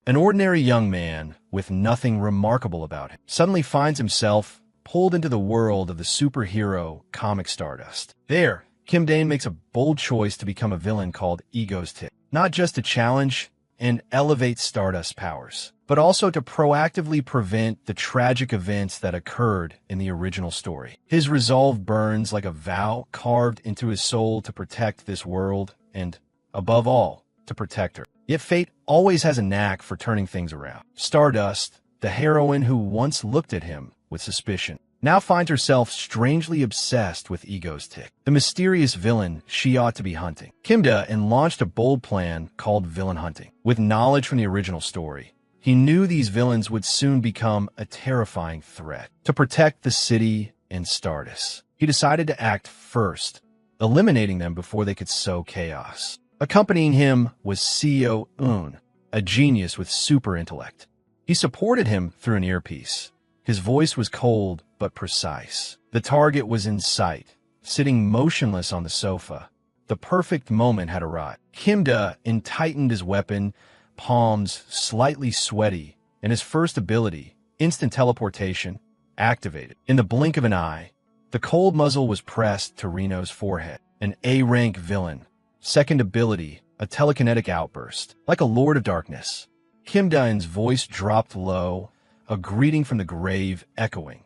An ordinary young man with nothing remarkable about him suddenly finds himself pulled into the world of the superhero comic Stardust. There, Kim Dane makes a bold choice to become a villain called Ego's Tick, not just to challenge and elevate Stardust's powers, but also to proactively prevent the tragic events that occurred in the original story. His resolve burns like a vow carved into his soul to protect this world and, above all, to protect her. Yet fate always has a knack for turning things around. Stardust, the heroine who once looked at him with suspicion, now finds herself strangely obsessed with Ego's Tick, the mysterious villain she ought to be hunting. Kim Dane launched a bold plan called villain hunting. With knowledge from the original story, he knew these villains would soon become a terrifying threat. To protect the city and Stardust, he decided to act first, eliminating them before they could sow chaos. Accompanying him was CEO Un, a genius with super intellect. He supported him through an earpiece. His voice was cold but precise. The target was in sight, sitting motionless on the sofa. The perfect moment had arrived. Kim Dane tightened his weapon, palms slightly sweaty, and his first ability, instant teleportation, activated. In the blink of an eye, the cold muzzle was pressed to Reno's forehead. An A-rank villain. Second ability, a telekinetic outburst. Like a lord of darkness, Kim Dane's voice dropped low, a greeting from the grave echoing.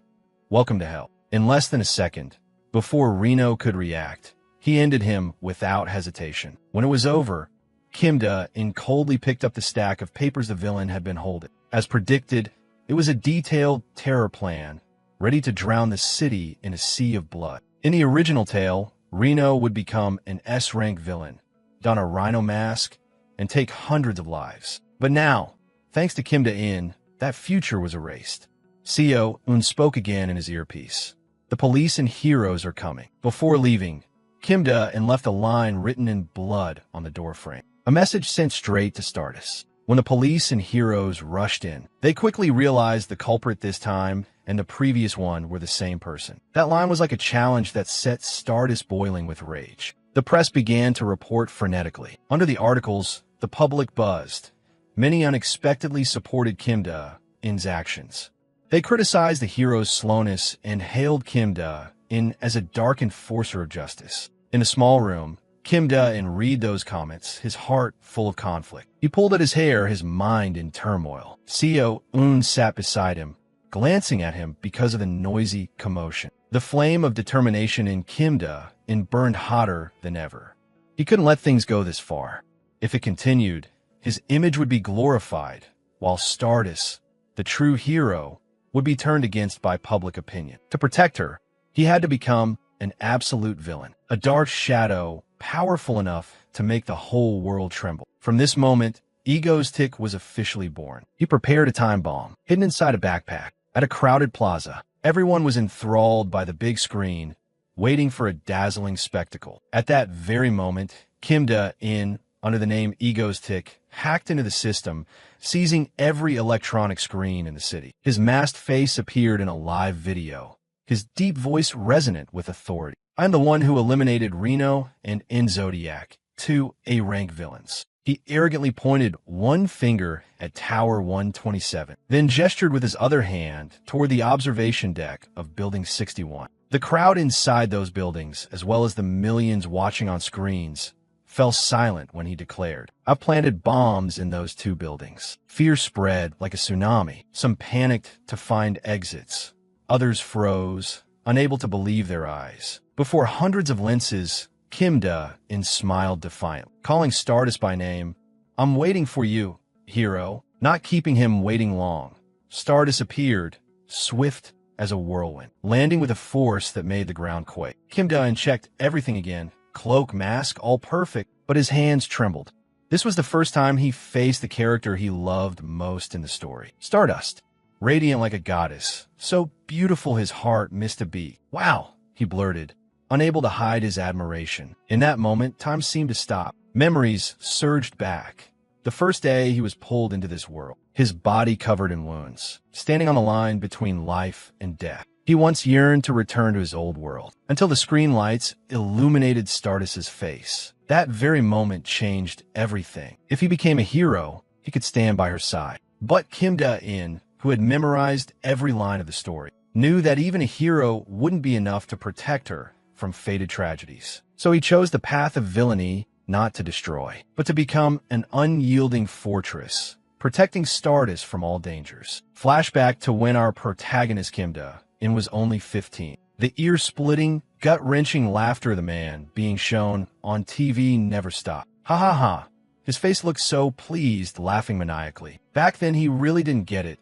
Welcome to hell. In less than a second, before Reno could react, he ended him without hesitation. When it was over, Kim Dane coldly picked up the stack of papers the villain had been holding. As predicted, it was a detailed terror plan, ready to drown the city in a sea of blood. In the original tale, Reno would become an S-rank villain, don a rhino mask, and take hundreds of lives. But now, thanks to Kim Dane, that future was erased. CEO Un spoke again in his earpiece. The police and heroes are coming. Before leaving, Kim Dane left a line written in blood on the doorframe. A message sent straight to Stardust. When the police and heroes rushed in, they quickly realized the culprit this time and the previous one were the same person. That line was like a challenge that set Stardust boiling with rage. The press began to report frenetically. Under the articles, the public buzzed. Many unexpectedly supported Kim Dane's actions. They criticized the hero's slowness and hailed Kim Dane as a dark enforcer of justice. In a small room, Kim Dane read those comments, his heart full of conflict. He pulled at his hair, his mind in turmoil. CEO Un sat beside him, glancing at him because of the noisy commotion. The flame of determination in Kim Dane burned hotter than ever. He couldn't let things go this far. If it continued, his image would be glorified, while Stardust, the true hero, would be turned against by public opinion. To protect her, he had to become an absolute villain, a dark shadow powerful enough to make the whole world tremble. From this moment, Ego's Tick was officially born. He prepared a time bomb, hidden inside a backpack. At a crowded plaza, everyone was enthralled by the big screen, waiting for a dazzling spectacle. At that very moment, Kim Dane, under the name Ego's Tick, hacked into the system, seizing every electronic screen in the city. His masked face appeared in a live video, his deep voice resonant with authority. I'm the one who eliminated Reno and Zodiac, two A-rank villains. He arrogantly pointed one finger at Tower 127, then gestured with his other hand toward the observation deck of Building 61. The crowd inside those buildings, as well as the millions watching on screens, fell silent when he declared, I've planted bombs in those two buildings. Fear spread like a tsunami. Some panicked to find exits. Others froze, unable to believe their eyes. Before hundreds of lenses, Kim Dane smiled defiantly, calling Stardust by name. I'm waiting for you, hero. Not keeping him waiting long, Stardust appeared, swift as a whirlwind, landing with a force that made the ground quake. Kim Dane checked everything again, cloak, mask, all perfect, but his hands trembled. This was the first time he faced the character he loved most in the story. Stardust, radiant like a goddess, so beautiful his heart missed a beat. Wow, he blurted, unable to hide his admiration. In that moment, time seemed to stop. Memories surged back. The first day he was pulled into this world, his body covered in wounds, standing on the line between life and death. He once yearned to return to his old world, until the screen lights illuminated Stardust's face. That very moment changed everything. If he became a hero, he could stand by her side. But Kim Da-in, who had memorized every line of the story, knew that even a hero wouldn't be enough to protect her from fated tragedies. So he chose the path of villainy, not to destroy, but to become an unyielding fortress, protecting Stardust from all dangers. Flashback to when our protagonist Kim Da-in was only 15. The ear-splitting, gut-wrenching laughter of the man being shown on TV never stopped. Ha ha ha. His face looked so pleased, laughing maniacally. Back then, he really didn't get it.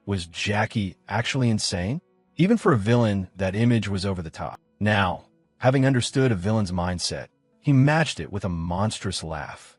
Was Jackie actually insane? Even for a villain, that image was over the top. Now, having understood a villain's mindset, he matched it with a monstrous laugh.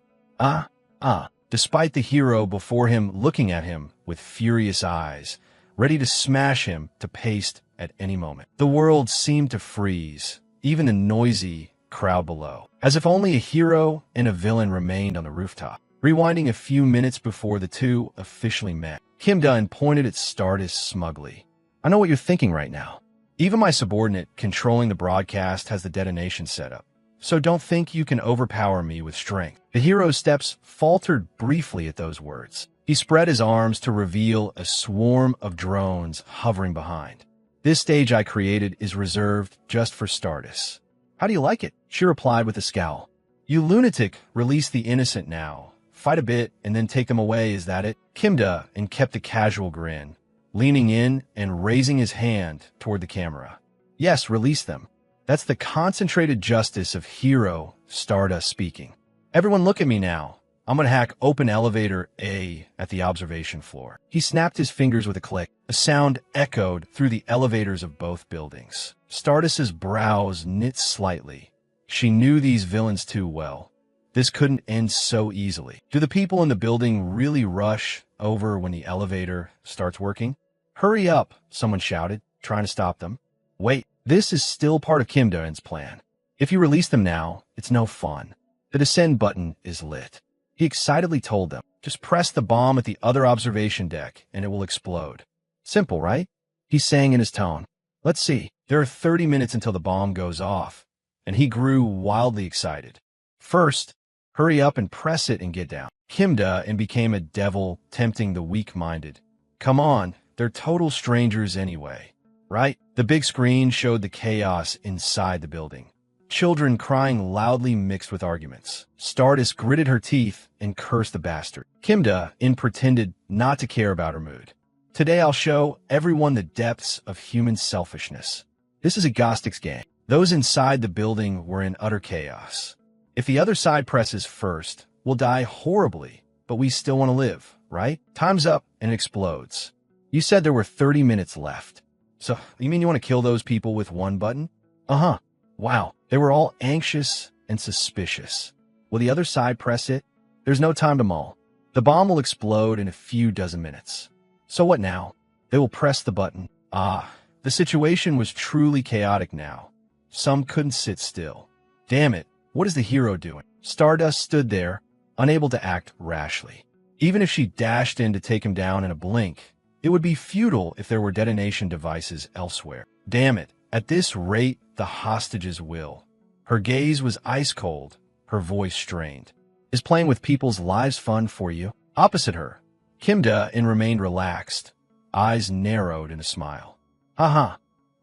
Despite the hero before him looking at him with furious eyes, ready to smash him to paste at any moment. The world seemed to freeze, even the noisy crowd below, as if only a hero and a villain remained on the rooftop. Rewinding a few minutes before the two officially met, Kim Da-in pointed at Stardust smugly. I know what you're thinking right now. Even my subordinate controlling the broadcast has the detonation set up, so don't think you can overpower me with strength. The hero's steps faltered briefly at those words. He spread his arms to reveal a swarm of drones hovering behind. This stage I created is reserved just for Stardust. How do you like it? She replied with a scowl. You lunatic, release the innocent now. Fight a bit and then take them away, is that it? Kim Da-in kept a casual grin, leaning in and raising his hand toward the camera. Yes, release them. That's the concentrated justice of hero Stardust speaking. Everyone look at me now. I'm gonna hack open elevator A at the observation floor. He snapped his fingers with a click. A sound echoed through the elevators of both buildings. Stardust's brows knit slightly. She knew these villains too well. This couldn't end so easily. Do the people in the building really rush over when the elevator starts working? Hurry up, someone shouted, trying to stop them. Wait, this is still part of Kim Da-in's plan. If you release them now, it's no fun. The descend button is lit. He excitedly told them, just press the bomb at the other observation deck and it will explode. Simple, right? He sang in his tone. Let's see. There are 30 minutes until the bomb goes off. And he grew wildly excited. First, hurry up and press it and get down. Kim Da-in became a devil tempting the weak-minded. Come on, they're total strangers anyway. Right? The big screen showed the chaos inside the building. Children crying loudly mixed with arguments. Stardust gritted her teeth and cursed the bastard. Kim Da-in pretended not to care about her mood. Today I'll show everyone the depths of human selfishness. This is a Gnostic's game. Those inside the building were in utter chaos. If the other side presses first, we'll die horribly, but we still want to live, right? Time's up and it explodes. You said there were 30 minutes left. So, you mean you want to kill those people with one button? Uh-huh. Wow. They were all anxious and suspicious. Will the other side press it? There's no time to mull. The bomb will explode in a few dozen minutes. So what now? They will press the button. The situation was truly chaotic now. Some couldn't sit still. Damn it, what is the hero doing? Stardust stood there, unable to act rashly. Even if she dashed in to take him down in a blink, it would be futile if there were detonation devices elsewhere. Damn it, at this rate, the hostages will. Her gaze was ice cold, her voice strained. Is playing with people's lives fun for you? Opposite her, Kim Da-in remained relaxed, eyes narrowed in a smile. Haha,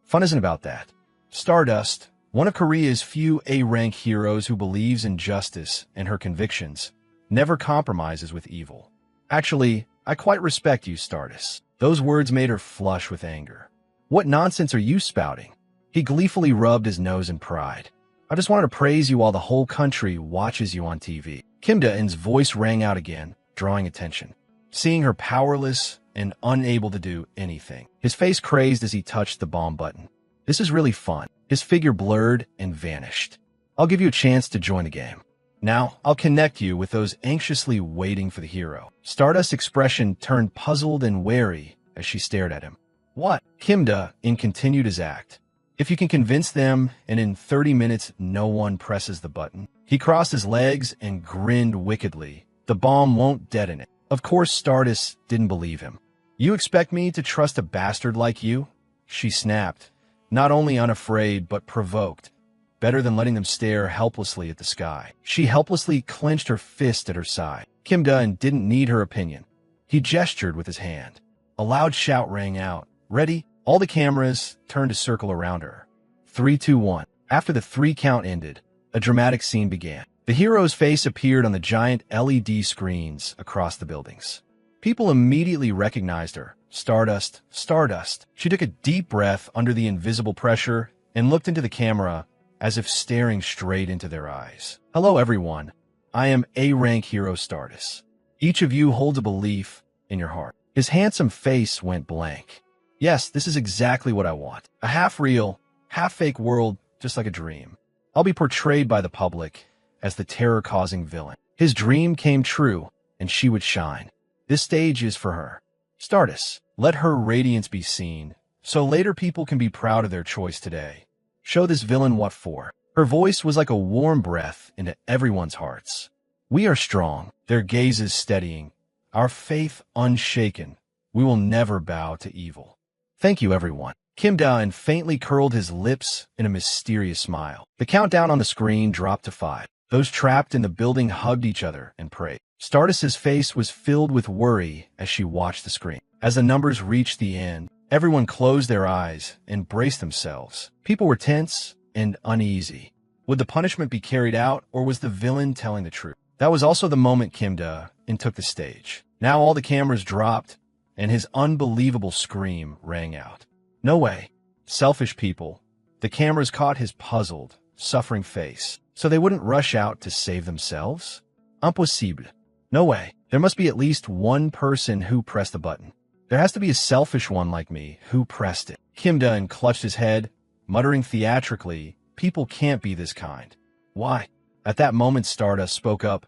fun isn't about that. Stardust, one of Korea's few A-rank heroes who believes in justice and her convictions, never compromises with evil. Actually, I quite respect you, Stardust. Those words made her flush with anger. What nonsense are you spouting? He gleefully rubbed his nose in pride. I just wanted to praise you while the whole country watches you on TV. Kim Da-in's voice rang out again, drawing attention. Seeing her powerless and unable to do anything. His face crazed as he touched the bomb button. This is really fun. His figure blurred and vanished. I'll give you a chance to join the game. Now, I'll connect you with those anxiously waiting for the hero. Stardust's expression turned puzzled and wary as she stared at him. What? Kim Da-in continued his act. If you can convince them and in 30 minutes no one presses the button. He crossed his legs and grinned wickedly. The bomb won't detonate. Of course Stardust didn't believe him. You expect me to trust a bastard like you? She snapped, not only unafraid but provoked. Better than letting them stare helplessly at the sky. She helplessly clenched her fist at her side. Kim Da-eun didn't need her opinion. He gestured with his hand. A loud shout rang out. Ready? All the cameras turned to circle around her. 3, 2, 1. After the 3 count ended, a dramatic scene began. The hero's face appeared on the giant LED screens across the buildings. People immediately recognized her. Stardust, Stardust. She took a deep breath under the invisible pressure and looked into the camera as if staring straight into their eyes. Hello, everyone. I am A-rank hero Stardust. Each of you holds a belief in your heart. His handsome face went blank. Yes, this is exactly what I want. A half-real, half-fake world, just like a dream. I'll be portrayed by the public as the terror-causing villain. His dream came true, and she would shine. This stage is for her. Stardust, let her radiance be seen, so later people can be proud of their choice today. Show this villain what for. Her voice was like a warm breath into everyone's hearts. We are strong, their gazes steadying, our faith unshaken. We will never bow to evil. Thank you, everyone. Kim Da-eun faintly curled his lips in a mysterious smile. The countdown on the screen dropped to 5. Those trapped in the building hugged each other and prayed. Stardust's face was filled with worry as she watched the screen. As the numbers reached the end, everyone closed their eyes and braced themselves. People were tense and uneasy. Would the punishment be carried out, or was the villain telling the truth? That was also the moment Kim Da-eun took the stage. Now all the cameras dropped, and his unbelievable scream rang out. No way. Selfish people. The cameras caught his puzzled, suffering face, so they wouldn't rush out to save themselves? Impossible. No way. There must be at least one person who pressed the button. There has to be a selfish one like me who pressed it. Kim Da-eun clutched his head, muttering theatrically, people can't be this kind. Why? At that moment, Stardust spoke up.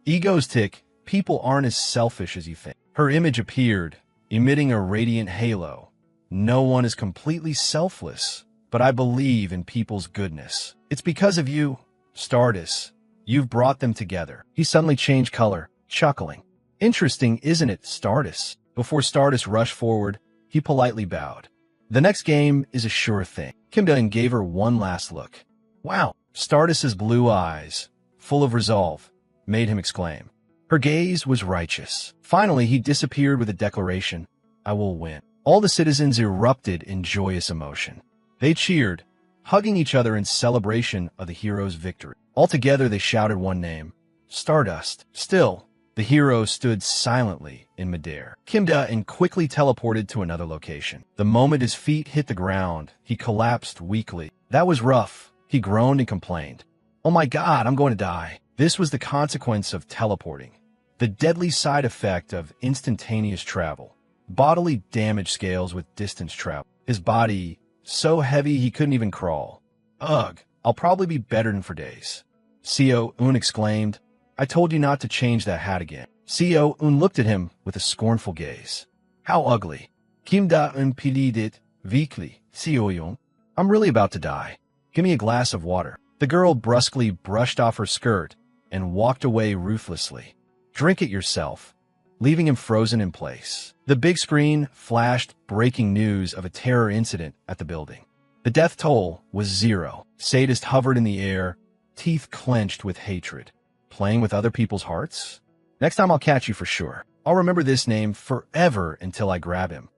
Egoistic, people aren't as selfish as you think. Her image appeared, emitting a radiant halo. No one is completely selfless, but I believe in people's goodness. It's because of you, Stardust. You've brought them together. He suddenly changed color, chuckling. Interesting, isn't it, Stardust? Before Stardust rushed forward, he politely bowed. The next game is a sure thing. Kim Da-eun gave her one last look. Wow, Stardust's blue eyes, full of resolve, made him exclaim. Her gaze was righteous. Finally, he disappeared with a declaration. I will win. All the citizens erupted in joyous emotion. They cheered, hugging each other in celebration of the hero's victory. Altogether, they shouted one name, Stardust. Still, the hero stood silently in midair. Kim Da-eun quickly teleported to another location. The moment his feet hit the ground, he collapsed weakly. That was rough. He groaned and complained. Oh my God, I'm going to die. This was the consequence of teleporting. The deadly side effect of instantaneous travel. Bodily damage scales with distance travel. His body, so heavy he couldn't even crawl. Ugh, I'll probably be bedridden for days. Seo-eun exclaimed. I told you not to change that hat again. Seo-eun looked at him with a scornful gaze. How ugly. Kim Da-eun pleaded weakly. Seo-eun, I'm really about to die. Give me a glass of water. The girl brusquely brushed off her skirt and walked away ruthlessly. Drink it yourself, leaving him frozen in place. The big screen flashed breaking news of a terror incident at the building. The death toll was 0. Sadist hovered in the air, teeth clenched with hatred. Playing with other people's hearts? Next time I'll catch you for sure. I'll remember this name forever until I grab him.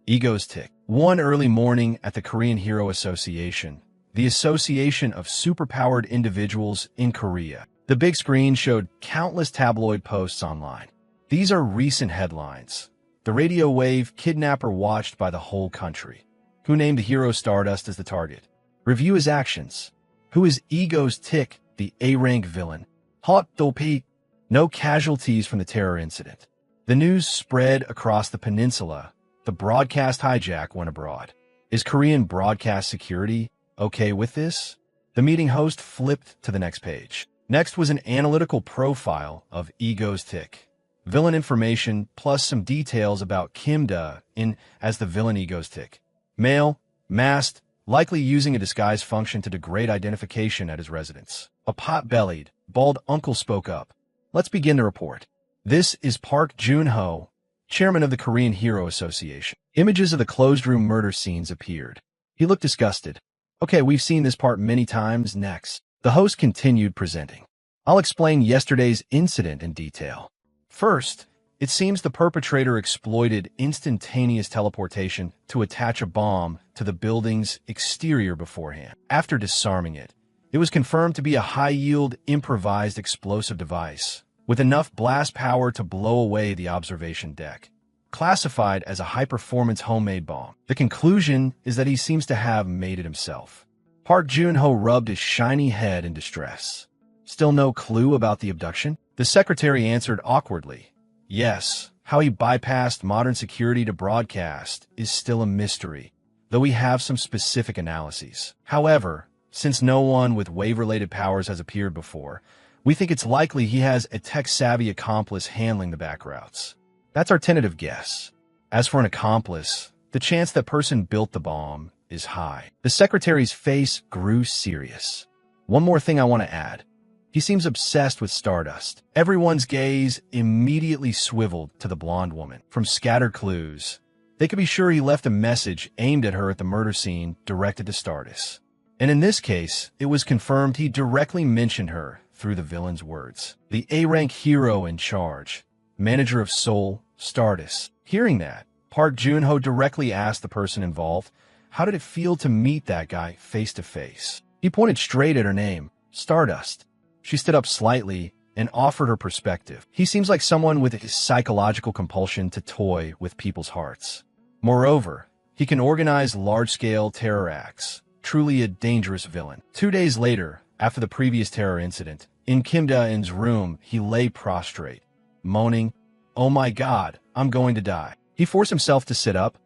Ego's tick. One early morning at the Korean Hero Association, the association of superpowered individuals in Korea. The big screen showed countless tabloid posts online. These are recent headlines. The radio wave kidnapper watched by the whole country. Who named the hero Stardust as the target? Review his actions. Who is Ego's tick, the A-rank villain? Hot dopi. No casualties from the terror incident. The news spread across the peninsula. The broadcast hijack went abroad. Is Korean broadcast security okay with this? The meeting host flipped to the next page. Next was an analytical profile of Ego's tick. Villain information plus some details about Kim Da-eun as the villain Ego's tick. Male, masked, likely using a disguise function to degrade identification at his residence. A pot-bellied, bald uncle spoke up. Let's begin the report. This is Park Jun-ho, chairman of the Korean Hero Association. Images of the closed-room murder scenes appeared. He looked disgusted. Okay, we've seen this part many times. Next. The host continued presenting. I'll explain yesterday's incident in detail. First, it seems the perpetrator exploited instantaneous teleportation to attach a bomb to the building's exterior beforehand. After disarming it, it was confirmed to be a high-yield, improvised explosive device, with enough blast power to blow away the observation deck. Classified as a high-performance homemade bomb, the conclusion is that he seems to have made it himself. Park Joon-ho rubbed his shiny head in distress. Still no clue about the abduction? The secretary answered awkwardly. Yes, how he bypassed modern security to broadcast is still a mystery, though we have some specific analyses. However, since no one with wave-related powers has appeared before, we think it's likely he has a tech-savvy accomplice handling the back routes. That's our tentative guess. As for an accomplice, the chance that person built the bomb is high. The secretary's face grew serious. One more thing I want to add. He seems obsessed with Stardust. Everyone's gaze immediately swiveled to the blonde woman. From scattered clues, they could be sure he left a message aimed at her at the murder scene directed to Stardust. And in this case, it was confirmed he directly mentioned her through the villain's words. The A-rank hero in charge, manager of Seoul, Stardust. Hearing that, Park Joon-ho directly asked the person involved, how did it feel to meet that guy face to face? He pointed straight at her name, Stardust. She stood up slightly and offered her perspective. He seems like someone with a psychological compulsion to toy with people's hearts. Moreover, he can organize large-scale terror acts. Truly a dangerous villain. 2 days later, after the previous terror incident, in Kim Da-eun's room, he lay prostrate, moaning, "Oh my God, I'm going to die." He forced himself to sit up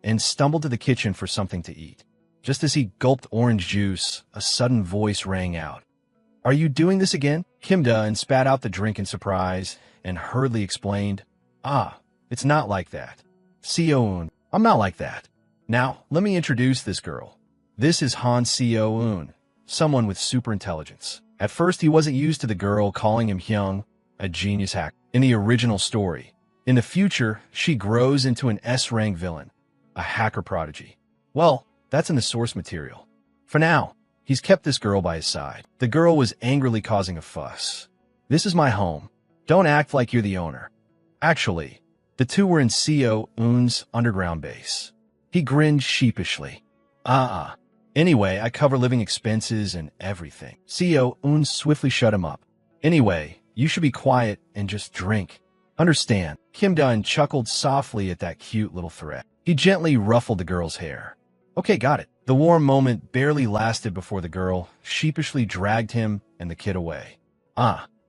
and stumbled to the kitchen for something to eat. Just as he gulped orange juice, a sudden voice rang out. "Are you doing this again?" Kim Da-eun spat out the drink in surprise and hurriedly explained, it's not like that. Seo-eun, I'm not like that. Now, let me introduce this girl. This is Han Seo-eun, someone with super intelligence. At first, he wasn't used to the girl calling him Hyung, a genius hacker, in the original story. In the future, she grows into an S-rank villain, a hacker prodigy. Well, that's in the source material. For now, he's kept this girl by his side. The girl was angrily causing a fuss. "This is my home. Don't act like you're the owner." Actually, the two were in Seo-eun's underground base. He grinned sheepishly. Anyway, I cover living expenses and everything. Seo-eun swiftly shut him up. "Anyway, you should be quiet and just drink. Understand?" Kim Da-eun chuckled softly at that cute little threat. He gently ruffled the girl's hair. "Okay, got it." The warm moment barely lasted before the girl sheepishly dragged him and the kid away.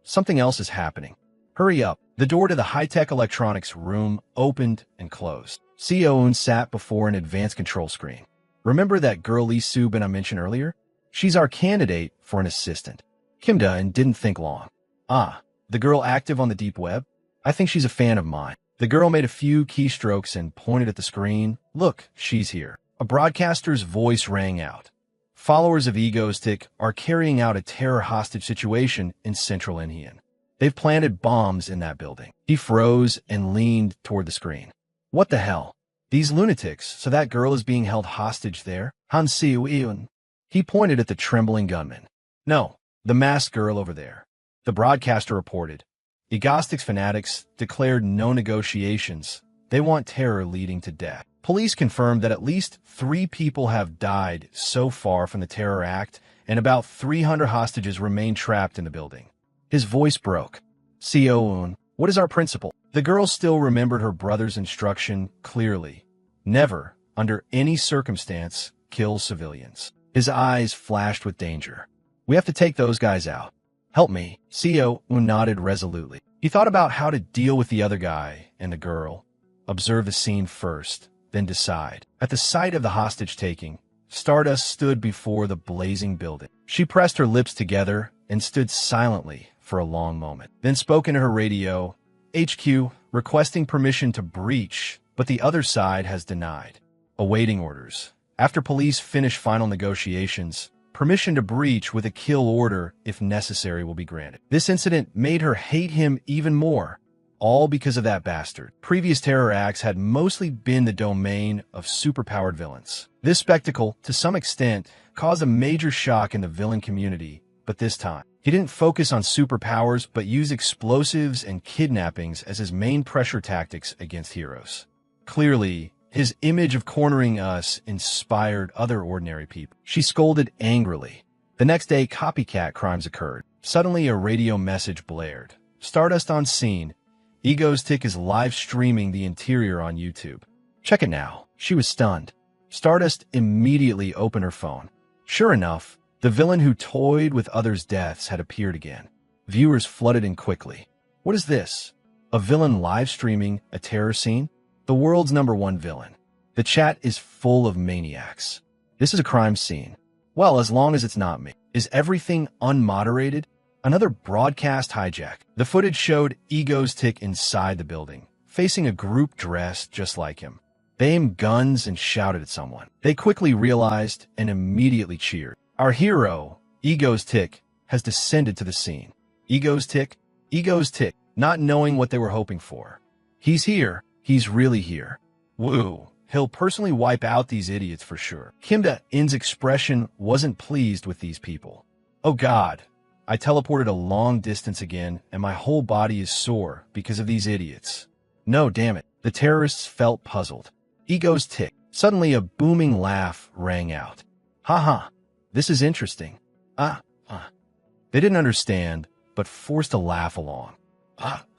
Something else is happening. Hurry up. The door to the high-tech electronics room opened and closed. Seo-eun sat before an advanced control screen. "Remember that girl Lee Soo-bin I mentioned earlier? She's our candidate for an assistant." Kim Da-eun didn't think long. The girl active on the deep web? I think she's a fan of mine." The girl made a few keystrokes and pointed at the screen. "Look, she's here." A broadcaster's voice rang out. Followers of Egoistic are carrying out a terror hostage situation in central Incheon. They've planted bombs in that building. He froze and leaned toward the screen. What the hell? These lunatics, so that girl is being held hostage there? Han Seo-eun. He pointed at the trembling gunman. "No, the masked girl over there." The broadcaster reported. Egoistic's fanatics declared no negotiations. They want terror leading to death. Police confirmed that at least 3 people have died so far from the terror act, and about 300 hostages remain trapped in the building. His voice broke. "Seo-eun, what is our principle?" The girl still remembered her brother's instruction clearly. Never, under any circumstance, kill civilians. His eyes flashed with danger. "We have to take those guys out. Help me." Seo-eun nodded resolutely. He thought about how to deal with the other guy and the girl. Observe the scene first, then decide. At the sight of the hostage-taking, Stardust stood before the blazing building. She pressed her lips together and stood silently for a long moment, then spoke into her radio, "HQ, requesting permission to breach, but the other side has denied. Awaiting orders. After police finish final negotiations, permission to breach with a kill order, if necessary, will be granted." This incident made her hate him even more, all because of that bastard. Previous terror acts had mostly been the domain of superpowered villains. This spectacle, to some extent, caused a major shock in the villain community, but this time, He didn't focus on superpowers, but used explosives and kidnappings as his main pressure tactics against heroes. Clearly, his image of cornering us inspired other ordinary people. She scolded angrily. The next day, copycat crimes occurred. Suddenly, a radio message blared. Stardust on scene. Ego's Tick is live streaming the interior on YouTube. Check it now. She was stunned. Stardust immediately opened her phone. Sure enough, the villain who toyed with others' deaths had appeared again. Viewers flooded in quickly. What is this? A villain live streaming a terror scene? The world's #1 villain. The chat is full of maniacs. This is a crime scene. Well, as long as it's not me. Is everything unmoderated? Another broadcast hijack. The footage showed Ego's Tick inside the building, facing a group dressed just like him. They aimed guns and shouted at someone. They quickly realized and immediately cheered. Our hero, Ego's Tick, has descended to the scene. Ego's Tick? Ego's Tick, not knowing what they were hoping for. He's here. He's really here. Woo. He'll personally wipe out these idiots for sure. Kim Da-in's expression wasn't pleased with these people. Oh God, I teleported a long distance again, and my whole body is sore because of these idiots. No, damn it. The terrorists felt puzzled. Ego's Tick. Suddenly a booming laugh rang out. Ha. This is interesting. They didn't understand, but forced a laugh along.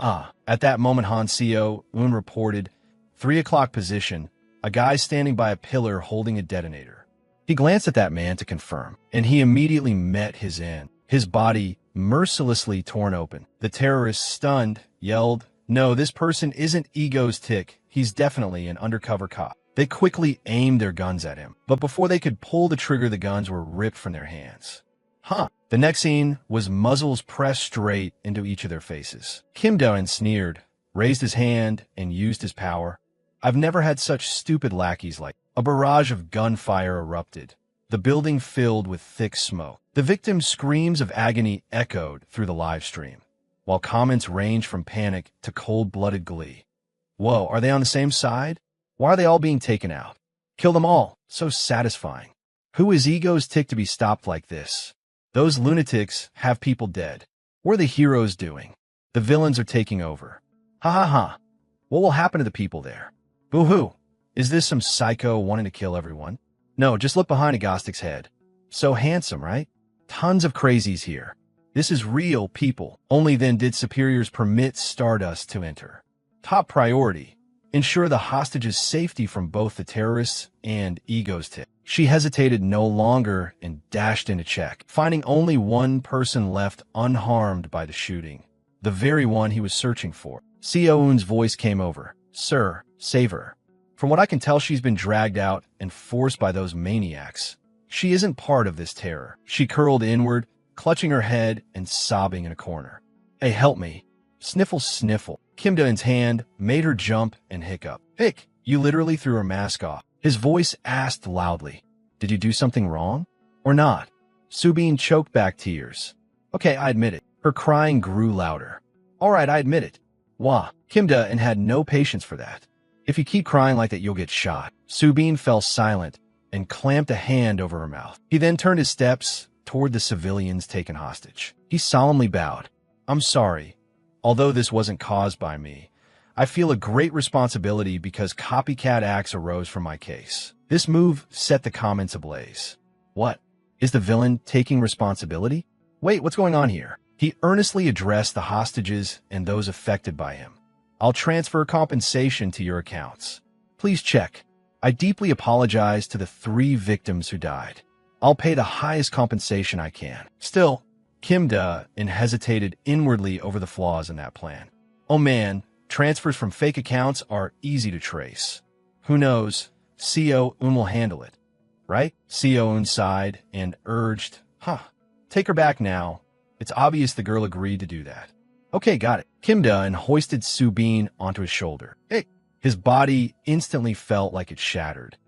At that moment, Han Seo-un reported, 3 o'clock position, a guy standing by a pillar holding a detonator. He glanced at that man to confirm, and he immediately met his end. His body mercilessly torn open. The terrorists, stunned, yelled, "No, this person isn't Ego's Tick. He's definitely an undercover cop." They quickly aimed their guns at him, but before they could pull the trigger, the guns were ripped from their hands. The next scene was muzzles pressed straight into each of their faces. Kim Da-in sneered, raised his hand, and used his power. I've never had such stupid lackeys like. A barrage of gunfire erupted. The building filled with thick smoke. The victims' screams of agony echoed through the live stream, while comments ranged from panic to cold-blooded glee. Whoa, are they on the same side? Why are they all being taken out? Kill them all. So satisfying. Who is Ego's Tick to be stopped like this? Those lunatics have people dead. What are the heroes doing? The villains are taking over. Ha. What will happen to the people there? Boo-hoo. Is this some psycho wanting to kill everyone? No, just look behind Agostic's head. So handsome, right? Tons of crazies here. This is real people. Only then did superiors permit Stardust to enter. Top priority. Ensure the hostages' safety from both the terrorists and Ego's Tick. She hesitated no longer and dashed in to check, finding only one person left unharmed by the shooting. The very one he was searching for. Seo-un's voice came over. Sir, save her. From what I can tell, she's been dragged out and forced by those maniacs. She isn't part of this terror. She curled inward, clutching her head and sobbing in a corner. Hey, help me. Sniffle, sniffle. Kim Da-in's hand made her jump and hiccup. Hick, you literally threw her mask off. His voice asked loudly, did you do something wrong? Or not? Subin choked back tears. Okay, I admit it. Her crying grew louder. All right, I admit it. Wah. Kim Da-in had no patience for that. If you keep crying like that, you'll get shot. Subin fell silent and clamped a hand over her mouth. He then turned his steps toward the civilians taken hostage. He solemnly bowed. I'm sorry. Although this wasn't caused by me, I feel a great responsibility because copycat acts arose from my case. This move set the comments ablaze. What? Is the villain taking responsibility? Wait, what's going on here? He earnestly addressed the hostages and those affected by him. I'll transfer compensation to your accounts. Please check. I deeply apologize to the 3 victims who died. I'll pay the highest compensation I can. Still, Kim Da-in hesitated inwardly over the flaws in that plan. Oh man, transfers from fake accounts are easy to trace. Who knows? Seo-un will handle it, right? Seo-un sighed and urged, take her back now. It's obvious the girl agreed to do that. Okay, got it. Kim Da-in hoisted Subin onto his shoulder. Hey! His body instantly felt like it shattered.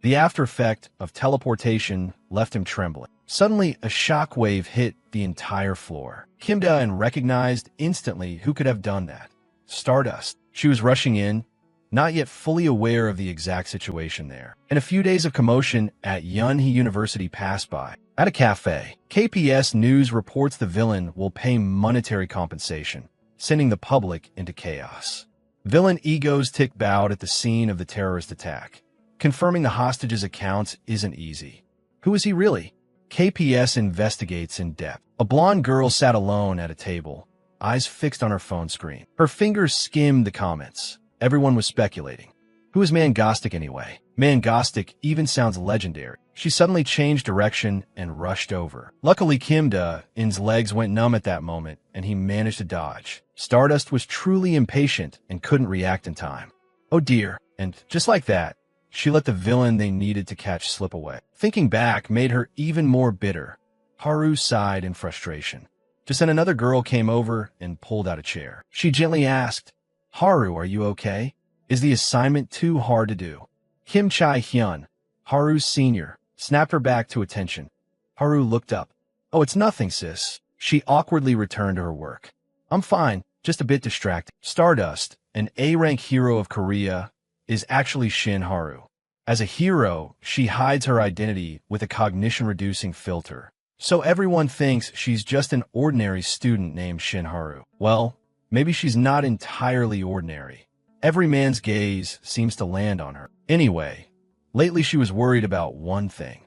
The after effect of teleportation left him trembling. Suddenly, a shockwave hit the entire floor. Kim Da-in recognized instantly who could have done that. Stardust. She was rushing in, not yet fully aware of the exact situation there. And a few days of commotion at Yunhee University passed by. At a cafe, KPS News reports the villain will pay monetary compensation, sending the public into chaos. Villain Ego's Tick bowed at the scene of the terrorist attack, confirming the hostage's accounts isn't easy. Who is he really? KPS investigates in depth. A blonde girl sat alone at a table, eyes fixed on her phone screen. Her fingers skimmed the comments. Everyone was speculating. Who is Mangostic anyway? Mangostic even sounds legendary. She suddenly changed direction and rushed over. Luckily, Kim Da-in's legs went numb at that moment, and he managed to dodge. Stardust was truly impatient and couldn't react in time. Oh dear, and just like that, she let the villain they needed to catch slip away. Thinking back made her even more bitter. Haru sighed in frustration. Just then another girl came over and pulled out a chair. She gently asked, "Haru, are you okay? Is the assignment too hard to do?" Kim Chae-hyun, Haru's senior, snapped her back to attention. Haru looked up. "Oh, it's nothing, sis." She awkwardly returned to her work. "I'm fine, just a bit distracted." Stardust, an A-rank hero of Korea, is actually Shin Haru. As a hero, she hides her identity with a cognition-reducing filter. So everyone thinks she's just an ordinary student named Shin Haru. Well, maybe she's not entirely ordinary. Every man's gaze seems to land on her. Anyway, lately she was worried about one thing.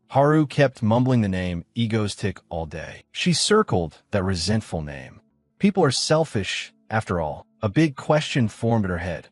Haru kept mumbling the name Ego's Tick all day. She circled that resentful name. People are selfish, after all. A big question formed in her head.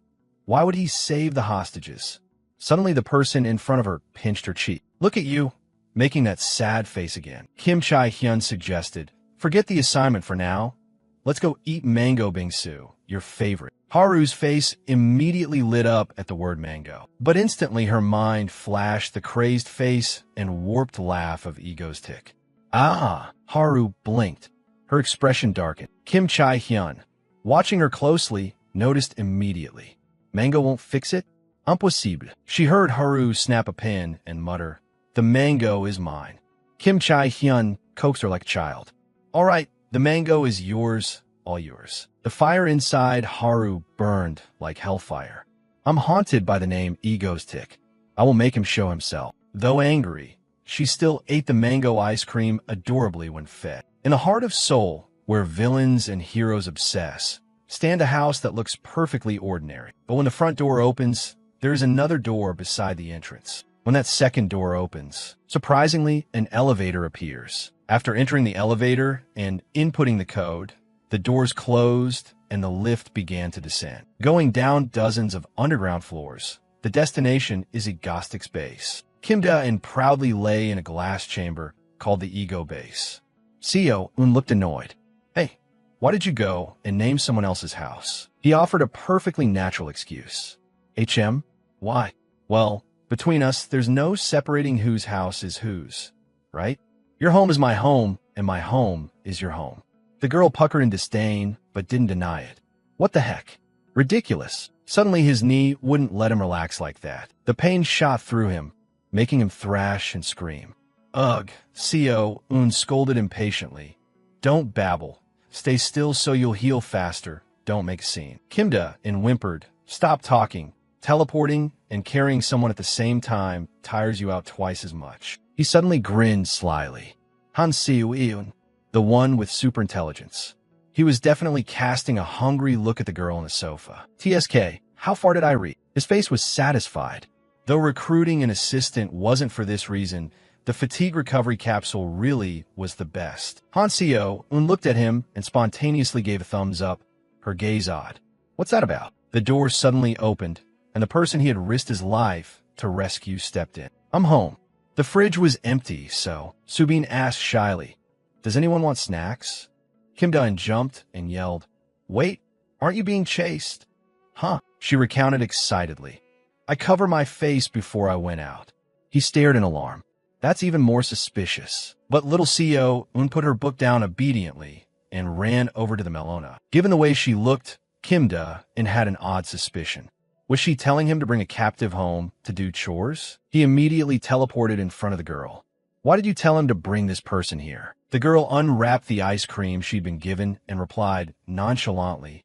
Why would he save the hostages? Suddenly the person in front of her pinched her cheek. "Look at you," making that sad face again. Kim Chae-hyun suggested, "Forget the assignment for now. Let's go eat mango bingsu, your favorite." Haru's face immediately lit up at the word mango. But instantly her mind flashed the crazed face and warped laugh of Ego's Tick. "Ah!" Haru blinked. Her expression darkened. Kim Chae-hyun, watching her closely, noticed immediately. "Mango won't fix it? Impossible." She heard Haru snap a pen and mutter, "The mango is mine." Kim Chae-hyun coaxed her like a child. "All right, the mango is yours, all yours." The fire inside Haru burned like hellfire. "I'm haunted by the name Ego's Tick. I will make him show himself." Though angry, she still ate the mango ice cream adorably when fed. In the heart of Seoul, where villains and heroes obsess, stand a house that looks perfectly ordinary. But when the front door opens, there is another door beside the entrance. When that second door opens, surprisingly, an elevator appears. After entering the elevator and inputting the code, the doors closed and the lift began to descend. Going down dozens of underground floors, the destination is Egostic's base. Kim Da-in proudly lay in a glass chamber called the Ego Base. Seo-un looked annoyed. "Hey, why did you go and name someone else's house?" He offered a perfectly natural excuse. "HM? Why?" "Well, between us, there's no separating whose house is whose, right? Your home is my home, and my home is your home." The girl puckered in disdain, but didn't deny it. What the heck? Ridiculous. Suddenly his knee wouldn't let him relax like that. The pain shot through him, making him thrash and scream. "Ugh," Seo-un scolded impatiently. "Don't babble. Stay still so you'll heal faster. Don't make a scene." Kim Da-in whimpered, "Stop talking. Teleporting and carrying someone at the same time tires you out twice as much." He suddenly grinned slyly. Han Seo-eun, the one with superintelligence. He was definitely casting a hungry look at the girl on the sofa. "TSK, how far did I read?" His face was satisfied. Though recruiting an assistant wasn't for this reason, the fatigue recovery capsule really was the best. Han Seo-un looked at him and spontaneously gave a thumbs up, her gaze odd. "What's that about?" The door suddenly opened, and the person he had risked his life to rescue stepped in. "I'm home." The fridge was empty, so Subin asked shyly, "Does anyone want snacks?" Kim Da-in jumped and yelled, "Wait, aren't you being chased?" "Huh," she recounted excitedly. "I covered my face before I went out." He stared in alarm. "That's even more suspicious." But little Seo-un put her book down obediently and ran over to the Melona. Given the way she looked, Kim Da-in had an odd suspicion. Was she telling him to bring a captive home to do chores? He immediately teleported in front of the girl. "Why did you tell him to bring this person here?" The girl unwrapped the ice cream she'd been given and replied nonchalantly,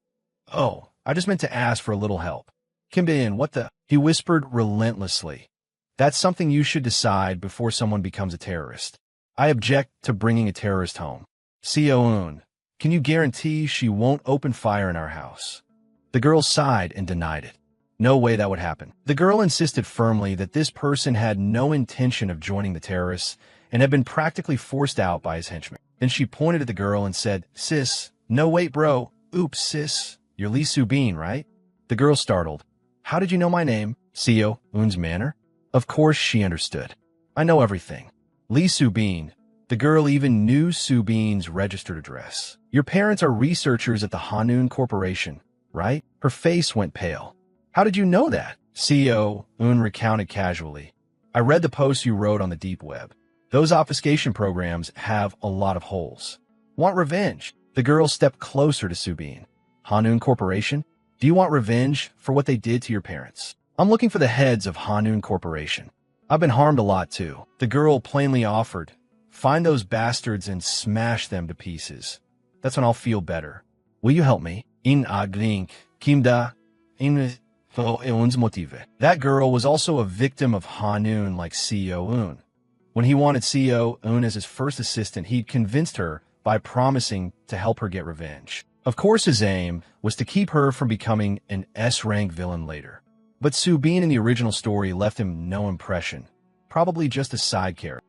"Oh, I just meant to ask for a little help." "Kim Da-in, what the?" He whispered relentlessly. "That's something you should decide before someone becomes a terrorist. I object to bringing a terrorist home. Seo-eun, can you guarantee she won't open fire in our house? The girl sighed and denied it. No way that would happen. The girl insisted firmly that this person had no intention of joining the terrorists and had been practically forced out by his henchmen. Then she pointed at the girl and said, "Sis, no wait bro, oops sis, you're Lee Soo-bin, right?" The girl startled. "How did you know my name?" Seo-eun's manner? Of course she understood. "I know everything. Lee Soo-bin." The girl even knew Soo-bin's registered address. "Your parents are researchers at the Hanun Corporation, right?" Her face went pale. "How did you know that?" Seo-eun recounted casually. "I read the posts you wrote on the deep web. Those obfuscation programs have a lot of holes. Want revenge?" The girl stepped closer to Soo-bin. "Hanun Corporation? Do you want revenge for what they did to your parents?" "I'm looking for the heads of Hanun Corporation. I've been harmed a lot too." The girl plainly offered, "Find those bastards and smash them to pieces. That's when I'll feel better. Will you help me?" In agrink, kimda, in eun's motive. That girl was also a victim of Hanun like Seo-eun. When he wanted Seo-eun as his first assistant, he'd convinced her by promising to help her get revenge. Of course his aim was to keep her from becoming an S-rank villain later. But Soo-bin in the original story left him no impression. Probably just a side character.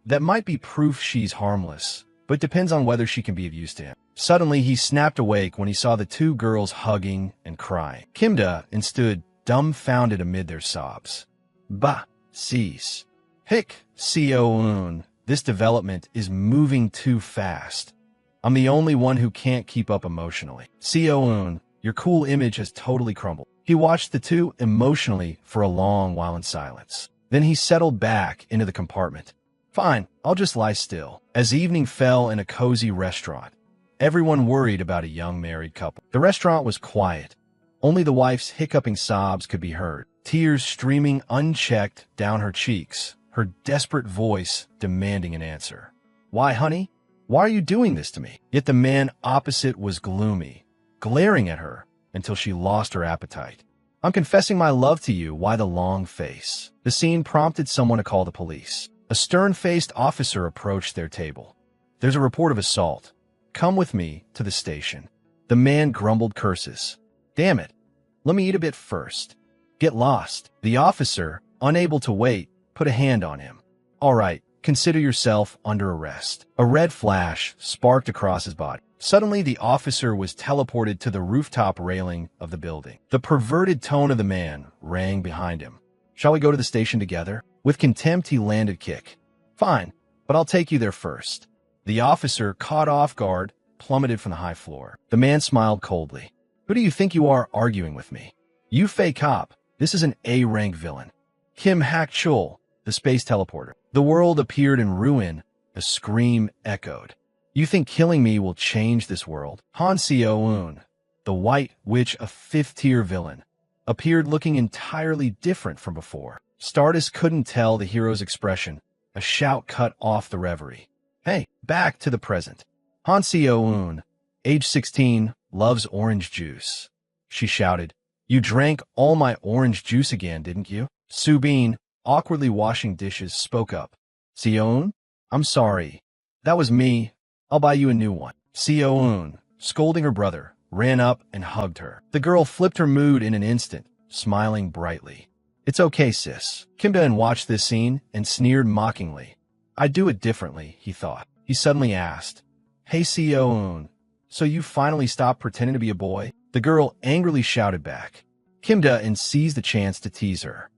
That might be proof she's harmless, but depends on whether she can be of use to him. Suddenly, he snapped awake when he saw the two girls hugging and crying. Kimda stood dumbfounded amid their sobs. "Bah, cease. Hick, Seo-eun, this development is moving too fast. I'm the only one who can't keep up emotionally. Seo-eun, your cool image has totally crumbled." He watched the two emotionally for a long while in silence. Then he settled back into the compartment. "Fine, I'll just lie still." As evening fell in a cozy restaurant, everyone worried about a young married couple. The restaurant was quiet. Only the wife's hiccuping sobs could be heard, tears streaming unchecked down her cheeks, her desperate voice demanding an answer. "Why, honey? Why are you doing this to me?" Yet the man opposite was gloomy, glaring at her until she lost her appetite. "I'm confessing my love to you. Why the long face?" The scene prompted someone to call the police. A stern-faced officer approached their table. "There's a report of assault. Come with me to the station." The man grumbled curses. "Damn it. Let me eat a bit first." "Get lost." The officer, unable to wait, put a hand on him. "All right, consider yourself under arrest." A red flash sparked across his body. Suddenly, the officer was teleported to the rooftop railing of the building. The perverted tone of the man rang behind him. "Shall we go to the station together?" With contempt, he landed kick. "Fine, but I'll take you there first." The officer, caught off guard, plummeted from the high floor. The man smiled coldly. "Who do you think you are arguing with me? You fake cop. This is an A-rank villain. Kim Hak-chul, the space teleporter." The world appeared in ruin. A scream echoed. "You think killing me will change this world?" Han Seo-eun, the White Witch, a fifth-tier villain, appeared looking entirely different from before. Stardust couldn't tell the hero's expression. A shout cut off the reverie. "Hey, back to the present." Han Seo-eun, age 16, loves orange juice. She shouted, "You drank all my orange juice again, didn't you?" Soo-bin, awkwardly washing dishes, spoke up. "Seo-eun, I'm sorry. That was me. I'll buy you a new one." Seo-eun, scolding her brother, ran up and hugged her. The girl flipped her mood in an instant, smiling brightly. "It's okay, sis." Kimda watched this scene and sneered mockingly. "I'd do it differently," he thought. He suddenly asked, "Hey Seo-eun, so you finally stopped pretending to be a boy?" The girl angrily shouted back. Kimda seized the chance to tease her.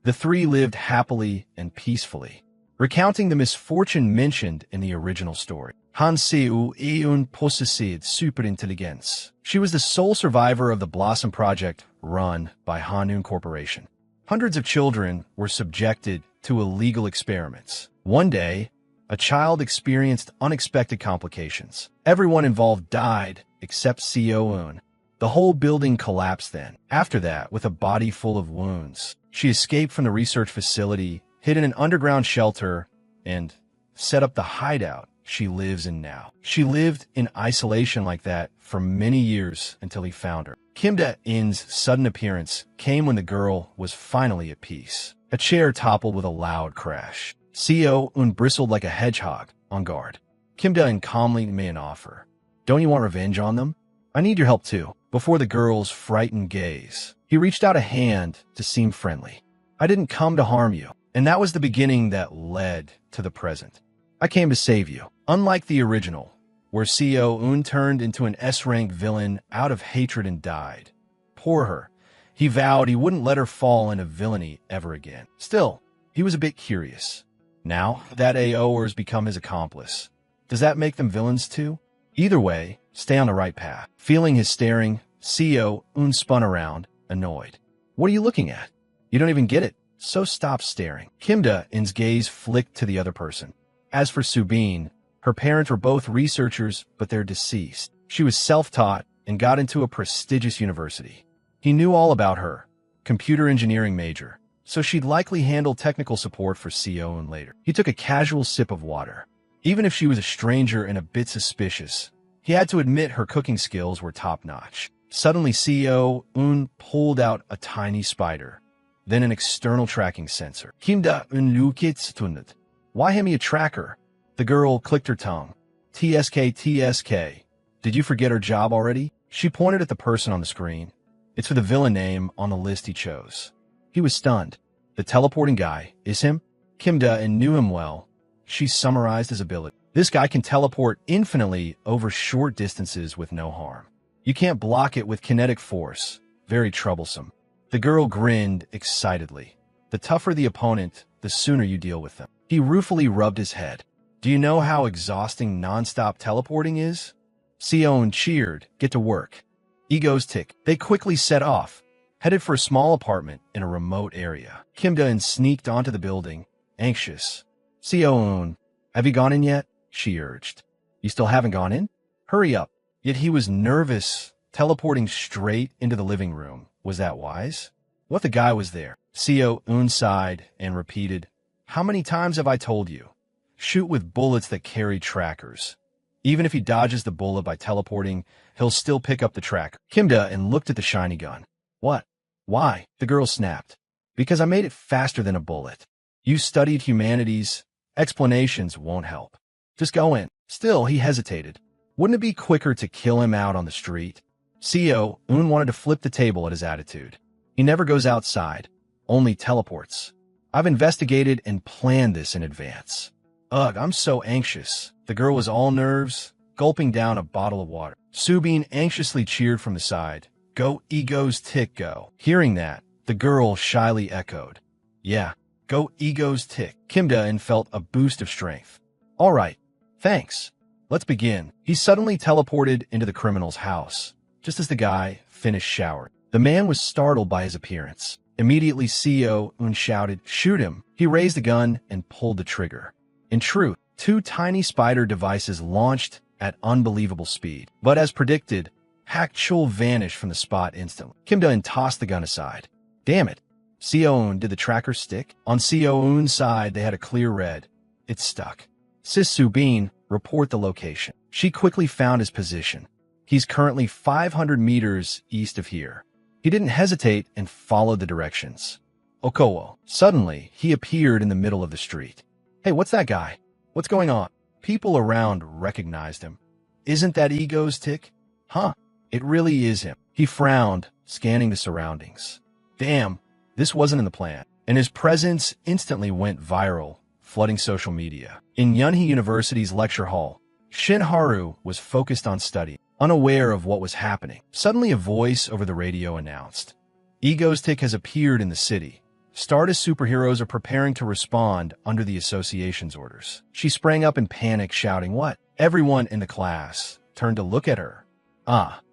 The three lived happily and peacefully, recounting the misfortune mentioned in the original story. Han Seo-eun possessed superintelligence. She was the sole survivor of the Blossom Project run by Hanun Corporation. Hundreds of children were subjected to illegal experiments. One day, a child experienced unexpected complications. Everyone involved died except Seo-eun. The whole building collapsed then. After that, with a body full of wounds, she escaped from the research facility, hid in an underground shelter, and set up the hideout she lives in now. She lived in isolation like that for many years until he found her. Kim Da-in's sudden appearance came when the girl was finally at peace. A chair toppled with a loud crash. Seo-un bristled like a hedgehog, on guard. Kim Da-in calmly made an offer. Don't you want revenge on them? I need your help too. Before the girl's frightened gaze, he reached out a hand to seem friendly. I didn't come to harm you, and that was the beginning that led to the present. I came to save you. Unlike the original, where Seo-un turned into an S-rank villain out of hatred and died. Poor her. He vowed he wouldn't let her fall into villainy ever again. Still, he was a bit curious. Now that AO has become his accomplice, does that make them villains too? Either way, stay on the right path. Feeling his staring, Seo-un spun around, annoyed. What are you looking at? You don't even get it, so stop staring. Kim Da-in's gaze flicked to the other person. As for Subin, her parents were both researchers, but they're deceased. She was self-taught and got into a prestigious university. He knew all about her, computer engineering major, so she'd likely handle technical support for Seo-un later. He took a casual sip of water. Even if she was a stranger and a bit suspicious, he had to admit her cooking skills were top-notch. Suddenly, Seo-un pulled out a tiny spider, then an external tracking sensor. Kim Da-un lukit. Why hand me a tracker? The girl clicked her tongue. TSK. Did you forget her job already? She pointed at the person on the screen. It's for the villain name on the list he chose. He was stunned. The teleporting guy is him? Kim Da-in knew him well. She summarized his ability. This guy can teleport infinitely over short distances with no harm. You can't block it with kinetic force. Very troublesome. The girl grinned excitedly. The tougher the opponent, the sooner you deal with them. He ruefully rubbed his head. Do you know how exhausting non-stop teleporting is? Seo-un cheered. Get to work. Egos tick. They quickly set off, headed for a small apartment in a remote area. Kim Da-in sneaked onto the building, anxious. Seo-un, have you gone in yet? She urged. You still haven't gone in? Hurry up. Yet he was nervous, teleporting straight into the living room. Was that wise? What the guy was there? Seo-un sighed and repeated, How many times have I told you? Shoot with bullets that carry trackers. Even if he dodges the bullet by teleporting, he'll still pick up the tracker. Kim Da-in looked at the shiny gun. What? Why? The girl snapped. Because I made it faster than a bullet. You studied humanities. Explanations won't help. Just go in. Still, he hesitated. Wouldn't it be quicker to kill him out on the street? Seo-un wanted to flip the table at his attitude. He never goes outside, only teleports. I've investigated and planned this in advance. Ugh, I'm so anxious. The girl was all nerves, gulping down a bottle of water. Subin anxiously cheered from the side. Go egos tick go. Hearing that, the girl shyly echoed. Yeah, go egos tick. Kim Da-in felt a boost of strength. All right, thanks. Let's begin. He suddenly teleported into the criminal's house, just as the guy finished showering. The man was startled by his appearance. Immediately, Seo-un shouted, Shoot him. He raised the gun and pulled the trigger. In truth, two tiny spider devices launched at unbelievable speed. But as predicted, Hak-chul vanished from the spot instantly. Kim Da-in tossed the gun aside. Damn it. Seo-un, did the tracker stick? On Seo-un's side, they had a clear red. It stuck. Sis Subin, report the location. She quickly found his position. He's currently 500 meters east of here. He didn't hesitate and followed the directions. Okowo. Suddenly, he appeared in the middle of the street. Hey, what's that guy? What's going on? People around recognized him. Isn't that Ego's tick? Huh, it really is him. He frowned, scanning the surroundings. Damn, this wasn't in the plan. And his presence instantly went viral, flooding social media. In Yunhee University's lecture hall, Shinharu was focused on study, unaware of what was happening. Suddenly a voice over the radio announced, Ego's tick has appeared in the city. Stardust superheroes are preparing to respond under the association's orders. She sprang up in panic, shouting, What? Everyone in the class turned to look at her.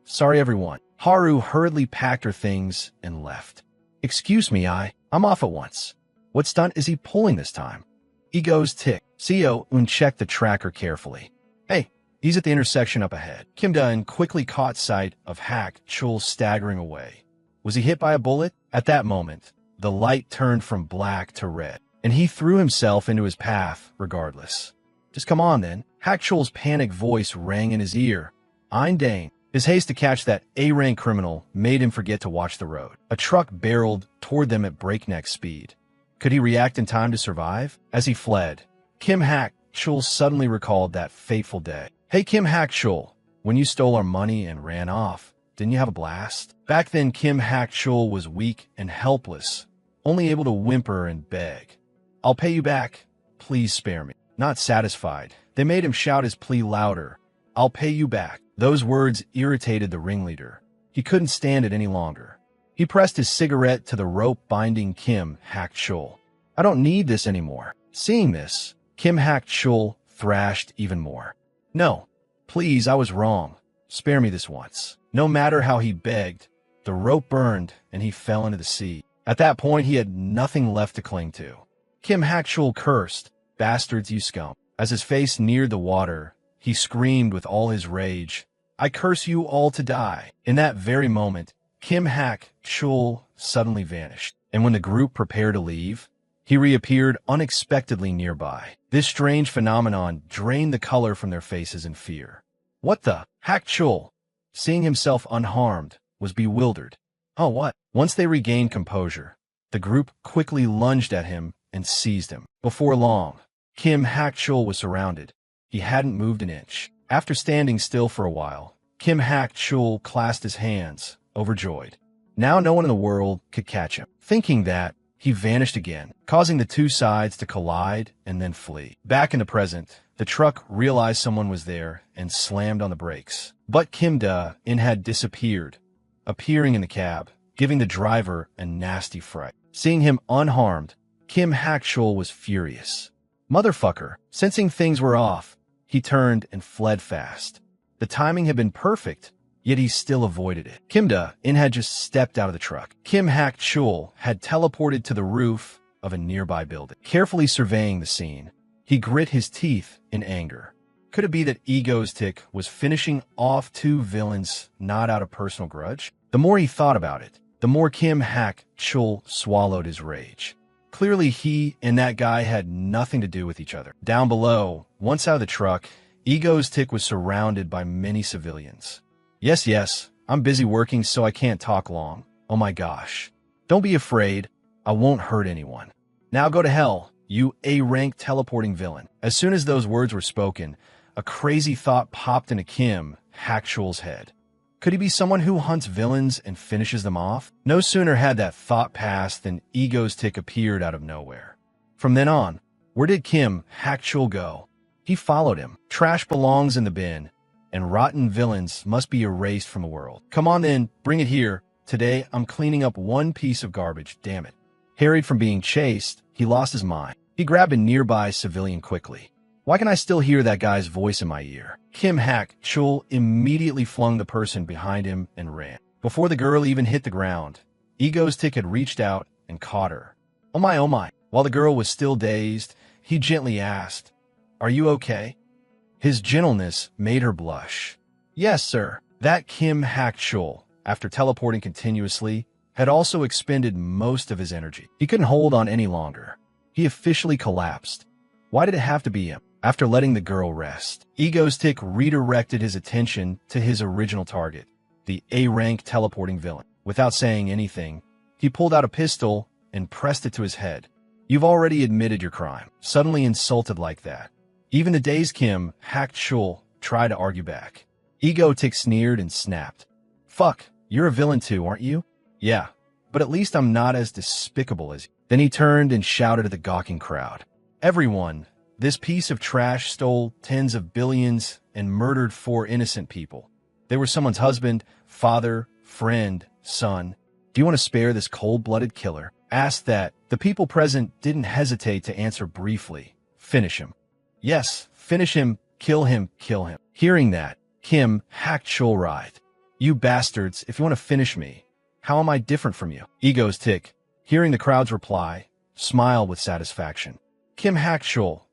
Sorry everyone. Haru hurriedly packed her things and left. Excuse me, I'm off at once. What stunt is he pulling this time? Ego's tick. Seo-un checked the tracker carefully. Hey, he's at the intersection up ahead. Kim Da-in quickly caught sight of Hak-chul staggering away. Was he hit by a bullet? At that moment, the light turned from black to red, and he threw himself into his path regardless. Just come on then. Hak-chul's panicked voice rang in his ear. Ein Dane. His haste to catch that A-rank criminal made him forget to watch the road. A truck barreled toward them at breakneck speed. Could he react in time to survive? As he fled, Kim Hak-chul suddenly recalled that fateful day. Hey Kim Hak-chul, when you stole our money and ran off, didn't you have a blast? Back then, Kim Hak-chul was weak and helpless, only able to whimper and beg. I'll pay you back. Please spare me. Not satisfied, they made him shout his plea louder. I'll pay you back. Those words irritated the ringleader. He couldn't stand it any longer. He pressed his cigarette to the rope binding Kim Hak-chul. I don't need this anymore. Seeing this, Kim Hak-chul thrashed even more. No, please, I was wrong. Spare me this once. No matter how he begged, the rope burned and he fell into the sea. At that point, he had nothing left to cling to. Kim Hak-chul cursed, "Bastards, you scum." As his face neared the water, he screamed with all his rage, "I curse you all to die." In that very moment, Kim Hak-chul suddenly vanished, and when the group prepared to leave, he reappeared unexpectedly nearby. This strange phenomenon drained the color from their faces in fear. What the? Hak-chul, seeing himself unharmed, was bewildered. Oh, what? Once they regained composure, the group quickly lunged at him and seized him. Before long, Kim Hak-chul was surrounded. He hadn't moved an inch. After standing still for a while, Kim Hak-chul clasped his hands, overjoyed. Now no one in the world could catch him. Thinking that, he vanished again, causing the two sides to collide and then flee. Back in the present, the truck realized someone was there and slammed on the brakes. But Kim Da-in had disappeared, appearing in the cab, giving the driver a nasty fright. Seeing him unharmed, Kim Hak-chul was furious. Motherfucker, sensing things were off, he turned and fled fast. The timing had been perfect, yet he still avoided it. Kim Da-in had just stepped out of the truck. Kim Hak-chul had teleported to the roof of a nearby building. Carefully surveying the scene, he grit his teeth in anger. Could it be that Ego's-tic was finishing off two villains not out of personal grudge? The more he thought about it, the more Kim Hak-chul swallowed his rage. Clearly he and that guy had nothing to do with each other. Down below, once out of the truck, Ego's-tic was surrounded by many civilians. Yes, I'm busy working so I can't talk long. Oh my gosh. Don't be afraid, I won't hurt anyone. Now go to hell, you A-rank teleporting villain. As soon as those words were spoken, a crazy thought popped into Kim Hak-chul's head. Could he be someone who hunts villains and finishes them off? No sooner had that thought passed than Ego's-tic appeared out of nowhere. From then on, where did Kim Hak-chul go? He followed him. Trash belongs in the bin, and rotten villains must be erased from the world. Come on then, bring it here. Today, I'm cleaning up one piece of garbage, damn it. Harried from being chased, he lost his mind. He grabbed a nearby civilian quickly. Why can I still hear that guy's voice in my ear? Kim Hak-chul immediately flung the person behind him and ran. Before the girl even hit the ground, Ego's-tic had reached out and caught her. Oh my. While the girl was still dazed, he gently asked, "Are you okay?" His gentleness made her blush. Yes, sir. That Kim Hak-chul, after teleporting continuously, had also expended most of his energy. He couldn't hold on any longer. He officially collapsed. Why did it have to be him? After letting the girl rest, Ego's-tic redirected his attention to his original target, the A-rank teleporting villain. Without saying anything, he pulled out a pistol and pressed it to his head. You've already admitted your crime. Suddenly insulted like that. Even the dazed Kim Hak-chul tried to argue back. Ego-tic sneered and snapped. Fuck, you're a villain too, aren't you? Yeah, but at least I'm not as despicable as you. Then he turned and shouted at the gawking crowd. Everyone, this piece of trash stole tens of billions and murdered 4 innocent people. They were someone's husband, father, friend, son. Do you want to spare this cold-blooded killer? Asked that, the people present didn't hesitate to answer briefly. Finish him. Yes, finish him, kill him, kill him. Hearing that, Kim Hak-chul writhed. You bastards, if you want to finish me, how am I different from you? Ego's-tic, hearing the crowd's reply, smiled with satisfaction. Kim Hak-chul,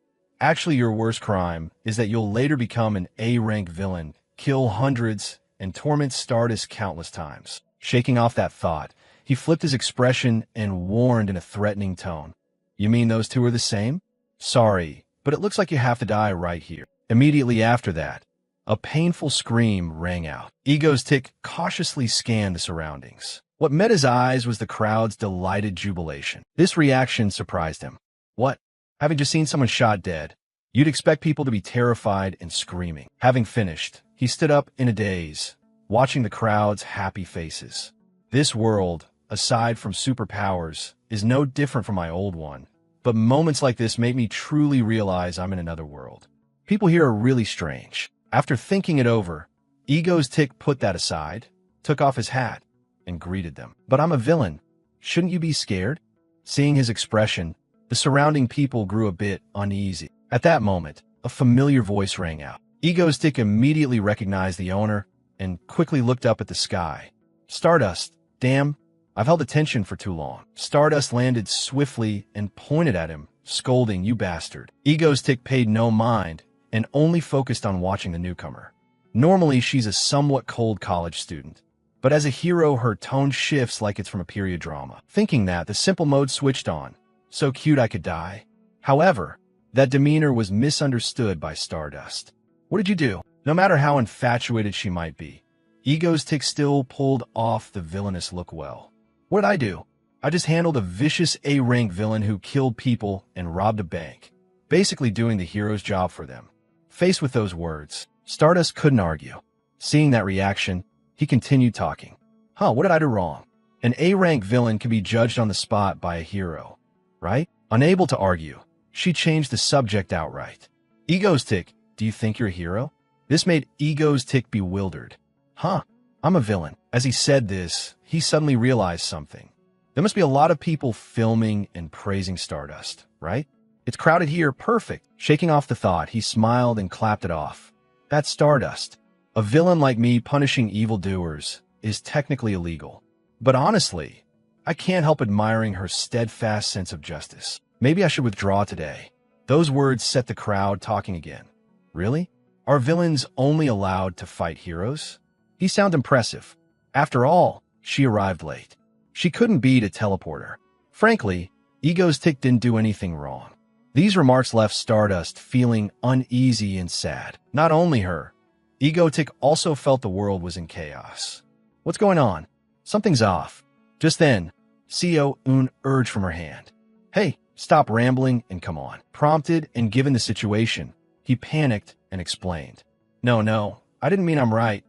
actually your worst crime is that you'll later become an A-rank villain, kill hundreds, and torment Stardust countless times. Shaking off that thought, he flipped his expression and warned in a threatening tone. You mean those two are the same? Sorry, but it looks like you have to die right here. Immediately after that, a painful scream rang out. Ego's-tic cautiously scanned the surroundings. What met his eyes was the crowd's delighted jubilation. This reaction surprised him. What? Having just seen someone shot dead, you'd expect people to be terrified and screaming. Having finished, he stood up in a daze, watching the crowd's happy faces. This world, aside from superpowers, is no different from my old one. But moments like this make me truly realize I'm in another world. People here are really strange. After thinking it over, Ego's Tick put that aside, took off his hat, and greeted them. But I'm a villain. Shouldn't you be scared? Seeing his expression, the surrounding people grew a bit uneasy. At that moment, a familiar voice rang out. Ego's Tick immediately recognized the owner and quickly looked up at the sky. Stardust, damn, I've held attention for too long. Stardust landed swiftly and pointed at him, scolding, "You bastard." Ego's Tick paid no mind and only focused on watching the newcomer. Normally, she's a somewhat cold college student, but as a hero, her tone shifts like it's from a period drama. Thinking that, the simple mode switched on. So cute I could die. However, that demeanor was misunderstood by Stardust. What did you do? No matter how infatuated she might be, Ego's Tick still pulled off the villainous look well. What did I do? I just handled a vicious A-rank villain who killed people and robbed a bank, basically doing the hero's job for them. Faced with those words, Stardust couldn't argue. Seeing that reaction, he continued talking. What did I do wrong? An A-rank villain can be judged on the spot by a hero, right? Unable to argue, she changed the subject outright. Ego's Tick, do you think you're a hero? This made Ego's Tick bewildered. I'm a villain. As he said this, he suddenly realized something. There must be a lot of people filming and praising Stardust, right? It's crowded here, perfect. Shaking off the thought, he smiled and clapped it off. That's Stardust. A villain like me punishing evildoers is technically illegal. But honestly, I can't help admiring her steadfast sense of justice. Maybe I should withdraw today. Those words set the crowd talking again. Really? Are villains only allowed to fight heroes? He sounded impressive. After all, she arrived late. She couldn't beat a teleporter. Frankly, Ego's Tick didn't do anything wrong. These remarks left Stardust feeling uneasy and sad. Not only her, Ego Tick also felt the world was in chaos. What's going on? Something's off. Just then, Seo Un urged from her hand. Hey, stop rambling and come on. Prompted and given the situation, he panicked and explained. No, I didn't mean I'm right.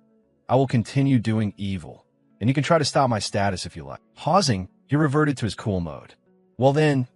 I will continue doing evil, and you can try to stop my status if you like. Pausing, he reverted to his cool mode. Well then,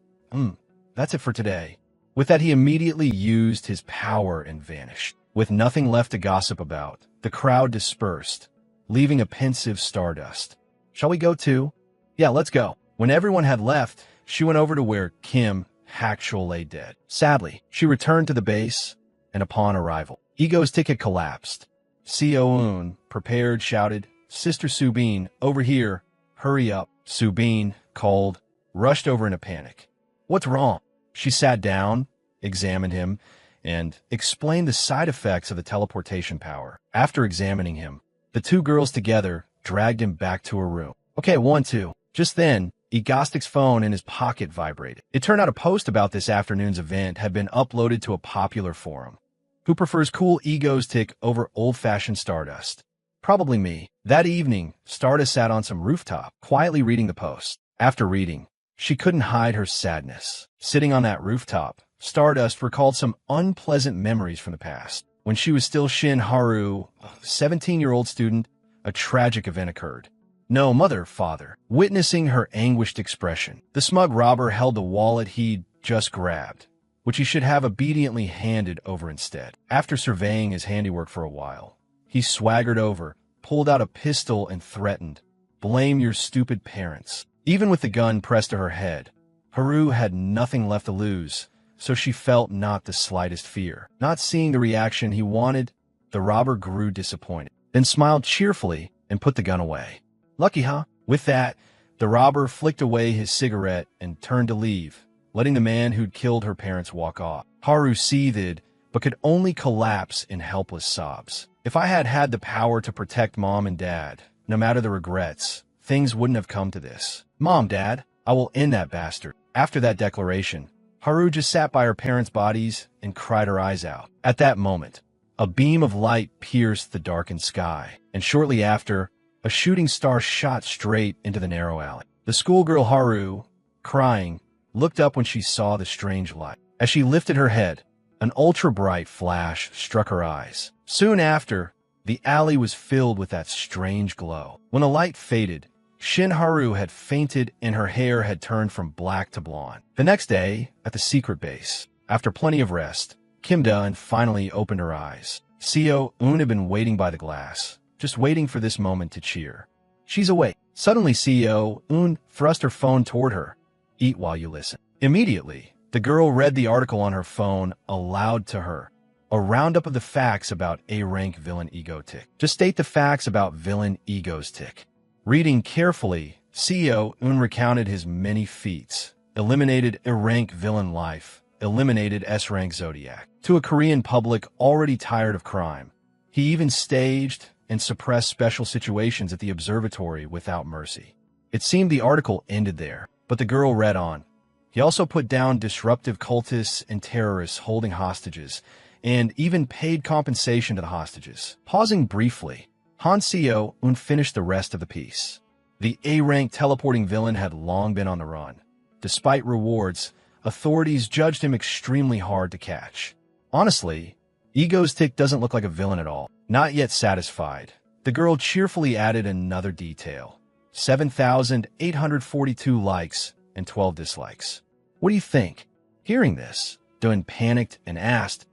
that's it for today. With that, he immediately used his power and vanished. With nothing left to gossip about, the crowd dispersed, leaving a pensive Stardust. Shall we go too? Yeah, let's go. When everyone had left, she went over to where Kim Hakchul lay dead. Sadly, she returned to the base, and upon arrival, Ego's Tick had collapsed. Seo-un, prepared, shouted, Sister Subin, over here, hurry up. Subin, cold, rushed over in a panic. What's wrong? She sat down, examined him, and explained the side effects of the teleportation power. After examining him, the two girls together dragged him back to her room. Okay, 1, 2. Just then, Egostic's phone in his pocket vibrated. It turned out a post about this afternoon's event had been uploaded to a popular forum. Who prefers cool Ego's Tick over old-fashioned Stardust? Probably me. That evening, Stardust sat on some rooftop, quietly reading the post. After reading, she couldn't hide her sadness. Sitting on that rooftop, Stardust recalled some unpleasant memories from the past. When she was still Shin Haru, a 17-year-old student, a tragic event occurred. No, mother, father. Witnessing her anguished expression, the smug robber held the wallet he'd just grabbed, which he should have obediently handed over instead. After surveying his handiwork for a while, he swaggered over, pulled out a pistol and threatened, "Blame your stupid parents." Even with the gun pressed to her head, Haru had nothing left to lose, so she felt not the slightest fear. Not seeing the reaction he wanted, the robber grew disappointed, then smiled cheerfully and put the gun away. Lucky, huh? With that, the robber flicked away his cigarette and turned to leave, letting the man who'd killed her parents walk off. Haru seethed, but could only collapse in helpless sobs. If I had had the power to protect Mom and Dad, no matter the regrets, things wouldn't have come to this. Mom, Dad, I will end that bastard. After that declaration, Haru just sat by her parents' bodies and cried her eyes out. At that moment, a beam of light pierced the darkened sky, and shortly after, A shooting star shot straight into the narrow alley. The schoolgirl Haru, crying, looked up when she saw the strange light. As she lifted her head, an ultra-bright flash struck her eyes. Soon after, the alley was filled with that strange glow. When the light faded, Shin Haru had fainted and her hair had turned from black to blonde. The next day, at the secret base, after plenty of rest, Kim Da-eun finally opened her eyes. Seo-eun had been waiting by the glass, just waiting for this moment to cheer. She's awake. Suddenly, Seo-eun thrust her phone toward her. Eat while you listen. Immediately, the girl read the article on her phone aloud to her. A roundup of the facts about A-rank villain Ego Tick. Just state the facts about villain Ego's Tick. Reading carefully, Seo-eun recounted his many feats. Eliminated A-rank villain life. Eliminated S-rank Zodiac. To a Korean public already tired of crime. He even staged and suppressed special situations at the observatory without mercy. It seemed the article ended there, but the girl read on. He also put down disruptive cultists and terrorists holding hostages, and even paid compensation to the hostages. Pausing briefly, Han Seo-eun finished the rest of the piece. The A-rank teleporting villain had long been on the run. Despite rewards, authorities judged him extremely hard to catch. Honestly, Ego's Tick doesn't look like a villain at all. Not yet satisfied, the girl cheerfully added another detail. 7,842 likes and 12 dislikes. What do you think? Hearing this, Da-eun panicked and asked,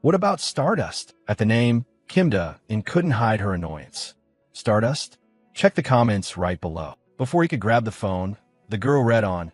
"What about Stardust?" At the name, Kim Da-eun couldn't hide her annoyance. Stardust? Check the comments right below. Before he could grab the phone, the girl read on,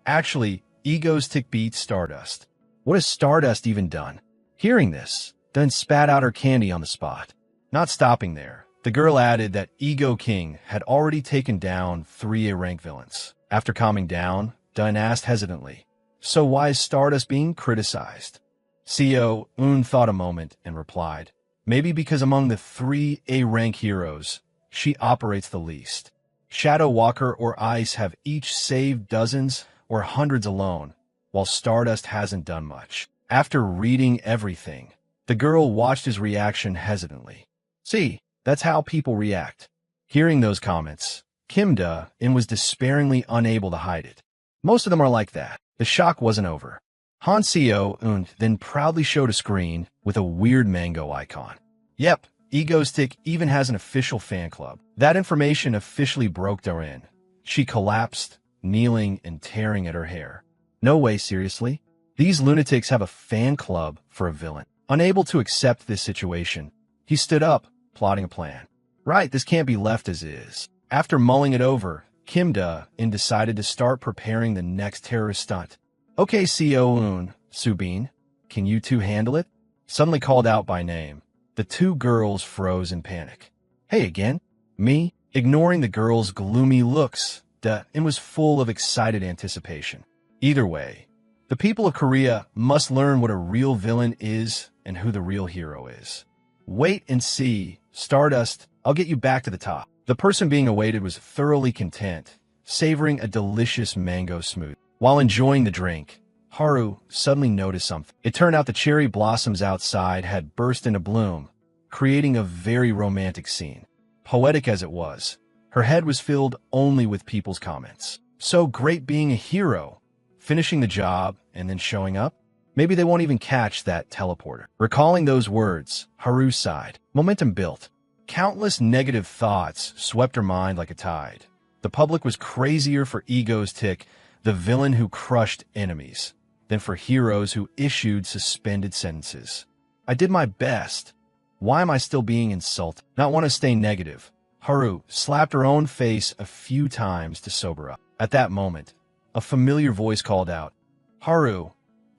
"Actually, Ego's Tick beats Stardust. What has Stardust even done?" Hearing this, Da-eun spat out her candy on the spot. Not stopping there, the girl added that Ego King had already taken down 3 A-rank villains. After calming down, Da-eun asked hesitantly, "So why is Stardust being criticized?" Seo-eun thought a moment and replied, "Maybe because among the 3 A-rank heroes, she operates the least. Shadow Walker or Ice have each saved dozens or hundreds alone, while Stardust hasn't done much." After reading everything, the girl watched his reaction hesitantly. See, that's how people react. Hearing those comments, Kim Da-eun was despairingly unable to hide it. Most of them are like that. The shock wasn't over. Han Seo-eun then proudly showed a screen with a weird mango icon. Yep, Ego's Tick even has an official fan club. That information officially broke Da-eun. She collapsed, kneeling and tearing at her hair. No way, seriously? These lunatics have a fan club for a villain. Unable to accept this situation, he stood up, plotting a plan. Right, this can't be left as is. After mulling it over, Kim Da-eun decided to start preparing the next terrorist stunt. "Okay, Seo-eun, Subin, can you two handle it?" Suddenly called out by name, the 2 girls froze in panic. "Hey again? Me?" Ignoring the girls' gloomy looks, Da-eun was full of excited anticipation. Either way, the people of Korea must learn what a real villain is and who the real hero is. Wait and see, Stardust, I'll get you back to the top. The person being awaited was thoroughly content, savoring a delicious mango smoothie. While enjoying the drink, Haru suddenly noticed something. It turned out the cherry blossoms outside had burst into bloom, creating a very romantic scene. Poetic as it was, her head was filled only with people's comments. So great being a hero, finishing the job and then showing up? Maybe they won't even catch that teleporter. Recalling those words, Haru sighed. Momentum built. Countless negative thoughts swept her mind like a tide. The public was crazier for Ego's Tick, the villain who crushed enemies, than for heroes who issued suspended sentences. I did my best. Why am I still being insulted? Not want to stay negative. Haru slapped her own face a few times to sober up. At that moment, a familiar voice called out, "Haru,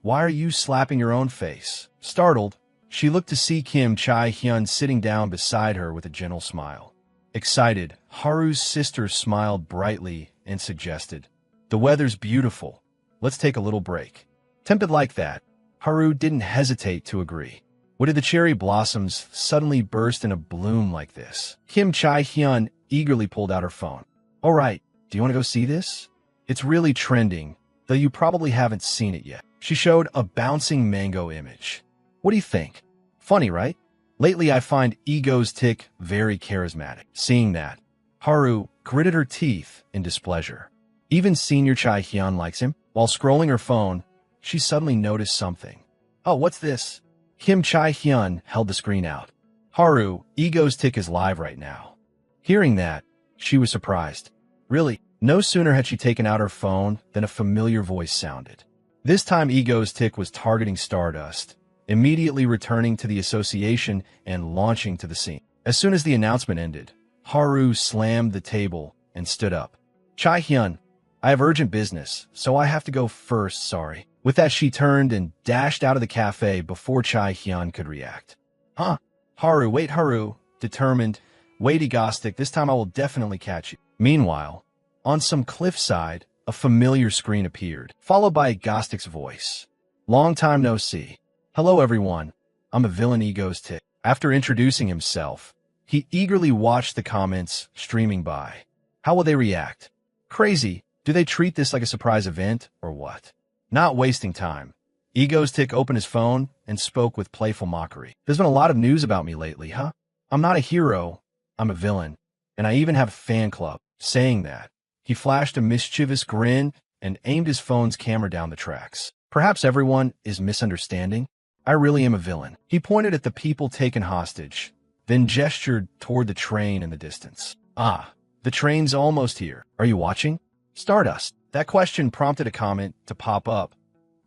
why are you slapping your own face?" Startled, she looked to see Kim Chae-hyun sitting down beside her with a gentle smile. Excited, Haru's sister smiled brightly and suggested, "The weather's beautiful. Let's take a little break." Tempted like that, Haru didn't hesitate to agree. What did the cherry blossoms suddenly burst into bloom like this? Kim Chae-hyun eagerly pulled out her phone. "All right, do you want to go see this? It's really trending, though you probably haven't seen it yet." She showed a bouncing mango image. "What do you think? Funny, right? Lately I find Ego's Tick very charismatic." Seeing that, Haru gritted her teeth in displeasure. Even Senior Chai Hyun likes him. While scrolling her phone, she suddenly noticed something. Oh, what's this? Kim Chai Hyun held the screen out. Haru, Ego's tick is live right now. Hearing that, she was surprised. Really, no sooner had she taken out her phone than a familiar voice sounded. This time Ego's tick was targeting Stardust, immediately returning to the association and launching to the scene. As soon as the announcement ended, Haru slammed the table and stood up. Chai Hyun, I have urgent business, so I have to go first, sorry. With that, she turned and dashed out of the cafe before Chai Hyun could react. Huh? Haru, wait, Haru. Determined. Wait, Egostic, this time I will definitely catch you. Meanwhile, on some cliffside, a familiar screen appeared, followed by Egostic's voice. Long time no see. Hello, everyone. I'm a villain, Ego's tick. After introducing himself, he eagerly watched the comments streaming by. How will they react? Crazy. Do they treat this like a surprise event, or what? Not wasting time, Ego's tick opened his phone and spoke with playful mockery. There's been a lot of news about me lately, huh? I'm not a hero, I'm a villain, and I even have a fan club. Saying that, he flashed a mischievous grin and aimed his phone's camera down the tracks. Perhaps everyone is misunderstanding. I really am a villain. He pointed at the people taken hostage, then gestured toward the train in the distance. Ah, the train's almost here. Are you watching? Stardust. That question prompted a comment to pop up.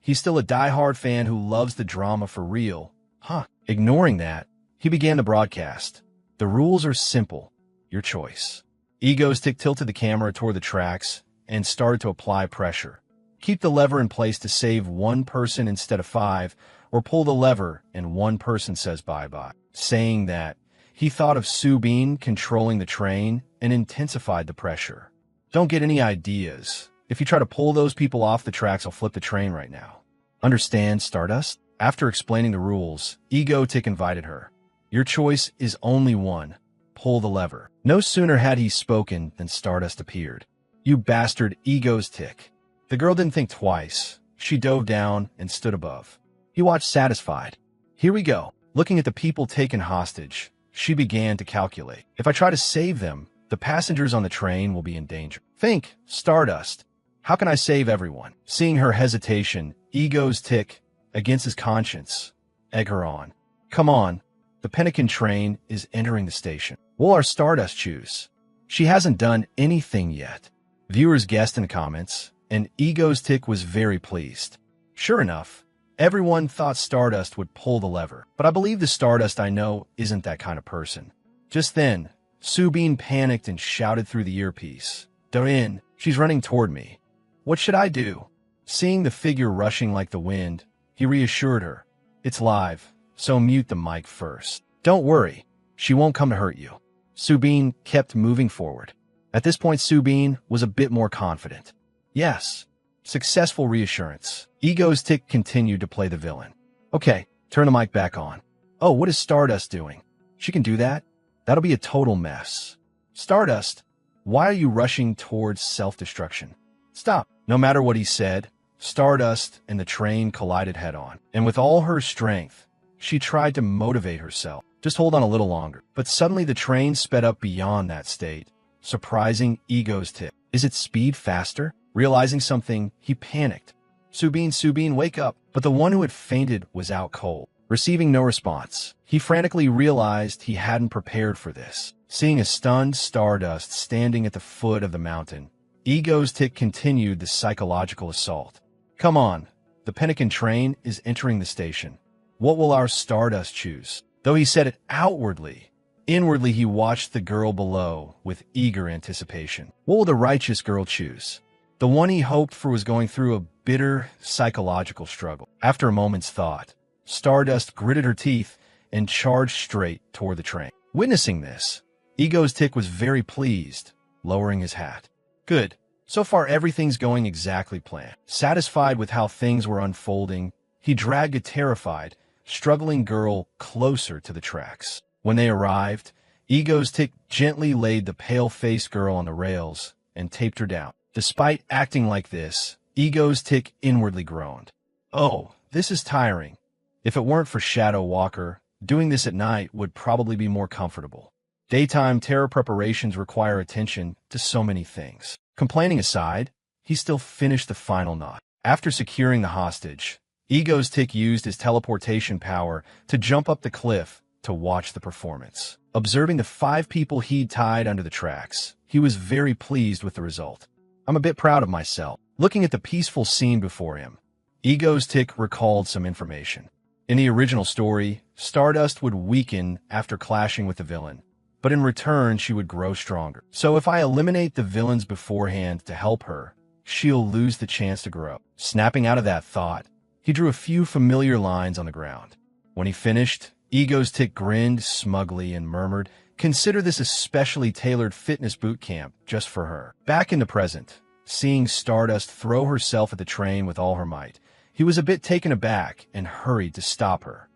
He's still a die-hard fan who loves the drama for real. Huh. Ignoring that, he began the broadcast. The rules are simple. Your choice. Ego's tick tilted the camera toward the tracks and started to apply pressure. Keep the lever in place to save one person instead of 5, or pull the lever and one person says bye-bye. Saying that, he thought of Subin controlling the train and intensified the pressure. Don't get any ideas. If you try to pull those people off the tracks, I'll flip the train right now. Understand, Stardust? After explaining the rules, Ego Tick invited her. Your choice is only one. Pull the lever. No sooner had he spoken than Stardust appeared. You bastard, Ego's Tick. The girl didn't think twice. She dove down and stood above. He watched satisfied. Here we go. Looking at the people taken hostage, she began to calculate. If I try to save them, the passengers on the train will be in danger. Think, Stardust. How can I save everyone? Seeing her hesitation, Ego's Tick, against his conscience, egg her on. Come on. The Pelican train is entering the station. Will our Stardust choose? She hasn't done anything yet. Viewers guessed in the comments, and Ego's Tick was very pleased. Sure enough, everyone thought Stardust would pull the lever, but I believe the Stardust I know isn't that kind of person. Just then, Subin panicked and shouted through the earpiece. Doin, she's running toward me. What should I do? Seeing the figure rushing like the wind, he reassured her. It's live, so mute the mic first. Don't worry, she won't come to hurt you. Subin kept moving forward. At this point, Subin was a bit more confident. Yes, successful reassurance. Ego's Tick continued to play the villain. Okay, turn the mic back on. Oh, what is Stardust doing? She can do that? That'll be a total mess. Stardust, why are you rushing towards self-destruction? Stop. No matter what he said, Stardust and the train collided head-on. And with all her strength, she tried to motivate herself. Just hold on a little longer. But suddenly the train sped up beyond that state, surprising Ego's Tick. Is its speed faster? Realizing something, he panicked. Subin, wake up. But the one who had fainted was out cold. Receiving no response, he frantically realized he hadn't prepared for this. Seeing a stunned Stardust standing at the foot of the mountain, Ego's Tick continued the psychological assault. Come on, the Pelican train is entering the station. What will our Stardust choose? Though he said it outwardly, inwardly he watched the girl below with eager anticipation. What will the righteous girl choose? The one he hoped for was going through a bitter psychological struggle. After a moment's thought, Stardust gritted her teeth and charged straight toward the train. Witnessing this, Ego's Tick was very pleased, lowering his hat. Good. So far everything's going exactly planned. Satisfied with how things were unfolding, he dragged a terrified, struggling girl closer to the tracks. When they arrived, Ego's Tick gently laid the pale-faced girl on the rails and taped her down. Despite acting like this, Ego's Tick inwardly groaned. Oh, this is tiring. If it weren't for Shadow Walker, doing this at night would probably be more comfortable. Daytime terror preparations require attention to so many things. Complaining aside, he still finished the final knot. After securing the hostage, Ego's Tick used his teleportation power to jump up the cliff to watch the performance. Observing the 5 people he'd tied under the tracks, he was very pleased with the result. I'm a bit proud of myself. Looking at the peaceful scene before him, Ego's Tick recalled some information. In the original story, Stardust would weaken after clashing with the villain, but in return she would grow stronger. So if I eliminate the villains beforehand to help her, she'll lose the chance to grow. Snapping out of that thought, he drew a few familiar lines on the ground. When he finished, Ego's Tick grinned smugly and murmured, "Consider this a specially tailored fitness boot camp just for her." Back in the present, seeing Stardust throw herself at the train with all her might, he was a bit taken aback and hurried to stop her.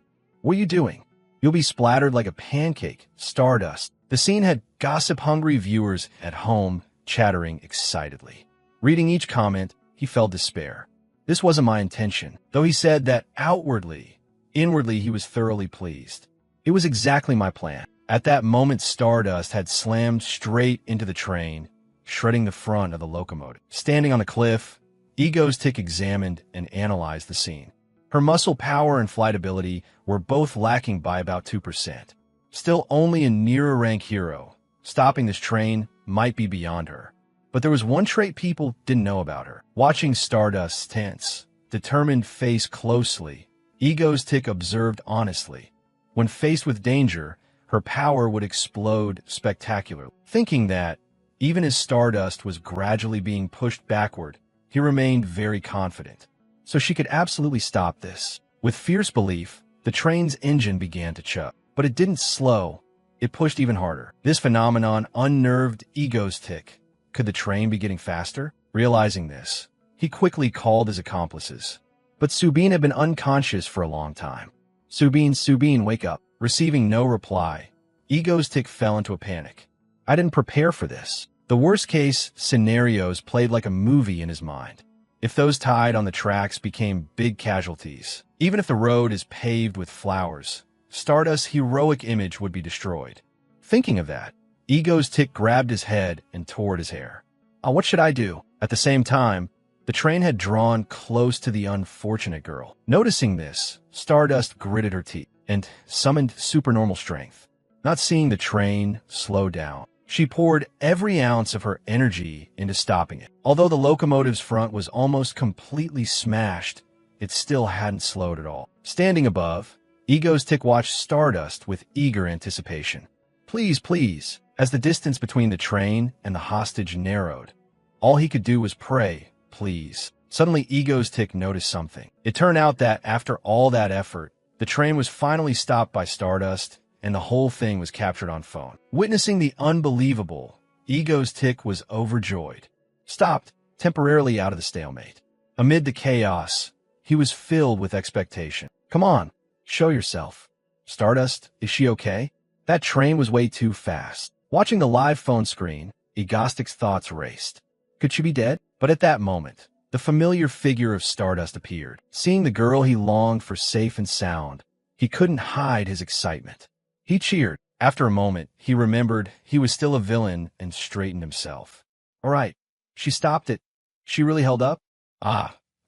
"What are you doing? You'll be splattered like a pancake, Stardust." The scene had gossip-hungry viewers at home chattering excitedly. Reading each comment, he felt despair. This wasn't my intention, though he said that inwardly he was thoroughly pleased. It was exactly my plan. At that moment, Stardust had slammed straight into the train, shredding the front of the locomotive. Standing on the cliff, Ego's Tick examined and analyzed the scene. Her muscle power and flight ability were both lacking by about 2%. Still only a nearer-rank hero, stopping this train might be beyond her. But there was one trait people didn't know about her. Watching Stardust's tense, determined face closely, Ego's Tick observed honestly. When faced with danger, her power would explode spectacularly. Thinking that, even as Stardust was gradually being pushed backward, he remained very confident. So she could absolutely stop this. With fierce belief, the train's engine began to chug. But it didn't slow, it pushed even harder. This phenomenon unnerved Ego's Tick. Could the train be getting faster? Realizing this, he quickly called his accomplices. But Subin had been unconscious for a long time. Subin, wake up." Receiving no reply, Ego's Tick fell into a panic. I didn't prepare for this. The worst-case scenarios played like a movie in his mind. If those tied on the tracks became big casualties, even if the road is paved with flowers, Stardust's heroic image would be destroyed. Thinking of that, Ego's Tick grabbed his head and tore at his hair. What should I do? At the same time, the train had drawn close to the unfortunate girl. Noticing this, Stardust gritted her teeth and summoned supernormal strength. Not seeing the train slow down, she poured every ounce of her energy into stopping it. Although the locomotive's front was almost completely smashed, it still hadn't slowed at all. Standing above, Ego's Tick watched Stardust with eager anticipation. Please, as the distance between the train and the hostage narrowed. All he could do was pray, please. Suddenly, Ego's Tick noticed something. It turned out that after all that effort, the train was finally stopped by Stardust, and the whole thing was captured on phone. Witnessing the unbelievable, Ego's Tick was overjoyed. Stopped, temporarily out of the stalemate. Amid the chaos, he was filled with expectation. Come on, show yourself. Stardust, is she okay? That train was way too fast. Watching the live phone screen, Egostic's thoughts raced. Could she be dead? But at that moment, the familiar figure of Stardust appeared. Seeing the girl he longed for safe and sound, he couldn't hide his excitement. He cheered. After a moment, he remembered he was still a villain and straightened himself. All right, she stopped it. She really held up?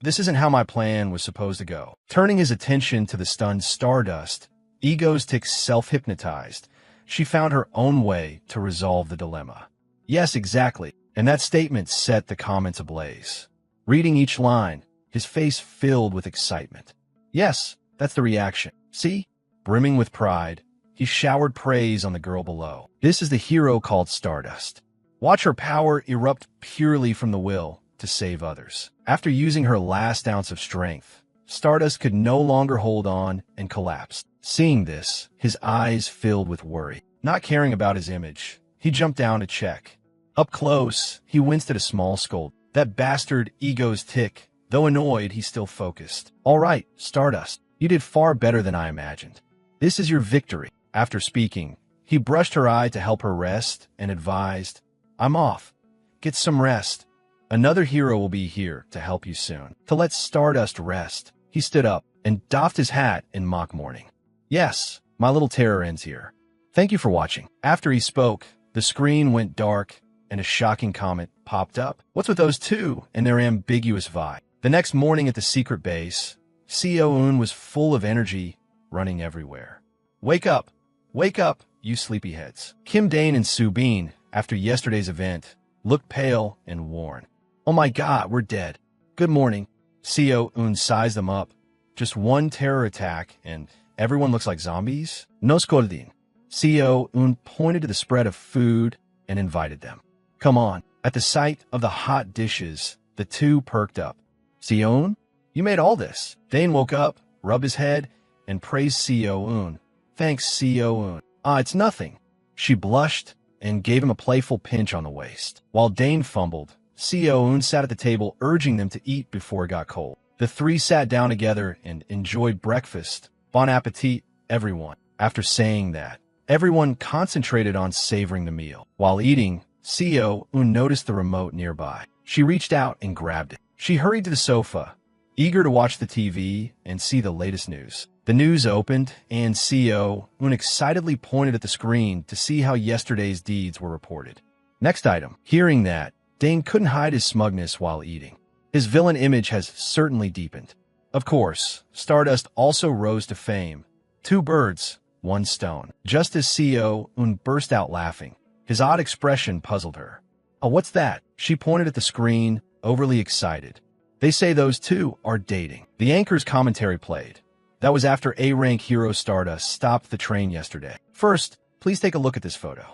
This isn't how my plan was supposed to go. Turning his attention to the stunned Stardust, Ego's Tick self-hypnotized. She found her own way to resolve the dilemma. Yes, exactly. And that statement set the comments ablaze. Reading each line, his face filled with excitement. Yes, that's the reaction. See? Brimming with pride, he showered praise on the girl below. This is the hero called Stardust. Watch her power erupt purely from the will to save others. After using her last ounce of strength, Stardust could no longer hold on and collapsed. Seeing this, his eyes filled with worry. Not caring about his image, he jumped down to check. Up close, he winced at a small scold. That bastard Ego's Tick. Though annoyed, he still focused. All right, Stardust, you did far better than I imagined. This is your victory. After speaking, he brushed her eye to help her rest and advised, I'm off. Get some rest. Another hero will be here to help you soon. To let Stardust rest, he stood up and doffed his hat in mock mourning. Yes, my little terror ends here. Thank you for watching. After he spoke, the screen went dark and a shocking comment popped up. What's with those two and their ambiguous vibe? The next morning at the secret base, Seo-eun was full of energy, running everywhere. Wake up, you sleepyheads. Kim Dane and Soo-bin, after yesterday's event, looked pale and worn. Oh my god, we're dead. Good morning. Seo-eun sized them up. Just one terror attack and everyone looks like zombies? No scolding. Seo-eun pointed to the spread of food and invited them. Come on. At the sight of the hot dishes, the two perked up. Seo-eun? You made all this. Dane woke up, rubbed his head, and praised Seo-eun. Thanks, Seo-eun. It's nothing. She blushed and gave him a playful pinch on the waist. While Dane fumbled, Seo-eun sat at the table urging them to eat before it got cold. The three sat down together and enjoyed breakfast. Bon appetit, everyone. After saying that, everyone concentrated on savoring the meal. While eating, Seo-eun noticed the remote nearby. She reached out and grabbed it. She hurried to the sofa, eager to watch the TV and see the latest news. The news opened, and Seo-eun excitedly pointed at the screen to see how yesterday's deeds were reported. Next item. Hearing that, Dane couldn't hide his smugness while eating. His villain image has certainly deepened. Of course, Stardust also rose to fame. 2 birds, 1 stone. Just as Seo-eun burst out laughing, his odd expression puzzled her. Oh, what's that? She pointed at the screen, overly excited. They say those two are dating. The anchor's commentary played. That was after A-rank hero Stardust stopped the train yesterday. First, please take a look at this photo.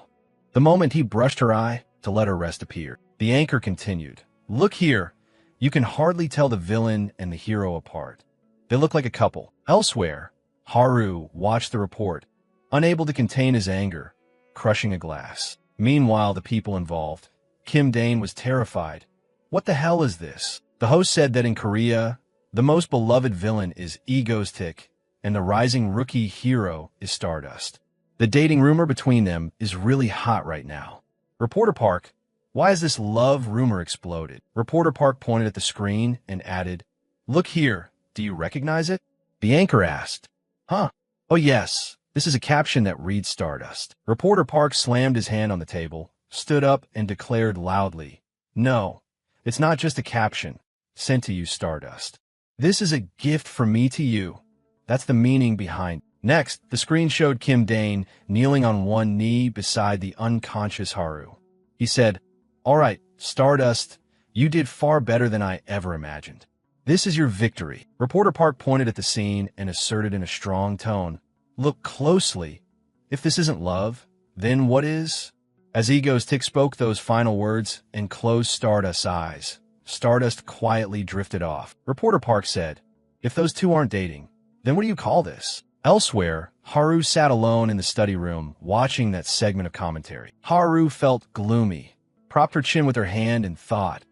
The moment he brushed her eye to let her rest appeared. The anchor continued. Look here. You can hardly tell the villain and the hero apart. They look like a couple. Elsewhere, Haru watched the report, unable to contain his anger, crushing a glass. Meanwhile, the people involved, Kim Dane was terrified. What the hell is this? The host said that in Korea, the most beloved villain is Egoistic, and the rising rookie hero is Stardust. The dating rumor between them is really hot right now. Reporter Park, why has this love rumor exploded? Reporter Park pointed at the screen and added, Look here, do you recognize it? The anchor asked. Huh? Oh yes, this is a caption that reads Stardust. Reporter Park slammed his hand on the table, stood up and declared loudly, No, it's not just a caption, sent to you Stardust. This is a gift from me to you. That's the meaning behind it. Next, the screen showed Kim Dane kneeling on one knee beside the unconscious Haru. He said, All right, Stardust, you did far better than I ever imagined. This is your victory. Reporter Park pointed at the scene and asserted in a strong tone, Look closely. If this isn't love, then what is? As Egoistic spoke those final words and closed Stardust's eyes, Stardust quietly drifted off. Reporter Park said, If those two aren't dating, then what do you call this? Elsewhere, Haru sat alone in the study room, watching that segment of commentary. Haru felt gloomy, propped her chin with her hand and thought,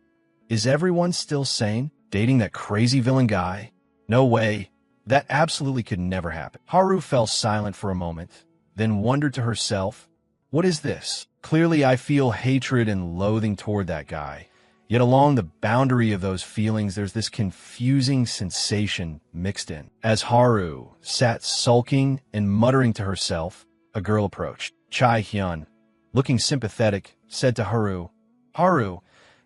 Is everyone still sane? Dating that crazy villain guy? No way. That absolutely could never happen. Haru fell silent for a moment, then wondered to herself, What is this? Clearly I feel hatred and loathing toward that guy. Yet along the boundary of those feelings, there's this confusing sensation mixed in. As Haru sat sulking and muttering to herself, a girl approached. Chae-hyun, looking sympathetic, said to Haru, Haru,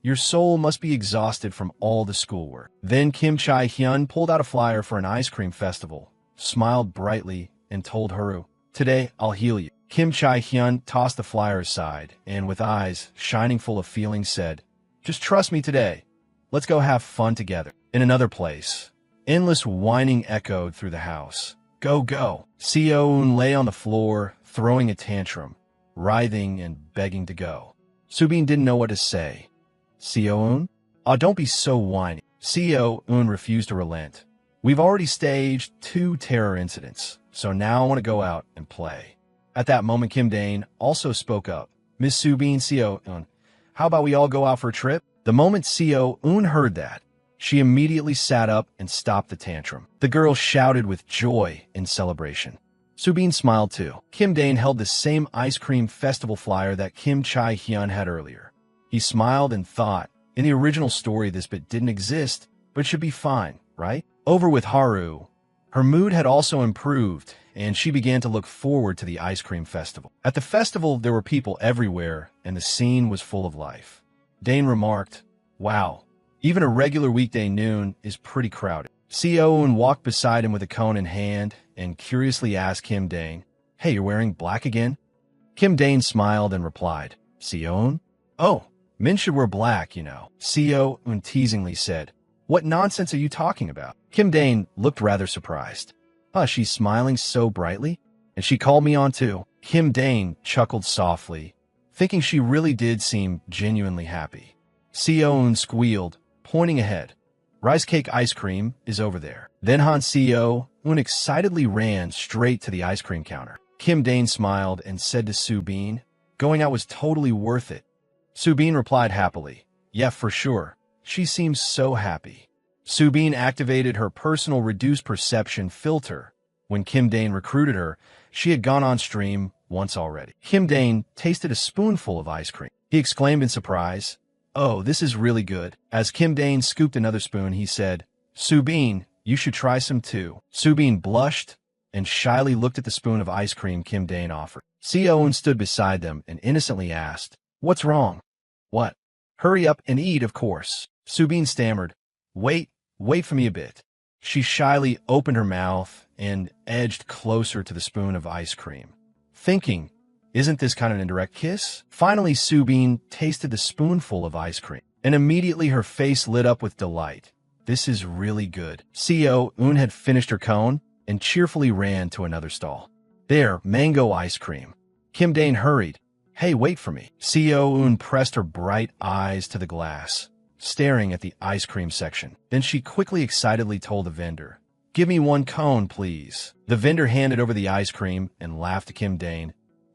your soul must be exhausted from all the schoolwork. Then Kim Chae-hyun pulled out a flyer for an ice cream festival, smiled brightly, and told Haru, Today I'll heal you. Kim Chae-hyun tossed the flyer aside and with eyes shining full of feeling said, Just trust me today. Let's go have fun together. In another place, endless whining echoed through the house. Go, go. Seo-eun lay on the floor, throwing a tantrum, writhing and begging to go. Soo-bin didn't know what to say. Seo-eun? Don't be so whiny. Seo-eun refused to relent. We've already staged 2 terror incidents, so now I want to go out and play. At that moment, Kim Dane also spoke up. Miss Soo-bin, Seo-eun, how about we all go out for a trip? The moment Seo-eun heard that, she immediately sat up and stopped the tantrum. The girl shouted with joy in celebration. Soo-bin smiled too. Kim Dane held the same ice cream festival flyer that Kim Chae-hyun had earlier. He smiled and thought, in the original story this bit didn't exist, but it should be fine, right? Over with Haru. Her mood had also improved, and she began to look forward to the ice cream festival. At the festival, there were people everywhere, and the scene was full of life. Dane remarked, "Wow, even a regular weekday noon is pretty crowded." Seo-eun walked beside him with a cone in hand and curiously asked Kim Dane, "Hey, you're wearing black again?" Kim Dane smiled and replied, "Seo-eun? Oh, men should wear black, you know." Seo-eun teasingly said, "What nonsense are you talking about?" Kim Dane looked rather surprised. She's smiling so brightly, and she called me on too." Kim Dane chuckled softly, thinking she really did seem genuinely happy. Seo-eun squealed, pointing ahead. "Rice cake ice cream is over there." Then Han Seo-eun excitedly ran straight to the ice cream counter. Kim Dane smiled and said to Soo-bin, "Going out was totally worth it." Soo-bin replied happily, "Yeah, for sure. She seems so happy." Soo-bin activated her personal reduced perception filter. When Kim Dane recruited her, she had gone on stream once already. Kim Dane tasted a spoonful of ice cream. He exclaimed in surprise, "Oh, this is really good." As Kim Dane scooped another spoon, he said, "Soo-bin, you should try some too." Soo-bin blushed and shyly looked at the spoon of ice cream Kim Dane offered. Seo-eun stood beside them and innocently asked, "What's wrong?" "What?" "Hurry up and eat, of course." Soo-bin stammered, Wait for me a bit." She shyly opened her mouth and edged closer to the spoon of ice cream, thinking, "Isn't this kind of an indirect kiss?" Finally, Soo-bin tasted the spoonful of ice cream, and immediately her face lit up with delight. "This is really good." Seo-eun had finished her cone and cheerfully ran to another stall. "There, mango ice cream." Kim Dane hurried. "Hey, wait for me." Seo-eun pressed her bright eyes to the glass, staring at the ice cream section. Then she quickly excitedly told the vendor, "Give me one cone, please." The vendor handed over the ice cream and laughed to Kim Dane.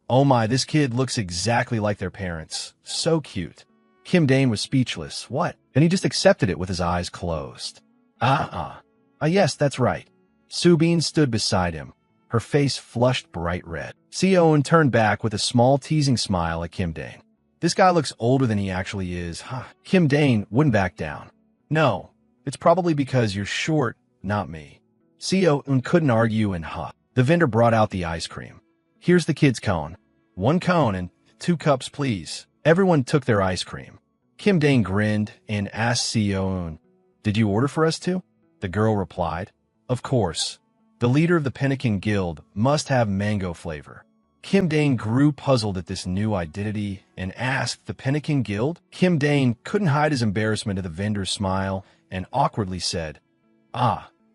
"Oh my, this kid looks exactly like their parents. So cute." Kim Dane was speechless. "What?" And he just accepted it with his eyes closed. Yes, that's right." Soo-bin stood beside him, her face flushed bright red. Seo-eun turned back with a small teasing smile at Kim Dane. "This guy looks older than he actually is, huh?" Kim Dane wouldn't back down. "No, it's probably because you're short, not me." Seo-eun couldn't argue and The vendor brought out the ice cream. "Here's the kid's cone. One cone and 2 cups, please." Everyone took their ice cream. Kim Dane grinned and asked Seo-eun, "Did you order for us too?" The girl replied, "Of course. The leader of the Pelican Guild must have mango flavor." Kim Dane grew puzzled at this new identity and asked, "The Pelican Guild?" Kim Dane couldn't hide his embarrassment at the vendor's smile and awkwardly said,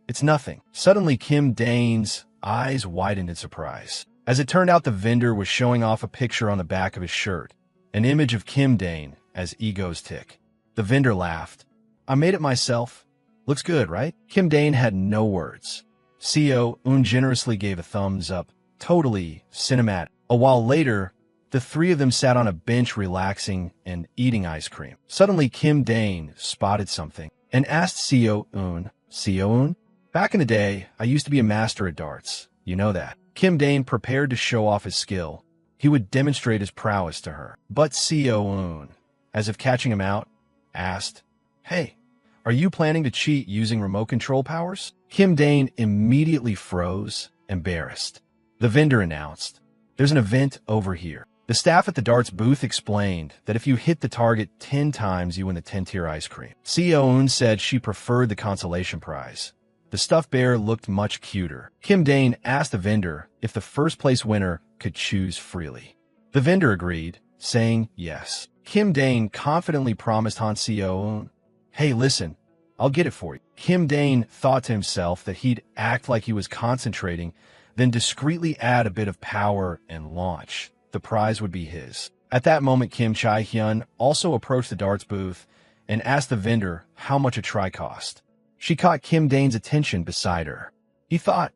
It's nothing." Suddenly, Kim Dane's eyes widened in surprise. As it turned out, the vendor was showing off a picture on the back of his shirt, an image of Kim Dane as Ego's tick. The vendor laughed. "I made it myself. Looks good, right?" Kim Dane had no words. Seo-eun generously gave a thumbs up. Totally cinematic. A while later, the three of them sat on a bench relaxing and eating ice cream. Suddenly, Kim Dane spotted something and asked Seo-eun, "Seo-eun? Back in the day, I used to be a master at darts. You know that." Kim Dane prepared to show off his skill. He would demonstrate his prowess to her. But Seo-eun, as if catching him out, asked, "Hey, are you planning to cheat using remote control powers?" Kim Dane immediately froze, embarrassed. The vendor announced, "There's an event over here." The staff at the darts booth explained that if you hit the target 10 times, you win the 10-tier ice cream. Seo-eun said she preferred the consolation prize. The stuffed bear looked much cuter. Kim Dane asked the vendor if the first-place winner could choose freely. The vendor agreed, saying yes. Kim Dane confidently promised Han Seo-eun, "Hey, listen, I'll get it for you." Kim Dane thought to himself that he'd act like he was concentrating, then discreetly add a bit of power and launch. The prize would be his. At that moment, Kim Chae-hyun also approached the darts booth and asked the vendor how much a try cost. She caught Kim Dane's attention beside her. He thought,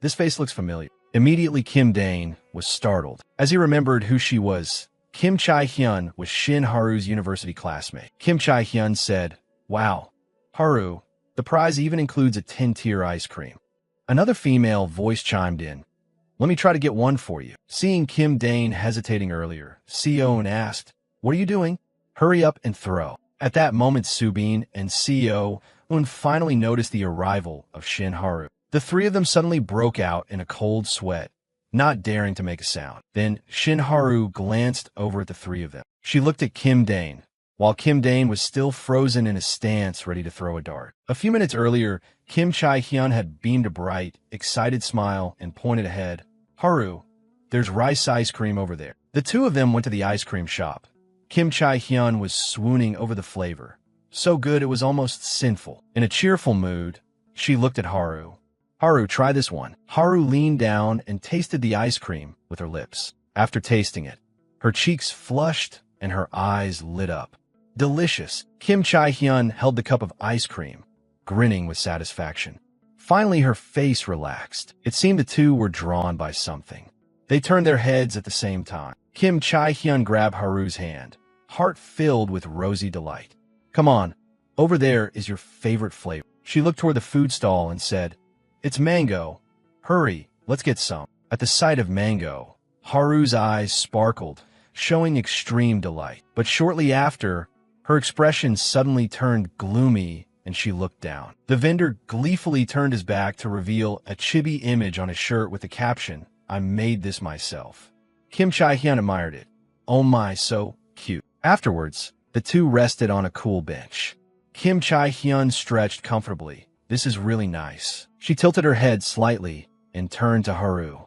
this face looks familiar. Immediately, Kim Dane was startled, as he remembered who she was. Kim Chae-hyun was Shin Haru's university classmate. Kim Chae-hyun said, "Wow, Haru, the prize even includes a 10-tier ice cream." Another female voice chimed in, "Let me try to get one for you." Seeing Kim Dane hesitating earlier, Seo-eun asked, "What are you doing?" "Hurry up and throw." At that moment, Soo-bin and Seo-eun finally noticed the arrival of Shin Haru. The three of them suddenly broke out in a cold sweat, not daring to make a sound. Then Shin Haru glanced over at the three of them. She looked at Kim Dane, while Kim Dane was still frozen in a stance ready to throw a dart. A few minutes earlier, Kim Chae-hyun had beamed a bright, excited smile and pointed ahead. Haru, there's rice ice cream over there. The two of them went to the ice cream shop. Kim Chae-hyun was swooning over the flavor. So good it was almost sinful. In a cheerful mood, she looked at Haru. Haru, try this one. Haru leaned down and tasted the ice cream with her lips. After tasting it, her cheeks flushed and her eyes lit up. Delicious. Kim Chae-hyun held the cup of ice cream, grinning with satisfaction. Finally, her face relaxed. It seemed the two were drawn by something. They turned their heads at the same time. Kim Chae-hyun grabbed Haru's hand, heart filled with rosy delight. Come on, over there is your favorite flavor. She looked toward the food stall and said, It's mango. Hurry, let's get some. At the sight of mango, Haru's eyes sparkled, showing extreme delight. But shortly after, her expression suddenly turned gloomy and she looked down. The vendor gleefully turned his back to reveal a chibi image on his shirt with the caption, I made this myself. Kim Chae-hyun admired it. Oh my, so cute. Afterwards, the two rested on a cool bench. Kim Chae-hyun stretched comfortably. This is really nice. She tilted her head slightly and turned to Haru.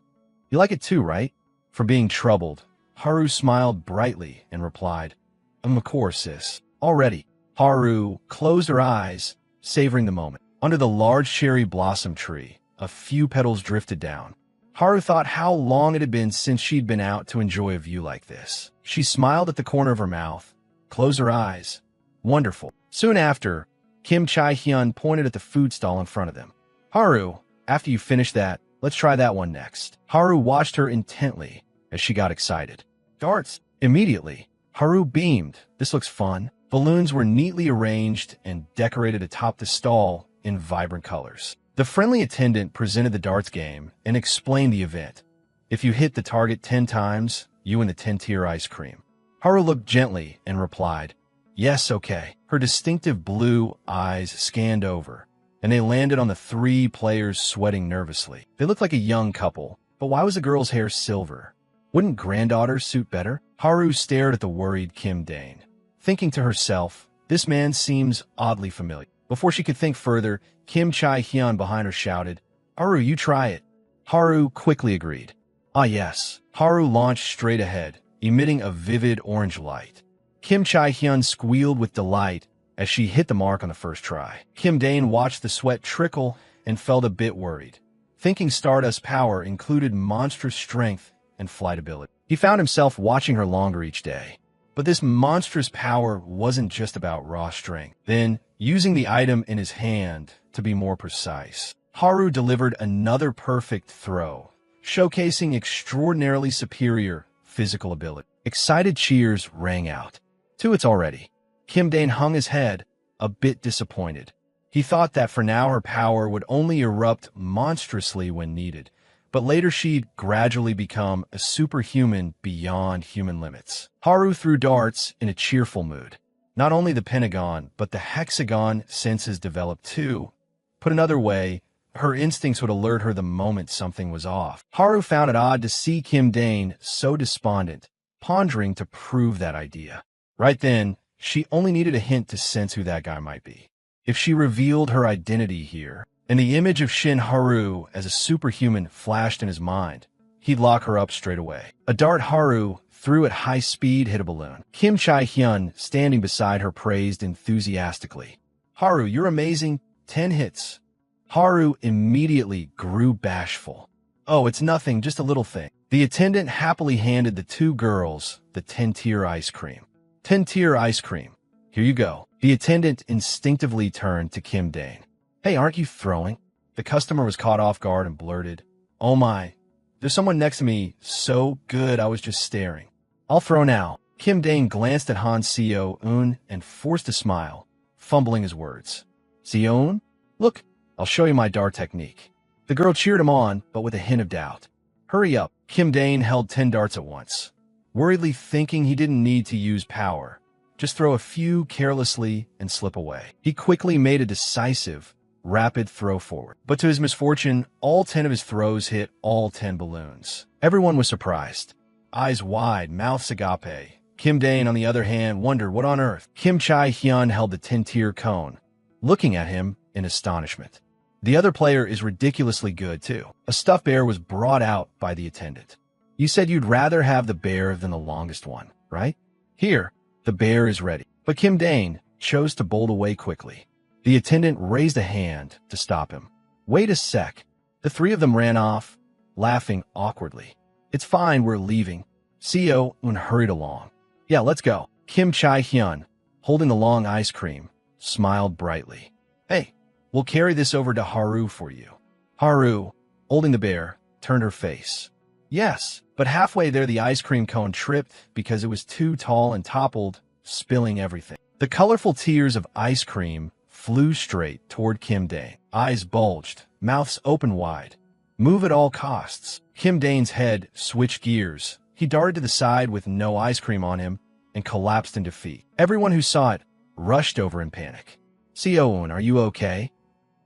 You like it too, right? For being troubled, Haru smiled brightly and replied, Of course, sis. Already. Haru closed her eyes, savoring the moment. Under the large cherry blossom tree, a few petals drifted down. Haru thought how long it had been since she'd been out to enjoy a view like this. She smiled at the corner of her mouth, closed her eyes. Wonderful. Soon after, Kim Chae-hyun pointed at the food stall in front of them. Haru, after you finish that, let's try that one next. Haru watched her intently as she got excited. Darts. Immediately, Haru beamed. This looks fun. Balloons were neatly arranged and decorated atop the stall in vibrant colors. The friendly attendant presented the darts game and explained the event. If you hit the target 10 times, you win the 10-tier ice cream. Haru looked gently and replied, Yes, okay. Her distinctive blue eyes scanned over, and they landed on the three players sweating nervously. They looked like a young couple, but why was the girl's hair silver? Wouldn't granddaughter suit better? Haru stared at the worried Kim Dane, thinking to herself, this man seems oddly familiar. Before she could think further, Kim Chae-hyun behind her shouted, Haru, you try it. Haru quickly agreed. Ah yes. Haru launched straight ahead, emitting a vivid orange light. Kim Chae-hyun squealed with delight as she hit the mark on the first try. Kim Dane watched the sweat trickle and felt a bit worried, thinking Stardust's power included monstrous strength and flight ability. He found himself watching her longer each day. But this monstrous power wasn't just about raw strength. Then, using the item in his hand to be more precise, Haru delivered another perfect throw, showcasing extraordinarily superior physical ability. Excited cheers rang out. Two hits already. Kim Dane hung his head, a bit disappointed. He thought that for now her power would only erupt monstrously when needed, but later she'd gradually become a superhuman beyond human limits. Haru threw darts in a cheerful mood. Not only the pentagon, but the hexagon senses developed too. Put another way, her instincts would alert her the moment something was off. Haru found it odd to see Kim Dane so despondent, pondering to prove that idea. Right then, she only needed a hint to sense who that guy might be. If she revealed her identity here, and the image of Shin Haru as a superhuman flashed in his mind, he'd lock her up straight away. A dart Haru threw at high speed hit a balloon. Kim Chae-hyun, standing beside her, praised enthusiastically. Haru, you're amazing. 10 hits. Haru immediately grew bashful. Oh, it's nothing, just a little thing. The attendant happily handed the two girls the 10-tier ice cream. 10-tier ice cream. Here you go. The attendant instinctively turned to Kim Dane. Hey, aren't you throwing? The customer was caught off guard and blurted, Oh my, there's someone next to me so good I was just staring. I'll throw now. Kim Dane glanced at Han Seo-eun and forced a smile, fumbling his words. Seo-eun? Look, I'll show you my dart technique. The girl cheered him on, but with a hint of doubt. Hurry up. Kim Dane held 10 darts at once, worriedly thinking he didn't need to use power. Just throw a few carelessly and slip away. He quickly made a decisive, rapid throw forward. But to his misfortune, all 10 of his throws hit all 10 balloons. Everyone was surprised. Eyes wide, mouths agape. Kim Dane, on the other hand, wondered what on earth. Kim Chae-hyun held the 10-tier cone, looking at him in astonishment. The other player is ridiculously good, too. A stuffed bear was brought out by the attendant. You said you'd rather have the bear than the longest one, right? Here, the bear is ready. But Kim Dane chose to bolt away quickly. The attendant raised a hand to stop him. Wait a sec. The three of them ran off, laughing awkwardly. It's fine, we're leaving. Seo Un hurried along. Yeah, let's go. Kim Chae-hyun, holding the long ice cream, smiled brightly. Hey, we'll carry this over to Haru for you. Haru, holding the bear, turned her face. Yes, but halfway there the ice cream cone tripped because it was too tall and toppled, spilling everything. The colorful tiers of ice cream flew straight toward Kim Dane. Eyes bulged, mouths open wide. Move at all costs. Kim Dane's head switched gears. He darted to the side with no ice cream on him and collapsed in defeat. Everyone who saw it rushed over in panic. Seo-un, are you okay?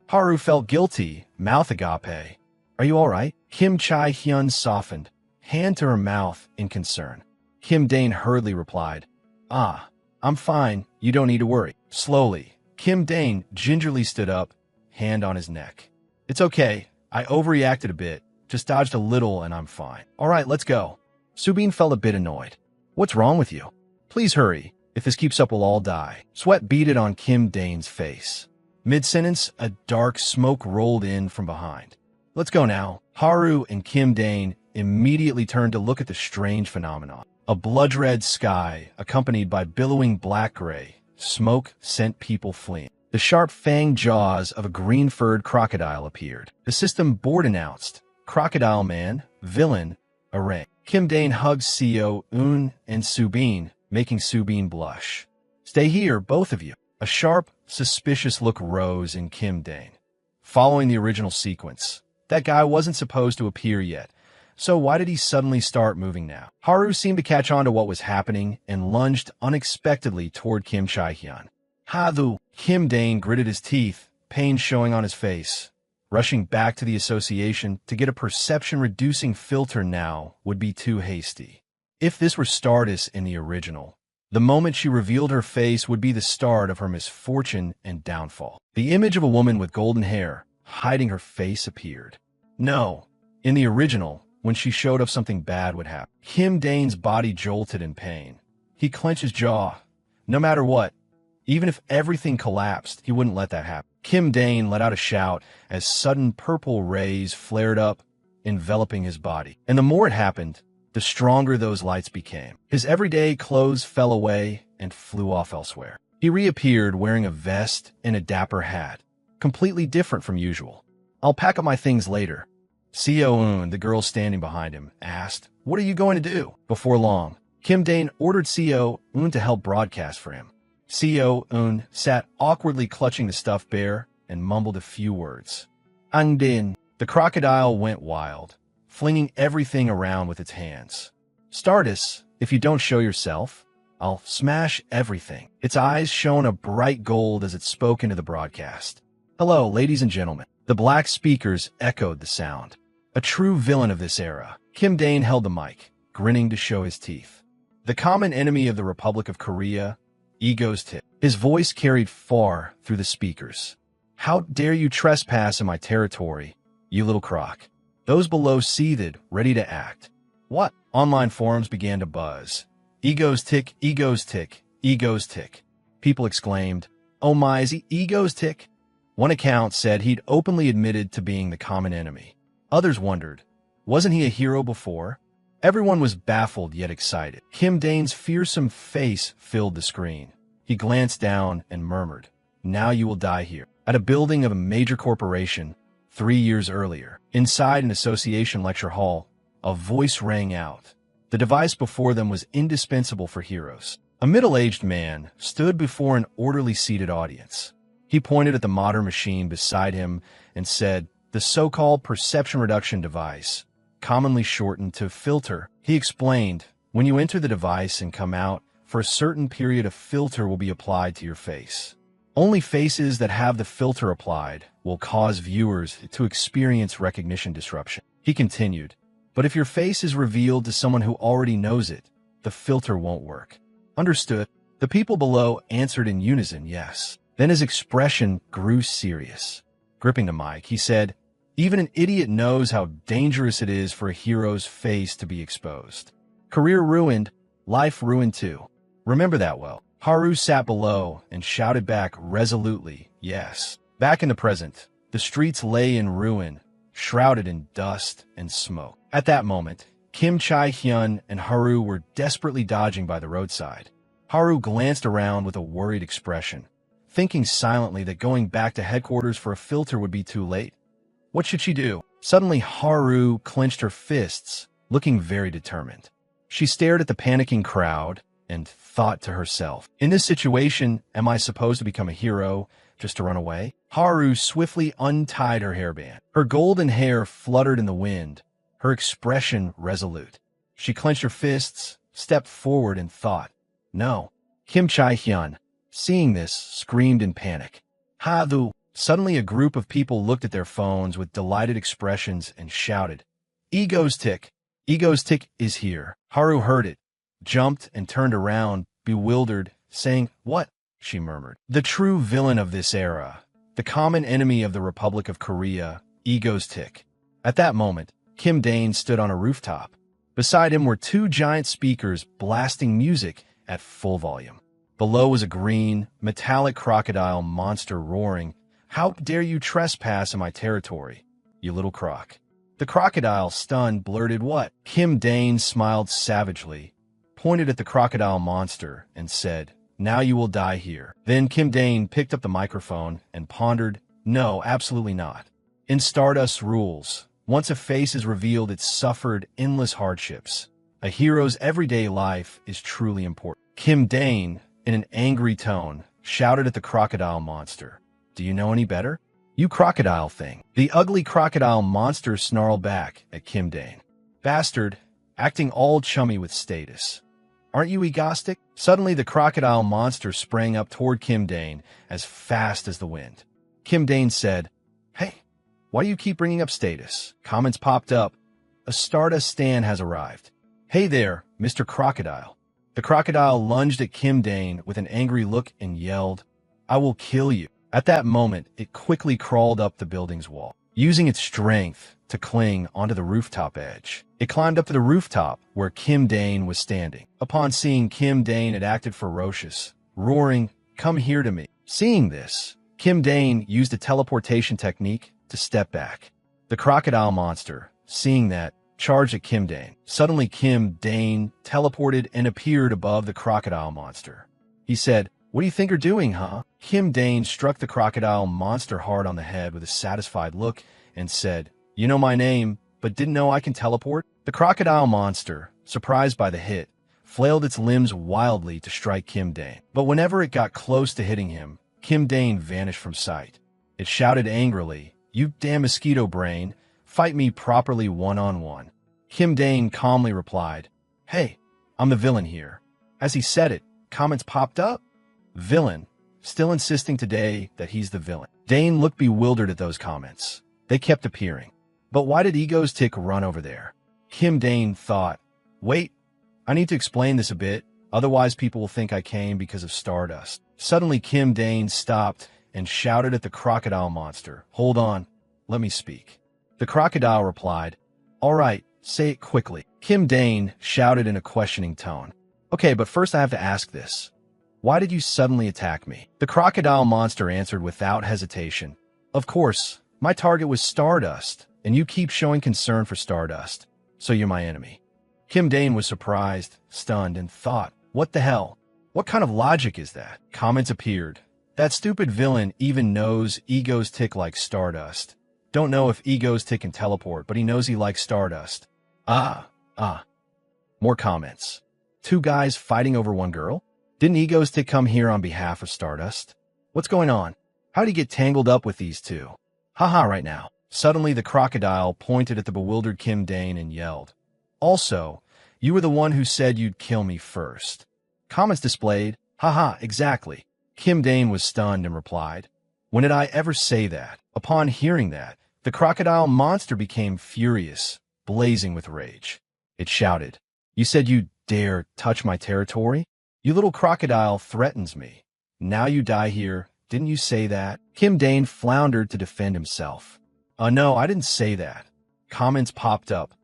Haru felt guilty, mouth agape. Are you all right? Kim Chae-hyun softened, hand to her mouth in concern. Kim Dane hurriedly replied, Ah, I'm fine, you don't need to worry. Slowly, Kim Dane gingerly stood up, hand on his neck. It's okay, I overreacted a bit, just dodged a little and I'm fine. All right, let's go. Subin felt a bit annoyed. What's wrong with you? Please hurry. If this keeps up, we'll all die. Sweat beaded on Kim Dane's face. Mid-sentence, a dark smoke rolled in from behind. Let's go now. Haru and Kim Dane immediately turned to look at the strange phenomenon. A blood-red sky, accompanied by billowing black-gray. Smoke sent people fleeing. The sharp fanged jaws of a green-furred crocodile appeared. The system board announced, Crocodile Man, Villain, Array. Kim Dane hugged Seo-un and Subin, making Subin blush. Stay here, both of you. A sharp, suspicious look rose in Kim Dane. Following the original sequence, that guy wasn't supposed to appear yet, so why did he suddenly start moving now? Haru seemed to catch on to what was happening and lunged unexpectedly toward Kim Chae-hyun. Hadu! Kim Dane gritted his teeth, pain showing on his face. Rushing back to the association to get a perception-reducing filter now would be too hasty. If this were Stardust in the original, the moment she revealed her face would be the start of her misfortune and downfall. The image of a woman with golden hair, hiding her face, appeared. No, in the original, when she showed up, something bad would happen. Kim Dane's body jolted in pain. He clenched his jaw. No matter what, even if everything collapsed, he wouldn't let that happen. Kim Dane let out a shout as sudden purple rays flared up, enveloping his body. And the more it happened, the stronger those lights became. His everyday clothes fell away and flew off elsewhere. He reappeared wearing a vest and a dapper hat, completely different from usual. I'll pack up my things later. Seo-un, the girl standing behind him, asked, What are you going to do? Before long, Kim Dane ordered Seo-un to help broadcast for him. Seo-un sat awkwardly clutching the stuffed bear and mumbled a few words. Angdin. The crocodile went wild, flinging everything around with its hands. Stardust, if you don't show yourself, I'll smash everything. Its eyes shone a bright gold as it spoke into the broadcast. Hello, ladies and gentlemen. The black speakers echoed the sound. A true villain of this era. Kim Dane held the mic, grinning to show his teeth. The common enemy of the Republic of Korea, egoist. His voice carried far through the speakers. How dare you trespass in my territory, you little croc. Those below seethed, ready to act. What? Online forums began to buzz. Egos tick, egos tick, egos tick. People exclaimed, Oh my, is he egos tick? One account said he'd openly admitted to being the common enemy. Others wondered, wasn't he a hero before? Everyone was baffled yet excited. Kim Dane's fearsome face filled the screen. He glanced down and murmured, Now you will die here. At a building of a major corporation, 3 years earlier, inside an association lecture hall, a voice rang out. The device before them was indispensable for heroes. A middle-aged man stood before an orderly seated audience. He pointed at the modern machine beside him and said, The so-called perception reduction device, commonly shortened to filter. He explained, when you enter the device and come out, for a certain period a filter will be applied to your face. Only faces that have the filter applied will cause viewers to experience recognition disruption. He continued, but if your face is revealed to someone who already knows it, the filter won't work. Understood. The people below answered in unison, yes. Then his expression grew serious. Gripping the mic, he said, even an idiot knows how dangerous it is for a hero's face to be exposed. Career ruined, life ruined too. Remember that well. Haru sat below and shouted back resolutely, yes. Back in the present, the streets lay in ruin, shrouded in dust and smoke. At that moment, Kim Chae-hyun and Haru were desperately dodging by the roadside. Haru glanced around with a worried expression, thinking silently that going back to headquarters for a filter would be too late. What should she do? Suddenly, Haru clenched her fists, looking very determined. She stared at the panicking crowd and thought to herself, in this situation, am I supposed to become a hero just to run away? Haru swiftly untied her hairband. Her golden hair fluttered in the wind, her expression resolute. She clenched her fists, stepped forward, and thought, no. Kim Chae-hyun, seeing this, screamed in panic. Ha-du! Suddenly a group of people looked at their phones with delighted expressions and shouted, Ego's tick! Ego's tick is here. Haru heard it, jumped and turned around, bewildered, saying, what? She murmured. The true villain of this era, the common enemy of the Republic of Korea, Ego's tick. At that moment, Kim Dane stood on a rooftop. Beside him were two giant speakers blasting music at full volume. Below was a green, metallic crocodile monster roaring, how dare you trespass in my territory, you little croc. The crocodile, stunned, blurted what? Kim Dane smiled savagely, pointed at the crocodile monster, and said, now you will die here. Then Kim Dane picked up the microphone and pondered, no, absolutely not. In Stardust's rules, once a face is revealed, it's suffered endless hardships. A hero's everyday life is truly important. Kim Dane, in an angry tone, shouted at the crocodile monster, do you know any better? You crocodile thing. The ugly crocodile monster snarled back at Kim Dane. Bastard, acting all chummy with status. Aren't you egoistic? Suddenly the crocodile monster sprang up toward Kim Dane as fast as the wind. Kim Dane said, hey, why do you keep bringing up status? Comments popped up. A Stardust stan has arrived. Hey there, Mr. Crocodile. The crocodile lunged at Kim Dane with an angry look and yelled, I will kill you. At that moment, it quickly crawled up the building's wall, using its strength to cling onto the rooftop edge. It climbed up to the rooftop where Kim Dane was standing. Upon seeing Kim Dane, it acted ferocious, roaring, come here to me. Seeing this, Kim Dane used a teleportation technique to step back. The crocodile monster, seeing that, charged at Kim Dane. Suddenly, Kim Dane teleported and appeared above the crocodile monster. He said, what do you think you're doing, huh? Kim Dane struck the crocodile monster hard on the head with a satisfied look and said, you know my name, but didn't know I can teleport? The crocodile monster, surprised by the hit, flailed its limbs wildly to strike Kim Dane. But whenever it got close to hitting him, Kim Dane vanished from sight. It shouted angrily, you damn mosquito brain, fight me properly one-on-one. Kim Dane calmly replied, hey, I'm the villain here. As he said it, comments popped up. Villain, still insisting today that he's the villain. Dane looked bewildered at those comments. They kept appearing. But why did Ego's tick run over there? Kim Dane thought, wait, I need to explain this a bit, otherwise people will think I came because of Stardust. Suddenly Kim Dane stopped and shouted at the crocodile monster, hold on, let me speak. The crocodile replied, all right, say it quickly. Kim Dane shouted in a questioning tone, okay, but first I have to ask this. Why did you suddenly attack me? The crocodile monster answered without hesitation, of course, my target was Stardust, and you keep showing concern for Stardust, so you're my enemy. Kim Dane was surprised, stunned, and thought, what the hell? What kind of logic is that? Comments appeared. That stupid villain even knows Ego's tick likes Stardust. Don't know if Ego's tick can teleport, but he knows he likes Stardust. More comments. Two guys fighting over one girl? Didn't Ego's tick come here on behalf of Stardust? What's going on? How did he get tangled up with these two? Haha right now. Suddenly the crocodile pointed at the bewildered Kim Dane and yelled, also, you were the one who said you'd kill me first. Comments displayed, haha, exactly. Kim Dane was stunned and replied, "When did I ever say that?" Upon hearing that, the crocodile monster became furious, blazing with rage. It shouted, "You said you dare touch my territory? You little crocodile threatens me. Now you die here. Didn't you say that?" Kim Dane floundered to defend himself. No, I didn't say that." Comments popped up.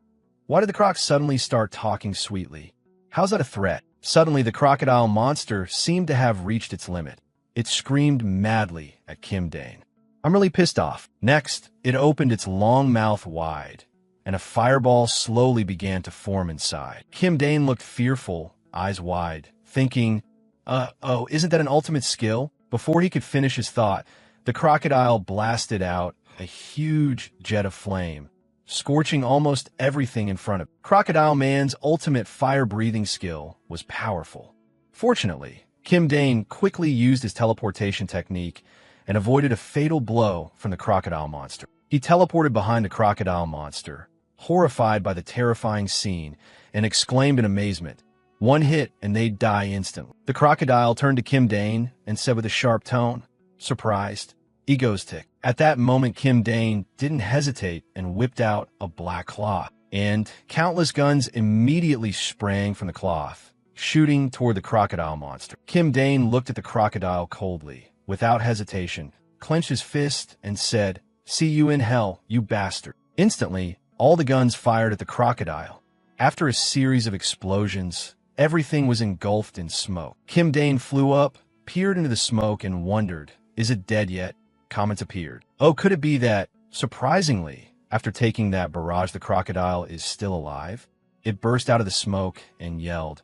Why did the croc suddenly start talking sweetly? How's that a threat? Suddenly, the crocodile monster seemed to have reached its limit. It screamed madly at Kim Dane. "I'm really pissed off." Next, it opened its long mouth wide, and a fireball slowly began to form inside. Kim Dane looked fearful, eyes wide, thinking, oh, isn't that an ultimate skill? Before he could finish his thought, the crocodile blasted out a huge jet of flame, scorching almost everything in front of it. Crocodile Man's ultimate fire-breathing skill was powerful. Fortunately, Kim Dane quickly used his teleportation technique and avoided a fatal blow from the crocodile monster. He teleported behind the crocodile monster, horrified by the terrifying scene, and exclaimed in amazement, "One hit and they'd die instantly." The crocodile turned to Kim Dane and said with a sharp tone, "Surprised? Ego's tick." At that moment, Kim Dane didn't hesitate and whipped out a black cloth, and countless guns immediately sprang from the cloth, shooting toward the crocodile monster. Kim Dane looked at the crocodile coldly, without hesitation, clenched his fist, and said, "See you in hell, you bastard." Instantly, all the guns fired at the crocodile. After a series of explosions, everything was engulfed in smoke. Kim Dane flew up, peered into the smoke, and wondered, "Is it dead yet?" Comments appeared. Oh, could it be that, surprisingly, after taking that barrage, the crocodile is still alive? It burst out of the smoke and yelled,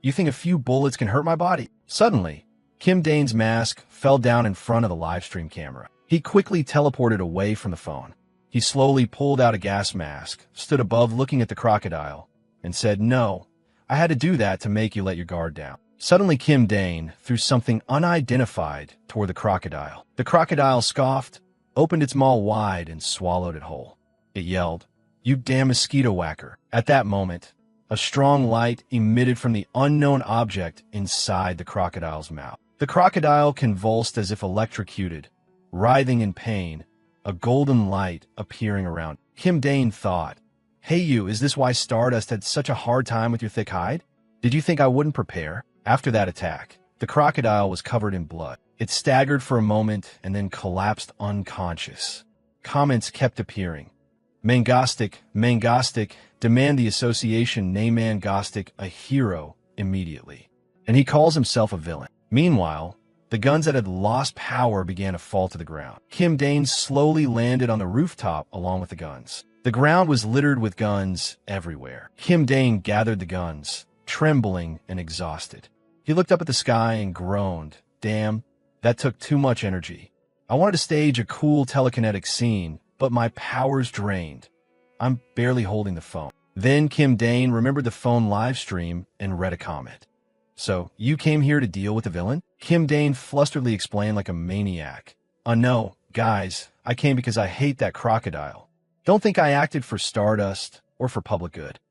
"You think a few bullets can hurt my body?" Suddenly, Kim Dane's mask fell down in front of the livestream camera. He quickly teleported away from the phone. He slowly pulled out a gas mask, stood above looking at the crocodile, and said, "No, I had to do that to make you let your guard down." Suddenly, Kim Dane threw something unidentified toward the crocodile. The crocodile scoffed, opened its maw wide, and swallowed it whole. It yelled, "You damn mosquito whacker." At that moment, a strong light emitted from the unknown object inside the crocodile's mouth. The crocodile convulsed as if electrocuted, writhing in pain, a golden light appearing around. Kim Dane thought, "Hey you, is this why Stardust had such a hard time with your thick hide? Did you think I wouldn't prepare?" After that attack, the crocodile was covered in blood. It staggered for a moment and then collapsed unconscious. Comments kept appearing. Mangostic, demand the association name Mangostic a hero immediately. And he calls himself a villain. Meanwhile, the guns that had lost power began to fall to the ground. Kim Dane slowly landed on the rooftop along with the guns. The ground was littered with guns everywhere. Kim Dane gathered the guns, trembling and exhausted. He looked up at the sky and groaned, "Damn, that took too much energy. I wanted to stage a cool telekinetic scene, but my power's drained. I'm barely holding the phone." Then Kim Dane remembered the phone live stream and read a comment. "So, you came here to deal with the villain?" Kim Dane flusteredly explained like a maniac. No, guys, I came because I hate that crocodile. Don't think I acted for Stardust or for public good."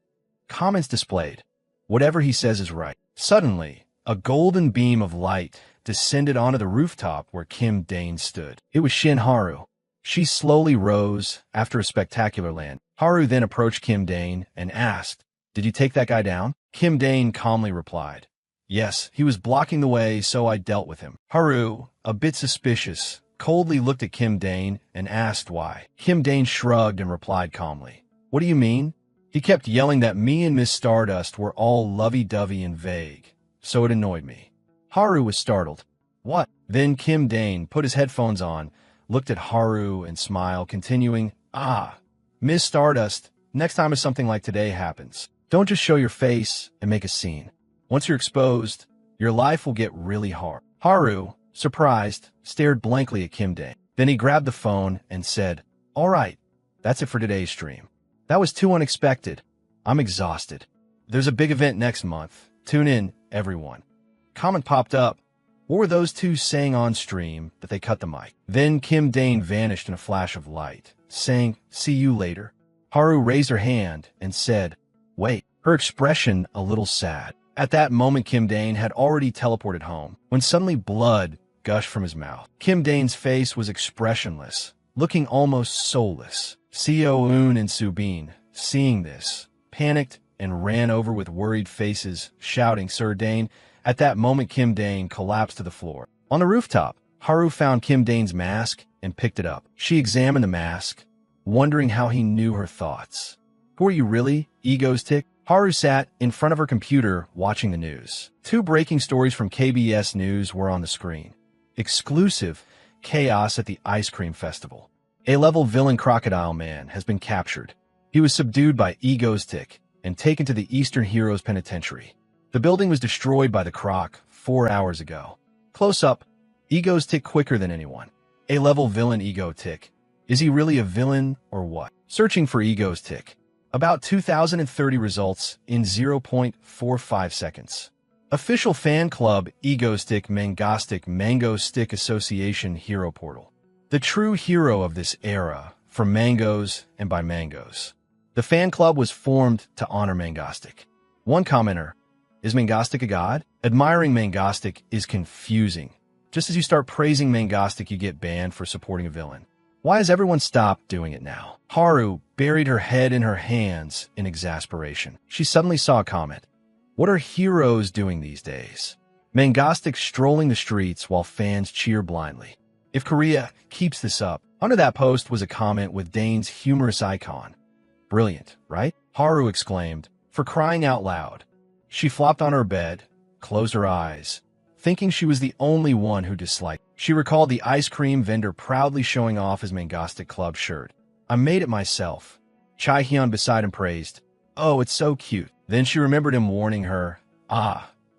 Comments displayed. Whatever he says is right. Suddenly, a golden beam of light descended onto the rooftop where Kim Dane stood. It was Shin Haru. She slowly rose after a spectacular land. Haru then approached Kim Dane and asked, "Did you take that guy down?" Kim Dane calmly replied, "Yes, he was blocking the way, so I dealt with him." Haru, a bit suspicious, coldly looked at Kim Dane and asked why. Kim Dane shrugged and replied calmly, "What do you mean? He kept yelling that me and Miss Stardust were all lovey-dovey and vague, so it annoyed me." Haru was startled. "What?" Then Kim Dane put his headphones on, looked at Haru and smiled, continuing, Miss Stardust, next time if something like today happens, don't just show your face and make a scene. Once you're exposed, your life will get really hard." Haru, surprised, stared blankly at Kim Dane. Then he grabbed the phone and said, "All right, that's it for today's stream. That was too unexpected. I'm exhausted. There's a big event next month. Tune in, everyone." Comment popped up. What were those two saying on stream that they cut the mic? Then Kim Dane vanished in a flash of light, saying, "See you later." Haru raised her hand and said, "Wait," her expression a little sad. At that moment, Kim Dane had already teleported home, when suddenly blood gushed from his mouth. Kim Dane's face was expressionless, looking almost soulless. Seo-eun and Subin, seeing this, panicked and ran over with worried faces, shouting, "Sir Dane!" At that moment, Kim Dane collapsed to the floor. On the rooftop, Haru found Kim Dane's mask and picked it up. She examined the mask, wondering how he knew her thoughts. "Who are you really, egoistic?" Haru sat in front of her computer watching the news. Two breaking stories from KBS News were on the screen. Exclusive: chaos at the ice cream festival. A-level villain Crocodile Man has been captured. He was subdued by Egoistic and taken to the Eastern Heroes Penitentiary. The building was destroyed by the Croc 4 hours ago. Close up, Egoistic quicker than anyone. A-level villain Egoistic. Is he really a villain or what? Searching for Egoistic. About 2030 results in 0.45 seconds. Official fan club Egoistic Mangastic Mango Stick Association Hero Portal. The true hero of this era, from mangoes and by mangoes. The fan club was formed to honor Mangastic. One commenter: "Is Mangastic a god?" Admiring Mangastic is confusing. Just as you start praising Mangastic, you get banned for supporting a villain. Why has everyone stopped doing it now? Haru buried her head in her hands in exasperation. She suddenly saw a comment. What are heroes doing these days? Mangastic strolling the streets while fans cheer blindly. If Korea keeps this up. Under that post was a comment with Dane's humorous icon. Brilliant, right? Haru exclaimed, for crying out loud. She flopped on her bed, closed her eyes, thinking she was the only one who disliked. She recalled the ice cream vendor proudly showing off his Mangastic Club shirt. "I made it myself." Chae-hyun beside him praised. "Oh, it's so cute." Then she remembered him warning her,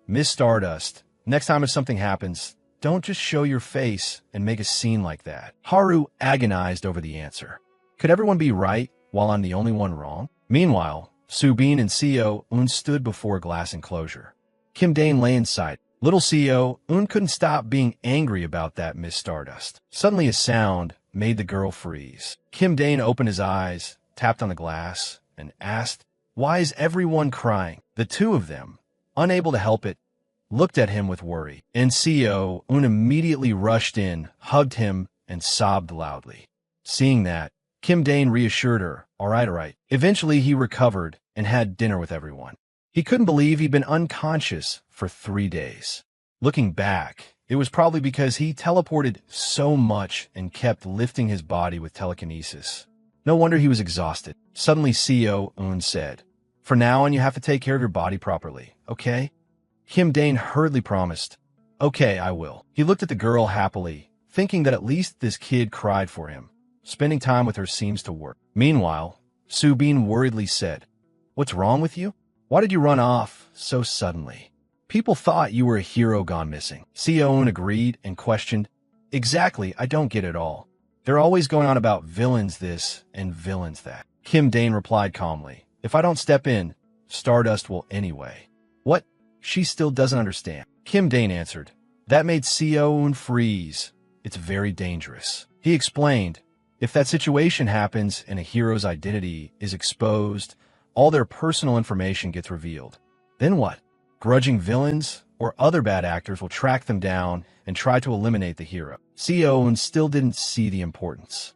Miss Stardust, next time if something happens, don't just show your face and make a scene like that." Haru agonized over the answer. Could everyone be right while I'm the only one wrong? Meanwhile, Subin and Seo-eun stood before a glass enclosure. Kim Dane lay in sight. Little Seo-eun couldn't stop being angry about that Miss Stardust. Suddenly a sound made the girl freeze. Kim Dane opened his eyes, tapped on the glass, and asked, "Why is everyone crying?" The two of them, unable to help it, looked at him with worry. And Seo-eun immediately rushed in, hugged him, and sobbed loudly. Seeing that, Kim Dane reassured her, all right. Eventually he recovered and had dinner with everyone. He couldn't believe he'd been unconscious for 3 days. Looking back, it was probably because he teleported so much and kept lifting his body with telekinesis. No wonder he was exhausted. Suddenly Seo-eun said, "From now on you have to take care of your body properly, okay?" Kim Dane hurriedly promised, "Okay, I will." He looked at the girl happily, thinking that at least this kid cried for him. Spending time with her seems to work. Meanwhile, Subin worriedly said, "What's wrong with you? Why did you run off so suddenly? People thought you were a hero gone missing." Seo-eun agreed and questioned, "Exactly, I don't get it all. They're always going on about villains this and villains that." Kim Dane replied calmly, "If I don't step in, Stardust will anyway." What? She still doesn't understand. Kim Dane answered. That made Seo-eun freeze. "It's very dangerous." He explained, if that situation happens and a hero's identity is exposed, all their personal information gets revealed. Then what? Grudging villains or other bad actors will track them down and try to eliminate the hero. Seo-eun still didn't see the importance.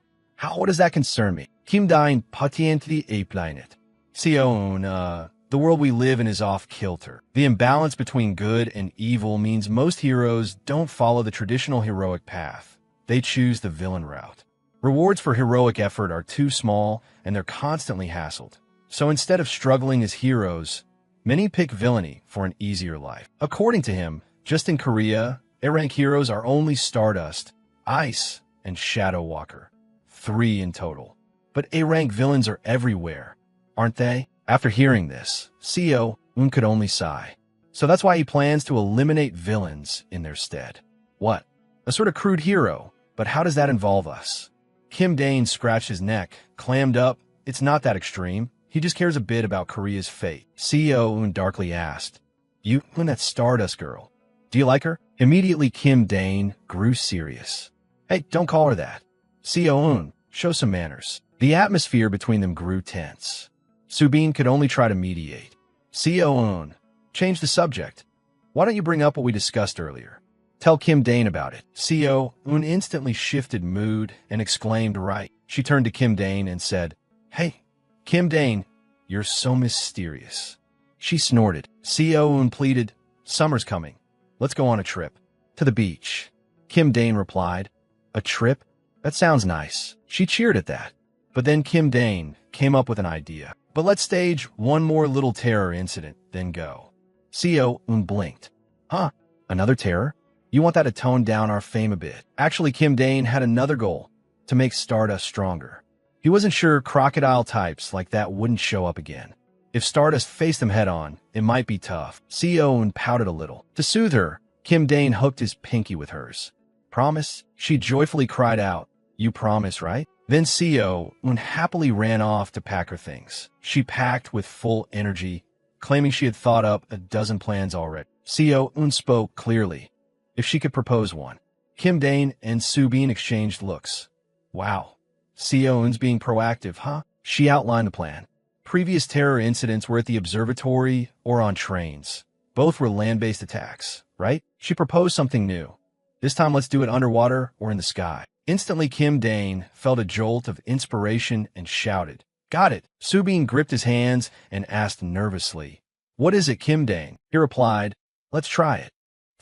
What does that concern me? Kim Dane patiently explained. Seo-eun, the world we live in is off-kilter. The imbalance between good and evil means most heroes don't follow the traditional heroic path. They choose the villain route. Rewards for heroic effort are too small, and they're constantly hassled. So instead of struggling as heroes, many pick villainy for an easier life. According to him, just in Korea, A-rank heroes are only Stardust, Ice, and Shadow Walker. 3 in total. But A-rank villains are everywhere, aren't they? After hearing this, Seo-eun could only sigh. So that's why he plans to eliminate villains in their stead. What? A sort of crude hero, but how does that involve us? Kim Dane scratched his neck, clammed up. It's not that extreme. He just cares a bit about Korea's fate. Seo-eun darkly asked, "You and that Stardust girl, do you like her?" Immediately Kim Dane grew serious. "Hey, don't call her that. Seo-eun, show some manners." The atmosphere between them grew tense. Subin could only try to mediate. "Seo-eun, change the subject. Why don't you bring up what we discussed earlier?" Tell Kim Dane about it. Seo-eun instantly shifted mood and exclaimed, right. She turned to Kim Dane and said, "Hey, Kim Dane, you're so mysterious." She snorted. Seo-eun pleaded, "Summer's coming. Let's go on a trip." "To the beach." Kim Dane replied. "A trip? That sounds nice." She cheered at that. But then Kim Dane came up with an idea. "But let's stage one more little terror incident, then go." Seo-eun blinked. "Huh? Another terror? You want that to tone down our fame a bit?" Actually, Kim Dane had another goal, to make Stardust stronger. He wasn't sure crocodile types like that wouldn't show up again. If Stardust faced them head-on, it might be tough. Seo-eun pouted a little. To soothe her, Kim Dane hooked his pinky with hers. "Promise?" She joyfully cried out. "You promise, right?" Then Seo-eun happily ran off to pack her things. She packed with full energy, claiming she had thought up a dozen plans already. Seo-eun spoke clearly. If she could propose one. Kim Dane and Subin exchanged looks. Wow. Seo-eun's being proactive, huh? She outlined the plan. Previous terror incidents were at the observatory or on trains. Both were land-based attacks, right? She proposed something new. This time let's do it underwater or in the sky. Instantly, Kim Dane felt a jolt of inspiration and shouted, "Got it!" Subin gripped his hands and asked nervously, "What is it, Kim Dane?" He replied, "Let's try it."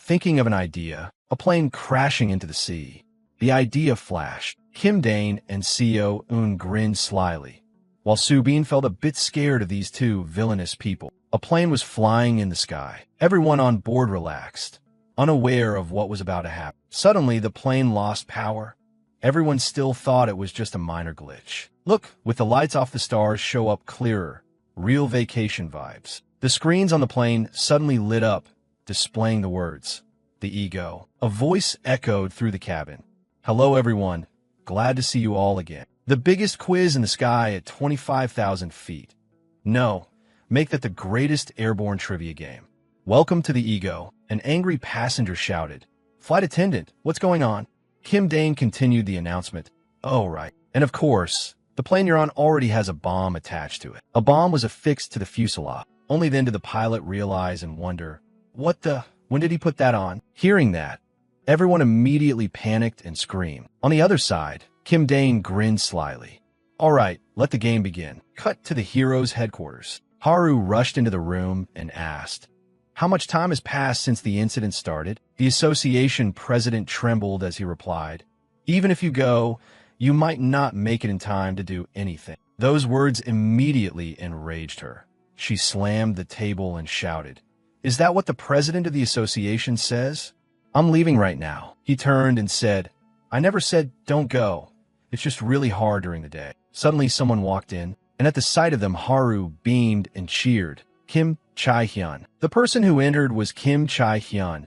Thinking of an idea, a plane crashing into the sea. The idea flashed. Kim Dane and Seo-eun grinned slyly, while Subin felt a bit scared of these two villainous people. A plane was flying in the sky. Everyone on board relaxed, unaware of what was about to happen. Suddenly, the plane lost power. Everyone still thought it was just a minor glitch. Look, with the lights off, the stars show up clearer. Real vacation vibes. The screens on the plane suddenly lit up, displaying the words, "The Ego." A voice echoed through the cabin. "Hello, everyone. Glad to see you all again. The biggest quiz in the sky at 25,000 feet. No, make that the greatest airborne trivia game. Welcome to the Ego." An angry passenger shouted. "Flight attendant, what's going on?" Kim Dane continued the announcement. "Oh, right. And of course, the plane you're on already has a bomb attached to it." A bomb was affixed to the fuselage. Only then did the pilot realize and wonder, "What the? When did he put that on?" Hearing that, everyone immediately panicked and screamed. On the other side, Kim Dane grinned slyly. "All right, let the game begin." Cut to the hero's headquarters. Haru rushed into the room and asked, "How much time has passed since the incident started?" The association president trembled as he replied, "Even if you go, you might not make it in time to do anything." Those words immediately enraged her. She slammed the table and shouted, "Is that what the president of the association says? I'm leaving right now." He turned and said, "I never said don't go. It's just really hard during the day." Suddenly someone walked in, and at the sight of them Haru beamed and cheered. Kim Chae-hyun. The person who entered was Kim Chae-hyun,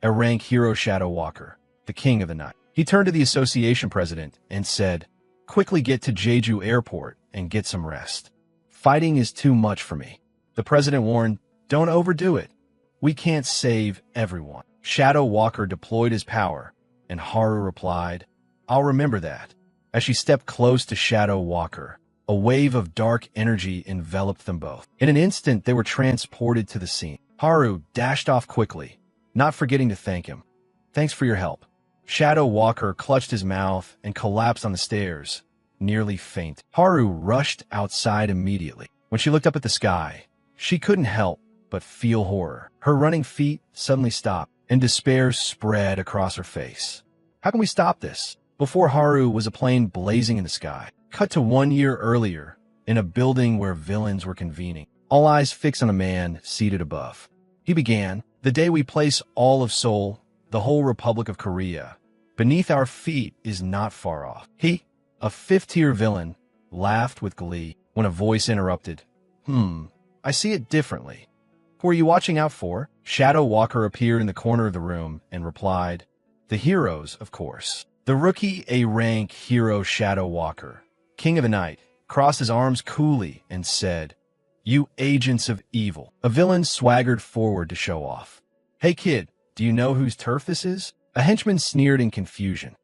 a rank hero shadow walker, the king of the night. He turned to the association president and said, "Quickly get to Jeju Airport and get some rest. Fighting is too much for me." The president warned, "Don't overdo it. We can't save everyone." Shadow Walker deployed his power, and Haru replied, "I'll remember that." As she stepped close to Shadow Walker, a wave of dark energy enveloped them both. In an instant, they were transported to the scene. Haru dashed off quickly, not forgetting to thank him. "Thanks for your help." Shadow Walker clutched his mouth and collapsed on the stairs, nearly faint. Haru rushed outside immediately. When she looked up at the sky, she couldn't help but feel horror. Her running feet suddenly stopped, and despair spread across her face. How can we stop this? Before Haru was a plane blazing in the sky. Cut to 1 year earlier, in a building where villains were convening. All eyes fixed on a man seated above. He began, "The day we place all of Seoul, the whole Republic of Korea, beneath our feet is not far off." He, a fifth-tier villain, laughed with glee when a voice interrupted. I see it differently." "Who are you watching out for?" Shadow Walker appeared in the corner of the room and replied, "The heroes, of course." The rookie A-rank hero Shadow Walker, king of the night, crossed his arms coolly and said, "You agents of evil." A villain swaggered forward to show off. "Hey kid, do you know whose turf this is?" A henchman sneered in confusion.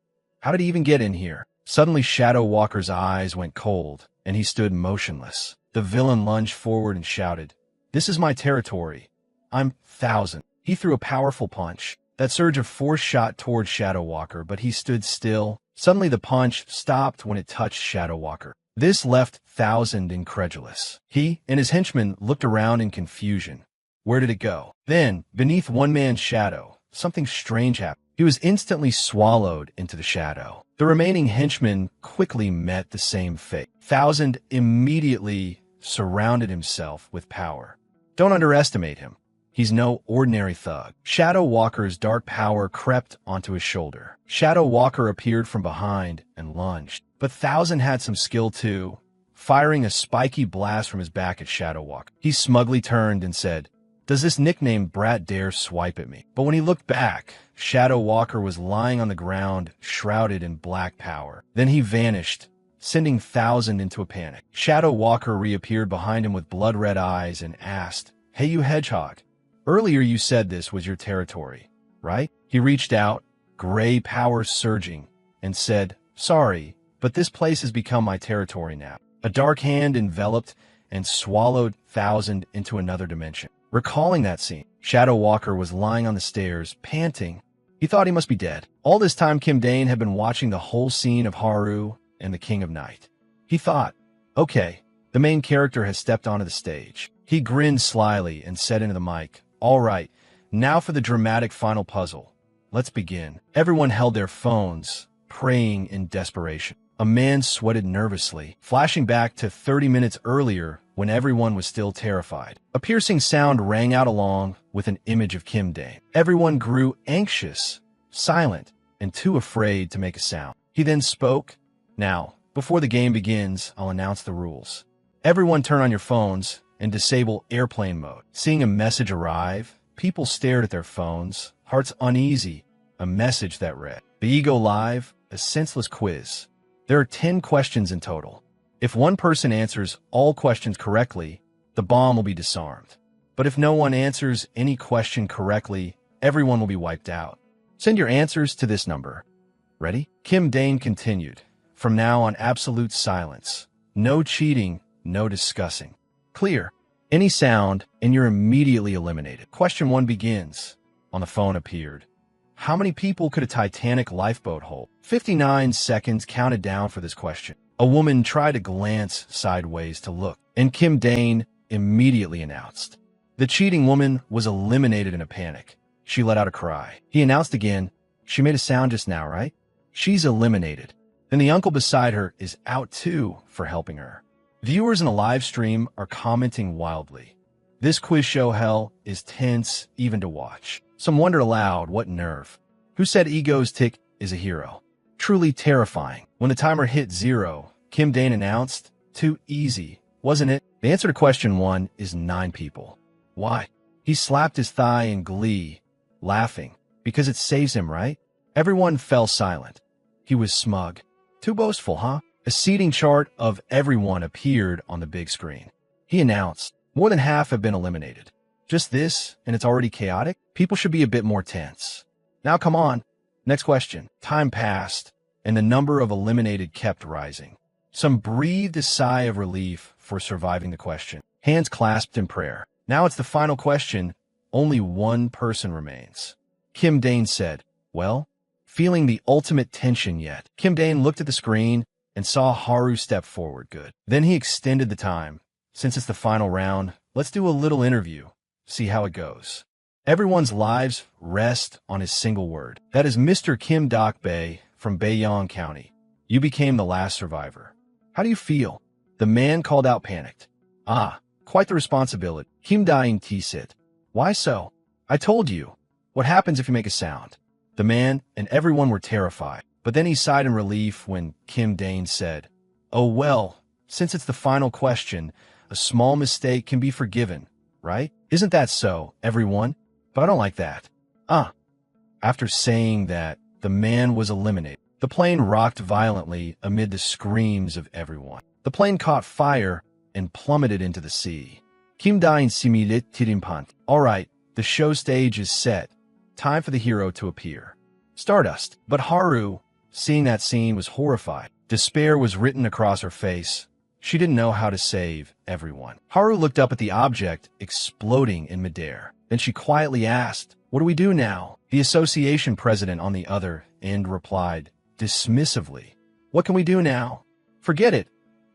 "How did he even get in here?" Suddenly Shadow Walker's eyes went cold, and he stood motionless. The villain lunged forward and shouted, "This is my territory. I'm 1,000. He threw a powerful punch. That surge of force shot toward Shadow Walker, but he stood still. Suddenly the punch stopped when it touched Shadow Walker. This left Thousand incredulous. He and his henchmen looked around in confusion. Where did it go? Then, beneath one man's shadow, something strange happened. He was instantly swallowed into the shadow. The remaining henchmen quickly met the same fate. Thousand immediately surrounded himself with power. Don't underestimate him. He's no ordinary thug. Shadow Walker's dark power crept onto his shoulder. Shadow Walker appeared from behind and lunged. But Thousand had some skill too, firing a spiky blast from his back at Shadow Walker. He smugly turned and said, "Does this nicknamed brat dare swipe at me?" But when he looked back, Shadow Walker was lying on the ground, shrouded in black power. Then he vanished, sending Thousand into a panic. Shadow Walker reappeared behind him with blood-red eyes and asked, "Hey, you hedgehog. Earlier you said this was your territory, right?" He reached out, gray power surging, and said, "Sorry, but this place has become my territory now." A dark hand enveloped and swallowed Thousand into another dimension. Recalling that scene, Shadow Walker was lying on the stairs, panting. He thought he must be dead. All this time, Kim Dane had been watching the whole scene of Haru and the King of Night. He thought, okay, the main character has stepped onto the stage. He grinned slyly and said into the mic, "All right, now for the dramatic final puzzle. Let's begin." Everyone held their phones, praying in desperation. A man sweated nervously, flashing back to 30 minutes earlier when everyone was still terrified. A piercing sound rang out along with an image of Kim Dane. Everyone grew anxious, silent, and too afraid to make a sound. He then spoke, "Now, before the game begins, I'll announce the rules. Everyone turn on your phones and disable airplane mode." Seeing a message arrive, people stared at their phones, hearts uneasy. A message that read, "The Ego Live, a senseless quiz. There are 10 questions in total. If one person answers all questions correctly, the bomb will be disarmed. But if no one answers any question correctly, everyone will be wiped out. Send your answers to this number. Ready?" Kim Dane continued, "From now on, absolute silence. No cheating, no discussing. Clear. Any sound, and you're immediately eliminated." Question 1 begins. On the phone appeared. How many people could a Titanic lifeboat hold? 59 seconds counted down for this question. A woman tried to glance sideways to look, and Kim Dane immediately announced. The cheating woman was eliminated in a panic. She let out a cry. He announced again, "She made a sound just now, right? She's eliminated." Then the uncle beside her is out too for helping her. Viewers in a live stream are commenting wildly. This quiz show hell is tense even to watch. Some wondered aloud, what nerve. Who said Ego's Tick is a hero? Truly terrifying. When the timer hit 0, Kim Dane announced, "Too easy, wasn't it?" The answer to question 1 is 9 people. Why? He slapped his thigh in glee, laughing. Because it saves him, right? Everyone fell silent. He was smug. Too boastful, huh? A seating chart of everyone appeared on the big screen. He announced, "More than half have been eliminated. Just this, and it's already chaotic? People should be a bit more tense. Now come on." Next question. Time passed, and the number of eliminated kept rising. Some breathed a sigh of relief for surviving the question. Hands clasped in prayer. Now it's the final question. Only one person remains. Kim Dane said, "Well, feeling the ultimate tension yet?" Kim Dane looked at the screen and saw Haru step forward. Good. Then he extended the time. "Since it's the final round, let's do a little interview. See how it goes." Everyone's lives rest on his single word. That is Mr. Kim Dok-bae from Bayong County. You became the last survivor. How do you feel? The man called out panicked. "Ah, quite the responsibility." Kim Daing T-sit. "Why so?" "I told you. What happens if you make a sound?" The man and everyone were terrified. But then he sighed in relief when Kim Dane said, "Oh well, since it's the final question, a small mistake can be forgiven, right? Isn't that so, everyone? But I don't like that." After saying that, the man was eliminated. The plane rocked violently amid the screams of everyone. The plane caught fire and plummeted into the sea. Kim Dain similit tirimpant. All right, the show stage is set. Time for the hero to appear. Stardust. But Haru, seeing that scene, was horrified. Despair was written across her face. She didn't know how to save everyone. Haru looked up at the object exploding in midair. Then she quietly asked, "What do we do now?" The association president on the other end replied, dismissively, "What can we do now? Forget it.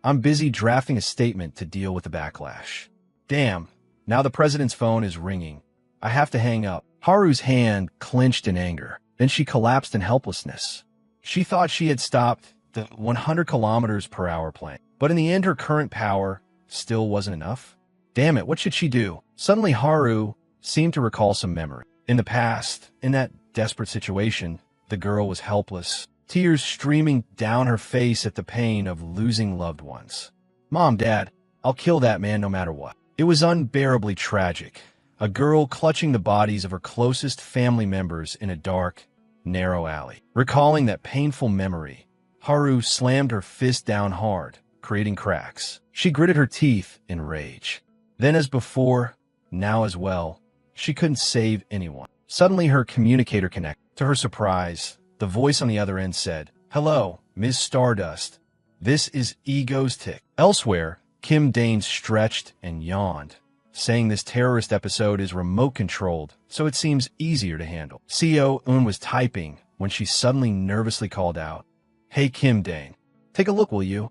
I'm busy drafting a statement to deal with the backlash." Damn, now the president's phone is ringing. I have to hang up. Haru's hand clenched in anger. Then she collapsed in helplessness. She thought she had stopped the 100 kilometers per hour plane, but in the end her current power still wasn't enough. Damn it, what should she do? Suddenly Haru seemed to recall some memory. In the past, in that desperate situation, the girl was helpless, tears streaming down her face at the pain of losing loved ones. "Mom, Dad, I'll kill that man no matter what." It was unbearably tragic. A girl clutching the bodies of her closest family members in a dark, narrow alley. Recalling that painful memory, Haru slammed her fist down hard, creating cracks. She gritted her teeth in rage. Then as before, now as well, she couldn't save anyone. Suddenly her communicator connected. To her surprise, the voice on the other end said, "Hello, Ms. Stardust. This is Ego's Tick." Elsewhere, Kim Dane stretched and yawned, saying this terrorist episode is remote-controlled, so it seems easier to handle. Seo-eun was typing when she suddenly nervously called out, "Hey Kim Dane, take a look, will you?"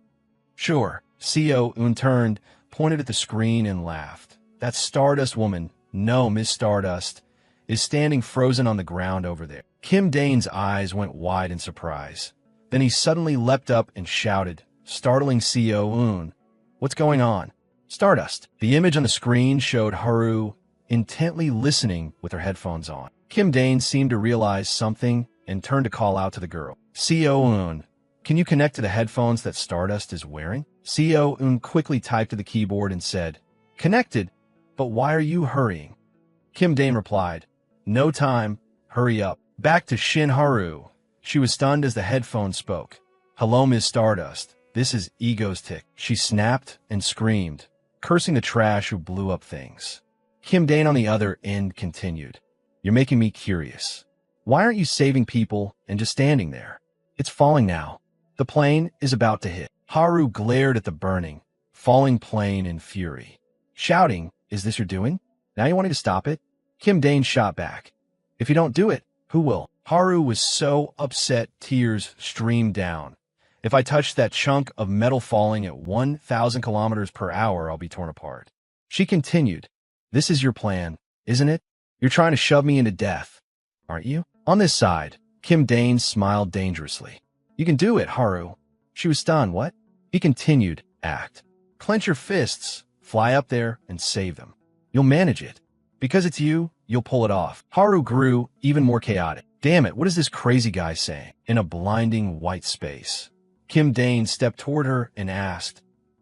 "Sure." Seo-eun turned, pointed at the screen, and laughed. That Stardust woman, no, Miss Stardust, is standing frozen on the ground over there. Kim Dane's eyes went wide in surprise. Then he suddenly leapt up and shouted, startling Seo-eun, "What's going on?" "Stardust." The image on the screen showed Haru intently listening with her headphones on. Kim Dane seemed to realize something and turned to call out to the girl. "Seo-eun, can you connect to the headphones that Stardust is wearing?" Seo-eun quickly typed to the keyboard and said, "Connected, but why are you hurrying?" Kim Dane replied, "No time, hurry up." Back to Shin Haru. She was stunned as the headphones spoke. "Hello, Ms. Stardust. This is Ego's Tick." She snapped and screamed, cursing the trash who blew up things. Kim Dane on the other end continued, "You're making me curious. Why aren't you saving people and just standing there? It's falling now. The plane is about to hit." Haru glared at the burning, falling plane in fury, shouting, "Is this your doing? Now you want me to stop it?" Kim Dane shot back, "If you don't do it, who will?" Haru was so upset tears streamed down. "If I touch that chunk of metal falling at 1,000 kilometers per hour, I'll be torn apart." She continued, "This is your plan, isn't it? You're trying to shove me into death, aren't you?" On this side, Kim Dane smiled dangerously. "You can do it, Haru." She was stunned. "What?" He continued, "Act. Clench your fists, fly up there, and save them. You'll manage it. Because it's you, you'll pull it off." Haru grew even more chaotic. "Damn it, what is this crazy guy saying?" In a blinding white space, Kim Dane stepped toward her and asked,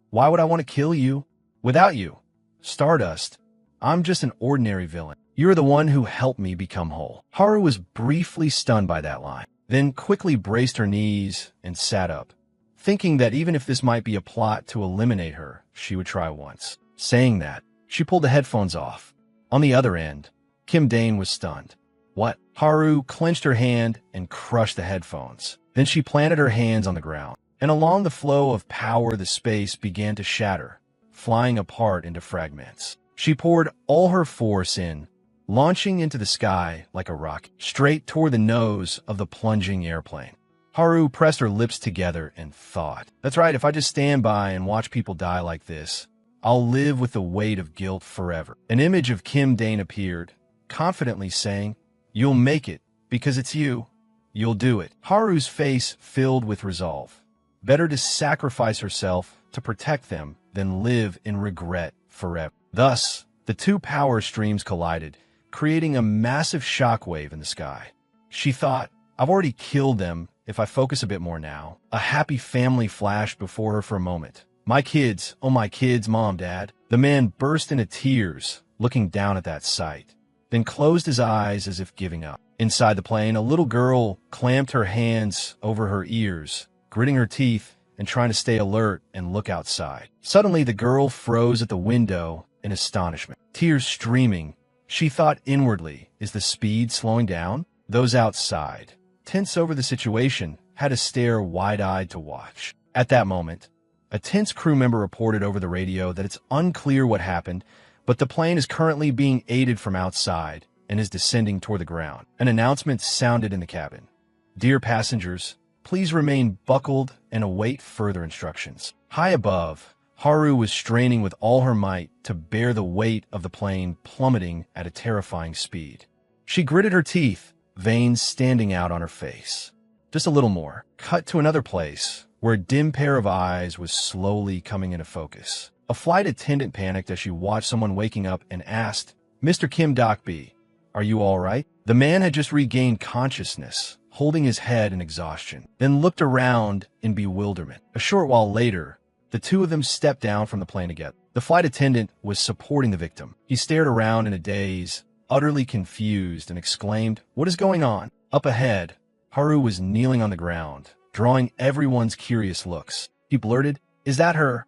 "Why would I want to kill you? Without you, Stardust, I'm just an ordinary villain. You're the one who helped me become whole." Haru was briefly stunned by that line, then quickly braced her knees and sat up, thinking that even if this might be a plot to eliminate her, she would try once. Saying that, she pulled the headphones off. On the other end, Kim Dane was stunned. "What?" Haru clenched her hand and crushed the headphones. Then she planted her hands on the ground, and along the flow of power the space began to shatter, flying apart into fragments. She poured all her force in, launching into the sky like a rocket, straight toward the nose of the plunging airplane. Haru pressed her lips together and thought, "That's right, if I just stand by and watch people die like this, I'll live with the weight of guilt forever." An image of Kim Dane appeared, confidently saying, "You'll make it, because it's you. You'll do it." Haru's face filled with resolve. Better to sacrifice herself to protect them than live in regret forever. Thus, the two power streams collided, creating a massive shockwave in the sky. She thought, "I've already killed them if I focus a bit more now." A happy family flashed before her for a moment. "My kids, oh my kids, Mom, Dad." The man burst into tears, looking down at that sight, then closed his eyes as if giving up. Inside the plane, a little girl clamped her hands over her ears, gritting her teeth and trying to stay alert and look outside. Suddenly, the girl froze at the window in astonishment, tears streaming. She thought inwardly, is the speed slowing down? Those outside, tense over the situation, had to stare wide-eyed to watch. At that moment, a tense crew member reported over the radio that it's unclear what happened, but the plane is currently being aided from outside and is descending toward the ground. An announcement sounded in the cabin. Dear passengers, please remain buckled and await further instructions. High above, Haru was straining with all her might to bear the weight of the plane plummeting at a terrifying speed. She gritted her teeth, veins standing out on her face. Just a little more. Cut to another place, where a dim pair of eyes was slowly coming into focus. A flight attendant panicked as she watched someone waking up and asked, "Mr. Kim Dokbi, are you all right?" The man had just regained consciousness, holding his head in exhaustion, then looked around in bewilderment. A short while later, the two of them stepped down from the plane together. The flight attendant was supporting the victim. He stared around in a daze, utterly confused, and exclaimed, "What is going on?" Up ahead, Haru was kneeling on the ground, drawing everyone's curious looks. He blurted, "Is that her?"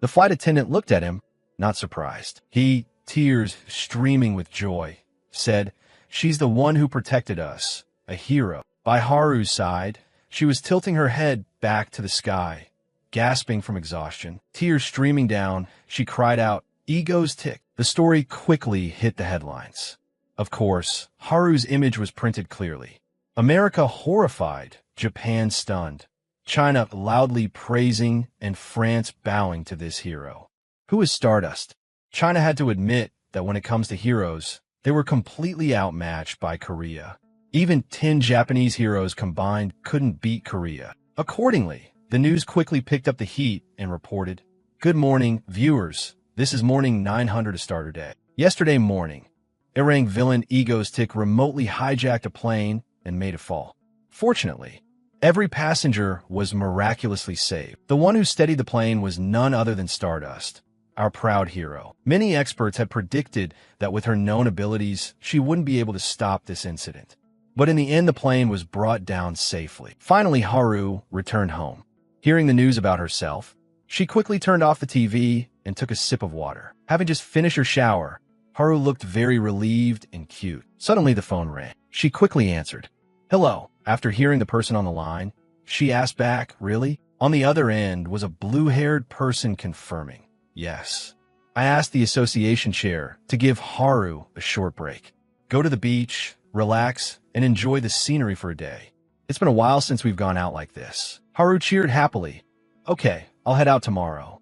The flight attendant looked at him, not surprised. He, tears streaming with joy, said, "She's the one who protected us, a hero." By Haru's side, she was tilting her head back to the sky, gasping from exhaustion. Tears streaming down, she cried out, "Ego's tick." The story quickly hit the headlines. Of course, Haru's image was printed clearly. America horrified, Japan stunned, China loudly praising, and France bowing to this hero. Who is Stardust? China had to admit that when it comes to heroes, they were completely outmatched by Korea. Even 10 Japanese heroes combined couldn't beat Korea. Accordingly, the news quickly picked up the heat and reported, "Good morning, viewers. This is morning 900 of Starter Day. Yesterday morning, Erang villain Ego's Tick remotely hijacked a plane and made it fall. Fortunately, every passenger was miraculously saved. The one who steadied the plane was none other than Stardust, our proud hero. Many experts had predicted that with her known abilities, she wouldn't be able to stop this incident. But in the end, the plane was brought down safely. Finally, Haru returned home. Hearing the news about herself, she quickly turned off the TV and took a sip of water. Having just finished her shower, Haru looked very relieved and cute. Suddenly, the phone rang. She quickly answered. "Hello." After hearing the person on the line, she asked back, "Really?" On the other end was a blue-haired person confirming, "Yes." I asked the association chair to give Haru a short break. Go to the beach, relax, and enjoy the scenery for a day. It's been a while since we've gone out like this. Haru cheered happily. "Okay, I'll head out tomorrow."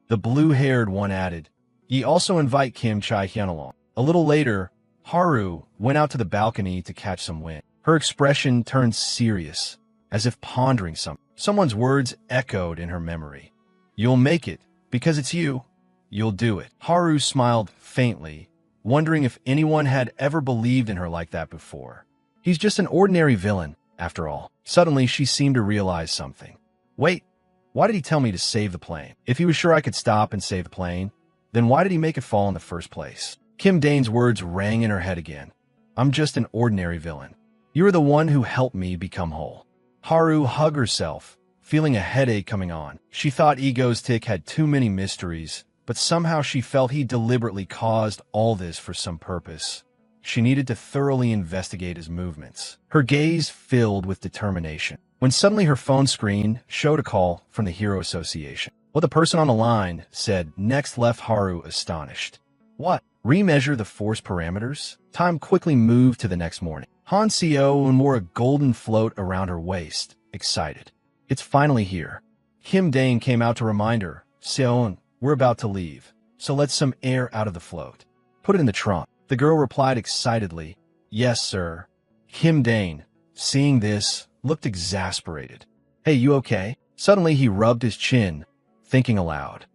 The blue-haired one added, "Ye also invite Kim Chae-hyun along." A little later, Haru went out to the balcony to catch some wind. Her expression turned serious, as if pondering something. Someone's words echoed in her memory. "You'll make it, because it's you. You'll do it." Haru smiled faintly, wondering if anyone had ever believed in her like that before. He's just an ordinary villain, after all. Suddenly, she seemed to realize something. Wait, why did he tell me to save the plane? If he was sure I could stop and save the plane, then why did he make it fall in the first place? Kim Dane's words rang in her head again. "I'm just an ordinary villain. You're the one who helped me become whole." Haru hugged herself, feeling a headache coming on. She thought Ego's Tick had too many mysteries, but somehow she felt he deliberately caused all this for some purpose. She needed to thoroughly investigate his movements. Her gaze filled with determination, when suddenly her phone screen showed a call from the Hero Association. What the person on the line said next left Haru astonished. What? Remeasure the force parameters? Time quickly moved to the next morning. Han Seo-eun wore a golden float around her waist, excited. "It's finally here." Kim Dane came out to remind her, "Seo-eun, we're about to leave, so let some air out of the float. Put it in the trunk." The girl replied excitedly, "Yes, sir." Kim Dane, seeing this, looked exasperated. "Hey, you okay?" Suddenly he rubbed his chin, thinking aloud.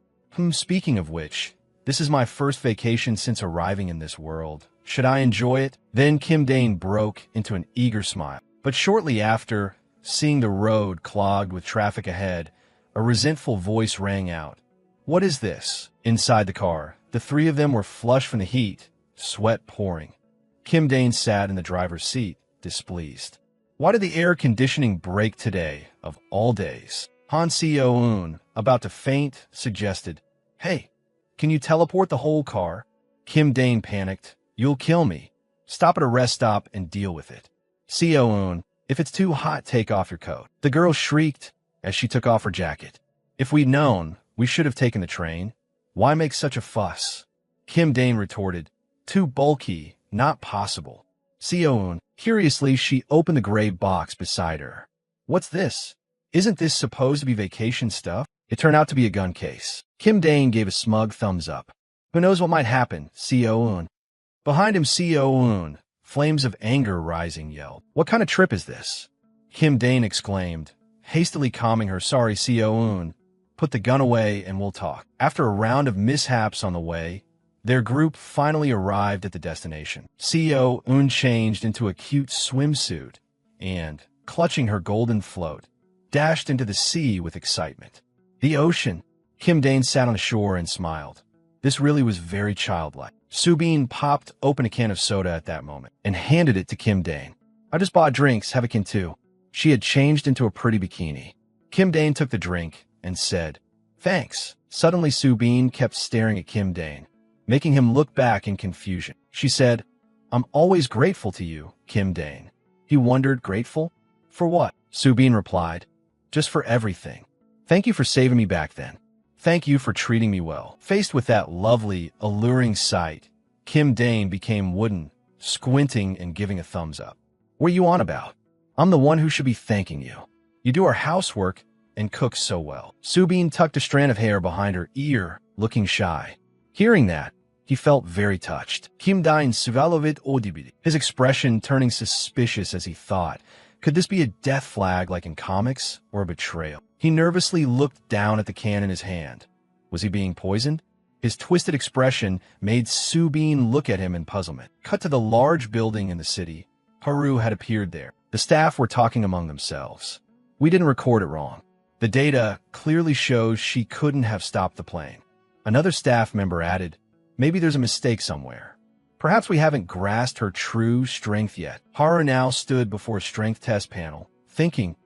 Speaking of which, this is my first vacation since arriving in this world. Should I enjoy it?" Then Kim Dane broke into an eager smile. But shortly after, seeing the road clogged with traffic ahead, a resentful voice rang out. "What is this?" Inside the car, the three of them were flushed from the heat, sweat pouring. Kim Dane sat in the driver's seat, displeased. Why did the air conditioning break today, of all days? Han Seo-eun, about to faint, suggested, "Hey, can you teleport the whole car?" Kim Dane panicked. "You'll kill me. Stop at a rest stop and deal with it." Seo-eun, "If it's too hot, take off your coat." The girl shrieked as she took off her jacket. "If we'd known, we should have taken the train. Why make such a fuss?" Kim Dane retorted. Too bulky, not possible. Seo-eun. Curiously, she opened the gray box beside her. What's this? Isn't this supposed to be vacation stuff? It turned out to be a gun case. Kim Dane gave a smug thumbs up. Who knows what might happen, Seo-eun. Behind him, Seo-eun, flames of anger rising, yelled. What kind of trip is this? Kim Dane exclaimed, hastily calming her. Sorry, Seo-eun. Put the gun away and we'll talk. After a round of mishaps on the way, their group finally arrived at the destination. Seo-eun changed into a cute swimsuit and, clutching her golden float, dashed into the sea with excitement. The ocean. Kim Dane sat on the shore and smiled. This really was very childlike. Subin popped open a can of soda at that moment and handed it to Kim Dane. I just bought drinks, have a can too. She had changed into a pretty bikini. Kim Dane took the drink and said, thanks. Suddenly Subin kept staring at Kim Dane, making him look back in confusion. She said, I'm always grateful to you, Kim Dane. He wondered, grateful? For what? Subin replied, just for everything. Thank you for saving me back then. Thank you for treating me well. Faced with that lovely, alluring sight, Kim Dane became wooden, squinting and giving a thumbs up. What are you on about? I'm the one who should be thanking you. You do our housework and cook so well. Subin tucked a strand of hair behind her ear, looking shy. Hearing that, he felt very touched. Kim Dane Suvalovit Odibidi. His expression turning suspicious as he thought, could this be a death flag like in comics or a betrayal? He nervously looked down at the can in his hand. Was he being poisoned? His twisted expression made Subin look at him in puzzlement. Cut to the large building in the city. Haru had appeared there. The staff were talking among themselves. We didn't record it wrong. The data clearly shows she couldn't have stopped the plane. Another staff member added, maybe there's a mistake somewhere. Perhaps we haven't grasped her true strength yet. Haru now stood before a strength test panel, thinking,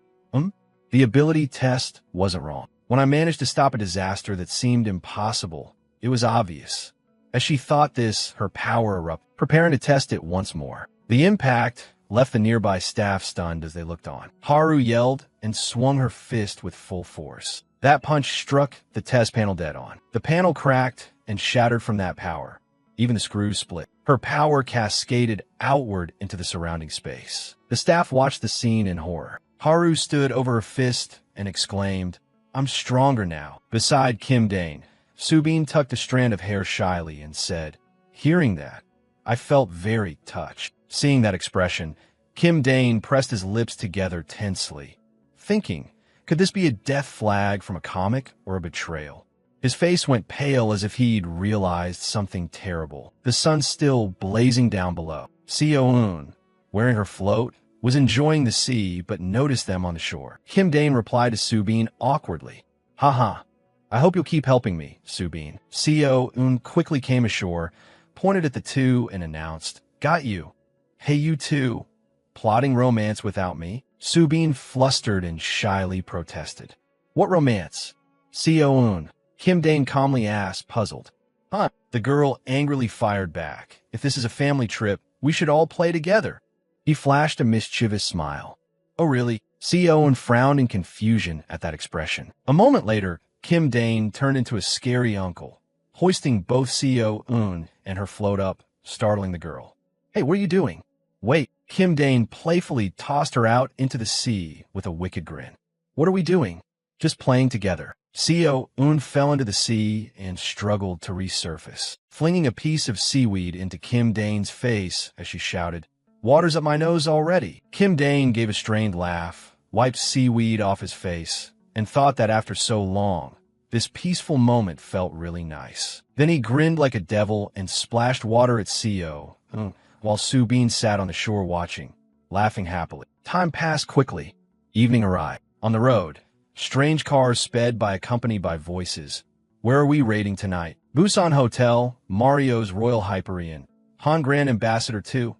the ability test wasn't wrong. When I managed to stop a disaster that seemed impossible, it was obvious. As she thought this, her power erupted, preparing to test it once more. The impact left the nearby staff stunned as they looked on. Haru yelled and swung her fist with full force. That punch struck the test panel dead on. The panel cracked and shattered from that power. Even the screws split. Her power cascaded outward into the surrounding space. The staff watched the scene in horror. Haru stood over her fist and exclaimed, I'm stronger now. Beside Kim Dane, Subin tucked a strand of hair shyly and said, hearing that, I felt very touched. Seeing that expression, Kim Dane pressed his lips together tensely, thinking, could this be a death flag from a comic or a betrayal? His face went pale as if he'd realized something terrible. The sun still blazing down below. Seo-eun, wearing her float, was enjoying the sea but noticed them on the shore. Kim Dane replied to Subin awkwardly, haha, I hope you'll keep helping me, Subin. Seo-eun quickly came ashore, pointed at the two and announced, got you. Hey, you two, plotting romance without me? Subin flustered and shyly protested. What romance? Seo-eun, Kim Dane calmly asked, puzzled. Huh? The girl angrily fired back. If this is a family trip, we should all play together. He flashed a mischievous smile. Oh, really? Seo-eun frowned in confusion at that expression. A moment later, Kim Dane turned into a scary uncle, hoisting both Seo-eun and her float up, startling the girl. Hey, what are you doing? Wait. Kim Dane playfully tossed her out into the sea with a wicked grin. What are we doing? Just playing together. Seo-eun fell into the sea and struggled to resurface, flinging a piece of seaweed into Kim Dane's face as she shouted, Water's up my nose already. Kim Dane gave a strained laugh, wiped seaweed off his face, and thought that after so long, this peaceful moment felt really nice. Then he grinned like a devil and splashed water at Seo-eun, while Subin sat on the shore watching, laughing happily. Time passed quickly. Evening arrived. On the road, strange cars sped by accompanied by voices. Where are we raiding tonight? Busan Hotel, Mario's Royal Hyperion, Han Grand Ambassador 2.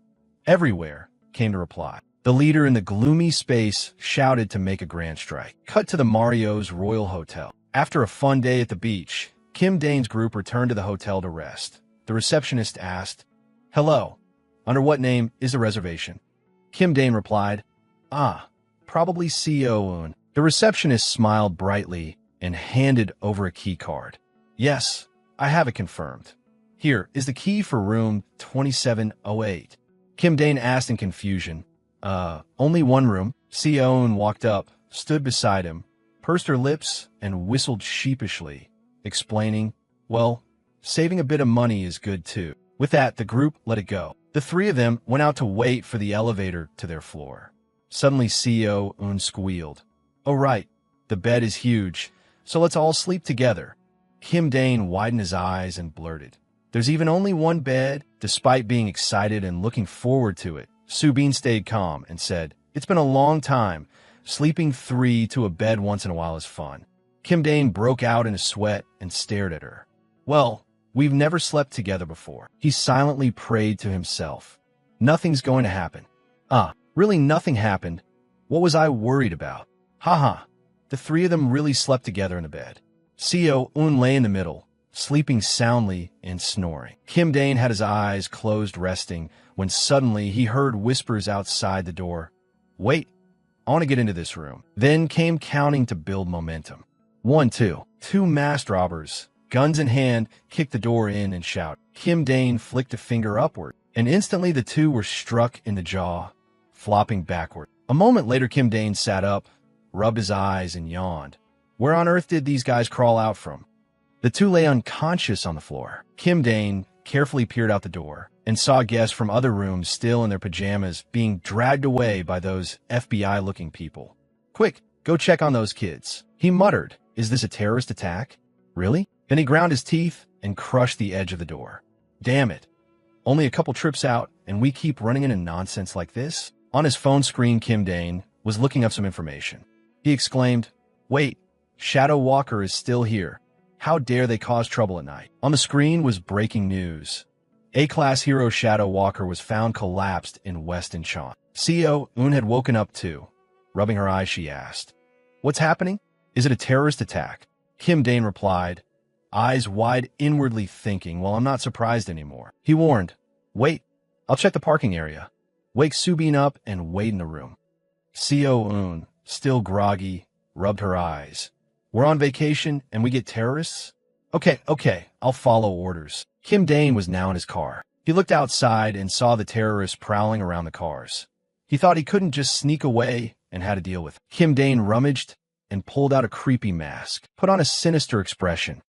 Everywhere, came the reply. The leader in the gloomy space shouted to make a grand strike. Cut to the Mario's Royal Hotel. After a fun day at the beach, Kim Dane's group returned to the hotel to rest. The receptionist asked, Hello, under what name is the reservation? Kim Dane replied, probably Seo-eun. The receptionist smiled brightly and handed over a key card. Yes, I have it confirmed. Here is the key for room 2708. Kim Dane asked in confusion. Only one room. Seon walked up, stood beside him, pursed her lips, and whistled sheepishly, explaining, well, saving a bit of money is good too. With that, the group let it go. The three of them went out to wait for the elevator to their floor. Suddenly, Seon squealed. Oh right, the bed is huge, so let's all sleep together. Kim Dane widened his eyes and blurted, there's even only one bed? Despite being excited and looking forward to it, Subin stayed calm and said, it's been a long time. Sleeping three to a bed once in a while is fun. Kim Dane broke out in a sweat and stared at her. Well, we've never slept together before. He silently prayed to himself. Nothing's going to happen. Really nothing happened. What was I worried about? Haha. The three of them really slept together in a bed. Seon lay in the middle, sleeping soundly and snoring. Kim Dane had his eyes closed resting when suddenly he heard whispers outside the door. Wait, I want to get into this room. Then came counting to build momentum. 1, 2. Two masked robbers, guns in hand, kicked the door in and shouted. Kim Dane flicked a finger upward, and instantly the two were struck in the jaw, flopping backward. A moment later, Kim Dane sat up, rubbed his eyes, and yawned. Where on earth did these guys crawl out from? The two lay unconscious on the floor. Kim Dane carefully peered out the door and saw guests from other rooms still in their pajamas being dragged away by those FBI-looking people. Quick, go check on those kids. He muttered, is this a terrorist attack? Really? Then he ground his teeth and crushed the edge of the door. Damn it. Only a couple trips out, and we keep running into nonsense like this? On his phone screen, Kim Dane was looking up some information. He exclaimed, wait, Shadow Walker is still here. How dare they cause trouble at night? On the screen was breaking news. A-class hero Shadow Walker was found collapsed in West Incheon. Seon had woken up too. Rubbing her eyes, she asked, what's happening? Is it a terrorist attack? Kim Dane replied, eyes wide inwardly thinking, well, I'm not surprised anymore. He warned, wait, I'll check the parking area. Wake Subin up and wait in the room. Seon, still groggy, rubbed her eyes. We're on vacation and we get terrorists? Okay, I'll follow orders. Kim Dane was now in his car. He looked outside and saw the terrorists prowling around the cars. He thought he couldn't just sneak away and had to deal with it. Kim Dane rummaged and pulled out a creepy mask, put on a sinister expression.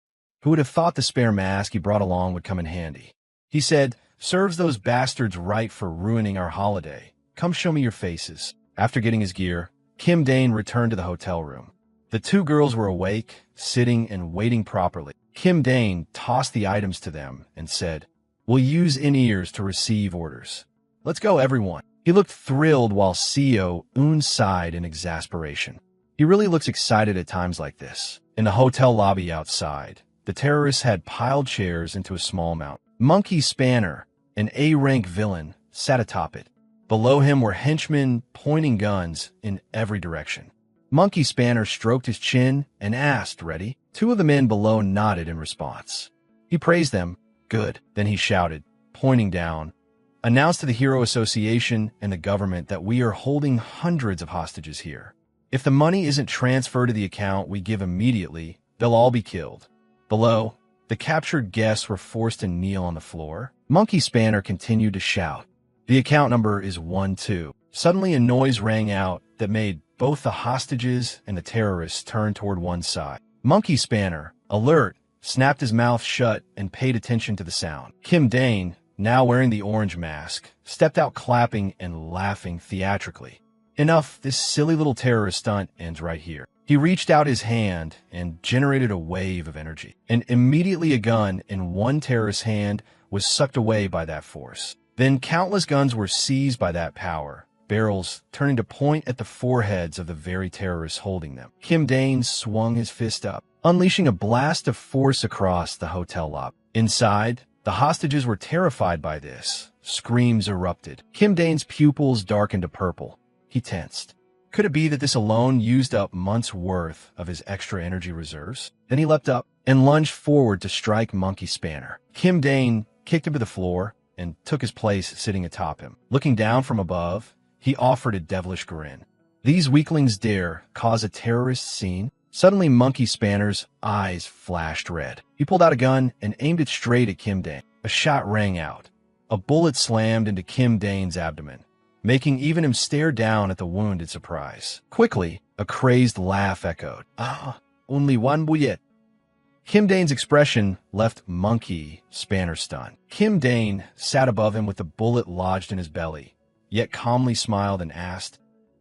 Who would have thought the spare mask he brought along would come in handy? He said, serves those bastards right for ruining our holiday. Come show me your faces. After getting his gear, Kim Dane returned to the hotel room. The two girls were awake, sitting and waiting properly. Kim Dane tossed the items to them and said, we'll use in-ears to receive orders. Let's go, everyone. He looked thrilled while Seon sighed in exasperation. He really looks excited at times like this. In the hotel lobby outside, the terrorists had piled chairs into a small mountain. Monkey Spanner, an A-rank villain, sat atop it. Below him were henchmen pointing guns in every direction. Monkey Spanner stroked his chin and asked, ready? Two of the men below nodded in response. He praised them. Good. Then he shouted, pointing down, announce to the Hero Association and the government that we are holding hundreds of hostages here. If the money isn't transferred to the account we give immediately, they'll all be killed. Below, the captured guests were forced to kneel on the floor. Monkey Spanner continued to shout. The account number is 12. Suddenly a noise rang out that made both the hostages and the terrorists turn toward one side. Monkey Spanner, alert, snapped his mouth shut and paid attention to the sound. Kim Dane, now wearing the orange mask, stepped out clapping and laughing theatrically. Enough, this silly little terrorist stunt ends right here. He reached out his hand and generated a wave of energy. And immediately a gun in one terrorist's hand was sucked away by that force. Then countless guns were seized by that power, barrels turning to point at the foreheads of the very terrorists holding them. Kim Dane swung his fist up, unleashing a blast of force across the hotel lobby. Inside, the hostages were terrified by this. Screams erupted. Kim Dane's pupils darkened to purple. He tensed. Could it be that this alone used up months' worth of his extra energy reserves? Then he leapt up and lunged forward to strike Monkey Spanner. Kim Dane kicked him to the floor and took his place sitting atop him. Looking down from above, he offered a devilish grin. These weaklings dare cause a terrorist scene? Suddenly, Monkey Spanner's eyes flashed red. He pulled out a gun and aimed it straight at Kim Dane. A shot rang out. A bullet slammed into Kim Dane's abdomen, making even him stare down at the wound in surprise. Quickly, a crazed laugh echoed. Ah, only one bullet. Kim Dane's expression left Monkey Spanner stunned. Kim Dane sat above him with the bullet lodged in his belly, yet calmly smiled and asked,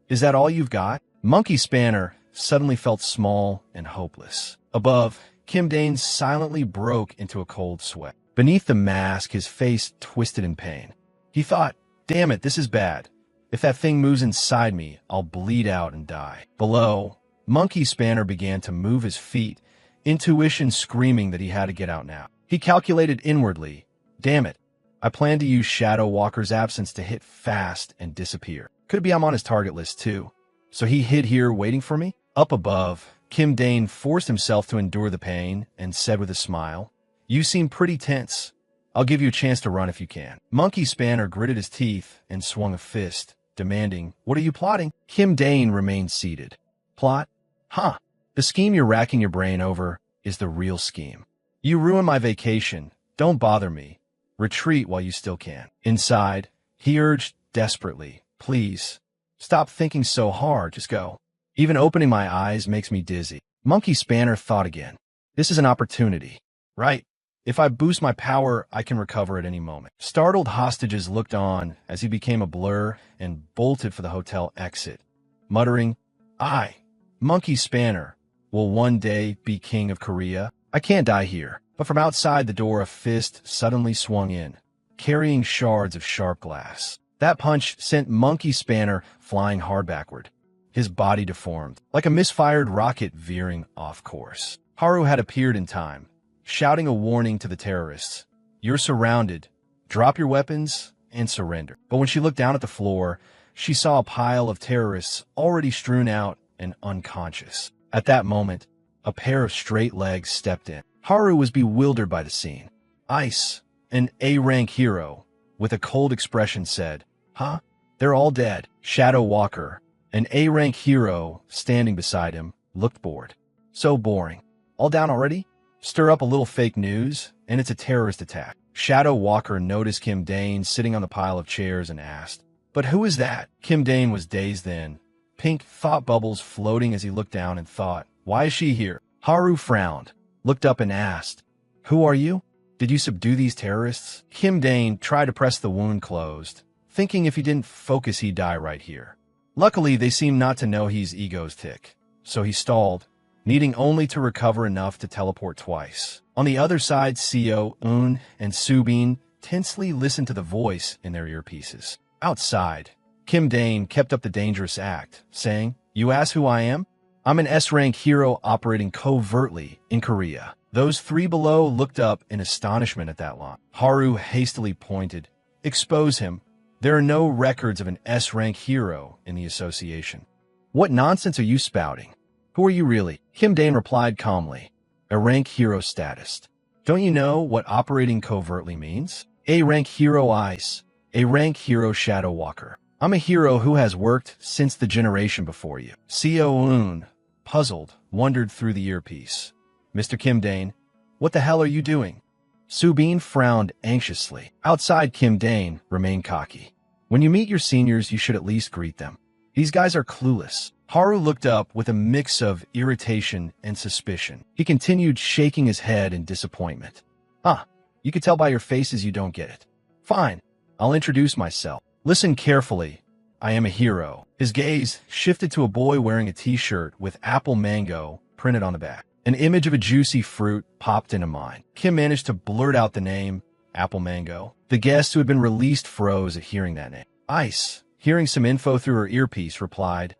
"Is that all you've got?" Monkey Spanner suddenly felt small and hopeless. Above, Kim Dane silently broke into a cold sweat. Beneath the mask, his face twisted in pain. He thought, "Damn it, this is bad. If that thing moves inside me, I'll bleed out and die." Below, Monkey Spanner began to move his feet, intuition screaming that he had to get out now. He calculated inwardly, "Damn it, I plan to use Shadow Walker's absence to hit fast and disappear. Could be I'm on his target list too. So he hid here waiting for me?" Up above, Kim Dane forced himself to endure the pain and said with a smile, "You seem pretty tense. I'll give you a chance to run if you can." Monkey Spanner gritted his teeth and swung a fist, demanding, "What are you plotting?" Kim Dane remained seated. "Plot? Huh. The scheme you're racking your brain over is the real scheme. You ruined my vacation. Don't bother me. Retreat while you still can." Inside, he urged desperately, "Please, stop thinking so hard. Just go. Even opening my eyes makes me dizzy." Monkey Spanner thought again. "This is an opportunity, right? If I boost my power, I can recover at any moment." Startled hostages looked on as he became a blur and bolted for the hotel exit, muttering, "I, Monkey Spanner, will one day be king of Korea. I can't die here." But from outside the door, a fist suddenly swung in, carrying shards of sharp glass. That punch sent Monkey Spanner flying hard backward, his body deformed, like a misfired rocket veering off course. Haru had appeared in time, shouting a warning to the terrorists. "You're surrounded. Drop your weapons and surrender." But when she looked down at the floor, she saw a pile of terrorists already strewn out and unconscious. At that moment, a pair of straight legs stepped in. Haru was bewildered by the scene. Ice, an A-rank hero, with a cold expression said, "Huh? They're all dead." Shadow Walker, an A-rank hero standing beside him, looked bored. "So boring. All down already? Stir up a little fake news, and it's a terrorist attack." Shadow Walker noticed Kim Dane sitting on the pile of chairs and asked, "But who is that?" Kim Dane was dazed then, pink thought bubbles floating as he looked down and thought, "Why is she here?" Haru frowned, looked up and asked, "Who are you? Did you subdue these terrorists?" Kim Dane tried to press the wound closed, thinking if he didn't focus he'd die right here. Luckily, they seemed not to know he's egoistic, so he stalled, needing only to recover enough to teleport twice. On the other side, Seo, Un, and Subin tensely listened to the voice in their earpieces. Outside, Kim Dane kept up the dangerous act, saying, "You ask who I am? I'm an S-rank hero operating covertly in Korea." Those three below looked up in astonishment at that line. Haru hastily pointed, "Expose him. There are no records of an S-rank hero in the association." "What nonsense are you spouting? Who are you really?" Kim Dane replied calmly, "A rank hero status. Don't you know what operating covertly means? A-rank hero Ice, A-rank hero Shadow Walker. I'm a hero who has worked since the generation before you." Seo Un, puzzled, wondered through the earpiece. "Mr. Kim Dane, what the hell are you doing?" Subin frowned anxiously. Outside, Kim Dane remained cocky. "When you meet your seniors, you should at least greet them. These guys are clueless." Haru looked up with a mix of irritation and suspicion. He continued shaking his head in disappointment. "Ah, you could tell by your faces you don't get it. Fine, I'll introduce myself. Listen carefully. I am a hero." His gaze shifted to a boy wearing a t-shirt with apple mango printed on the back. An image of a juicy fruit popped into mind. Kim managed to blurt out the name, Apple Mango. The guest who had been released froze at hearing that name. Ice, hearing some info through her earpiece, replied,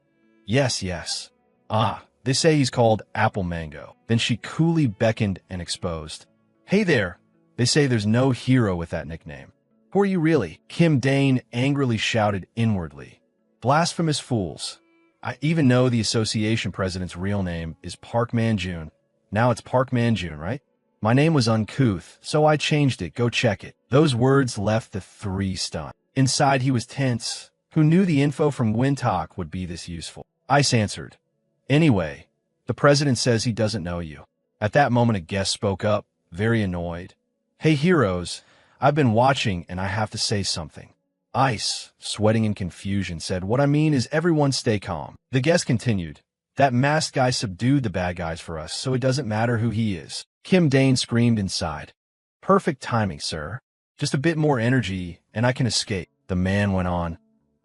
Yes. "Ah, they say he's called Apple Mango." Then she coolly beckoned and exposed. "Hey there. They say there's no hero with that nickname. Who are you really?" Kim Dane angrily shouted inwardly. "Blasphemous fools. I even know the association president's real name is Park Man-jun. Now it's Park Man-jun, right? My name was uncouth, so I changed it. Go check it." Those words left the three stunned. Inside he was tense. Who knew the info from Wintalk would be this useful? Ice answered, "Anyway, the president says he doesn't know you." At that moment a guest spoke up, very annoyed. "Hey heroes, I've been watching and I have to say something. Ice, sweating in confusion, said, "What I mean is everyone stay calm." The guest continued, "That masked guy subdued the bad guys for us, so it doesn't matter who he is." Kim Dane screamed inside. "Perfect timing, sir. Just a bit more energy and I can escape." The man went on,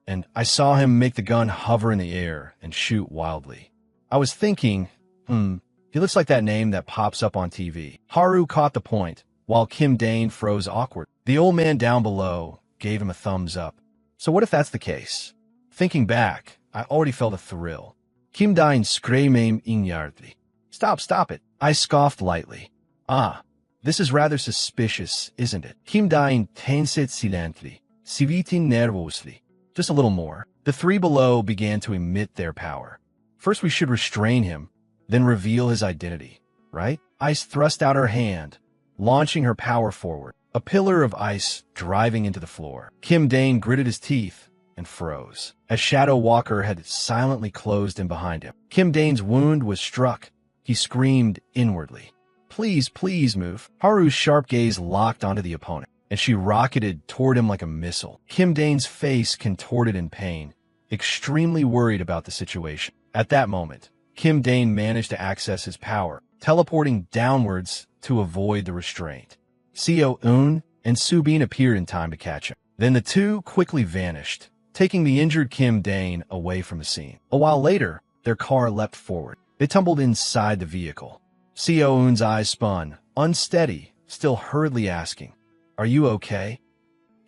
"And I saw him make the gun hover in the air and shoot wildly. I was thinking, he looks like that name that pops up on TV." Haru caught the point, while Kim Dane froze awkward. The old man down below gave him a thumbs up. So what if that's the case? Thinking back, I already felt a thrill. Kim Dane screamed ignardly. Stop it. I scoffed lightly. "Ah, this is rather suspicious, isn't it?" Kim Dane tensit silently, sivitin nervously. Just a little more. The three below began to emit their power. First we should restrain him, then reveal his identity, right? Ice thrust out her hand, launching her power forward. A pillar of ice driving into the floor. Kim Dane gritted his teeth and froze, as Shadow Walker had silently closed in behind him. Kim Dane's wound was struck. He screamed inwardly. Please move." Haru's sharp gaze locked onto the opponent, and she rocketed toward him like a missile. Kim Dane's face contorted in pain, extremely worried about the situation. At that moment, Kim Dane managed to access his power, teleporting downwards to avoid the restraint. Seo-eun and Subin appeared in time to catch him. Then the two quickly vanished, taking the injured Kim Dane away from the scene. A while later, their car leapt forward. They tumbled inside the vehicle. Seo-eun's eyes spun, unsteady, still hurriedly asking, "Are you okay?"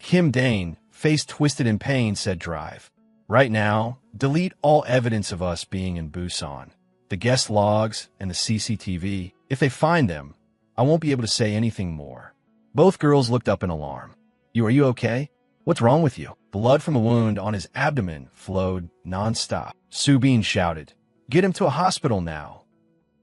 Kim Dane, face twisted in pain, said, "Drive. Right now, delete all evidence of us being in Busan. The guest logs and the CCTV. If they find them, I won't be able to say anything more." Both girls looked up in alarm. Are you okay? What's wrong with you?" Blood from a wound on his abdomen flowed non-stop. Subin shouted, "Get him to a hospital now."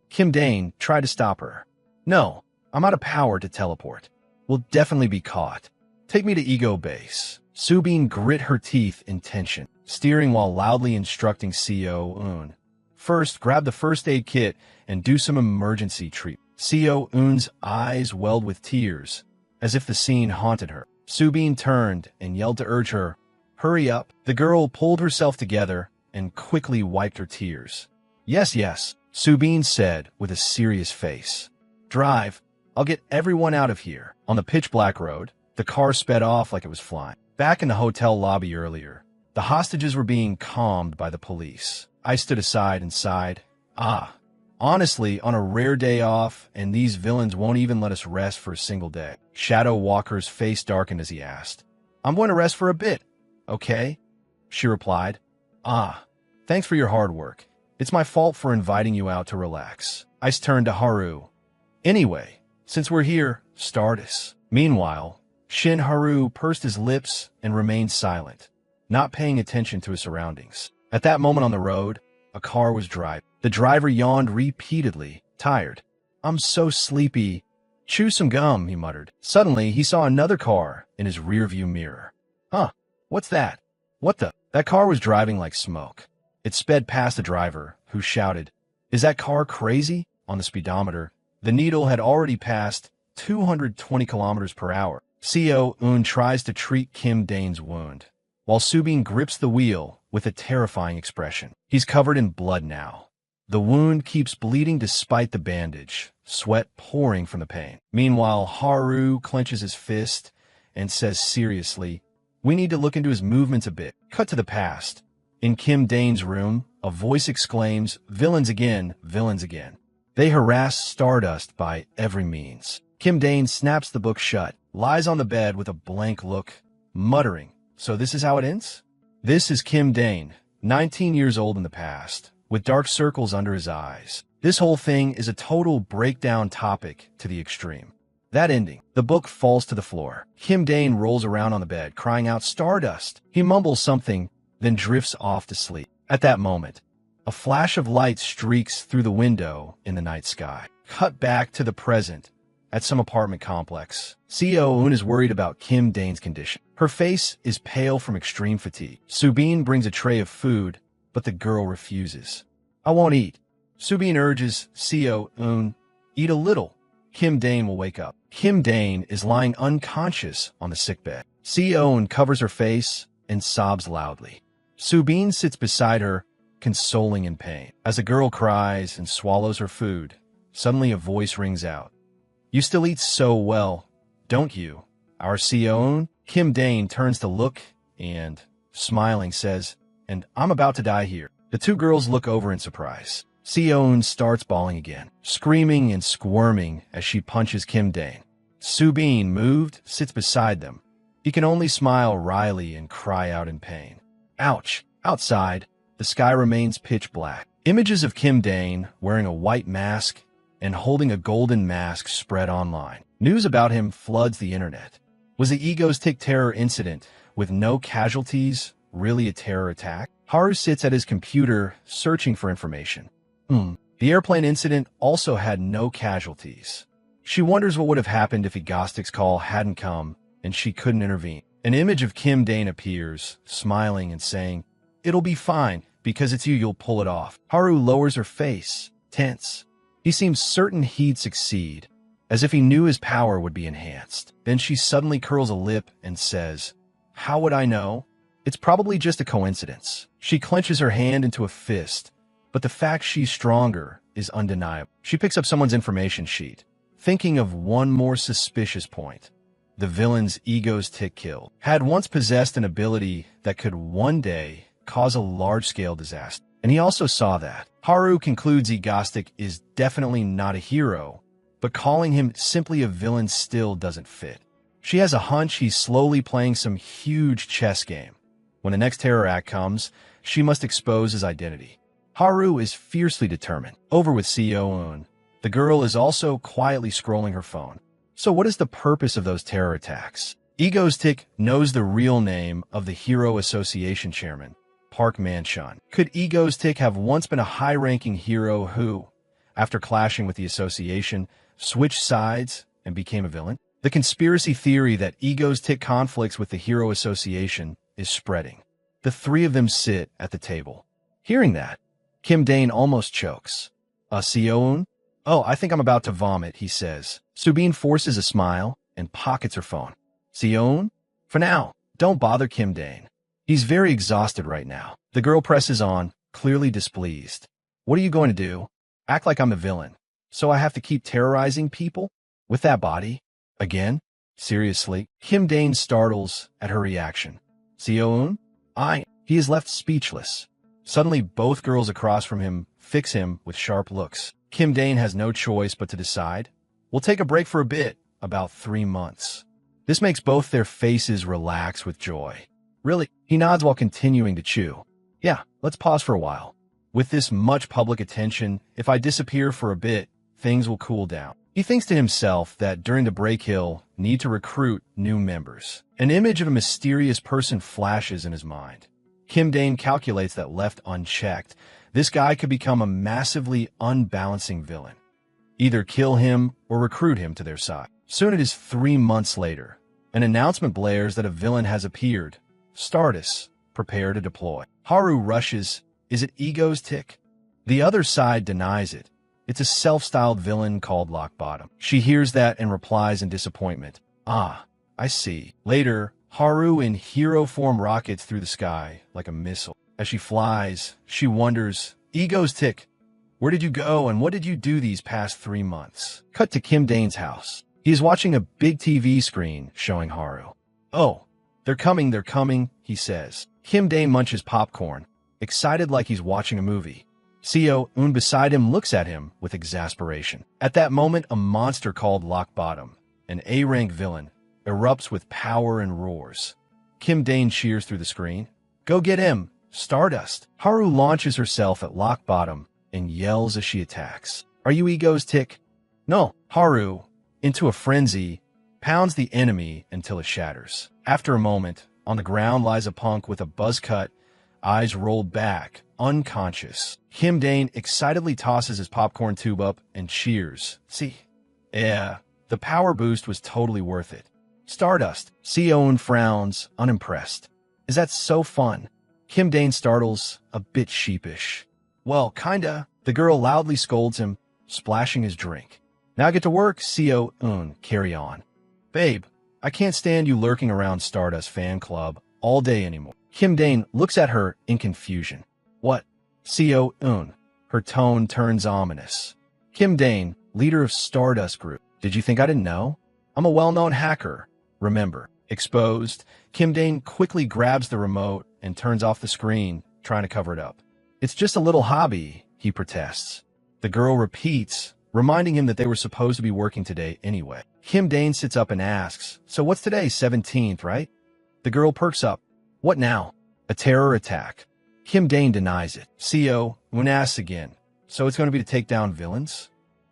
Kim Dane tried to stop her. "No, I'm out of power to teleport. We'll definitely be caught. Take me to Ego Base." Subin grit her teeth in tension, steering while loudly instructing Seo-eun. "First, grab the first aid kit and do some emergency treatment." Seo-eun's eyes welled with tears, as if the scene haunted her. Subin turned and yelled to urge her, "Hurry up." The girl pulled herself together and quickly wiped her tears. Yes, Subin said with a serious face. "Drive. I'll get everyone out of here." On the pitch-black road, the car sped off like it was flying. Back in the hotel lobby earlier, the hostages were being calmed by the police. I stood aside and sighed. Honestly, on a rare day off, and these villains won't even let us rest for a single day. Shadow Walker's face darkened as he asked, "I'm going to rest for a bit, okay?" She replied, Thanks for your hard work. It's my fault for inviting you out to relax." I turned to Haru. "Anyway, since we're here, start us." Meanwhile, Shin Haru pursed his lips and remained silent, not paying attention to his surroundings. At that moment on the road, a car was driving. The driver yawned repeatedly, tired. "I'm so sleepy." "Chew some gum," he muttered. Suddenly, he saw another car in his rearview mirror. What's that? What the? That car was driving like smoke. It sped past the driver, who shouted, "Is that car crazy?" On the speedometer, the needle had already passed 220 kilometers per hour. Seo-eun tries to treat Kim Dane's wound, while Subin grips the wheel with a terrifying expression. He's covered in blood now. The wound keeps bleeding despite the bandage, sweat pouring from the pain. Meanwhile, Haru clenches his fist and says seriously, "We need to look into his movements a bit." Cut to the past. In Kim Dane's room, a voice exclaims, "Villains again, villains again. They harass Stardust by every means." Kim Dane snaps the book shut, lies on the bed with a blank look, muttering, "So this is how it ends?" This is Kim Dane, 19 years old in the past, with dark circles under his eyes. This whole thing is a total breakdown topic to the extreme. That ending, the book falls to the floor. Kim Dane rolls around on the bed, crying out, "Stardust!" He mumbles something, then drifts off to sleep. At that moment, a flash of light streaks through the window in the night sky. Cut back to the present, at some apartment complex. Seo-eun is worried about Kim Dane's condition. Her face is pale from extreme fatigue. Subin brings a tray of food, but the girl refuses. "I won't eat." Subin urges Seo-eun, "Eat a little. Kim Dane will wake up. Kim Dane is lying unconscious on the sickbed. Seon covers her face and sobs loudly. Subin sits beside her, consoling in pain. As the girl cries and swallows her food, suddenly a voice rings out. "You still eat so well, don't you, our Seon?" Kim Dane turns to look and, smiling, says, "And I'm about to die here." The two girls look over in surprise. Seon starts bawling again, screaming and squirming as she punches Kim Dane. Subin, moved, sits beside them. He can only smile wryly and cry out in pain. Ouch! Outside, the sky remains pitch black. Images of Kim Dane wearing a white mask and holding a golden mask spread online. News about him floods the internet. Was the egoistic terror incident with no casualties really a terror attack? Haru sits at his computer searching for information. The airplane incident also had no casualties. She wonders what would have happened if Egostic's call hadn't come and she couldn't intervene. An image of Kim Dane appears, smiling and saying, "It'll be fine, because it's you'll pull it off." Haru lowers her face, tense. He seems certain he'd succeed, as if he knew his power would be enhanced. Then she suddenly curls a lip and says, "How would I know? It's probably just a coincidence." She clenches her hand into a fist, but the fact she's stronger is undeniable. She picks up someone's information sheet, thinking of one more suspicious point. The villain's egoistic kill had once possessed an ability that could one day cause a large-scale disaster. And he also saw that. Haru concludes Egostic is definitely not a hero, but calling him simply a villain still doesn't fit. She has a hunch he's slowly playing some huge chess game. When the next terror act comes, she must expose his identity. Haru is fiercely determined. Over with Seon. The girl is also quietly scrolling her phone. So what is the purpose of those terror attacks? Egostic knows the real name of the Hero Association chairman, Park Man-chan. Could Egostic have once been a high-ranking hero who, after clashing with the association, switched sides and became a villain? The conspiracy theory that Egostic conflicts with the Hero Association is spreading. The three of them sit at the table. Hearing that, Kim Dane almost chokes. Seon? "Oh, I think I'm about to vomit," he says. Subin forces a smile and pockets her phone. "Seon? For now, don't bother Kim Dane. He's very exhausted right now." The girl presses on, clearly displeased. "What are you going to do? Act like I'm a villain, so I have to keep terrorizing people? With that body? Again? Seriously?" Kim Dane startles at her reaction. "Seon? He is left speechless. Suddenly, both girls across from him fix him with sharp looks. Kim Dane has no choice but to decide. "We'll take a break for a bit, about 3 months." This makes both their faces relax with joy. "Really?" He nods while continuing to chew. "Yeah, let's pause for a while. With this much public attention, if I disappear for a bit, things will cool down." He thinks to himself that during the break he'll need to recruit new members. An image of a mysterious person flashes in his mind. Kim Dane calculates that left unchecked, this guy could become a massively unbalancing villain. Either kill him or recruit him to their side. Soon it is 3 months later. An announcement blares that a villain has appeared. Stardust, prepare to deploy. Haru rushes. Is it Egostic? The other side denies it. It's a self-styled villain called Lockbottom. She hears that and replies in disappointment. "Ah, I see." Later, Haru in hero form rockets through the sky like a missile. As she flies, she wonders, "Egostic, where did you go and what did you do these past 3 months?" Cut to Kim Dane's house. He is watching a big TV screen showing Haru. "Oh, they're coming, he says. Kim Dane munches popcorn, excited like he's watching a movie. Seon beside him looks at him with exasperation. At that moment, a monster called Lockbottom, an A-rank villain, erupts with power and roars. Kim Dane cheers through the screen. "Go get him, Stardust." Haru launches herself at Lockbottom and yells as she attacks. "Are you Egostic?" "No." Haru, into a frenzy, pounds the enemy until it shatters. After a moment, on the ground lies a punk with a buzz cut, eyes rolled back, unconscious. Kim Dane excitedly tosses his popcorn tube up and cheers. "See? Yeah, the power boost was totally worth it." "Stardust." Seon frowns, unimpressed. "Is that so fun?" Kim Dane startles, a bit sheepish. "Well, kinda." The girl loudly scolds him, splashing his drink. Now get to work, Co. Carry on. Babe, I can't stand you lurking around Stardust fan club all day anymore. Kim Dane looks at her in confusion. What? Co. Her tone turns ominous. Kim Dane, leader of Stardust Group. Did you think I didn't know? I'm a well-known hacker. Remember, exposed. Kim Dane quickly grabs the remote and turns off the screen, trying to cover it up. It's just a little hobby, he protests. The girl repeats, reminding him that they were supposed to be working today anyway. Kim Dane sits up and asks, so what's today, 17th, right? The girl perks up. What now? A terror attack. Kim Dane denies it. Co. asks again, so it's going to be to take down villains?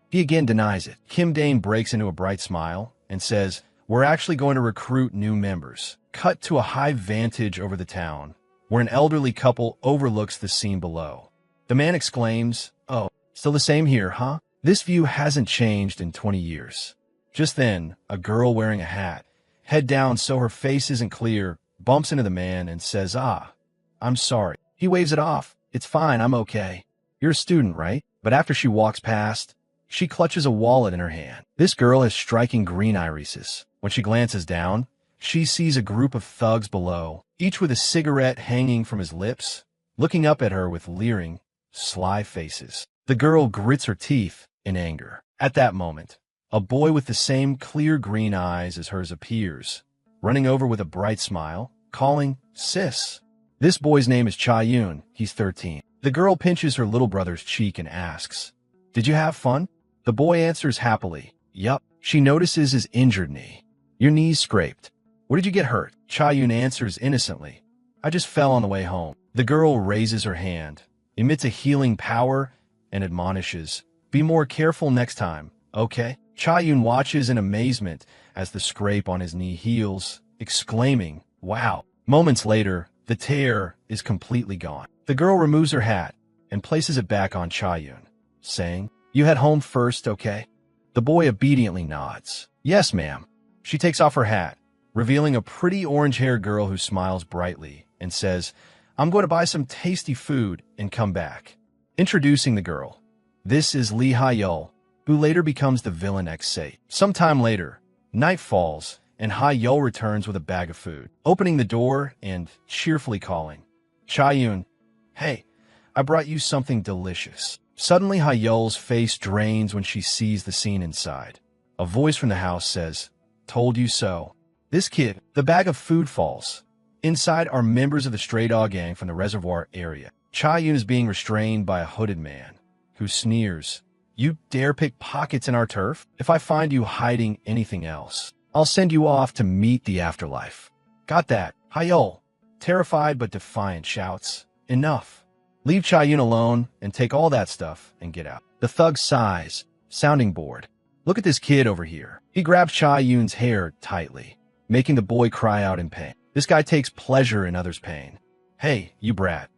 He again denies it. Kim Dane breaks into a bright smile and says, we're actually going to recruit new members. Cut to a high vantage over the town, where an elderly couple overlooks the scene below. The man exclaims, oh, still the same here, huh? This view hasn't changed in 20 years. Just then, a girl wearing a hat, head down so her face isn't clear, bumps into the man and says, I'm sorry. He waves it off. It's fine, I'm okay. You're a student, right? But after she walks past, she clutches a wallet in her hand. This girl has striking green irises. When she glances down, she sees a group of thugs below, each with a cigarette hanging from his lips, looking up at her with leering, sly faces. The girl grits her teeth in anger. At that moment, a boy with the same clear green eyes as hers appears, running over with a bright smile, calling, sis. This boy's name is Cha-Yoon. He's 13. The girl pinches her little brother's cheek and asks, did you have fun? The boy answers happily, yup. She notices his injured knee. Your knee's scraped. Where did you get hurt? Cha-Yoon answers innocently, I just fell on the way home. The girl raises her hand, emits a healing power, and admonishes, be more careful next time, okay? Cha-Yoon watches in amazement as the scrape on his knee heals, exclaiming, wow. Moments later, the tear is completely gone. The girl removes her hat and places it back on Cha-Yoon, saying, you head home first, okay? The boy obediently nods. Yes, ma'am. She takes off her hat, revealing a pretty orange-haired girl who smiles brightly and says, I'm going to buy some tasty food and come back. Introducing the girl. This is Lee Ha-yeol, who later becomes the villain X8. Sometime later, night falls, and Ha-yeol returns with a bag of food, opening the door and cheerfully calling, Cha-Yoon, hey, I brought you something delicious. Suddenly, Ha-yeol's face drains when she sees the scene inside. A voice from the house says, told you so. This kid, the bag of food falls. Inside are members of the Stray Dog Gang from the reservoir area. Cha-Yoon is being restrained by a hooded man, who sneers, you dare pick pockets in our turf? If I find you hiding anything else, I'll send you off to meet the afterlife. Got that? Ha-yeol, terrified but defiant, shouts, enough. Leave Cha-Yoon alone and take all that stuff and get out. The thug sighs, sounding bored. Look at this kid over here. He grabs Cha-Yoon's hair tightly, making the boy cry out in pain. This guy takes pleasure in others' pain. Hey, you brat.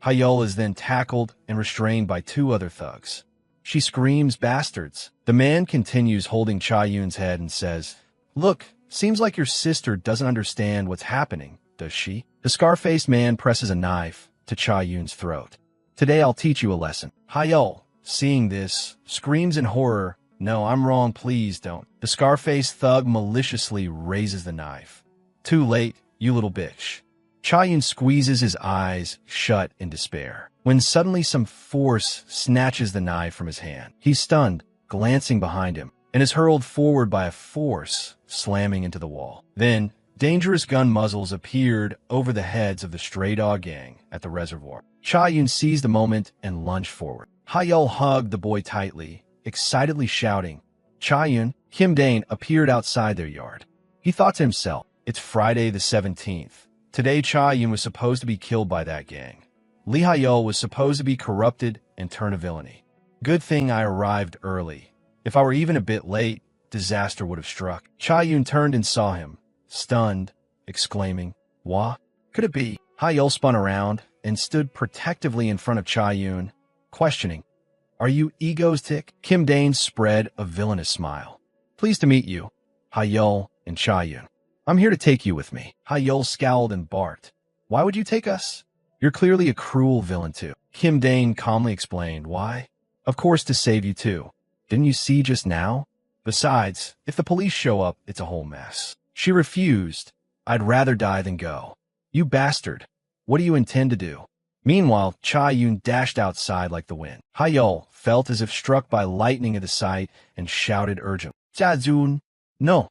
Ha-yeol is then tackled and restrained by two other thugs. She screams, bastards. The man continues holding Cha-Yoon's head and says, look, seems like your sister doesn't understand what's happening, does she? The scar-faced man presses a knife to Cha-Yoon's throat. Today I'll teach you a lesson. Ha-yeol, seeing this, screams in horror, no, I'm wrong, please don't. The scar-faced thug maliciously raises the knife. Too late, you little bitch. Cha-Yoon squeezes his eyes shut in despair, when suddenly some force snatches the knife from his hand. He's stunned, glancing behind him, and is hurled forward by a force, slamming into the wall. Then, dangerous gun muzzles appeared over the heads of the Stray Dog Gang at the reservoir. Cha-Yoon seized the moment and lunged forward. Ha-yeol hugged the boy tightly, excitedly shouting, Cha-Yoon. Kim Dane appeared outside their yard. He thought to himself, it's Friday the 17th. Today Cha-Yoon was supposed to be killed by that gang. Lee Ha-yeol was supposed to be corrupted and turn to villainy. Good thing I arrived early. If I were even a bit late, disaster would have struck. Cha-Yoon turned and saw him, stunned, exclaiming, what could it be? Ha-yeol spun around and stood protectively in front of Cha-Yoon, questioning, are you egoistic? Kim Dane spread a villainous smile. Pleased to meet you, Ha-yeol and Cha-Yoon. I'm here to take you with me. Ha-yeol scowled and barked. Why would you take us? You're clearly a cruel villain too. Kim Dane calmly explained, why? Of course to save you too. Didn't you see just now? Besides, if the police show up, it's a whole mess. She refused. I'd rather die than go. You bastard. What do you intend to do? Meanwhile, Cha-Yun dashed outside like the wind. Hayol felt as if struck by lightning at the sight and shouted urgently, Jia-Jun, no.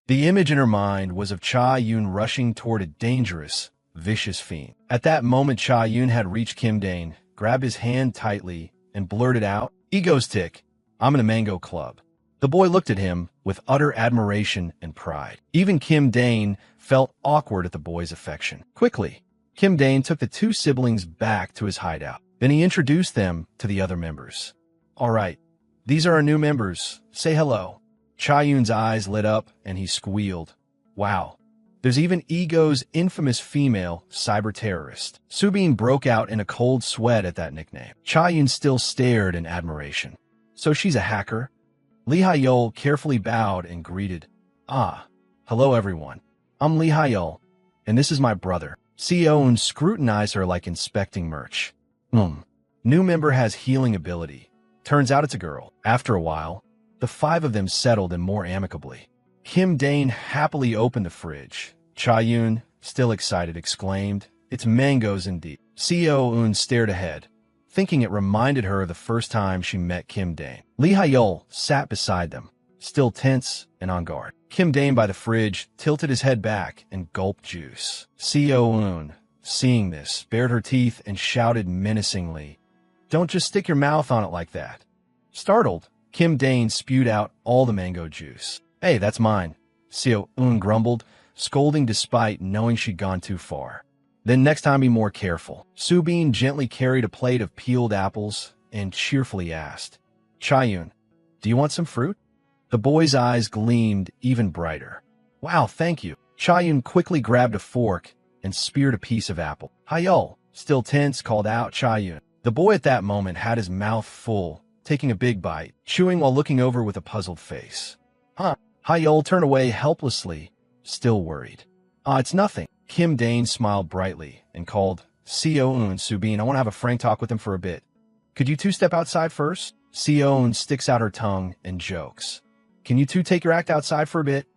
The image in her mind was of Cha-Yun rushing toward a dangerous, vicious fiend. At that moment, Cha-Yun had reached Kim Dane, grabbed his hand tightly, and blurted out, Egoistic, I'm in a mango club. The boy looked at him with utter admiration and pride. Even Kim Dane felt awkward at the boy's affection. Quickly, Kim Dane took the two siblings back to his hideout. Then he introduced them to the other members. All right, these are our new members. Say hello. Cha-Yun's eyes lit up and he squealed. Wow, there's even Ego's infamous female cyber terrorist. Subin broke out in a cold sweat at that nickname. Cha-Yun still stared in admiration. So she's a hacker? Lee Hayol carefully bowed and greeted. Hello everyone. I'm Lee Hayol, and this is my brother. Seon scrutinized her like inspecting merch. New member has healing ability. Turns out it's a girl. After a while, the five of them settled in more amicably. Kim Dane happily opened the fridge. Cha-Yun, still excited, exclaimed, It's mangoes indeed. Seon stared ahead, thinking it reminded her of the first time she met Kim Dane. Lee Hayol sat beside them, still tense and on guard. Kim Dane by the fridge tilted his head back and gulped juice. Seon, seeing this, bared her teeth and shouted menacingly, Don't just stick your mouth on it like that. Startled, Kim Dane spewed out all the mango juice. Hey, that's mine, Seon grumbled, scolding despite knowing she'd gone too far. Then next time be more careful. Subin gently carried a plate of peeled apples and cheerfully asked, Cha-Yun, do you want some fruit? The boy's eyes gleamed even brighter. Wow, thank you. Cha-Yun quickly grabbed a fork and speared a piece of apple. Hayol, still tense, called out Cha-Yun. The boy at that moment had his mouth full, taking a big bite, chewing while looking over with a puzzled face. Hayol turned away helplessly, still worried. It's nothing. Kim Dane smiled brightly and called, Seon, Subin, I want to have a frank talk with him for a bit. Could you two step outside first? Seon sticks out her tongue and jokes. Can you two take your act outside for a bit?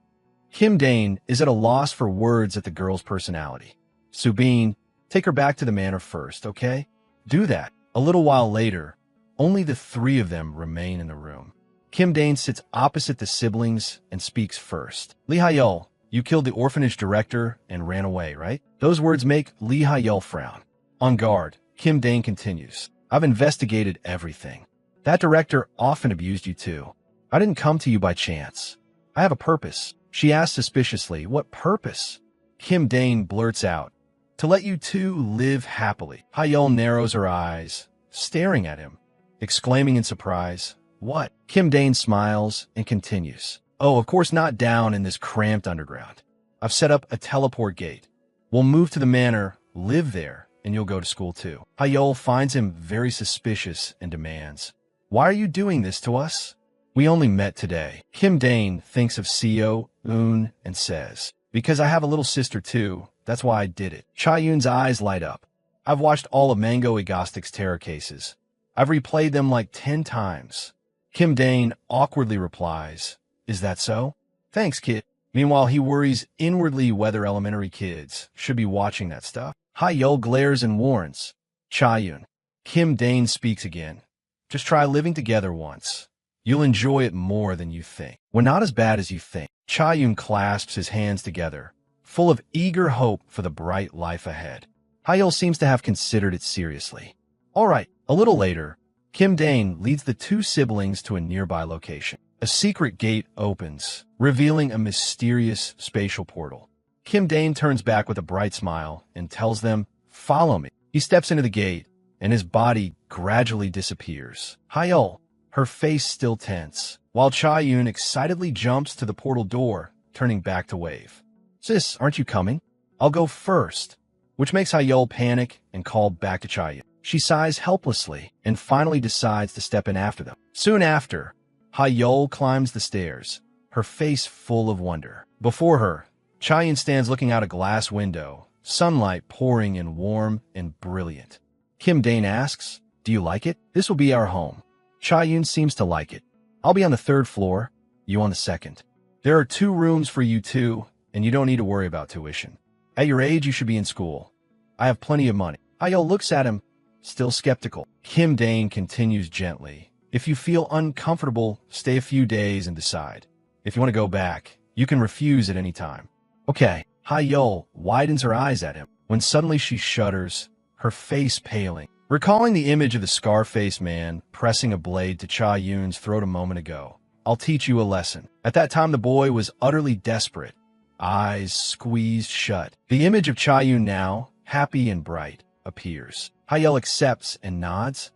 Kim Dane is at a loss for words at the girl's personality. Subin, take her back to the manor first, okay? Do that. A little while later, only the three of them remain in the room. Kim Dane sits opposite the siblings and speaks first. Lee Hayol, you killed the orphanage director and ran away, right? Those words make Lee Hayol frown. On guard, Kim Dane continues. I've investigated everything. That director often abused you too. I didn't come to you by chance. I have a purpose. She asked suspiciously, what purpose? Kim Dane blurts out, to let you two live happily. Hayol narrows her eyes, staring at him, exclaiming in surprise, what? Kim Dane smiles and continues. Oh, of course not down in this cramped underground. I've set up a teleport gate. We'll move to the manor, live there, and you'll go to school too. Hayol finds him very suspicious and demands, why are you doing this to us? We only met today. Kim Dane thinks of Seon and says, because I have a little sister too. That's why I did it. Cha-Yun's eyes light up. I've watched all of Mango Egostic's terror cases. I've replayed them like 10 times. Kim Dane awkwardly replies, is that so? Thanks, kid. Meanwhile, he worries inwardly whether elementary kids should be watching that stuff. Hayol glares and warns. Cha-Yun. Kim Dane speaks again. Just try living together once. You'll enjoy it more than you think. We're not as bad as you think. Cha-Yun clasps his hands together, full of eager hope for the bright life ahead. Hayol seems to have considered it seriously. All right, a little later, Kim Dane leads the two siblings to a nearby location. A secret gate opens, revealing a mysterious spatial portal. Kim Dane turns back with a bright smile and tells them, follow me. He steps into the gate, and his body gradually disappears. Hayol, her face still tense, while Cha-Yun excitedly jumps to the portal door, turning back to wave. Sis, aren't you coming? I'll go first, which makes Hayol panic and call back to Cha-Yun. She sighs helplessly and finally decides to step in after them. Soon after, Hayol climbs the stairs, her face full of wonder. Before her, Cha-Yun stands looking out a glass window, sunlight pouring in warm and brilliant. Kim Dane asks, do you like it? This will be our home. Cha-Yun seems to like it. I'll be on the 3rd floor. You on the second. There are 2 rooms for you two, and you don't need to worry about tuition. At your age, you should be in school. I have plenty of money. Ha-Yeol looks at him, still skeptical. Kim Dane continues gently. If you feel uncomfortable, stay a few days and decide. If you want to go back, you can refuse at any time. Okay. Ha-Yeol widens her eyes at him, when suddenly she shudders, her face paling. Recalling the image of the scar-faced man pressing a blade to Cha-Yoon's throat a moment ago. I'll teach you a lesson. At that time, the boy was utterly desperate, eyes squeezed shut. The image of Cha-Yoon now, happy and bright, appears. Ha-Yeol accepts and nods.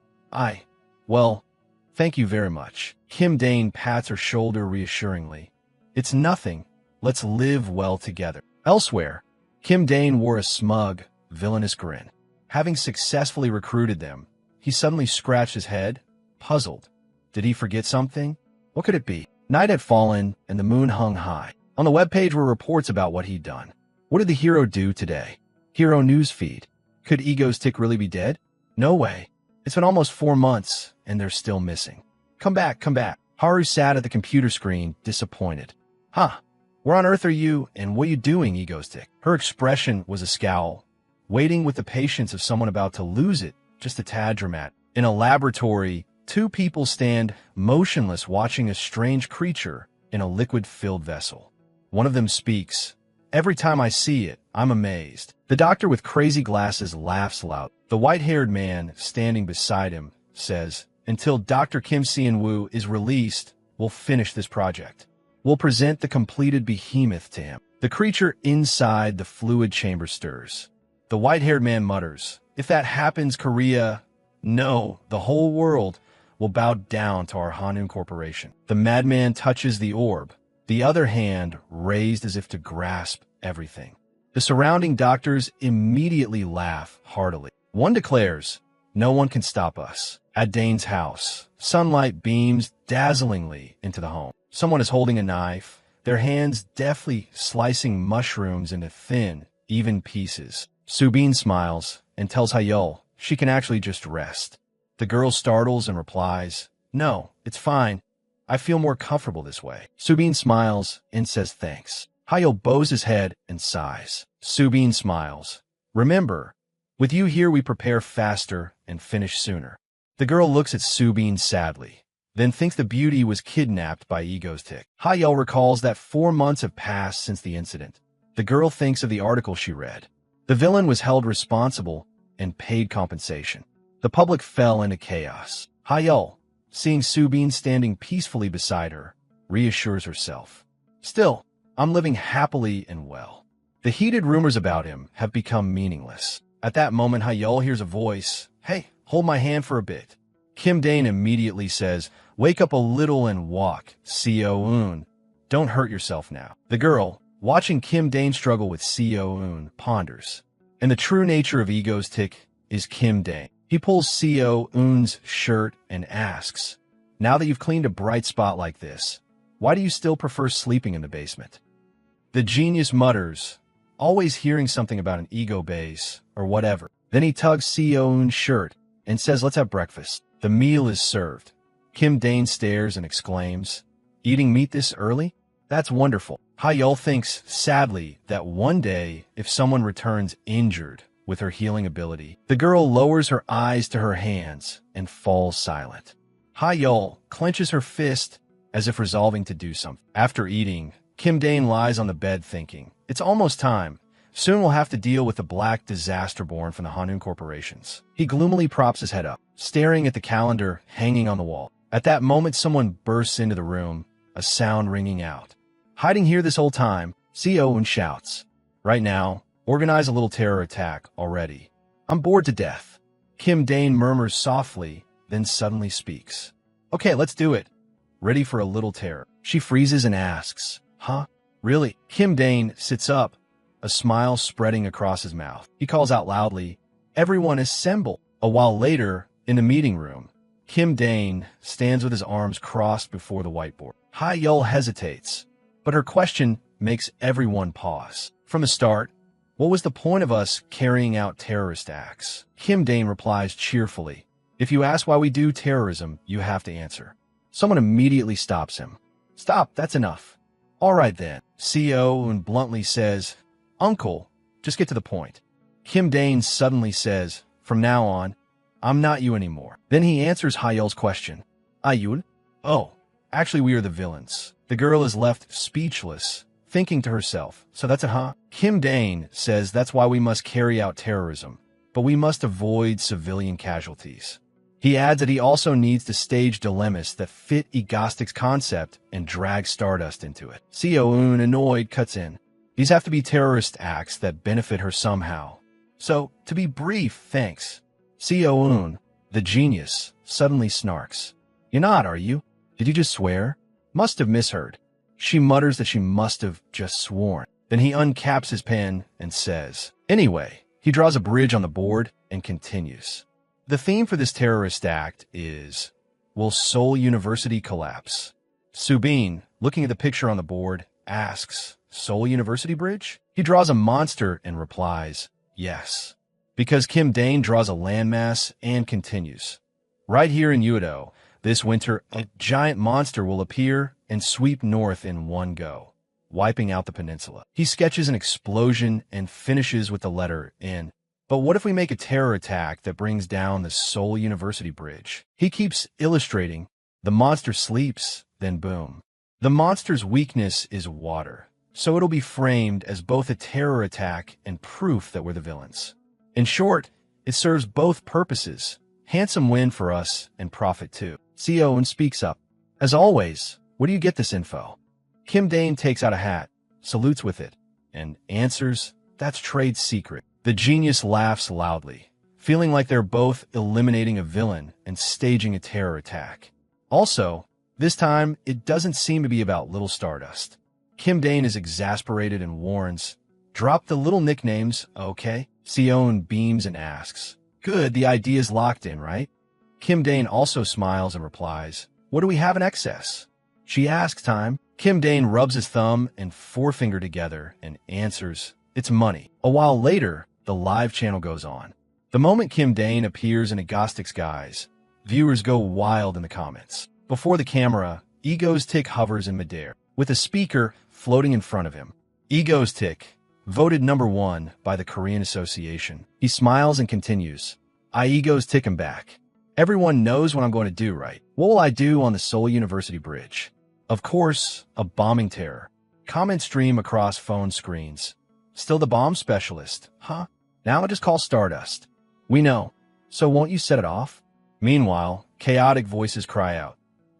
Well, thank you very much. Kim Dane pats her shoulder reassuringly. It's nothing. Let's live well together. Elsewhere, Kim Dane wore a smug, villainous grin. Having successfully recruited them, he suddenly scratched his head, puzzled. Did he forget something? What could it be? Night had fallen, and the moon hung high. On the webpage were reports about what he'd done. What did the hero do today? Hero newsfeed. Could Ego's Tick really be dead? No way. It's been almost 4 months, and they're still missing. Come back, come back. Haru sat at the computer screen, disappointed. Where on earth are you, and what are you doing, Ego's Tick? Her expression was a scowl, waiting with the patience of someone about to lose it, just a tad dramatic. In a laboratory, 2 people stand motionless watching a strange creature in a liquid-filled vessel. One of them speaks. Every time I see it, I'm amazed. The doctor with crazy glasses laughs loud. The white-haired man standing beside him says, until Dr. Kim Seon-woo is released, we'll finish this project. We'll present the completed behemoth to him. The creature inside the fluid chamber stirs. The white-haired man mutters, if that happens, Korea, no, the whole world will bow down to our Hanwha Corporation. The madman touches the orb, the other hand raised as if to grasp everything. The surrounding doctors immediately laugh heartily. One declares, no one can stop us. At Dane's house, sunlight beams dazzlingly into the home. Someone is holding a knife, their hands deftly slicing mushrooms into thin, even pieces. Subin smiles and tells Ha-Yeol she can actually just rest. The girl startles and replies, no, it's fine. I feel more comfortable this way. Subin smiles and says thanks. Ha-Yeol bows his head and sighs. Subin smiles. Remember, with you here we prepare faster and finish sooner. The girl looks at Subin sadly, then thinks the beauty was kidnapped by Ego's Tick. Ha-Yeol recalls that 4 months have passed since the incident. The girl thinks of the article she read. The villain was held responsible and paid compensation. The public fell into chaos. Ha-Yeol, seeing Subin standing peacefully beside her, reassures herself. Still, I'm living happily and well. The heated rumors about him have become meaningless. At that moment, Ha-Yeol hears a voice. Hey, hold my hand for a bit. Kim Dane immediately says, wake up a little and walk, Seo-eun. Don't hurt yourself now. The girl, watching Kim Dane struggle with Seo-eun, ponders. And the true nature of Ego's Tick is Kim Dane. He pulls Seo-eun's shirt and asks, now that you've cleaned a bright spot like this, why do you still prefer sleeping in the basement? The genius mutters, always hearing something about an ego base or whatever. Then he tugs Seo-eun's shirt and says, let's have breakfast. The meal is served. Kim Dane stares and exclaims, eating meat this early? That's wonderful. Ha-Yeol thinks sadly that one day, if someone returns injured with her healing ability, the girl lowers her eyes to her hands and falls silent. Ha-Yeol clenches her fist as if resolving to do something. After eating, Kim Dane lies on the bed thinking, it's almost time. Soon we'll have to deal with the black disaster born from the Hanwha corporations. He gloomily props his head up, staring at the calendar hanging on the wall. At that moment, someone bursts into the room, a sound ringing out. Hiding here this whole time, Seo-eun shouts, right now, organize a little terror attack already. I'm bored to death. Kim Dane murmurs softly, then suddenly speaks. Okay, let's do it. Ready for a little terror. She freezes and asks, huh? Really? Kim Dane sits up, a smile spreading across his mouth. He calls out loudly, everyone assemble. A while later, in the meeting room, Kim Dane stands with his arms crossed before the whiteboard. Ha-Yeol hesitates, but her question makes everyone pause. From the start, what was the point of us carrying out terrorist acts? Kim Dane replies cheerfully, if you ask why we do terrorism, you have to answer. Someone immediately stops him. Stop, that's enough. All right then, CO and bluntly says, Uncle, just get to the point. Kim Dane suddenly says, from now on, I'm not you anymore. Then he answers Hyul's question. Ayul? Oh, actually we are the villains. The girl is left speechless, thinking to herself, so that's a huh? Kim Dane says that's why we must carry out terrorism, but we must avoid civilian casualties. He adds that he also needs to stage dilemmas that fit Egostic's concept and drag Stardust into it. Seo-eun, annoyed, cuts in. These have to be terrorist acts that benefit her somehow. So, to be brief, thanks. Seo-eun, the genius, suddenly snarks. You're not, are you? Did you just swear? Must have misheard. She mutters that she must have just sworn. Then he uncaps his pen and says, anyway, he draws a bridge on the board and continues. The theme for this terrorist act is, will Seoul University collapse? Subin, looking at the picture on the board, asks, Seoul University Bridge? He draws a monster and replies, yes. Because Kim Dane draws a landmass and continues. Right here in Udo, this winter, a giant monster will appear and sweep north in one go, wiping out the peninsula. He sketches an explosion and finishes with the letter N. But what if we make a terror attack that brings down the Seoul University Bridge? He keeps illustrating. The monster sleeps, then boom. The monster's weakness is water, so it'll be framed as both a terror attack and proof that we're the villains. In short, it serves both purposes. Handsome win for us and profit too. Seo-eun speaks up. As always, where do you get this info? Kim Dane takes out a hat, salutes with it, and answers, that's trade secret. The genius laughs loudly, feeling like they're both eliminating a villain and staging a terror attack. Also, this time, it doesn't seem to be about little Stardust. Kim Dane is exasperated and warns, drop the little nicknames, okay? Seo-eun beams and asks, good, the idea's locked in, right? Kim Dane also smiles and replies, what do we have in excess? She asks time. Kim Dane rubs his thumb and forefinger together and answers, it's money. A while later, the live channel goes on. The moment Kim Dane appears in Egostic's guise, viewers go wild in the comments. Before the camera, Egostic hovers in midair, with a speaker floating in front of him. Egostic, voted #1 by the Korean Association. He smiles and continues, I Egostic him back. Everyone knows what I'm going to do, right? What will I do on the Seoul University Bridge? Of course, a bombing terror. Comments stream across phone screens. Still the bomb specialist, huh? Now I just call Stardust. We know. So won't you set it off? Meanwhile, chaotic voices cry out.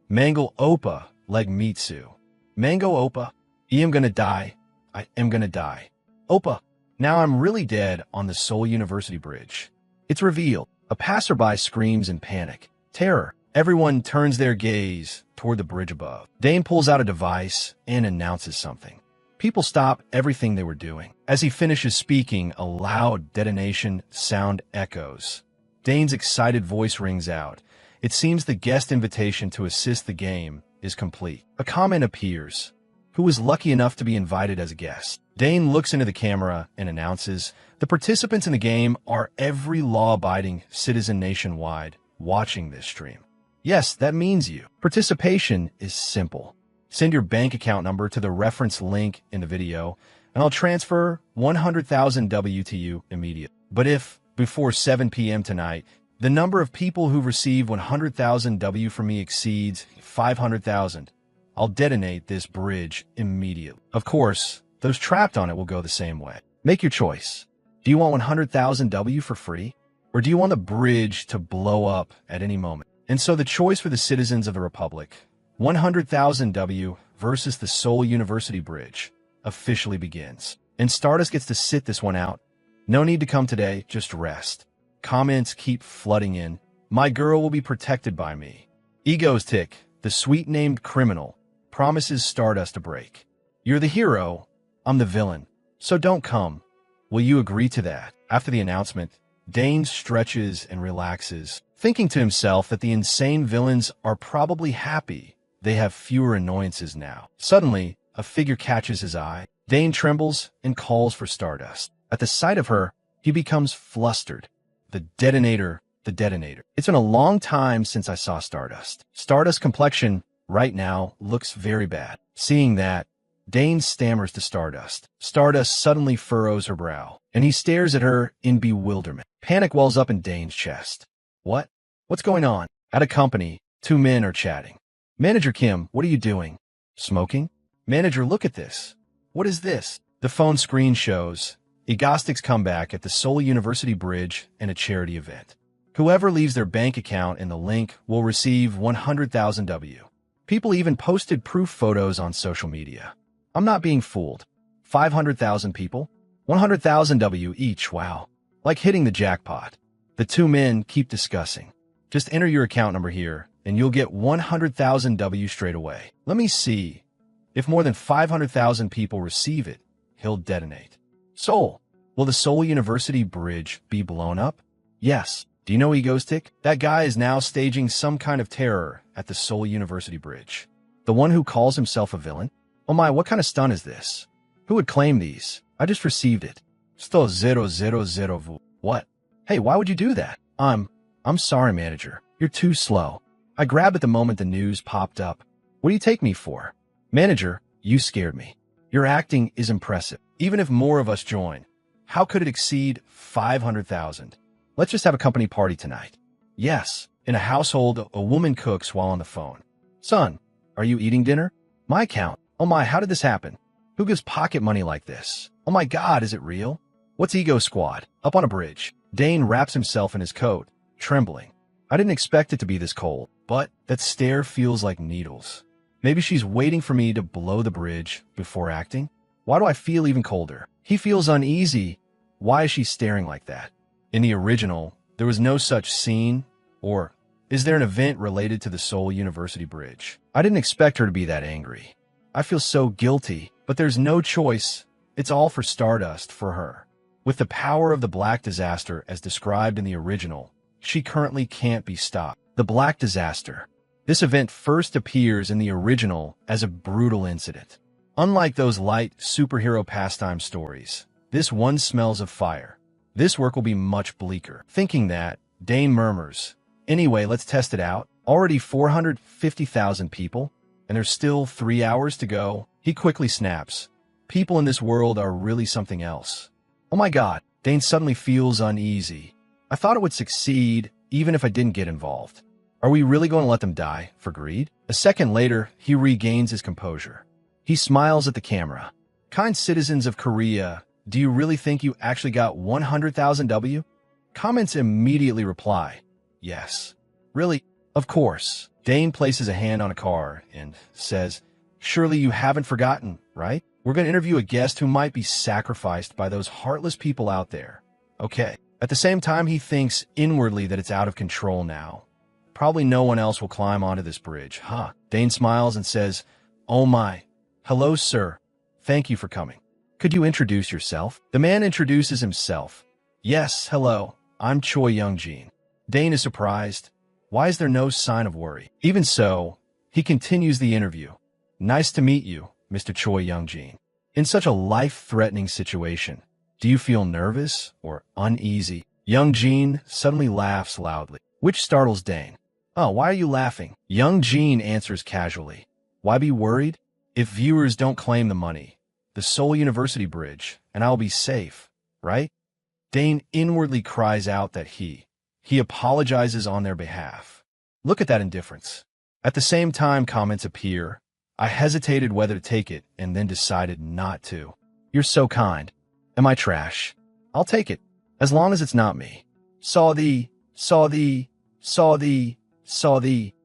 Mangle Oppa, leg Mitsu. Mango Oppa, I am gonna die. I am gonna die. Oppa, now I'm really dead on the Seoul University Bridge. It's revealed. A passerby screams in panic. Terror. Everyone turns their gaze toward the bridge above. Dane pulls out a device and announces something. People stop everything they were doing. As he finishes speaking, a loud detonation sound echoes. Dane's excited voice rings out. It seems the guest invitation to assist the game is complete. A comment appears. Who was lucky enough to be invited as a guest? Dane looks into the camera and announces, the participants in the game are every law-abiding citizen nationwide watching this stream. Yes, that means you. Participation is simple. Send your bank account number to the reference link in the video, and I'll transfer 100,000 W to you immediately. But if, before 7 p.m. tonight, the number of people who receive 100,000 W from me exceeds 500,000, I'll detonate this bridge immediately. Of course, those trapped on it will go the same way. Make your choice. Do you want 100,000 W for free? Or do you want the bridge to blow up at any moment? And so the choice for the citizens of the Republic, 100,000 W versus the Seoul University Bridge, officially begins. And Stardust gets to sit this one out. No need to come today, just rest. Comments keep flooding in. My girl will be protected by me. Egostic, the sweet-named criminal, promises Stardust a break. You're the hero, I'm the villain, so don't come. Will you agree to that? After the announcement, Dane stretches and relaxes, thinking to himself that the insane villains are probably happy they have fewer annoyances now. Suddenly, a figure catches his eye. Dane trembles and calls for Stardust. At the sight of her, he becomes flustered. The detonator. It's been a long time since I saw Stardust. Stardust's complexion right now looks very bad. Seeing that, Dane stammers to Stardust. Stardust suddenly furrows her brow, and he stares at her in bewilderment. Panic wells up in Dane's chest. What? What's going on? At a company, two men are chatting. Manager Kim, what are you doing? Smoking? Manager, look at this. What is this? The phone screen shows Egostic's comeback at the Seoul University Bridge and a charity event. Whoever leaves their bank account in the link will receive 100,000 W. People even posted proof photos on social media. I'm not being fooled. 500,000 people? 100,000 W each, wow. Like hitting the jackpot. The two men keep discussing. Just enter your account number here, and you'll get 100,000 W straight away. Let me see. If more than 500,000 people receive it, he'll detonate. Seoul. Will the Seoul University Bridge be blown up? Yes. Do you know Egostic? That guy is now staging some kind of terror at the Seoul University Bridge. The one who calls himself a villain? Oh my, what kind of stunt is this? Who would claim these? I just received it. Still 000. What? Hey, why would you do that? I'm sorry, manager. You're too slow. I grabbed at the moment the news popped up. What do you take me for? Manager, you scared me. Your acting is impressive. Even if more of us join, how could it exceed 500,000? Let's just have a company party tonight. Yes, in a household, a woman cooks while on the phone. Son, are you eating dinner? My account. Oh my, how did this happen? Who gives pocket money like this? Oh my god, is it real? What's Ego Squad? Up on a bridge. Dane wraps himself in his coat, trembling. I didn't expect it to be this cold, but that stare feels like needles. Maybe she's waiting for me to blow the bridge before acting? Why do I feel even colder? He feels uneasy. Why is she staring like that? In the original, there was no such scene, or is there an event related to the Seoul University Bridge? I didn't expect her to be that angry. I feel so guilty, but there's no choice. It's all for Stardust for her. With the power of the Black Disaster as described in the original, she currently can't be stopped. The Black Disaster. This event first appears in the original as a brutal incident. Unlike those light superhero pastime stories, this one smells of fire. This work will be much bleaker. Thinking that, Dane murmurs, anyway, let's test it out. Already 450,000 people, and there's still 3 hours to go. He quickly snaps. People in this world are really something else. Oh my god, Dane suddenly feels uneasy. I thought it would succeed, even if I didn't get involved. Are we really going to let them die for greed? A second later, he regains his composure. He smiles at the camera. Kind citizens of Korea, do you really think you actually got 100,000 W? Comments immediately reply, yes. Really? Of course. Dane places a hand on a car and says, surely you haven't forgotten, right? We're going to interview a guest who might be sacrificed by those heartless people out there. Okay. At the same time, he thinks inwardly that it's out of control now. Probably no one else will climb onto this bridge, huh? Dane smiles and says, oh my. Hello, sir. Thank you for coming. Could you introduce yourself? The man introduces himself. Yes, hello. I'm Choi Young-jin. Dane is surprised. Why is there no sign of worry? Even so, he continues the interview. Nice to meet you, Mr. Choi Young-jin. In such a life-threatening situation, do you feel nervous or uneasy? Young-jin suddenly laughs loudly, which startles Dane. Oh, why are you laughing? Young-jin answers casually. Why be worried? If viewers don't claim the money, the Seoul University Bridge, and I'll be safe, right? Dane inwardly cries out that he apologizes on their behalf. Look at that indifference. At the same time, comments appear. I hesitated whether to take it and then decided not to. You're so kind. Am I trash? I'll take it, as long as it's not me. Saw the.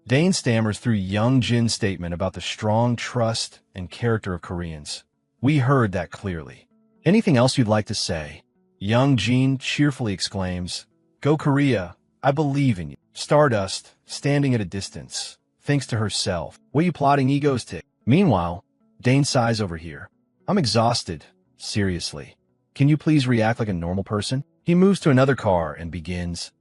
Dane stammers through Young-jin's statement about the strong trust and character of Koreans. We heard that clearly. Anything else you'd like to say? Young-jin cheerfully exclaims, Go Korea, I believe in you. Stardust, standing at a distance, thinks to herself, what are you plotting, Egostic? Meanwhile, Dane sighs over here. I'm exhausted. Seriously. Can you please react like a normal person? He moves to another car and begins,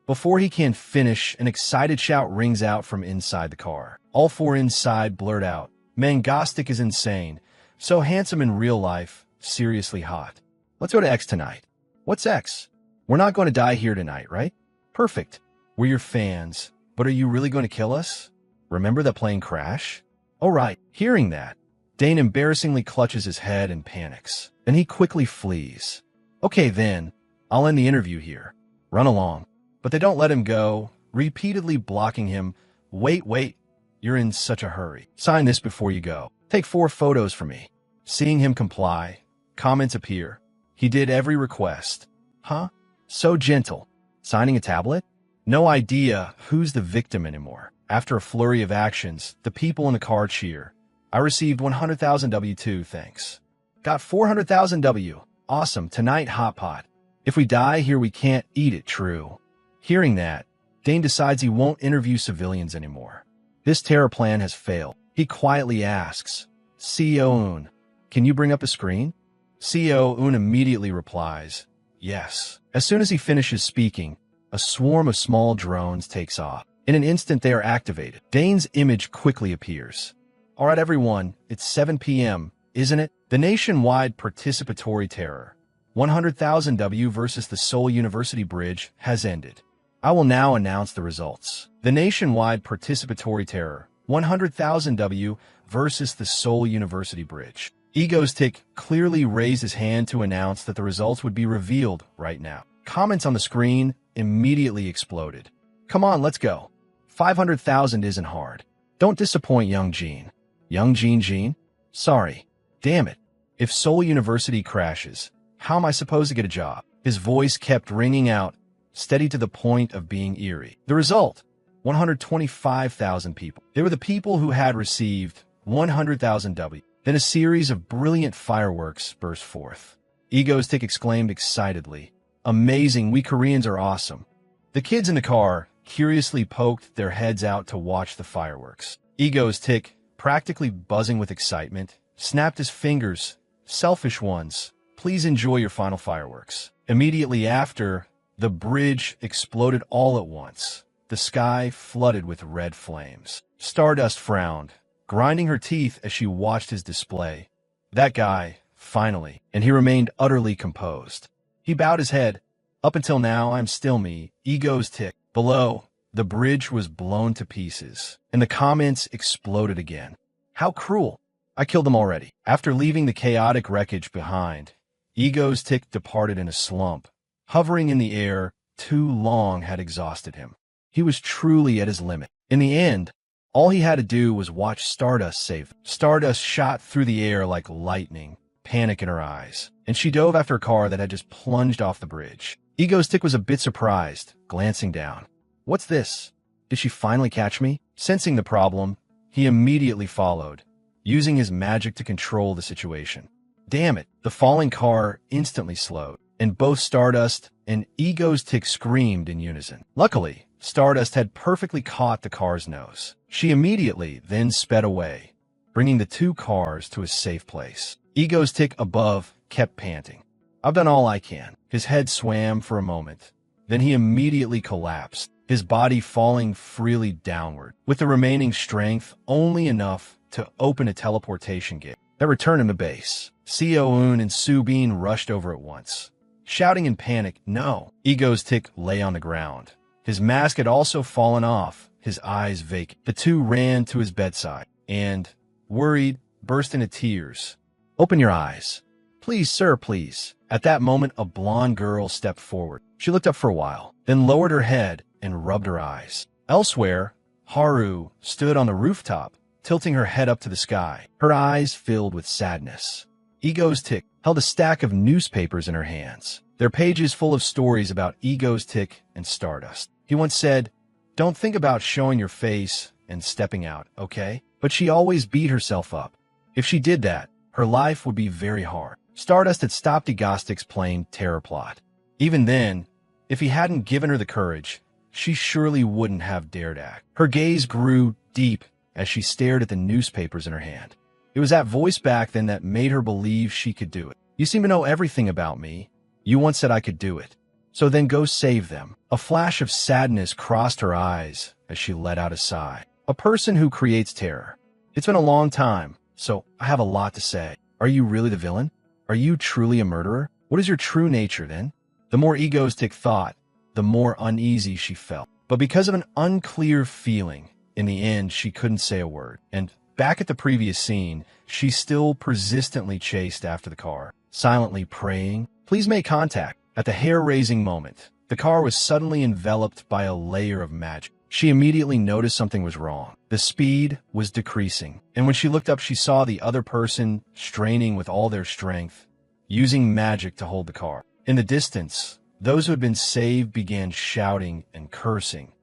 Before he can finish, an excited shout rings out from inside the car. All four inside blurt out, Mangostic is insane. So handsome in real life, seriously hot. Let's go to X tonight. What's X? We're not going to die here tonight, right? Perfect. We're your fans. But are you really going to kill us? Remember that plane crash? Oh right. Hearing that, Dane embarrassingly clutches his head and panics. Then he quickly flees. Okay then, I'll end the interview here. Run along. But they don't let him go, repeatedly blocking him. Wait, you're in such a hurry. Sign this before you go. Take 4 photos for me. Seeing him comply, comments appear. He did every request. Huh? So gentle. Signing a tablet? No idea who's the victim anymore. After a flurry of actions, the people in the car cheer. I received 100,000 W2, thanks. Got 400,000 W. Awesome, tonight hot pot. If we die here we can't eat it, true. Hearing that, Dane decides he won't interview civilians anymore. This terror plan has failed. He quietly asks, CEO Un, can you bring up a screen? CEO Un immediately replies, yes. As soon as he finishes speaking, a swarm of small drones takes off. In an instant they are activated. Dane's image quickly appears. Alright everyone, it's 7 p.m., isn't it? The nationwide participatory terror, 100,000 W versus the Seoul University Bridge, has ended. I will now announce the results. The nationwide participatory terror, 100,000 W versus the Seoul University Bridge. Egostick clearly raised his hand to announce that the results would be revealed right now. Comments on the screen immediately exploded. Come on, let's go. 500,000 isn't hard. Don't disappoint young Jean. Young Jean? Sorry. Damn it. If Seoul University crashes, how am I supposed to get a job? His voice kept ringing out, steady to the point of being eerie. The result, 125,000 people. They were the people who had received 100,000 W. Then a series of brilliant fireworks burst forth. Egostick exclaimed excitedly, amazing, we Koreans are awesome. The kids in the car curiously poked their heads out to watch the fireworks. Egostick, practically buzzing with excitement, snapped his fingers. Selfish ones, please enjoy your final fireworks. Immediately after, the bridge exploded all at once. The sky flooded with red flames. Stardust frowned, grinding her teeth as she watched his display. That guy, finally, and he remained utterly composed. He bowed his head. Up until now, I'm still me. Egostick. Below, the bridge was blown to pieces, and the comments exploded again. How cruel. I killed them already. After leaving the chaotic wreckage behind, Egostick departed in a slump. Hovering in the air too long had exhausted him. He was truly at his limit. In the end, all he had to do was watch Stardust save him. Stardust shot through the air like lightning, panic in her eyes, and she dove after a car that had just plunged off the bridge. Egostick was a bit surprised, glancing down. What's this? Did she finally catch me? Sensing the problem, he immediately followed, using his magic to control the situation. Damn it, the falling car instantly slowed, and both Stardust and Egostick screamed in unison. Luckily, Stardust had perfectly caught the car's nose. She immediately then sped away, bringing the 2 cars to a safe place. Egostick above kept panting. I've done all I can. His head swam for a moment. Then he immediately collapsed, his body falling freely downward, with the remaining strength only enough to open a teleportation gate that returned him to base. Seo-un and Su-bin rushed over at once, shouting in panic, no. Egostick lay on the ground. His mask had also fallen off, his eyes vacant. The 2 ran to his bedside and, worried, burst into tears. Open your eyes. Please, sir, please. At that moment, a blonde girl stepped forward. She looked up for a while, then lowered her head and rubbed her eyes. Elsewhere, Haru stood on the rooftop, tilting her head up to the sky, her eyes filled with sadness. Egostick held a stack of newspapers in her hands, their pages full of stories about Egostick and Stardust. He once said, don't think about showing your face and stepping out, okay? But she always beat herself up. If she did that, her life would be very hard. Stardust had stopped Egostick's plain terror plot. Even then, if he hadn't given her the courage, she surely wouldn't have dared act. Her gaze grew deep as she stared at the newspapers in her hand. It was that voice back then that made her believe she could do it. You seem to know everything about me. You once said I could do it. So then go save them. A flash of sadness crossed her eyes as she let out a sigh. A person who creates terror. It's been a long time, so I have a lot to say. Are you really the villain? Are you truly a murderer? What is your true nature, then? The more Egostick thought, the more uneasy she felt. But because of an unclear feeling In the end, she couldn't say a word. And back at the previous scene, she still persistently chased after the car, silently praying, "Please make contact." At the hair-raising moment, the car was suddenly enveloped by a layer of magic. She immediately noticed something was wrong. The speed was decreasing, and when she looked up, she saw the other person straining with all their strength, using magic to hold the car. In the distance, those who had been saved began shouting and cursing,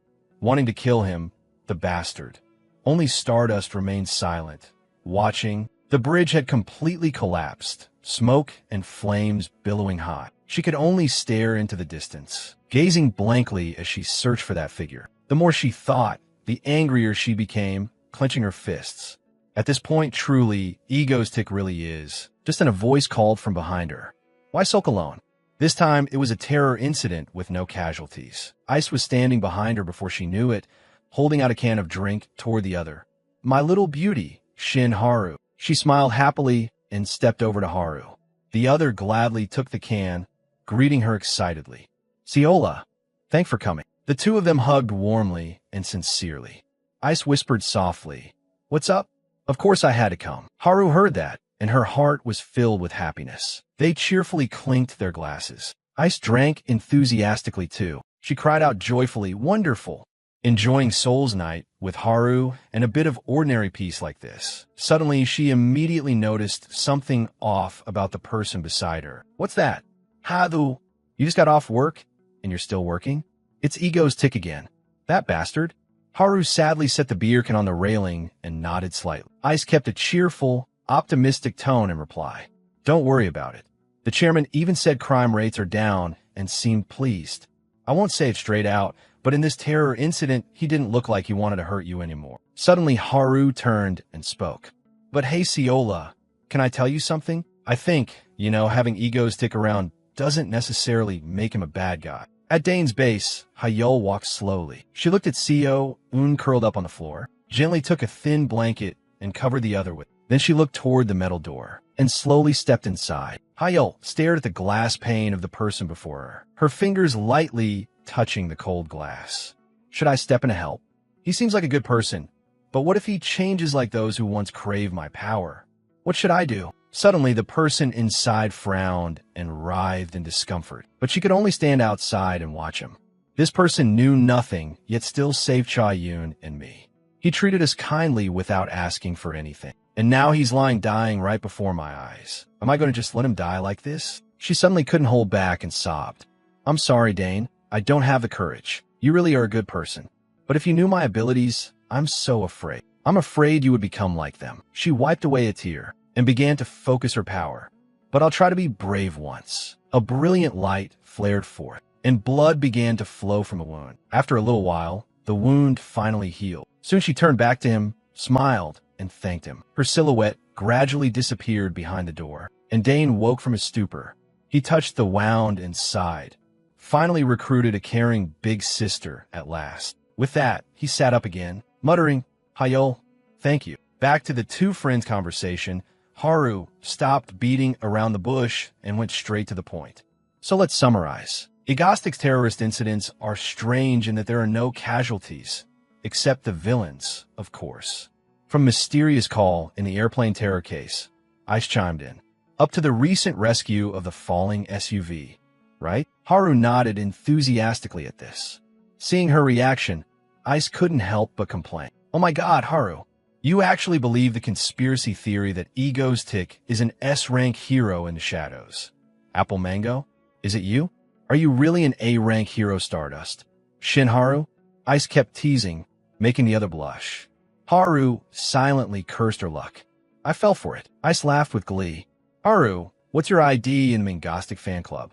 wanting to kill him, the bastard. Only Stardust remained silent, watching. The bridge had completely collapsed, smoke and flames billowing high. She could only stare into the distance, gazing blankly as she searched for that figure. The more she thought, the angrier she became, clenching her fists. At this point, truly, Ego's tick really is. Just then a voice called from behind her. "Why sulk alone?" This time, it was a terror incident with no casualties. Ice was standing behind her before she knew it, holding out a can of drink toward the other. "My little beauty, Shin Haru." She smiled happily and stepped over to Haru. The other gladly took the can, greeting her excitedly. "Ciola, thanks for coming." The two of them hugged warmly and sincerely. Ice whispered softly, "What's up?" "Of course I had to come." Haru heard that, and her heart was filled with happiness. They cheerfully clinked their glasses. Ice drank enthusiastically too. She cried out joyfully, "Wonderful!" Enjoying Soul's Night with Haru and a bit of ordinary peace like this. Suddenly, she immediately noticed something off about the person beside her. "What's that?" "Hadu, you just got off work and you're still working?" "It's Ego's tick again." "That bastard." Haru sadly set the beer can on the railing and nodded slightly. Ice kept a cheerful, optimistic tone in reply. "Don't worry about it. The chairman even said crime rates are down and seemed pleased. I won't say it straight out, but in this terror incident, he didn't look like he wanted to hurt you anymore." Suddenly, Haru turned and spoke. "But hey, Ciola, can I tell you something? I think, having Ego's tick around doesn't necessarily make him a bad guy." At Dane's base, Hayol walked slowly. She looked at Seo, Un curled up on the floor, gently took a thin blanket and covered the other with it. Then she looked toward the metal door and slowly stepped inside. Hayol stared at the glass pane of the person before her, her fingers lightly touching the cold glass. "Should I step in to help? He seems like a good person, but what if he changes like those who once craved my power? What should I do?" Suddenly, the person inside frowned and writhed in discomfort, but she could only stand outside and watch him. This person knew nothing, yet still saved Cha-Yun and me. He treated us kindly without asking for anything. And now he's lying dying right before my eyes. Am I going to just let him die like this? She suddenly couldn't hold back and sobbed. "I'm sorry, Dane. I don't have the courage. You really are a good person. But if you knew my abilities, I'm so afraid. I'm afraid you would become like them." She wiped away a tear and began to focus her power. "But I'll try to be brave once." A brilliant light flared forth, and blood began to flow from the wound. After a little while, the wound finally healed. Soon she turned back to him, smiled, and thanked him. Her silhouette gradually disappeared behind the door, and Dane woke from his stupor. He touched the wound and sighed. Finally recruited a caring big sister at last. With that, he sat up again, muttering, "Hayol, thank you." Back to the two friends' conversation, Haru stopped beating around the bush and went straight to the point. So let's summarize. Egostic's terrorist incidents are strange in that there are no casualties, except the villains, of course. From Mysterious Call in the airplane terror case, Ice chimed in, up to the recent rescue of the falling SUV, right? Haru nodded enthusiastically at this. Seeing her reaction, Ice couldn't help but complain. "Oh my god, Haru, you actually believe the conspiracy theory that Ego's Tick is an S-rank hero in the shadows. Apple Mango, is it you? Are you really an A-rank hero, Stardust?" "Shin Haru?" Ice kept teasing, making the other blush. Haru silently cursed her luck. "I fell for it." Ice laughed with glee. "Haru, what's your ID in the Mangostic fan club?"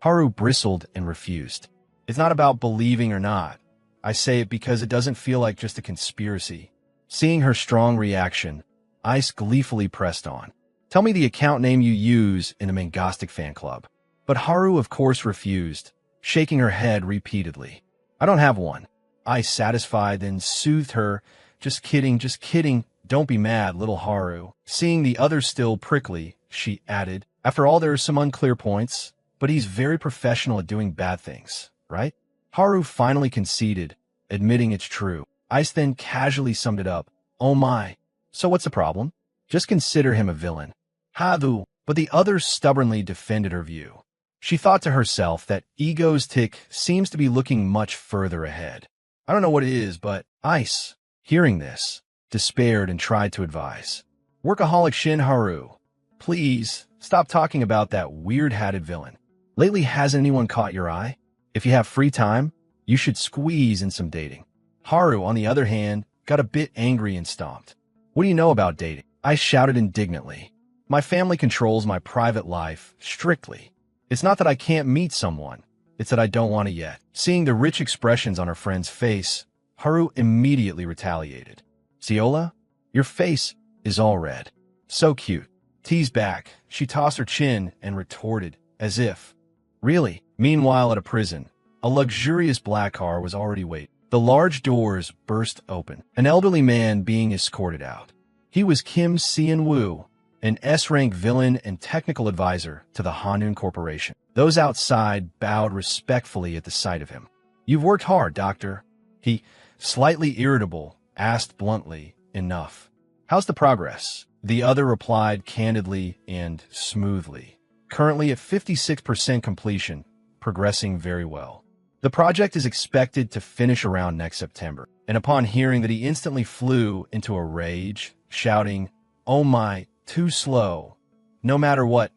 Haru bristled and refused. "It's not about believing or not. I say it because it doesn't feel like just a conspiracy." Seeing her strong reaction, Ice gleefully pressed on. "Tell me the account name you use in the Mangostic fan club." But Haru of course refused, shaking her head repeatedly. "I don't have one." Ice, satisfied, then soothed her. Just kidding. Don't be mad, little Haru." Seeing the other still prickly, she added, "After all, there are some unclear points, but he's very professional at doing bad things, right?" Haru finally conceded, admitting it's true. Ice then casually summed it up. Oh my. So what's the problem? Just consider him a villain. Hadu. But the others stubbornly defended her view. She thought to herself that Ego's tick seems to be looking much further ahead. I don't know what it is, but Ice, hearing this, despaired and tried to advise. Workaholic Shin Haru, please stop talking about that weird-hatted villain. Lately, hasn't anyone caught your eye? If you have free time, you should squeeze in some dating. Haru, on the other hand, got a bit angry and stomped. What do you know about dating? I shouted indignantly. My family controls my private life strictly. It's not that I can't meet someone, it's that I don't want it yet. Seeing the rich expressions on her friend's face, Haru immediately retaliated. Ciola, your face is all red. So cute. Teased back, she tossed her chin and retorted, as if. Really? Meanwhile, at a prison, a luxurious black car was already waiting. The large doors burst open, an elderly man being escorted out. He was Kim Seon-woo, an S-rank villain and technical advisor to the Hanun Corporation. Those outside bowed respectfully at the sight of him. You've worked hard, Doctor. He, slightly irritable, asked bluntly, enough. How's the progress? The other replied candidly and smoothly. Currently at 56% completion, progressing very well. The project is expected to finish around next September, and upon hearing that, he instantly flew into a rage, shouting, "Oh my, too slow. No matter what,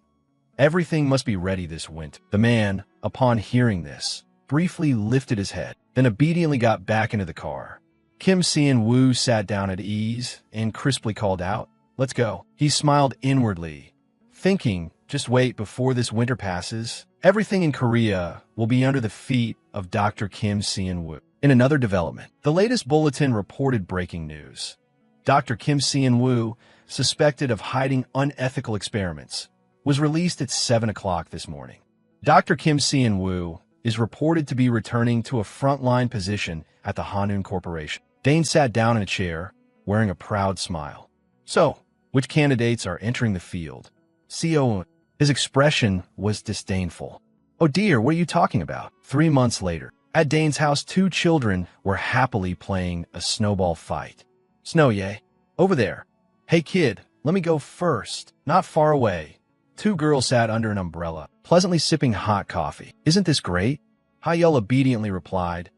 everything must be ready this winter." The man, upon hearing this, briefly lifted his head, then obediently got back into the car. Kim Seon-woo sat down at ease and crisply called out, "Let's go." He smiled inwardly, thinking, just wait, before this winter passes, everything in Korea will be under the feet of Dr. Kim Seon-woo. In another development, the latest bulletin reported breaking news. Dr. Kim Seon-woo, suspected of hiding unethical experiments, was released at 7 o'clock this morning. Dr. Kim Seon-woo is reported to be returning to a frontline position at the Hanun Corporation. Dane sat down in a chair, wearing a proud smile. So, which candidates are entering the field? Seo. His expression was disdainful. Oh dear, what are you talking about? 3 months later, at Dane's house, 2 children were happily playing a snowball fight. Snow-ye, over there. Hey kid, let me go first. Not far away. 2 girls sat under an umbrella, pleasantly sipping hot coffee. Isn't this great? Hayel obediently replied.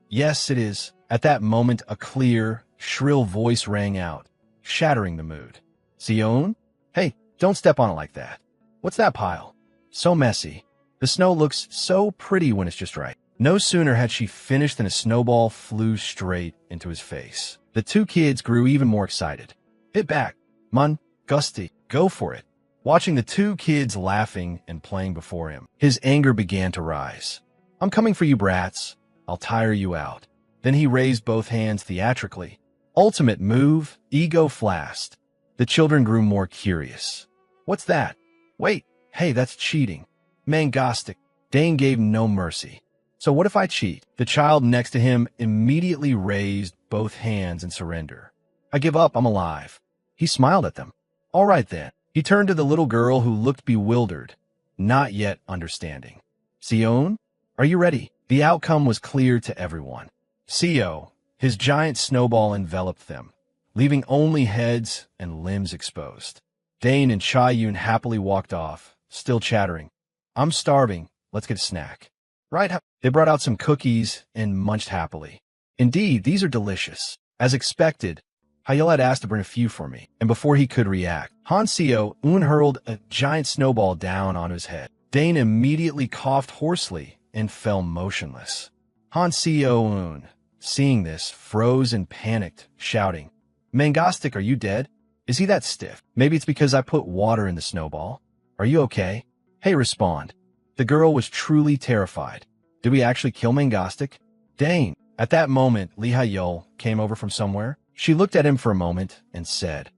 Yes, it is. At that moment, a clear, shrill voice rang out, shattering the mood. Seon? Hey, don't step on it like that. What's that pile? So messy. The snow looks so pretty when it's just right. No sooner had she finished than a snowball flew straight into his face. The 2 kids grew even more excited. Hit back. Mun, Gusty, go for it. Watching the 2 kids laughing and playing before him, his anger began to rise. I'm coming for you, brats. I'll tire you out. Then he raised both hands theatrically. Ultimate move, ego flashed. The children grew more curious. What's that? Wait, hey, that's cheating. Mangastic. Dane gave no mercy. So what if I cheat? The child next to him immediately raised both hands in surrender. I give up, I'm alive. He smiled at them. All right then. He turned to the little girl who looked bewildered, not yet understanding. Seon, are you ready? The outcome was clear to everyone. Seo, his giant snowball enveloped them, leaving only heads and limbs exposed. Dane and Cha-yoon happily walked off, still chattering. I'm starving. Let's get a snack. Right? They brought out some cookies and munched happily. Indeed, these are delicious. As expected, Hayel had asked to bring a few for me, and before he could react, Han Seo-un hurled a giant snowball down on his head. Dane immediately coughed hoarsely and fell motionless. Han Seo-un, seeing this, froze and panicked, shouting, Mangastic, are you dead? Is he that stiff? Maybe it's because I put water in the snowball. Are you okay? Hey, respond. The girl was truly terrified. Did we actually kill Mangastic? Dane. At that moment, Lee Ha-yeol came over from somewhere. She looked at him for a moment and said,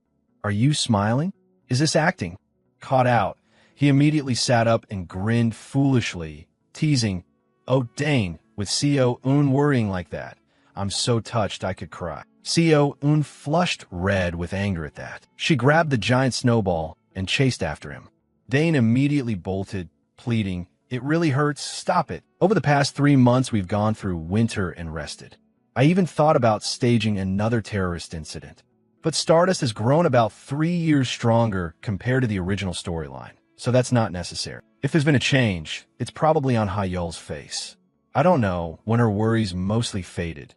Are you smiling? Is this acting? Caught out, he immediately sat up and grinned foolishly, teasing, Oh, Dane, with Seo-un worrying like that. I'm so touched I could cry. Seo-un flushed red with anger at that. She grabbed the giant snowball and chased after him. Dane immediately bolted, pleading, It really hurts. Stop it. Over the past 3 months, we've gone through winter and rested. I even thought about staging another terrorist incident. But Stardust has grown about 3 years stronger compared to the original storyline, so that's not necessary. If there's been a change, it's probably on Hyul's face. I don't know when her worries mostly faded.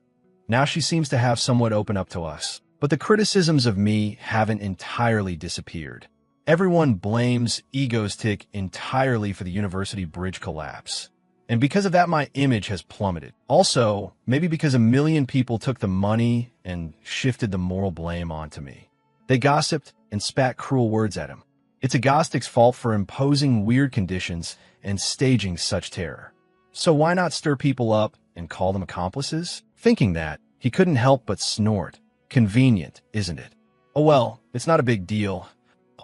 Now she seems to have somewhat opened up to us. But the criticisms of me haven't entirely disappeared. Everyone blames Ego's-Tick entirely for the university bridge collapse. And because of that, my image has plummeted. Also, maybe because a million people took the money and shifted the moral blame onto me. They gossiped and spat cruel words at him. It's Ego's-Tick's fault for imposing weird conditions and staging such terror. So why not stir people up and call them accomplices? Thinking that, he couldn't help but snort. Convenient, isn't it? Oh well, it's not a big deal.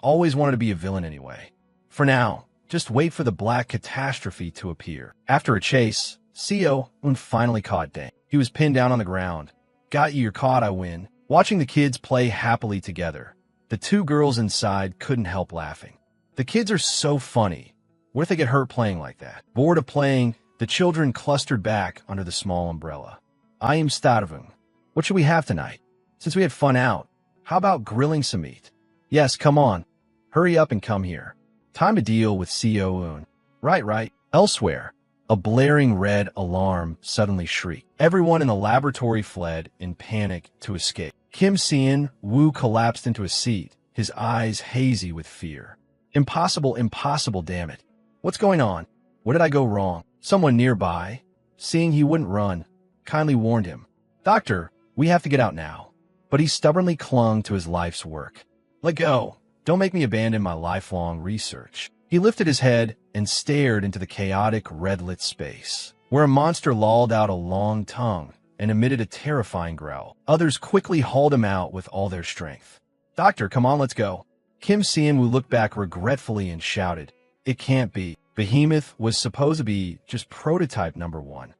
Always wanted to be a villain anyway. For now, just wait for the black catastrophe to appear. After a chase, Seo-un finally caught Dane. He was pinned down on the ground. Got you, you're caught, I win. Watching the kids play happily together, the two girls inside couldn't help laughing. The kids are so funny. What if they get hurt playing like that? Bored of playing, the children clustered back under the small umbrella. I am starving. What should we have tonight? Since we had fun out, how about grilling some meat? Yes, come on. Hurry up and come here. Time to deal with Seo-un. Right. Elsewhere, a blaring red alarm suddenly shrieked. Everyone in the laboratory fled in panic to escape. Kim Seon-woo collapsed into a seat, his eyes hazy with fear. Impossible, damn it. What's going on? What did I go wrong? Someone nearby, seeing he wouldn't run, kindly warned him. Doctor, we have to get out now. But he stubbornly clung to his life's work. Let go. Don't make me abandon my lifelong research. He lifted his head and stared into the chaotic red-lit space, where a monster lolled out a long tongue and emitted a terrifying growl. Others quickly hauled him out with all their strength. Doctor, come on, let's go. Kim Seon-woo looked back regretfully and shouted, It can't be. Behemoth was supposed to be just prototype number 1.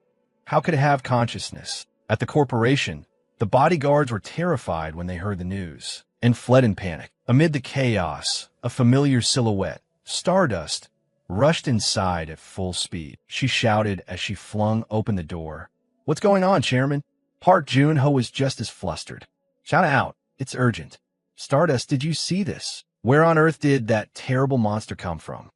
How could it have consciousness? At the corporation, the bodyguards were terrified when they heard the news and fled in panic. Amid the chaos, a familiar silhouette, Stardust, rushed inside at full speed. She shouted as she flung open the door. What's going on, Chairman? Park Jun-ho was just as flustered. Shout out. It's urgent. Stardust, did you see this? Where on earth did that terrible monster come from?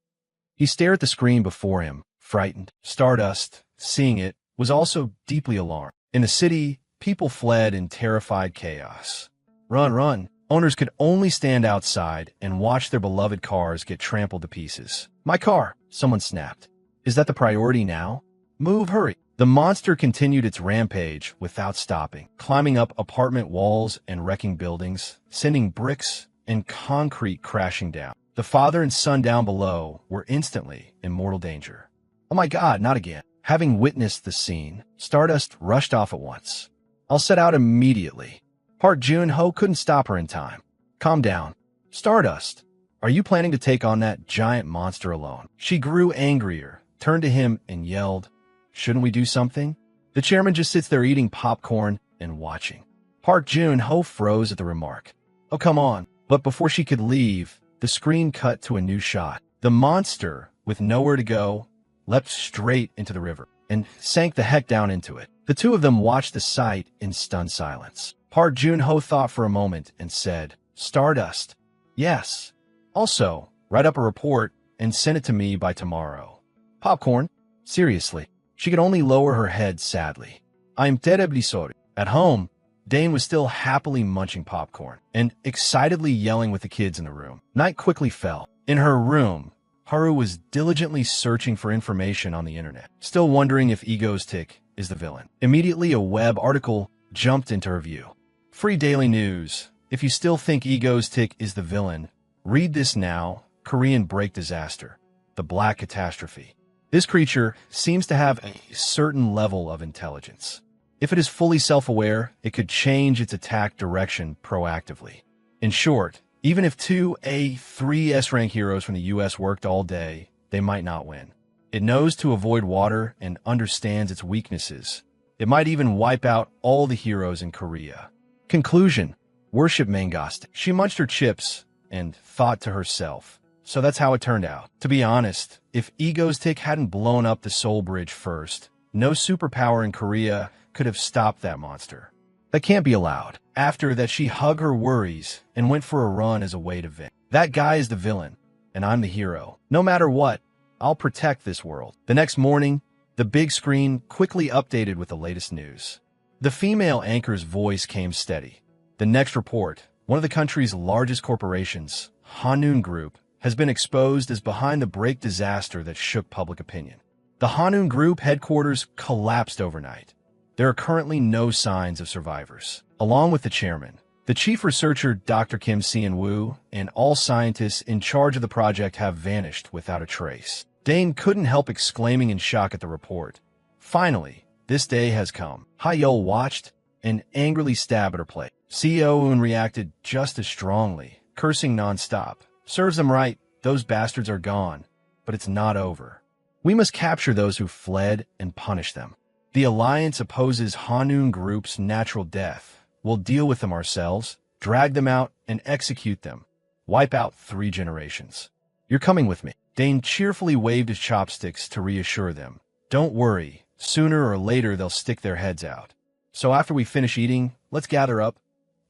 He stared at the screen before him, frightened. Stardust, seeing it, was also deeply alarmed. In the city, people fled in terrified chaos. Run. Owners could only stand outside and watch their beloved cars get trampled to pieces. My car, someone snapped. Is that the priority now? Move, hurry. The monster continued its rampage without stopping, climbing up apartment walls and wrecking buildings, sending bricks and concrete crashing down. The father and son down below were instantly in mortal danger. Oh my God, not again. Having witnessed the scene, Stardust rushed off at once. I'll set out immediately. Park Jun-ho couldn't stop her in time. Calm down. Stardust, are you planning to take on that giant monster alone? She grew angrier, turned to him and yelled, Shouldn't we do something? The chairman just sits there eating popcorn and watching. Park Jun-ho froze at the remark. Oh, come on. But before she could leave, the screen cut to a new shot. The monster, with nowhere to go, leapt straight into the river and sank the heck down into it. The two of them watched the sight in stunned silence. Park Jun-ho thought for a moment and said, Stardust. Yes. Also, write up a report and send it to me by tomorrow. Popcorn? Seriously. She could only lower her head sadly. I'm terribly sorry. At home, Dane was still happily munching popcorn and excitedly yelling with the kids in the room. Night quickly fell. In her room, Haru was diligently searching for information on the internet, still wondering if Ego's-Tick is the villain. Immediately, a web article jumped into her view. Free daily news. If you still think Ego's-Tick is the villain, read this now. Korean break disaster. The Black Catastrophe. This creature seems to have a certain level of intelligence. If it is fully self-aware, it could change its attack direction proactively. In short, even if 2 A3 S-rank heroes from the US worked all day, they might not win. It knows to avoid water and understands its weaknesses. It might even wipe out all the heroes in Korea. Conclusion. Worship Mangast. She munched her chips and thought to herself. So that's how it turned out. To be honest, if Ego's-Tick hadn't blown up the Seoul Bridge first, no superpower in Korea could have stopped that monster. That can't be allowed. After that, she hugged her worries and went for a run as a way to vent. That guy is the villain, and I'm the hero. No matter what, I'll protect this world. The next morning, the big screen quickly updated with the latest news. The female anchor's voice came steady. The next report, one of the country's largest corporations, Hanun Group, has been exposed as behind the break disaster that shook public opinion. The Hanun Group headquarters collapsed overnight. There are currently no signs of survivors. Along with the chairman, the chief researcher Dr. Kim Seon-woo, and all scientists in charge of the project have vanished without a trace. Dane couldn't help exclaiming in shock at the report. Finally, this day has come. Ha-yeol watched and angrily stabbed at her plate. Seo-eun reacted just as strongly, cursing nonstop. Serves them right, those bastards are gone. But it's not over. We must capture those who fled and punish them. The Alliance opposes Hanun Group's natural death. We'll deal with them ourselves, drag them out, and execute them. Wipe out 3 generations. You're coming with me. Dane cheerfully waved his chopsticks to reassure them. Don't worry, sooner or later they'll stick their heads out. So after we finish eating, let's gather up.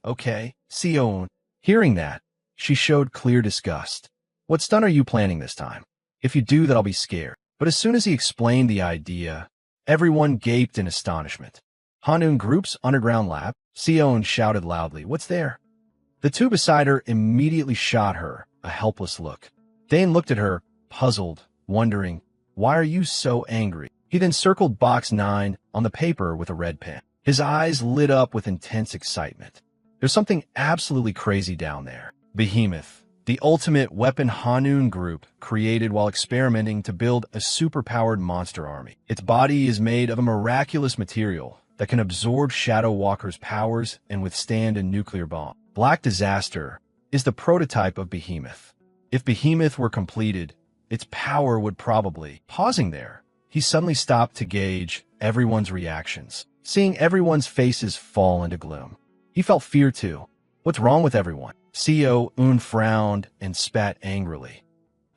Okay, Seo-eun. Hearing that, she showed clear disgust. What stunt are you planning this time? If you do that, I'll be scared. But as soon as he explained the idea, everyone gaped in astonishment. Hanun Group's underground lab? Seo-eun shouted loudly, what's there? The two beside her immediately shot her a helpless look. Dane looked at her, puzzled, wondering, why are you so angry? He then circled box 9 on the paper with a red pen. His eyes lit up with intense excitement. There's something absolutely crazy down there. Behemoth, the ultimate weapon Hanun Group created while experimenting to build a superpowered monster army. Its body is made of a miraculous material that can absorb Shadow Walker's powers and withstand a nuclear bomb. Black Disaster is the prototype of Behemoth. If Behemoth were completed, its power would probably... Pausing there, he suddenly stopped to gauge everyone's reactions. Seeing everyone's faces fall into gloom, he felt fear too. What's wrong with everyone? Seo-eun frowned and spat angrily.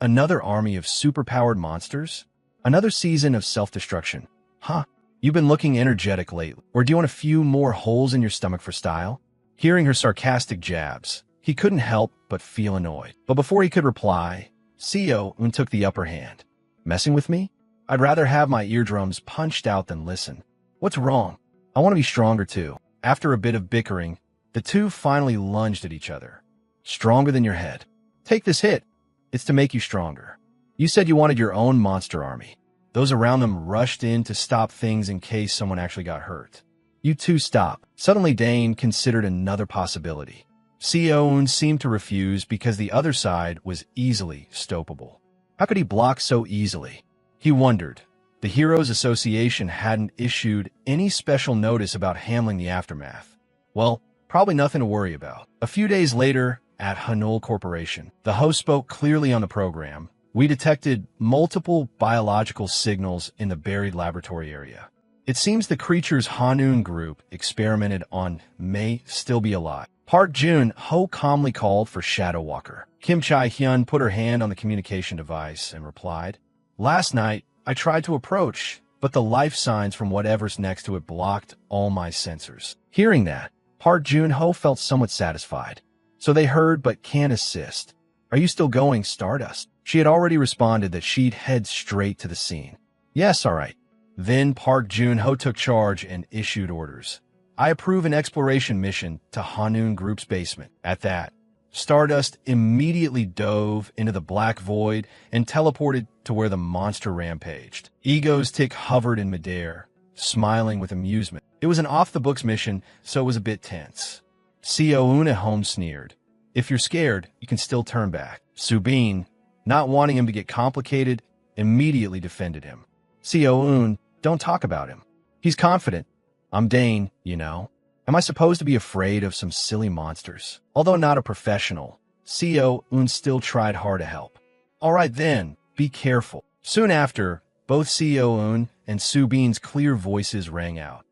Another army of superpowered monsters? Another season of self-destruction? Huh? You've been looking energetic lately. Or do you want a few more holes in your stomach for style? Hearing her sarcastic jabs, he couldn't help but feel annoyed. But before he could reply, Seo-eun took the upper hand. Messing with me? I'd rather have my eardrums punched out than listen. What's wrong? I want to be stronger too. After a bit of bickering, the two finally lunged at each other. Stronger than your head. Take this hit. It's to make you stronger. You said you wanted your own monster army. Those around them rushed in to stop things in case someone actually got hurt. You two stop. Suddenly Dane considered another possibility. Seo-eun seemed to refuse because the other side was easily stoppable. How could he block so easily? He wondered. The Heroes Association hadn't issued any special notice about handling the aftermath. Well, probably nothing to worry about. A few days later, at Hanul Corporation, the host spoke clearly on the program. We detected multiple biological signals in the buried laboratory area. It seems the creatures Hanun Group experimented on may still be alive. Park Jun-ho calmly called for Shadow Walker. Kim Chae-hyun put her hand on the communication device and replied, Last night, I tried to approach, but the life signs from whatever's next to it blocked all my sensors. Hearing that, Park Jun-ho felt somewhat satisfied. So they heard but can't assist. Are you still going, Stardust? She had already responded that she'd head straight to the scene. Yes, all right. Then Park Jun-ho took charge and issued orders. I approve an exploration mission to Hanun Group's basement. At that, Stardust immediately dove into the black void and teleported to where the monster rampaged. Ego's Tick hovered in midair, smiling with amusement. It was an off-the-books mission, so it was a bit tense. Seo-eun at home sneered. If you're scared, you can still turn back. Subin, not wanting him to get complicated, immediately defended him. Seo-eun, don't talk about him. He's confident. I'm Dane, you know. Am I supposed to be afraid of some silly monsters? Although not a professional, Seo-eun still tried hard to help. All right then, be careful. Soon after, both Seo-eun and Subin's clear voices rang out.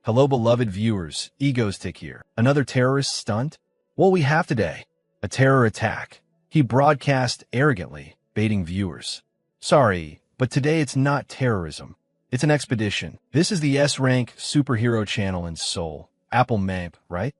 Hello, beloved viewers. Ego's Tick here. Another terrorist stunt? What we have today? A terror attack. He broadcast arrogantly, baiting viewers. Sorry, but today it's not terrorism. It's an expedition. This is the S-rank superhero channel in Seoul. Apple Map, right?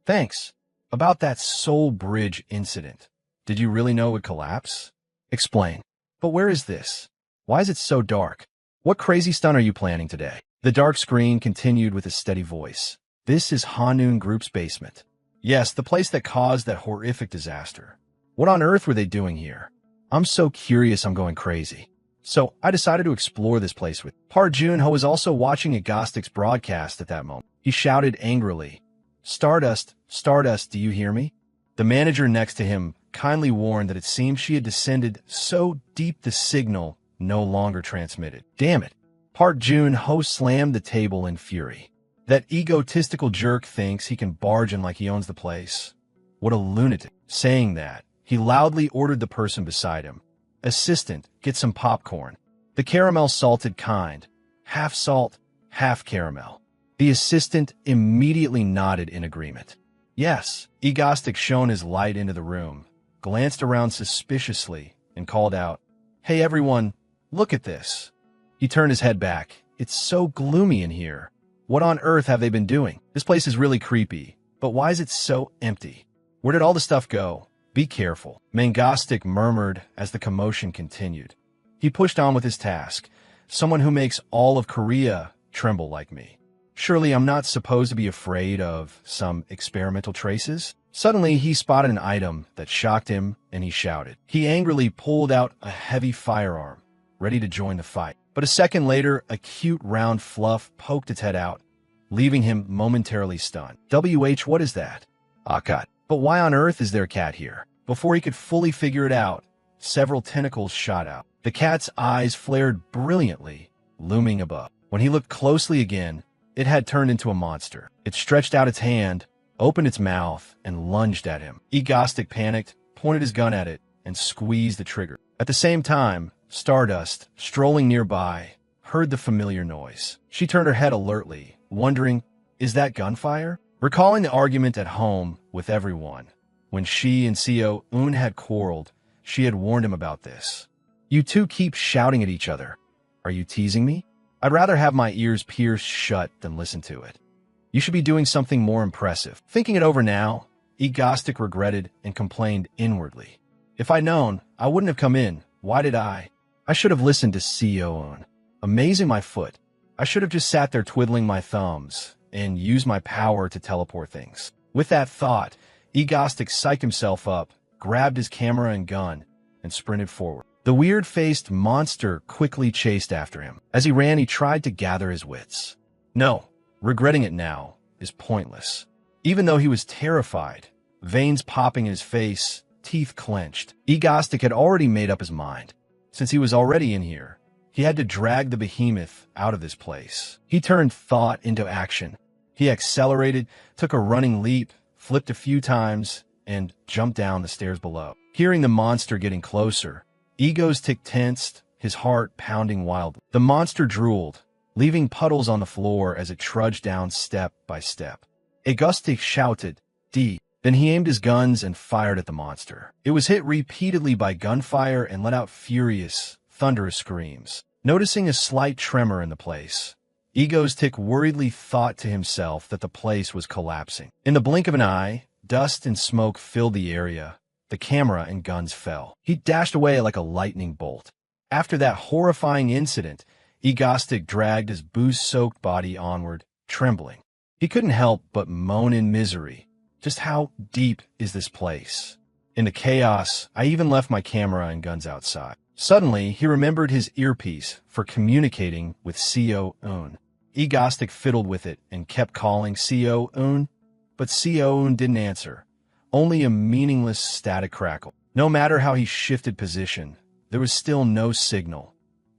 Thanks. About that Seoul Bridge incident. Did you really know it would collapse? Explain. But where is this? Why is it so dark? What crazy stunt are you planning today? The dark screen continued with a steady voice. This is Hanun Group's basement. Yes, the place that caused that horrific disaster. What on earth were they doing here? I'm so curious I'm going crazy. So I decided to explore this place with Park Jun-ho was also watching Agostic's broadcast at that moment. He shouted angrily, Stardust, Stardust, do you hear me? The manager next to him kindly warned that it seemed she had descended so deep the signal no longer transmitted. Damn it. Park Jun-ho slammed the table in fury. That egotistical jerk thinks he can barge in like he owns the place. What a lunatic. Saying that, he loudly ordered the person beside him. Assistant, get some popcorn. The caramel salted kind. Half salt, half caramel. The assistant immediately nodded in agreement. Yes, Agostic shone his light into the room, glanced around suspiciously, and called out, Hey everyone, look at this. He turned his head back. It's so gloomy in here. What on earth have they been doing? This place is really creepy, but why is it so empty? Where did all the stuff go? Be careful, Mangostic murmured as the commotion continued. He pushed on with his task, someone who makes all of Korea tremble like me. Surely I'm not supposed to be afraid of some experimental traces? Suddenly, he spotted an item that shocked him, and he shouted. He angrily pulled out a heavy firearm, ready to join the fight. But a second later, a cute round fluff poked its head out, leaving him momentarily stunned. What is that? A cat. But why on earth is there a cat here? Before he could fully figure it out, several tentacles shot out. The cat's eyes flared brilliantly, looming above. When he looked closely again, it had turned into a monster. It stretched out its hand, opened its mouth, and lunged at him. Agostic panicked, pointed his gun at it, and squeezed the trigger. At the same time, Stardust, strolling nearby, heard the familiar noise. She turned her head alertly, wondering, is that gunfire? Recalling the argument at home with everyone, when she and Seo Un had quarreled, she had warned him about this. You two keep shouting at each other. Are you teasing me? I'd rather have my ears pierced shut than listen to it. You should be doing something more impressive. Thinking it over now, Agostic regretted and complained inwardly. If I'd known, I wouldn't have come in. Why did I? I should have listened to Seo Un. Amazing my foot. I should have just sat there twiddling my thumbs and used my power to teleport things. With that thought, Agostic psyched himself up, grabbed his camera and gun, and sprinted forward. The weird-faced monster quickly chased after him. As he ran, he tried to gather his wits. No, regretting it now is pointless. Even though he was terrified, veins popping in his face, teeth clenched, Agostic had already made up his mind. Since he was already in here, he had to drag the behemoth out of this place. He turned thought into action. He accelerated, took a running leap, flipped a few times, and jumped down the stairs below. Hearing the monster getting closer, Agostic tensed, his heart pounding wildly. The monster drooled, leaving puddles on the floor as it trudged down step by step. Agostic shouted, D. Then he aimed his guns and fired at the monster. It was hit repeatedly by gunfire and let out furious, thunderous screams. Noticing a slight tremor in the place, Agostic worriedly thought to himself that the place was collapsing. In the blink of an eye, dust and smoke filled the area. The camera and guns fell. He dashed away like a lightning bolt. After that horrifying incident, Agostic dragged his booze-soaked body onward, trembling. He couldn't help but moan in misery. Just how deep is this place? In the chaos, I even left my camera and guns outside. Suddenly, he remembered his earpiece for communicating with Seo Un. Agostic fiddled with it and kept calling Seo Un, but Seo Un didn't answer. Only a meaningless static crackle. No matter how he shifted position, there was still no signal.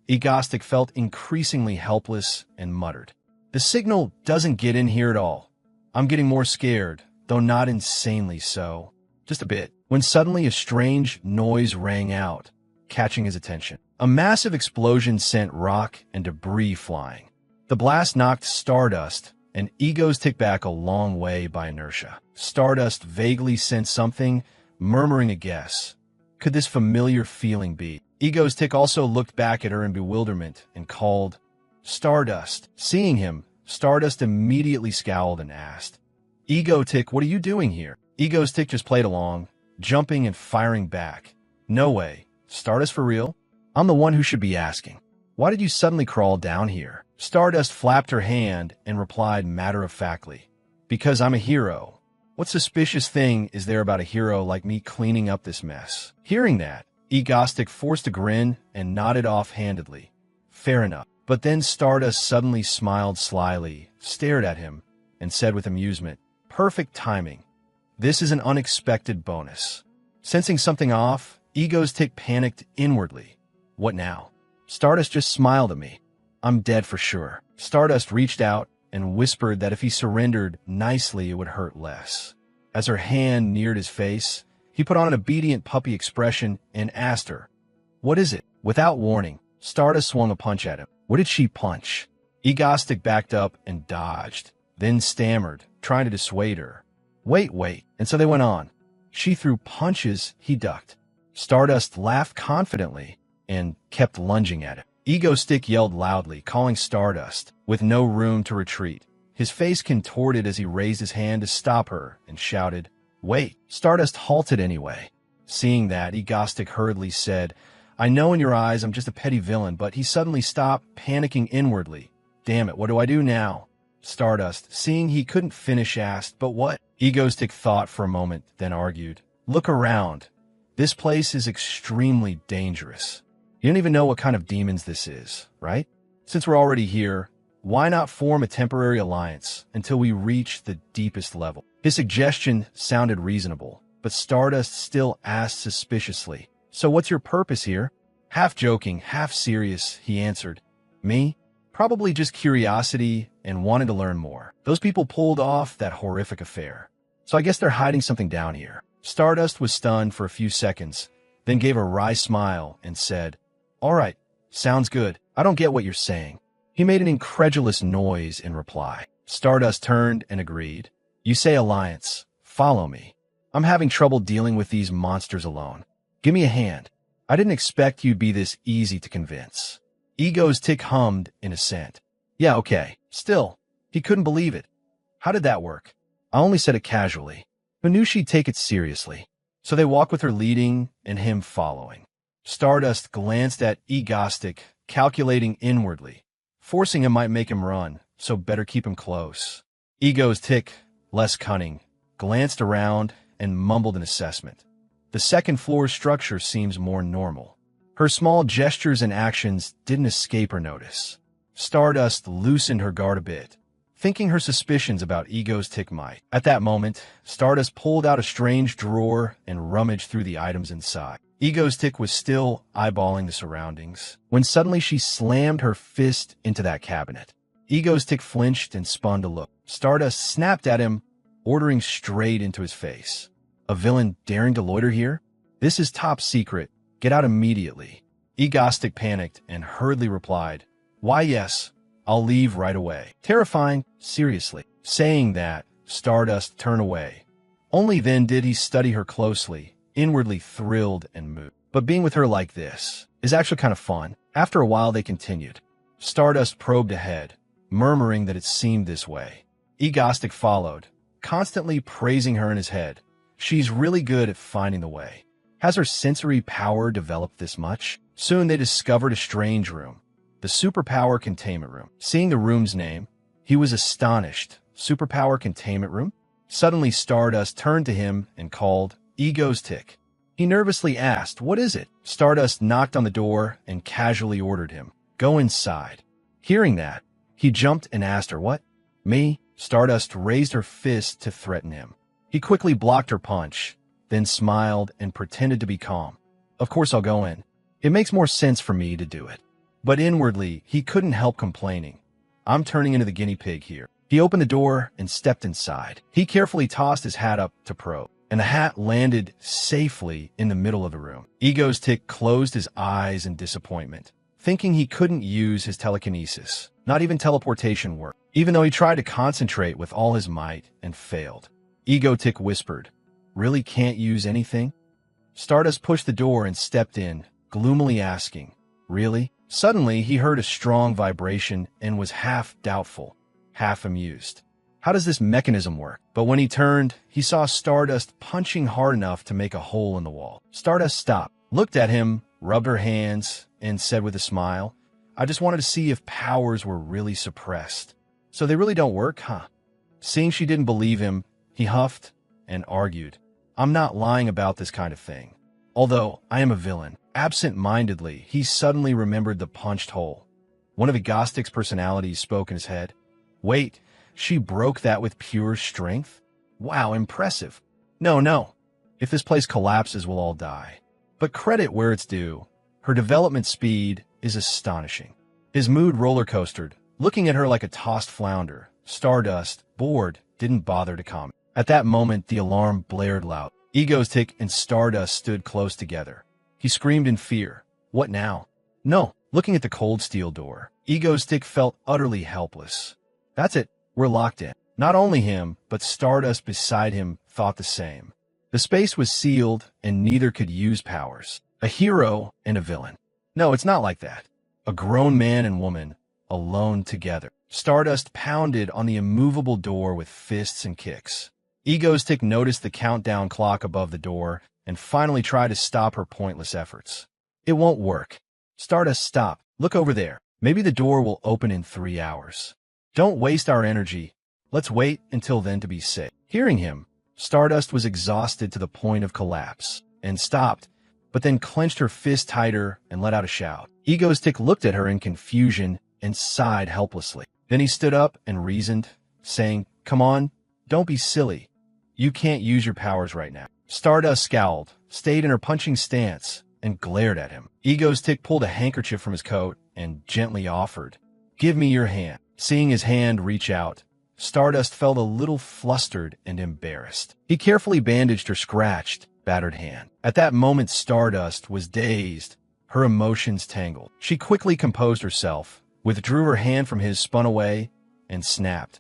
Agostic felt increasingly helpless and muttered, The signal doesn't get in here at all. I'm getting more scared, though not insanely so. Just a bit. When suddenly a strange noise rang out, catching his attention. A massive explosion sent rock and debris flying. The blast knocked Stardust, and Agostic back a long way by inertia. Stardust vaguely sensed something, murmuring a guess. Could this familiar feeling be? Agostic also looked back at her in bewilderment and called, Stardust. Seeing him, Stardust immediately scowled and asked, Egotic, what are you doing here? Egotic just played along, jumping and firing back. No way. Stardust for real? I'm the one who should be asking. Why did you suddenly crawl down here? Stardust flapped her hand and replied matter-of-factly, because I'm a hero. What suspicious thing is there about a hero like me cleaning up this mess? Hearing that, Egostic forced a grin and nodded offhandedly. Fair enough. But then Stardust suddenly smiled slyly, stared at him, and said with amusement, Perfect timing. This is an unexpected bonus. Sensing something off, Egostic panicked inwardly. What now? Stardust just smiled at me. I'm dead for sure. Stardust reached out and whispered that if he surrendered nicely, it would hurt less. As her hand neared his face, he put on an obedient puppy expression and asked her, What is it? Without warning, Stardust swung a punch at him. What did she punch? Egostic backed up and dodged, then stammered, trying to dissuade her. Wait. And so they went on. She threw punches, he ducked. Stardust laughed confidently and kept lunging at him. Egostic yelled loudly, calling Stardust, with no room to retreat. His face contorted as he raised his hand to stop her and shouted, Wait. Stardust halted anyway. Seeing that, Egostic hurriedly said, I know in your eyes I'm just a petty villain, but he suddenly stopped, panicking inwardly. Damn it, what do I do now? Stardust, seeing he couldn't finish, asked, But what? Egostic thought for a moment, then argued, Look around. This place is extremely dangerous. You don't even know what kind of demons this is, right? Since we're already here, why not form a temporary alliance until we reach the deepest level? His suggestion sounded reasonable, but Stardust still asked suspiciously, So what's your purpose here? Half joking, half serious, he answered, Me? Probably just curiosity and wanted to learn more. Those people pulled off that horrific affair. So I guess they're hiding something down here. Stardust was stunned for a few seconds, then gave a wry smile and said, All right, sounds good. I don't get what you're saying. He made an incredulous noise in reply. Stardust turned and agreed. You say alliance. Follow me. I'm having trouble dealing with these monsters alone. Give me a hand. I didn't expect you'd be this easy to convince. Egostic hummed in assent. Yeah, okay. Still, he couldn't believe it. How did that work? I only said it casually, but knew she'd take it seriously. So they walked with her leading and him following. Stardust glanced at Egostic, calculating inwardly. Forcing him might make him run, so better keep him close. Egostic, less cunning, glanced around and mumbled an assessment. The second floor structure seems more normal. Her small gestures and actions didn't escape her notice. Stardust loosened her guard a bit, thinking her suspicions about Egostic might. At that moment, Stardust pulled out a strange drawer and rummaged through the items inside. Egostic was still eyeballing the surroundings, when suddenly she slammed her fist into that cabinet. Egostic flinched and spun to look. Stardust snapped at him, ordering straight into his face. A villain daring to loiter here? This is top secret. Get out immediately. Egostic panicked and hurriedly replied, Why yes, I'll leave right away. Terrifying, seriously. Saying that, Stardust turned away. Only then did he study her closely, inwardly thrilled and moved. But being with her like this is actually kind of fun. After a while they continued. Stardust probed ahead, murmuring that it seemed this way. Egostic followed, constantly praising her in his head. She's really good at finding the way. Has her sensory power developed this much? Soon they discovered a strange room, the Superpower Containment Room. Seeing the room's name, he was astonished. Superpower Containment Room? Suddenly Stardust turned to him and called, Egostic. He nervously asked, What is it? Stardust knocked on the door and casually ordered him, Go inside. Hearing that, he jumped and asked her, What? Me? Stardust raised her fist to threaten him. He quickly blocked her punch, then smiled and pretended to be calm. Of course I'll go in. It makes more sense for me to do it. But inwardly, he couldn't help complaining. I'm turning into the guinea pig here. He opened the door and stepped inside. He carefully tossed his hat up to probe, and the hat landed safely in the middle of the room. Egostic closed his eyes in disappointment, thinking he couldn't use his telekinesis. Not even teleportation worked, even though he tried to concentrate with all his might and failed. Egostic whispered, Really can't use anything? Stardust pushed the door and stepped in, gloomily asking, Really? Suddenly, he heard a strong vibration and was half doubtful, half amused. How does this mechanism work? But when he turned, he saw Stardust punching hard enough to make a hole in the wall. Stardust stopped, looked at him, rubbed her hands, and said with a smile, I just wanted to see if powers were really suppressed. So they really don't work, huh? Seeing she didn't believe him, he huffed and argued. I'm not lying about this kind of thing. Although I am a villain. Absent-mindedly, he suddenly remembered the punched hole. One of Egostic's personalities spoke in his head. Wait, she broke that with pure strength? Wow, impressive. No. If this place collapses, we'll all die. But credit where it's due. Her development speed is astonishing. His mood roller-coastered, looking at her like a tossed flounder. Stardust, bored, didn't bother to comment. At that moment, the alarm blared loud. Egostic and Stardust stood close together. He screamed in fear. What now? No. Looking at the cold steel door, Egostic felt utterly helpless. That's it. We're locked in. Not only him, but Stardust beside him thought the same. The space was sealed, and neither could use powers. A hero and a villain. No, it's not like that. A grown man and woman, alone together. Stardust pounded on the immovable door with fists and kicks. Egostic noticed the countdown clock above the door and finally tried to stop her pointless efforts. It won't work. Stardust, stop. Look over there. Maybe the door will open in 3 hours. Don't waste our energy. Let's wait until then to be safe. Hearing him, Stardust was exhausted to the point of collapse and stopped, but then clenched her fist tighter and let out a shout. Egostic looked at her in confusion and sighed helplessly. Then he stood up and reasoned, saying, Come on, don't be silly. You can't use your powers right now. Stardust scowled, stayed in her punching stance, and glared at him. Egostic pulled a handkerchief from his coat and gently offered, Give me your hand. Seeing his hand reach out, Stardust felt a little flustered and embarrassed. He carefully bandaged her scratched, battered hand. At that moment, Stardust was dazed, her emotions tangled. She quickly composed herself, withdrew her hand from his, spun away, and snapped.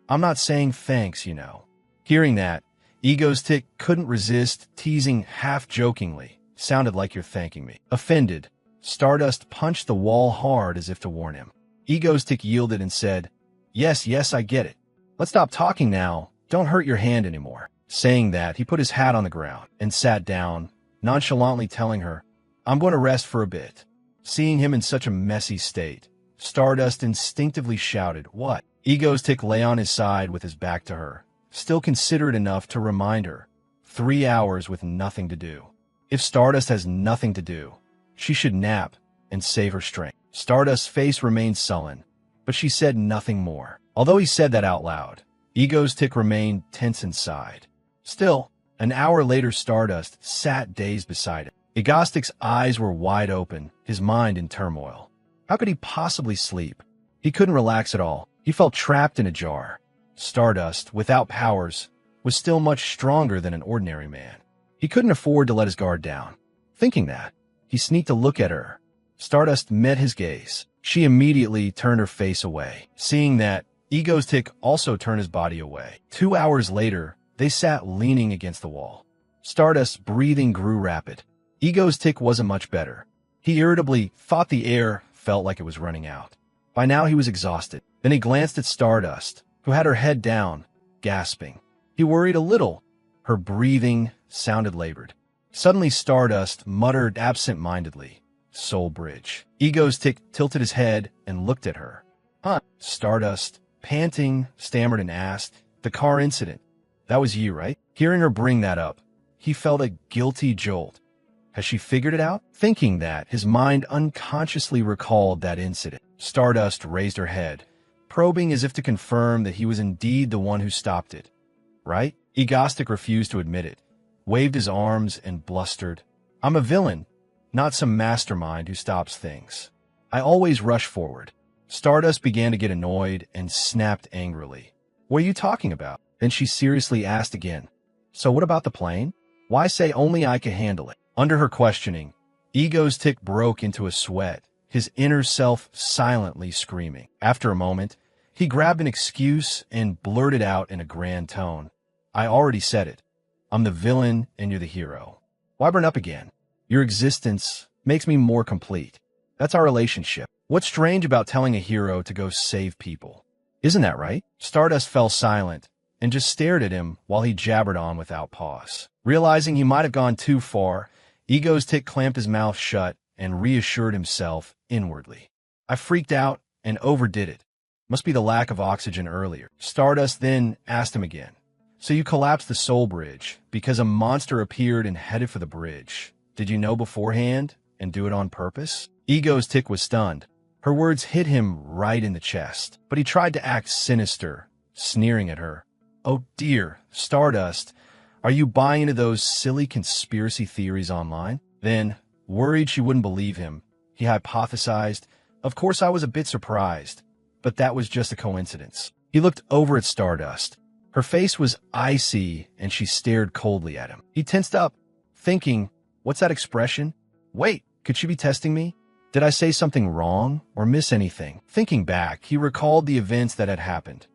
I'm not saying thanks, you know. Hearing that, Egostic couldn't resist, teasing half-jokingly. Sounded like you're thanking me. Offended, Stardust punched the wall hard as if to warn him. Egostic yielded and said, Yes, I get it. Let's stop talking now. Don't hurt your hand anymore. Saying that, he put his hat on the ground and sat down, nonchalantly telling her, I'm going to rest for a bit. Seeing him in such a messy state, Stardust instinctively shouted, What? Egostic lay on his side with his back to her, still considerate enough to remind her, 3 hours with nothing to do. If Stardust has nothing to do, she should nap and save her strength. Stardust's face remained sullen, but she said nothing more. Although he said that out loud, Egostic remained tense inside. Still, an hour later, Stardust sat dazed beside him. Egostic's eyes were wide open, his mind in turmoil. How could he possibly sleep? He couldn't relax at all. He felt trapped in a jar. Stardust, without powers, was still much stronger than an ordinary man. He couldn't afford to let his guard down. Thinking that, he sneaked a look at her. Stardust met his gaze. She immediately turned her face away. Seeing that, Egostic also turned his body away. 2 hours later, they sat leaning against the wall. Stardust's breathing grew rapid. Egostic wasn't much better. He irritably thought the air felt like it was running out. By now he was exhausted. Then he glanced at Stardust, who had her head down, gasping. He worried a little. Her breathing sounded labored. Suddenly Stardust muttered absent-mindedly, Soul Bridge. Egostic tilted his head and looked at her. Huh? Stardust, panting, stammered and asked, The car incident. That was you, right? Hearing her bring that up, he felt a guilty jolt. Has she figured it out? Thinking that, his mind unconsciously recalled that incident. Stardust raised her head, probing as if to confirm that he was indeed the one who stopped it. Right? Egostic refused to admit it, waved his arms and blustered. I'm a villain, not some mastermind who stops things. I always rush forward. Stardust began to get annoyed and snapped angrily. What are you talking about? Then she seriously asked again. So what about the plane? Why say only I can handle it? Under her questioning, Egostic broke into a sweat, his inner self silently screaming. After a moment, he grabbed an excuse and blurted out in a grand tone. I already said it. I'm the villain and you're the hero. Why burn up again? Your existence makes me more complete. That's our relationship. What's strange about telling a hero to go save people? Isn't that right? Stardust fell silent and just stared at him while he jabbered on without pause. Realizing he might have gone too far, Ego's Tick clamped his mouth shut and reassured himself inwardly. I freaked out and overdid it. Must be the lack of oxygen earlier. Stardust then asked him again. So you collapsed the soul bridge because a monster appeared and headed for the bridge. Did you know beforehand and do it on purpose? Ego's Tick was stunned. Her words hit him right in the chest, but he tried to act sinister, sneering at her. Oh dear, Stardust, are you buying into those silly conspiracy theories online? Then, worried she wouldn't believe him, he hypothesized, of course I was a bit surprised, but that was just a coincidence. He looked over at Stardust. Her face was icy and she stared coldly at him. He tensed up, thinking, what's that expression? Wait, could she be testing me? Did I say something wrong or miss anything? Thinking back, he recalled the events that had happened.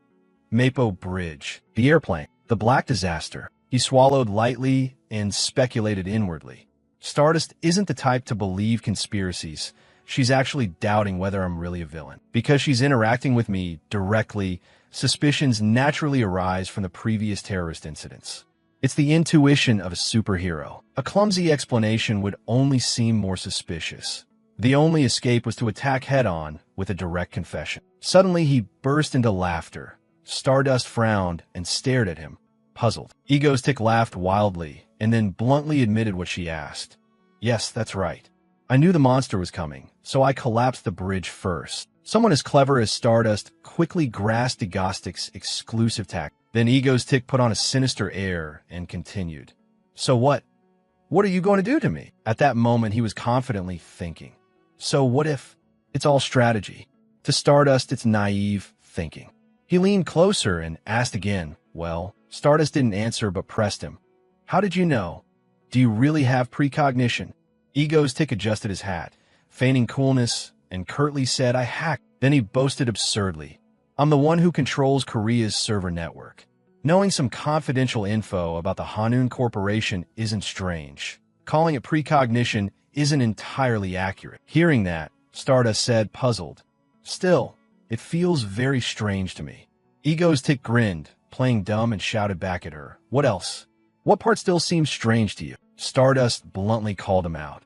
Mapo Bridge, the airplane, the black disaster. He swallowed lightly and speculated inwardly. Stardust isn't the type to believe conspiracies. She's actually doubting whether I'm really a villain. Because she's interacting with me directly, suspicions naturally arise from the previous terrorist incidents. It's the intuition of a superhero. A clumsy explanation would only seem more suspicious. The only escape was to attack head-on with a direct confession. Suddenly, he burst into laughter. Stardust frowned and stared at him, puzzled. Ego's Tick laughed wildly and then bluntly admitted what she asked. Yes, that's right. I knew the monster was coming, so I collapsed the bridge first. Someone as clever as Stardust quickly grasped Egostic's exclusive tactic. Then Ego's Tick put on a sinister air and continued. So what? What are you going to do to me? At that moment, he was confidently thinking. So what if it's all strategy? To Stardust, it's naive thinking. He leaned closer and asked again. Well, Stardust didn't answer but pressed him. How did you know? Do you really have precognition? Ego's Tick adjusted his hat, feigning coolness, and curtly said, I hacked. Then he boasted absurdly. I'm the one who controls Korea's server network. Knowing some confidential info about the Hanun Corporation isn't strange. Calling it precognition isn't entirely accurate. Hearing that, Stardust said, puzzled. Still, it feels very strange to me. Ego's Tick grinned, playing dumb, and shouted back at her. What else? What part still seems strange to you? Stardust bluntly called him out.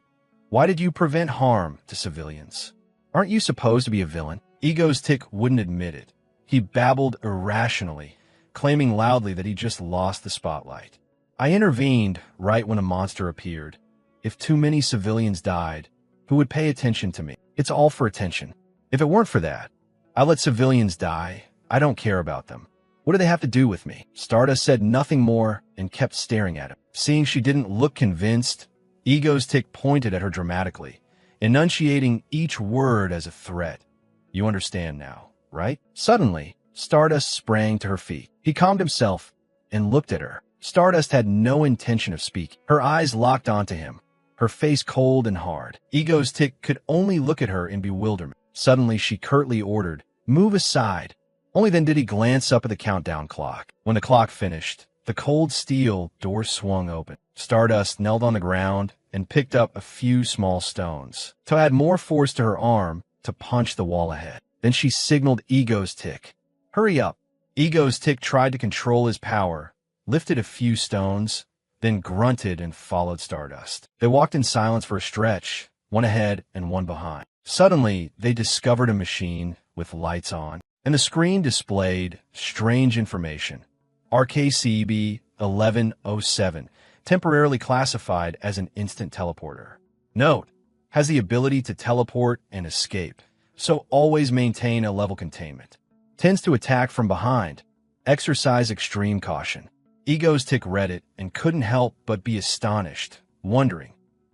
Why did you prevent harm to civilians? Aren't you supposed to be a villain? Ego's Tick wouldn't admit it. He babbled irrationally, claiming loudly that he just lost the spotlight. I intervened right when a monster appeared. If too many civilians died, who would pay attention to me? It's all for attention. If it weren't for that, I let civilians die. I don't care about them. What do they have to do with me? Stardust said nothing more and kept staring at him. Seeing she didn't look convinced, Ego's Tick pointed at her dramatically, enunciating each word as a threat. You understand now, right? Suddenly, Stardust sprang to her feet. He calmed himself and looked at her. Stardust had no intention of speaking. Her eyes locked onto him, her face cold and hard. Ego's Tick could only look at her in bewilderment. Suddenly, she curtly ordered, move aside. Only then did he glance up at the countdown clock. When the clock finished, the cold steel door swung open. Stardust knelt on the ground and picked up a few small stones to add more force to her arm to punch the wall ahead. Then she signaled Ego's Tick. Hurry up. Ego's Tick tried to control his power, lifted a few stones, then grunted and followed Stardust. They walked in silence for a stretch, one ahead and one behind. Suddenly, they discovered a machine with lights on, and the screen displayed strange information. RKCB 1107, temporarily classified as an instant teleporter. Note, has the ability to teleport and escape, so always maintain a level containment. Tends to attack from behind. Exercise extreme caution. Ego's Tick read it and couldn't help but be astonished, wondering,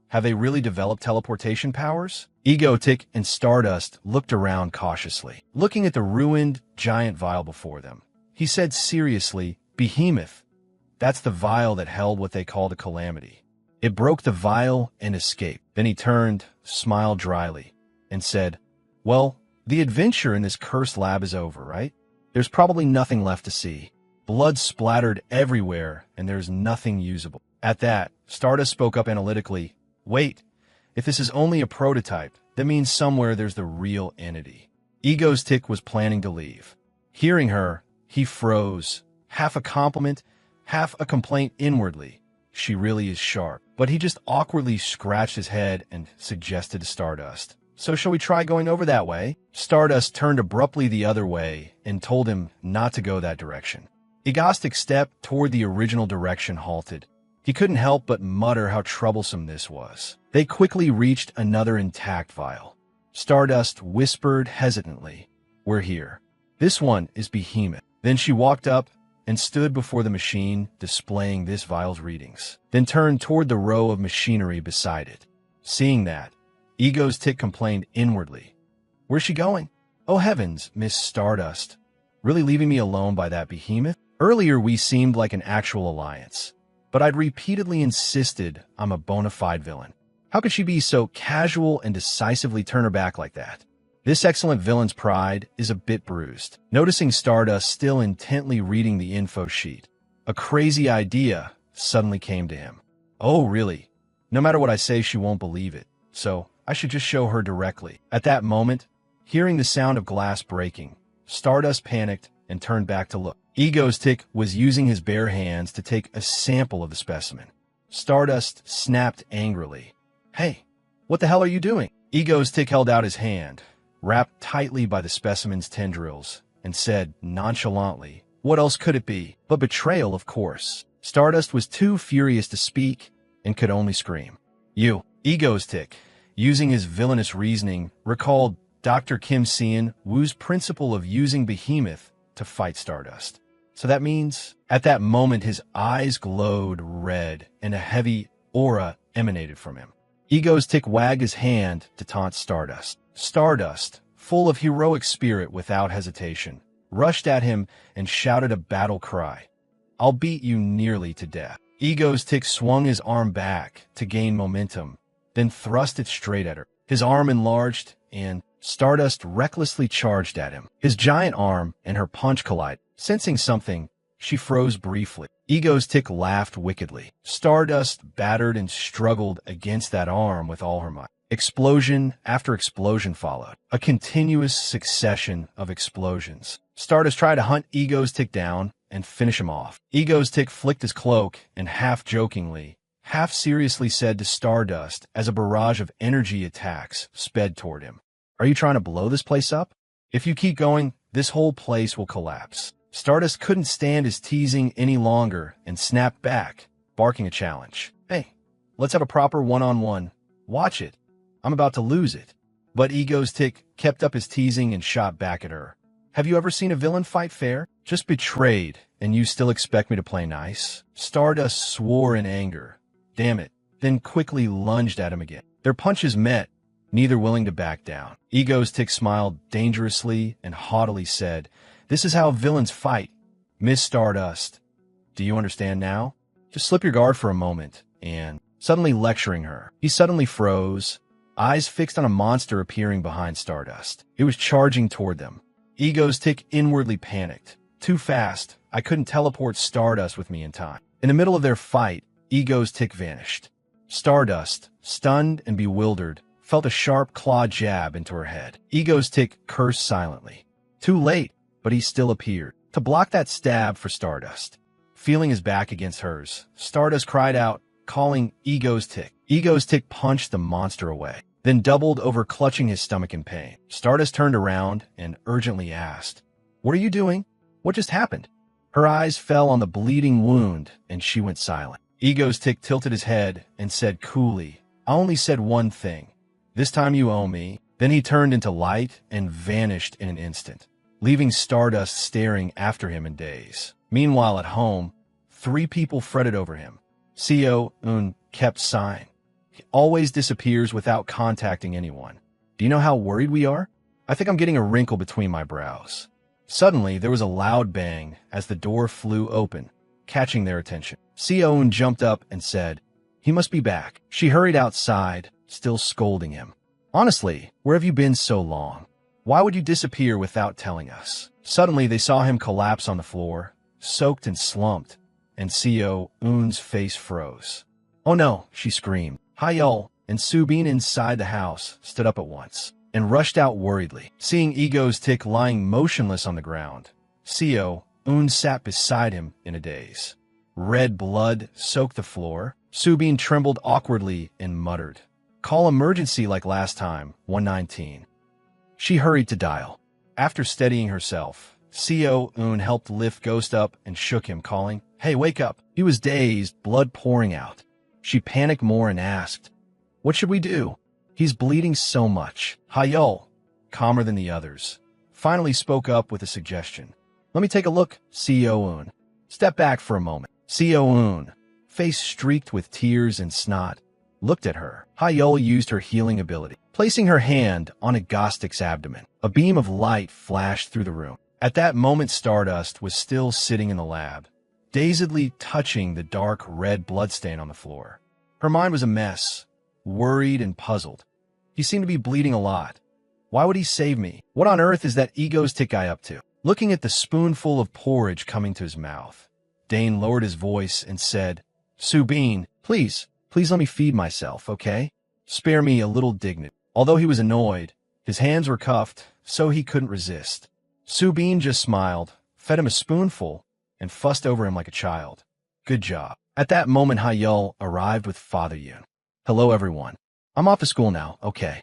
have they really developed teleportation powers? Ego Tick and Stardust looked around cautiously, looking at the ruined giant vial before them. He said seriously, Behemoth. That's the vial that held what they called a calamity. It broke the vial and escaped. Then he turned, smiled dryly, and said, well, the adventure in this cursed lab is over, right? There's probably nothing left to see. Blood splattered everywhere, and there's nothing usable. At that, Stardust spoke up analytically. Wait, If this is only a prototype, that means somewhere there's the real entity. Ego's tick was planning to leave. Hearing her, he froze, half a compliment, half a complaint inwardly. She really is sharp. But he just awkwardly scratched his head and suggested to Stardust. So shall we try going over that way? Stardust turned abruptly the other way and told him not to go that direction. Ego's step toward the original direction halted. He couldn't help but mutter how troublesome this was. They quickly reached another intact vial. Stardust whispered hesitantly, "We're here. This one is Behemoth." Then she walked up and stood before the machine displaying this vial's readings, then turned toward the row of machinery beside it. Seeing that, Ego's tick complained inwardly. "Where's she going? Oh heavens, Miss Stardust. Really leaving me alone by that behemoth? Earlier we seemed like an actual alliance, but I'd repeatedly insisted I'm a bona fide villain. How could she be so casual and decisively turn her back like that?" This excellent villain's pride is a bit bruised, noticing Stardust still intently reading the info sheet. A crazy idea suddenly came to him. "Oh, really? No matter what I say, she won't believe it, so I should just show her directly." At that moment, hearing the sound of glass breaking, Stardust panicked and turned back to look. Ego's tick was using his bare hands to take a sample of the specimen. Stardust snapped angrily. "Hey, what the hell are you doing?" Ego's tick held out his hand, wrapped tightly by the specimen's tendrils, and said nonchalantly, "What else could it be but betrayal, of course." Stardust was too furious to speak and could only scream. "You." Ego's tick, using his villainous reasoning, recalled Dr. Kim Seon-woo's principle of using Behemoth to fight Stardust. So that means, at that moment his eyes glowed red and a heavy aura emanated from him. Ego's tick wagged his hand to taunt Stardust. Stardust, full of heroic spirit without hesitation, rushed at him and shouted a battle cry. "I'll beat you nearly to death." Ego's tick swung his arm back to gain momentum, then thrust it straight at her. His arm enlarged, and Stardust recklessly charged at him. His giant arm and her punch collided. Sensing something, she froze briefly. Ego's tick laughed wickedly. Stardust battered and struggled against that arm with all her might. Explosion after explosion followed, a continuous succession of explosions. Stardust tried to hunt Ego's tick down and finish him off. Ego's tick flicked his cloak and half-jokingly, half-seriously said to Stardust as a barrage of energy attacks sped toward him, "Are you trying to blow this place up? If you keep going, this whole place will collapse." Stardust couldn't stand his teasing any longer and snapped back, barking a challenge. "Hey, let's have a proper one-on-one. Watch it. I'm about to lose it." But Ego's tick kept up his teasing and shot back at her. "Have you ever seen a villain fight fair? Just betrayed, and you still expect me to play nice?" Stardust swore in anger. "Damn it," then quickly lunged at him again. Their punches met, neither willing to back down. Ego's tick smiled dangerously and haughtily said, "This is how villains fight. Miss Stardust. Do you understand now? Just slip your guard for a moment," and, suddenly lecturing her, he suddenly froze, eyes fixed on a monster appearing behind Stardust. It was charging toward them. Ego's tick inwardly panicked. Too fast, I couldn't teleport Stardust with me in time. In the middle of their fight, Ego's tick vanished. Stardust, stunned and bewildered, felt a sharp claw jab into her head. Ego's tick cursed silently. Too late, but he still appeared, to block that stab for Stardust. Feeling his back against hers, Stardust cried out, calling Ego's tick. Ego's tick punched the monster away, then doubled over, clutching his stomach in pain. Stardust turned around and urgently asked, "What are you doing? What just happened?" Her eyes fell on the bleeding wound, and she went silent. Ego's tick tilted his head and said coolly, "I only said one thing. This time you owe me." Then he turned into light and vanished in an instant, leaving Stardust staring after him in daze. Meanwhile at home, 3 people fretted over him. Seo-eun kept sighing. He always disappears without contacting anyone. Do you know how worried we are? I think I'm getting a wrinkle between my brows. Suddenly, there was a loud bang as the door flew open, catching their attention. Seo-eun jumped up and said, "He must be back." She hurried outside, still scolding him. "Honestly, where have you been so long? Why would you disappear without telling us?" Suddenly, they saw him collapse on the floor, soaked and slumped, and Seo-eun's face froze. "Oh no," she screamed. "Hi-yo, and Subin inside the house stood up at once and rushed out worriedly. Seeing Ego's tick lying motionless on the ground, Seo-un sat beside him in a daze. Red blood soaked the floor. Subin trembled awkwardly and muttered, "Call emergency like last time, 119. She hurried to dial. After steadying herself, Seo-un helped lift Ghost up and shook him, calling, "Hey, wake up." He was dazed, blood pouring out. She panicked more and asked, "What should we do? He's bleeding so much." Hayol, calmer than the others, finally spoke up with a suggestion. "Let me take a look." Seo-un stepped back for a moment. Seo-un, face streaked with tears and snot, looked at her. Hayol used her healing ability, placing her hand on Agostic's abdomen. A beam of light flashed through the room. At that moment, Stardust was still sitting in the lab, dazedly touching the dark red bloodstain on the floor. Her mind was a mess, worried and puzzled. He seemed to be bleeding a lot. Why would he save me? What on earth is that egoistic guy up to? Looking at the spoonful of porridge coming to his mouth, Dane lowered his voice and said, "Subin, please let me feed myself, okay? Spare me a little dignity." Although he was annoyed, his hands were cuffed, so he couldn't resist. Subin just smiled, fed him a spoonful, and fussed over him like a child. Good job. At that moment, Hayol arrived with Father Yun. "Hello, everyone. I'm off to school now, okay?"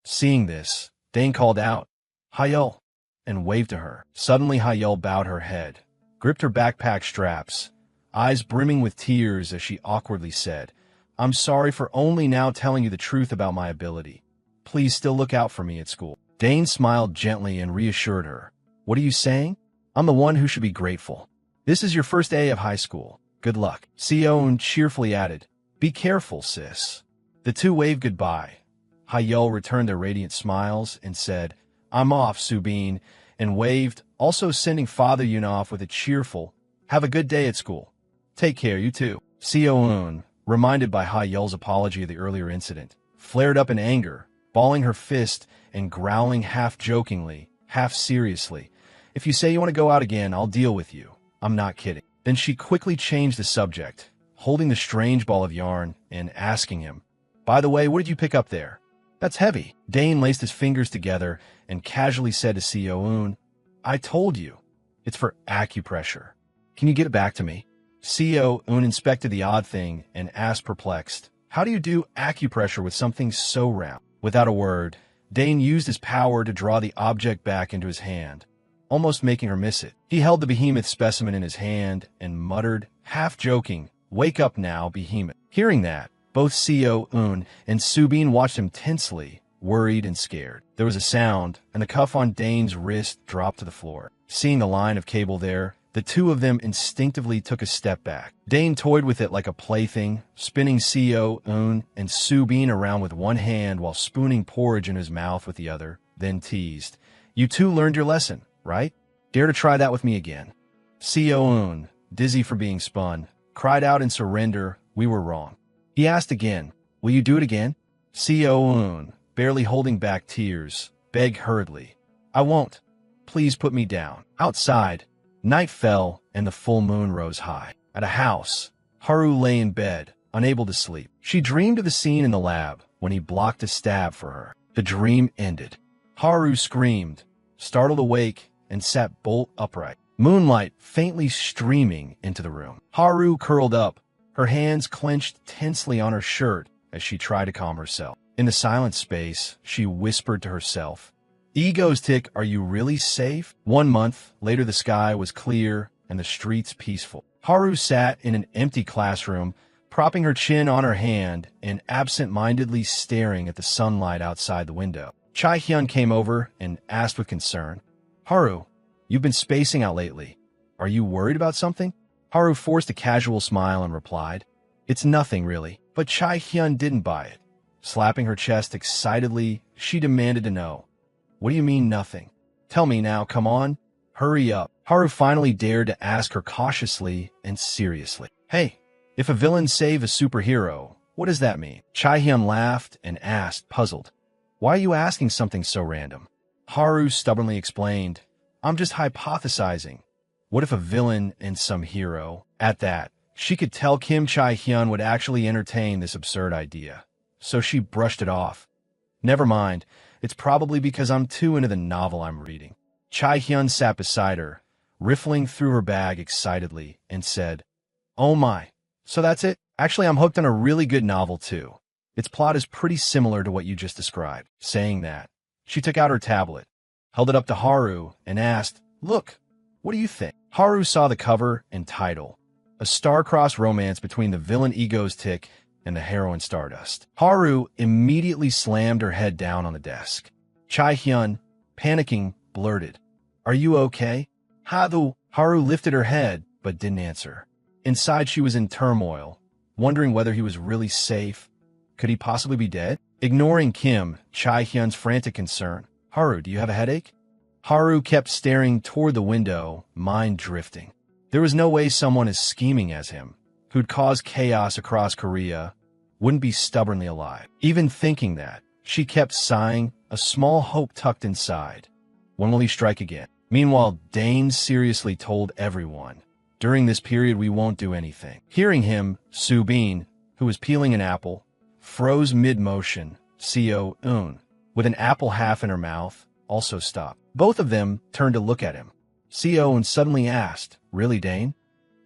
Seeing this, Dane called out, "Hayol," and waved to her. Suddenly, Hayol bowed her head, gripped her backpack straps, eyes brimming with tears as she awkwardly said, "I'm sorry for only now telling you the truth about my ability. Please still look out for me at school." Dane smiled gently and reassured her. "What are you saying? I'm the one who should be grateful. This is your first day of high school. Good luck." Seo-un cheerfully added, "Be careful, sis." The two waved goodbye. Hayol returned their radiant smiles and said, "I'm off, Subin," and waved, also sending Father Yun off with a cheerful, "Have a good day at school." "Take care, you too." Seo-un, reminded by Hayol's apology of the earlier incident, flared up in anger, balling her fist and growling half-jokingly, half-seriously, "If you say you want to go out again, I'll deal with you. I'm not kidding." Then she quickly changed the subject, holding the strange ball of yarn and asking him, "By the way, what did you pick up there? That's heavy." Dane laced his fingers together and casually said to Seo-un, "I told you, it's for acupressure. Can you get it back to me?" Seo-un inspected the odd thing and asked perplexed, "How do you do acupressure with something so round?" Without a word, Dane used his power to draw the object back into his hand, almost making her miss it. He held the behemoth specimen in his hand and muttered, half joking, "Wake up now, behemoth." Hearing that, both Seo-un and Subin watched him tensely, worried and scared. There was a sound, and the cuff on Dane's wrist dropped to the floor. Seeing the line of cable there, the two of them instinctively took a step back. Dane toyed with it like a plaything, spinning Seo-un and Subin around with one hand while spooning porridge in his mouth with the other, then teased, "You two learned your lesson, right? Dare to try that with me again." Seo-un, dizzy for being spun, cried out in surrender, "We were wrong." He asked again, "Will you do it again?" Seo-un, barely holding back tears, begged hurriedly, "I won't. Please put me down." Outside, night fell and the full moon rose high. At a house, Haru lay in bed, unable to sleep. She dreamed of the scene in the lab when he blocked a stab for her. The dream ended. Haru screamed, startled awake, and sat bolt upright, moonlight faintly streaming into the room. Haru curled up, her hands clenched tensely on her shirt as she tried to calm herself. In the silent space, she whispered to herself, "Ego's tick, are you really safe?" 1 month later, the sky was clear and the streets peaceful. Haru sat in an empty classroom, propping her chin on her hand and absent-mindedly staring at the sunlight outside the window. Chae-hyun came over and asked with concern, "Haru, you've been spacing out lately. Are you worried about something?" Haru forced a casual smile and replied, "It's nothing really." But Chae-hyun didn't buy it. Slapping her chest excitedly, she demanded to know, "What do you mean nothing? Tell me now, come on. Hurry up." Haru finally dared to ask her cautiously and seriously, "Hey, if a villain save a superhero, what does that mean?" Chae-hyun laughed and asked, puzzled, "Why are you asking something so random?" Haru stubbornly explained, "I'm just hypothesizing. What if a villain and some hero?" At that, she could tell Kim Chae-hyun would actually entertain this absurd idea. so she brushed it off. Never mind, it's probably because I'm too into the novel I'm reading. Chae-hyun sat beside her, riffling through her bag excitedly, and said, "Oh my, so that's it? Actually, I'm hooked on a really good novel too. Its plot is pretty similar to what you just described." Saying that, she took out her tablet, held it up to Haru, and asked, "Look, what do you think?" Haru saw the cover and title, a star-crossed romance between the villain Ego's-Tick and the heroine Stardust. Haru immediately slammed her head down on the desk. Chae-hyun, panicking, blurted, "Are you okay?" Haru lifted her head, but didn't answer. Inside, she was in turmoil, wondering whether he was really safe. Could he possibly be dead? Ignoring Kim, Chae-hyun's frantic concern, "Haru, do you have a headache?" Haru kept staring toward the window, mind drifting. There was no way someone as scheming as him, who'd caused chaos across Korea, wouldn't be stubbornly alive. Even thinking that, she kept sighing, a small hope tucked inside. When will he strike again? Meanwhile, Dane seriously told everyone, "During this period, we won't do anything." Hearing him, Soo-bin, who was peeling an apple, froze mid-motion. Seo-eun, with an apple half in her mouth, also stopped. Both of them turned to look at him. Seo-eun suddenly asked, "Really, Dane?"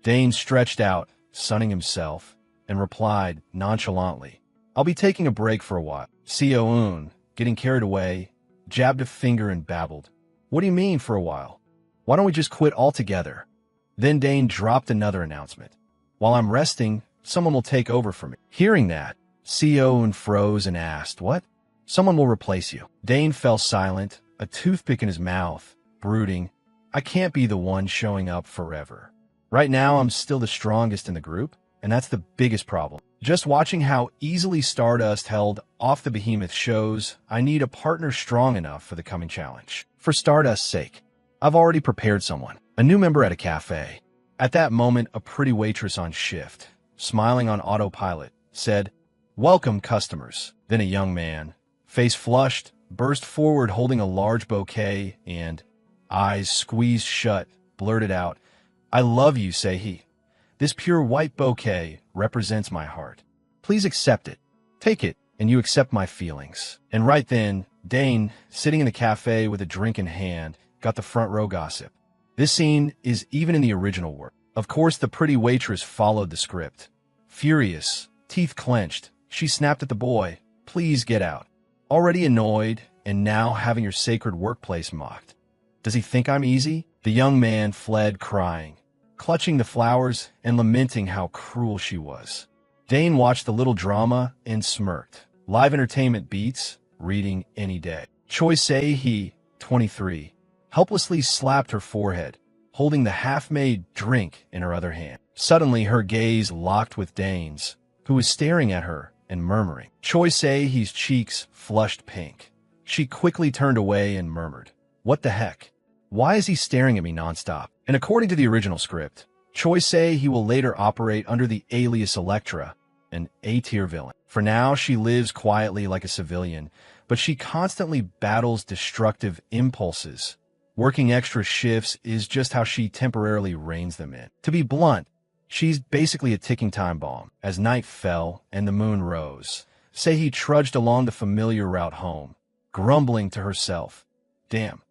Dane stretched out, sunning himself, and replied nonchalantly, "I'll be taking a break for a while." Seo-eun, getting carried away, jabbed a finger and babbled, "What do you mean for a while? Why don't we just quit altogether?" Then Dane dropped another announcement. "While I'm resting, someone will take over for me." Hearing that, Seo-eun froze and asked, "What?" "Someone will replace you." Dane fell silent, a toothpick in his mouth, brooding, "I can't be the one showing up forever. Right now, I'm still the strongest in the group, and that's the biggest problem. Just watching how easily Stardust held off the behemoth shows I need a partner strong enough for the coming challenge. For Stardust's sake, I've already prepared someone, a new member at a cafe." At that moment, a pretty waitress on shift, smiling on autopilot, said, "Welcome, customers." Then a young man, face flushed, burst forward holding a large bouquet and, eyes squeezed shut, blurted out, "I love you, Sei-hee. This pure white bouquet represents my heart. Please accept it. Take it, and you accept my feelings." And right then, Dane, sitting in the cafe with a drink in hand, got the front row gossip. This scene is even in the original work. Of course, the pretty waitress followed the script. Furious, teeth clenched, she snapped at the boy, "Please get out." Already annoyed, and now having your sacred workplace mocked. "Does he think I'm easy?" The young man fled crying, clutching the flowers and lamenting how cruel she was. Dane watched the little drama and smirked. Live entertainment beats, reading any day. Choi Se-hee, 23, helplessly slapped her forehead, holding the half-made drink in her other hand. Suddenly, her gaze locked with Dane's, who was staring at her and murmuring. Choi Se-hee's cheeks flushed pink. She quickly turned away and murmured, "What the heck? Why is he staring at me nonstop?" And according to the original script, Choi Se-hee will later operate under the alias Elektra, an A-tier villain. For now, she lives quietly like a civilian, but she constantly battles destructive impulses. Working extra shifts is just how she temporarily reins them in. To be blunt, she's basically a ticking time bomb. As night fell and the moon rose, Se-hee trudged along the familiar route home, grumbling to herself, "Damn,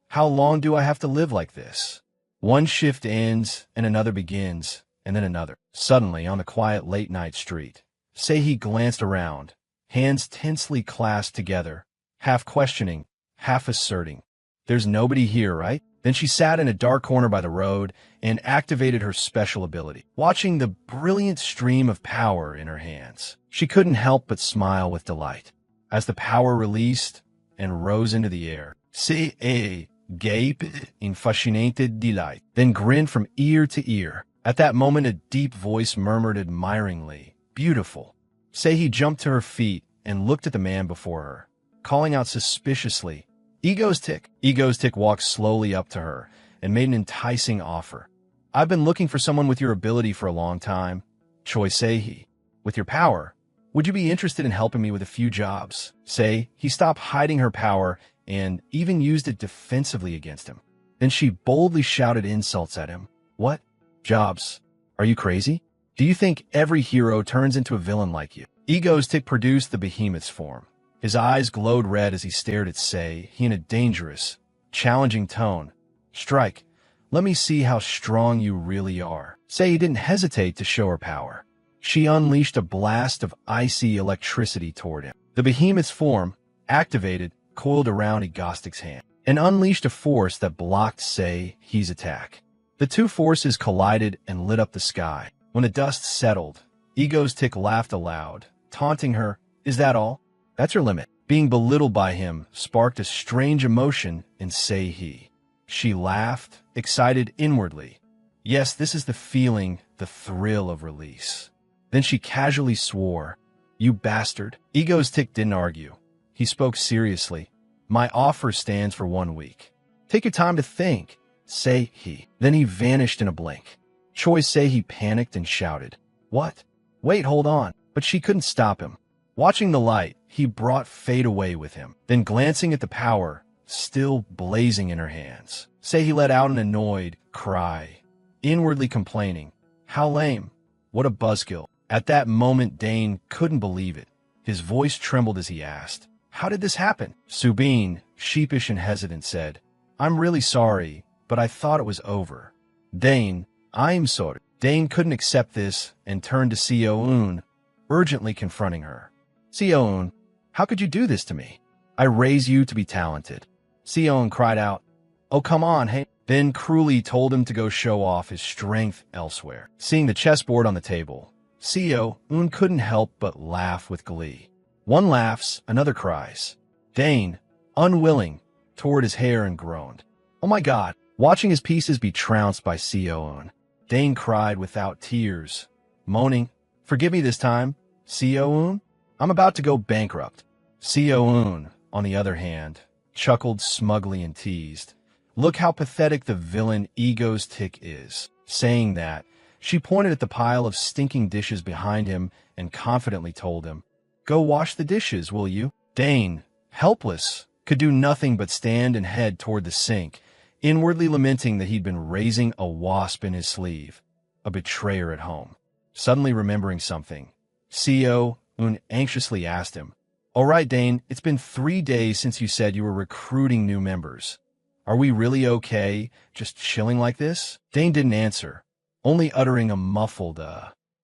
how long do I have to live like this?" One shift ends and another begins, and then another. Suddenly, on the quiet late-night street, Se-hee glanced around, hands tensely clasped together, half questioning, half asserting, "There's nobody here, right?" Then she sat in a dark corner by the road and activated her special ability, watching the brilliant stream of power in her hands. She couldn't help but smile with delight. As the power released and rose into the air, Se-hee gaped in fascinated delight, then grinned from ear to ear. At that moment, a deep voice murmured admiringly, "Beautiful." Se-hee jumped to her feet and looked at the man before her, calling out suspiciously, "Ego's-Tick." Ego's-Tick walked slowly up to her and made an enticing offer. "I've been looking for someone with your ability for a long time. Choi Se-hee, with your power, would you be interested in helping me with a few jobs?" He stopped hiding her power and even used it defensively against him. Then she boldly shouted insults at him. "What? Jobs? Are you crazy? Do you think every hero turns into a villain like you?" Ego's tick produced the behemoth's form. His eyes glowed red as he stared at Sei, he in a dangerous, challenging tone. Strike. Let me see how strong you really are. Sei didn't hesitate to show her power. She unleashed a blast of icy electricity toward him. The behemoth's form, activated, coiled around Egostic's hand, and unleashed a force that blocked Sei's attack. The two forces collided and lit up the sky. When the dust settled, Ego's tick laughed aloud, taunting her. Is that all? That's her limit. Being belittled by him sparked a strange emotion in Sei. She laughed, excited inwardly. Yes, this is the feeling, the thrill of release. Then she casually swore, "You bastard." Ego's tick didn't argue. He spoke seriously. "My offer stands for 1 week. Take your time to think," Sei. Then he vanished in a blink. Choi Sei panicked and shouted, "What? Wait, hold on." But she couldn't stop him. Watching the light, he brought fate away with him. Then glancing at the power, still blazing in her hands, Sei let out an annoyed cry, inwardly complaining, "How lame. What a buzzkill." At that moment, Dane couldn't believe it. His voice trembled as he asked, "How did this happen?" Subin, sheepish and hesitant, said, "I'm really sorry, but I thought it was over." "Dane, I'm sorry." Dane couldn't accept this and turned to Seo-eun, urgently confronting her. "Seo-eun, how could you do this to me? I raise you to be talented." Seo-eun cried out, "Oh, come on, hey." Then cruelly told him to go show off his strength elsewhere. Seeing the chessboard on the table, Seo-eun couldn't help but laugh with glee. One laughs, another cries. Dane, unwilling, tore his hair and groaned. "Oh my God." Watching his pieces be trounced by Seo-eun, Dane cried without tears, moaning, "Forgive me this time, Seo-eun. I'm about to go bankrupt." Seo-eun, on the other hand, chuckled smugly and teased, "Look how pathetic the villain Ego's tick is." Saying that, she pointed at the pile of stinking dishes behind him and confidently told him, "Go wash the dishes, will you?" Dane, helpless, could do nothing but stand and head toward the sink, inwardly lamenting that he'd been raising a wasp in his sleeve, a betrayer at home. Suddenly remembering something, Seo-eun anxiously asked him, "All right, Dane, it's been 3 days since you said you were recruiting new members. Are we really okay, just chilling like this?" Dane didn't answer, only uttering a muffled,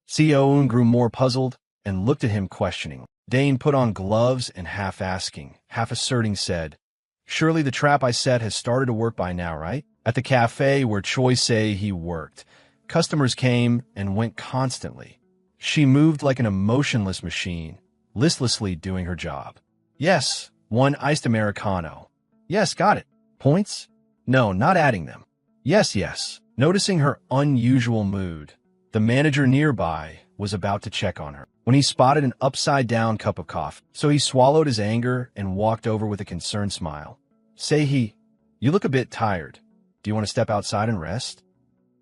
Seo-eun grew more puzzled and looked at him questioningly. Dane put on gloves and half asking, half asserting said, "Surely the trap I set has started to work by now, right?" At the cafe where Choi Sei worked, customers came and went constantly. She moved like an emotionless machine, listlessly doing her job. "Yes, 1 iced Americano." "Yes, got it." "Points?" "No, not adding them." "Yes, yes." Noticing her unusual mood, the manager nearby was about to check on her when he spotted an upside-down cup of coffee. So he swallowed his anger and walked over with a concerned smile. "Sei, you look a bit tired. Do you want to step outside and rest?"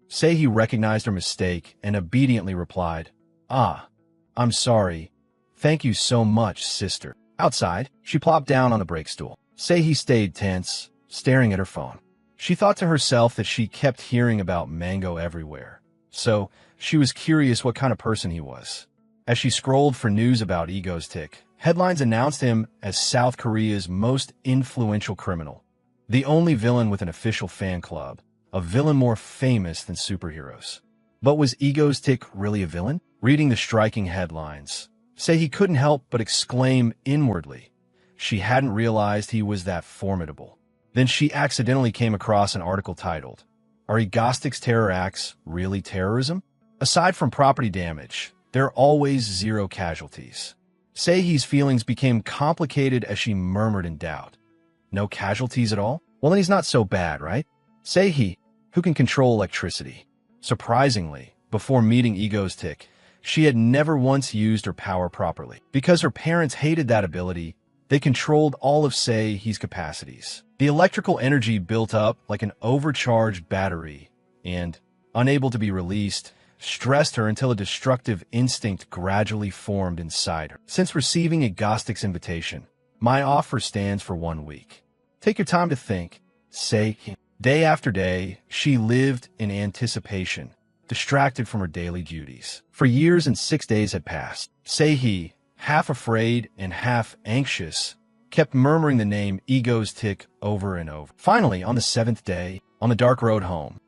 Sei recognized her mistake and obediently replied, "Ah, I'm sorry. Thank you so much, sister." Outside, she plopped down on the break stool. Sei stayed tense, staring at her phone. She thought to herself that she kept hearing about Mango everywhere, so she was curious what kind of person he was. As she scrolled for news about Ego's tick, headlines announced him as South Korea's most influential criminal, the only villain with an official fan club, a villain more famous than superheroes. But was Ego's tick really a villain? Reading the striking headlines, Sei couldn't help but exclaim inwardly. She hadn't realized he was that formidable. Then she accidentally came across an article titled, "Are Egostic's terror acts really terrorism?" Aside from property damage, there are always 0 casualties. Sei's feelings became complicated as she murmured in doubt. "No casualties at all? Well, then he's not so bad, right?" Sei, who can control electricity. Surprisingly, before meeting Ego's tick, she had never once used her power properly. Because her parents hated that ability, they controlled all of Sei's capacities. The electrical energy built up like an overcharged battery and, unable to be released, stressed her until a destructive instinct gradually formed inside her. Since receiving Egostic's invitation, my offer stands for 1 week. Take your time to think, Sei. Day after day, she lived in anticipation, distracted from her daily duties. For years and 6 days had passed. Sei half afraid and half anxious, kept murmuring the name Ego's tick over and over. Finally, on the 7th day, on the dark road home,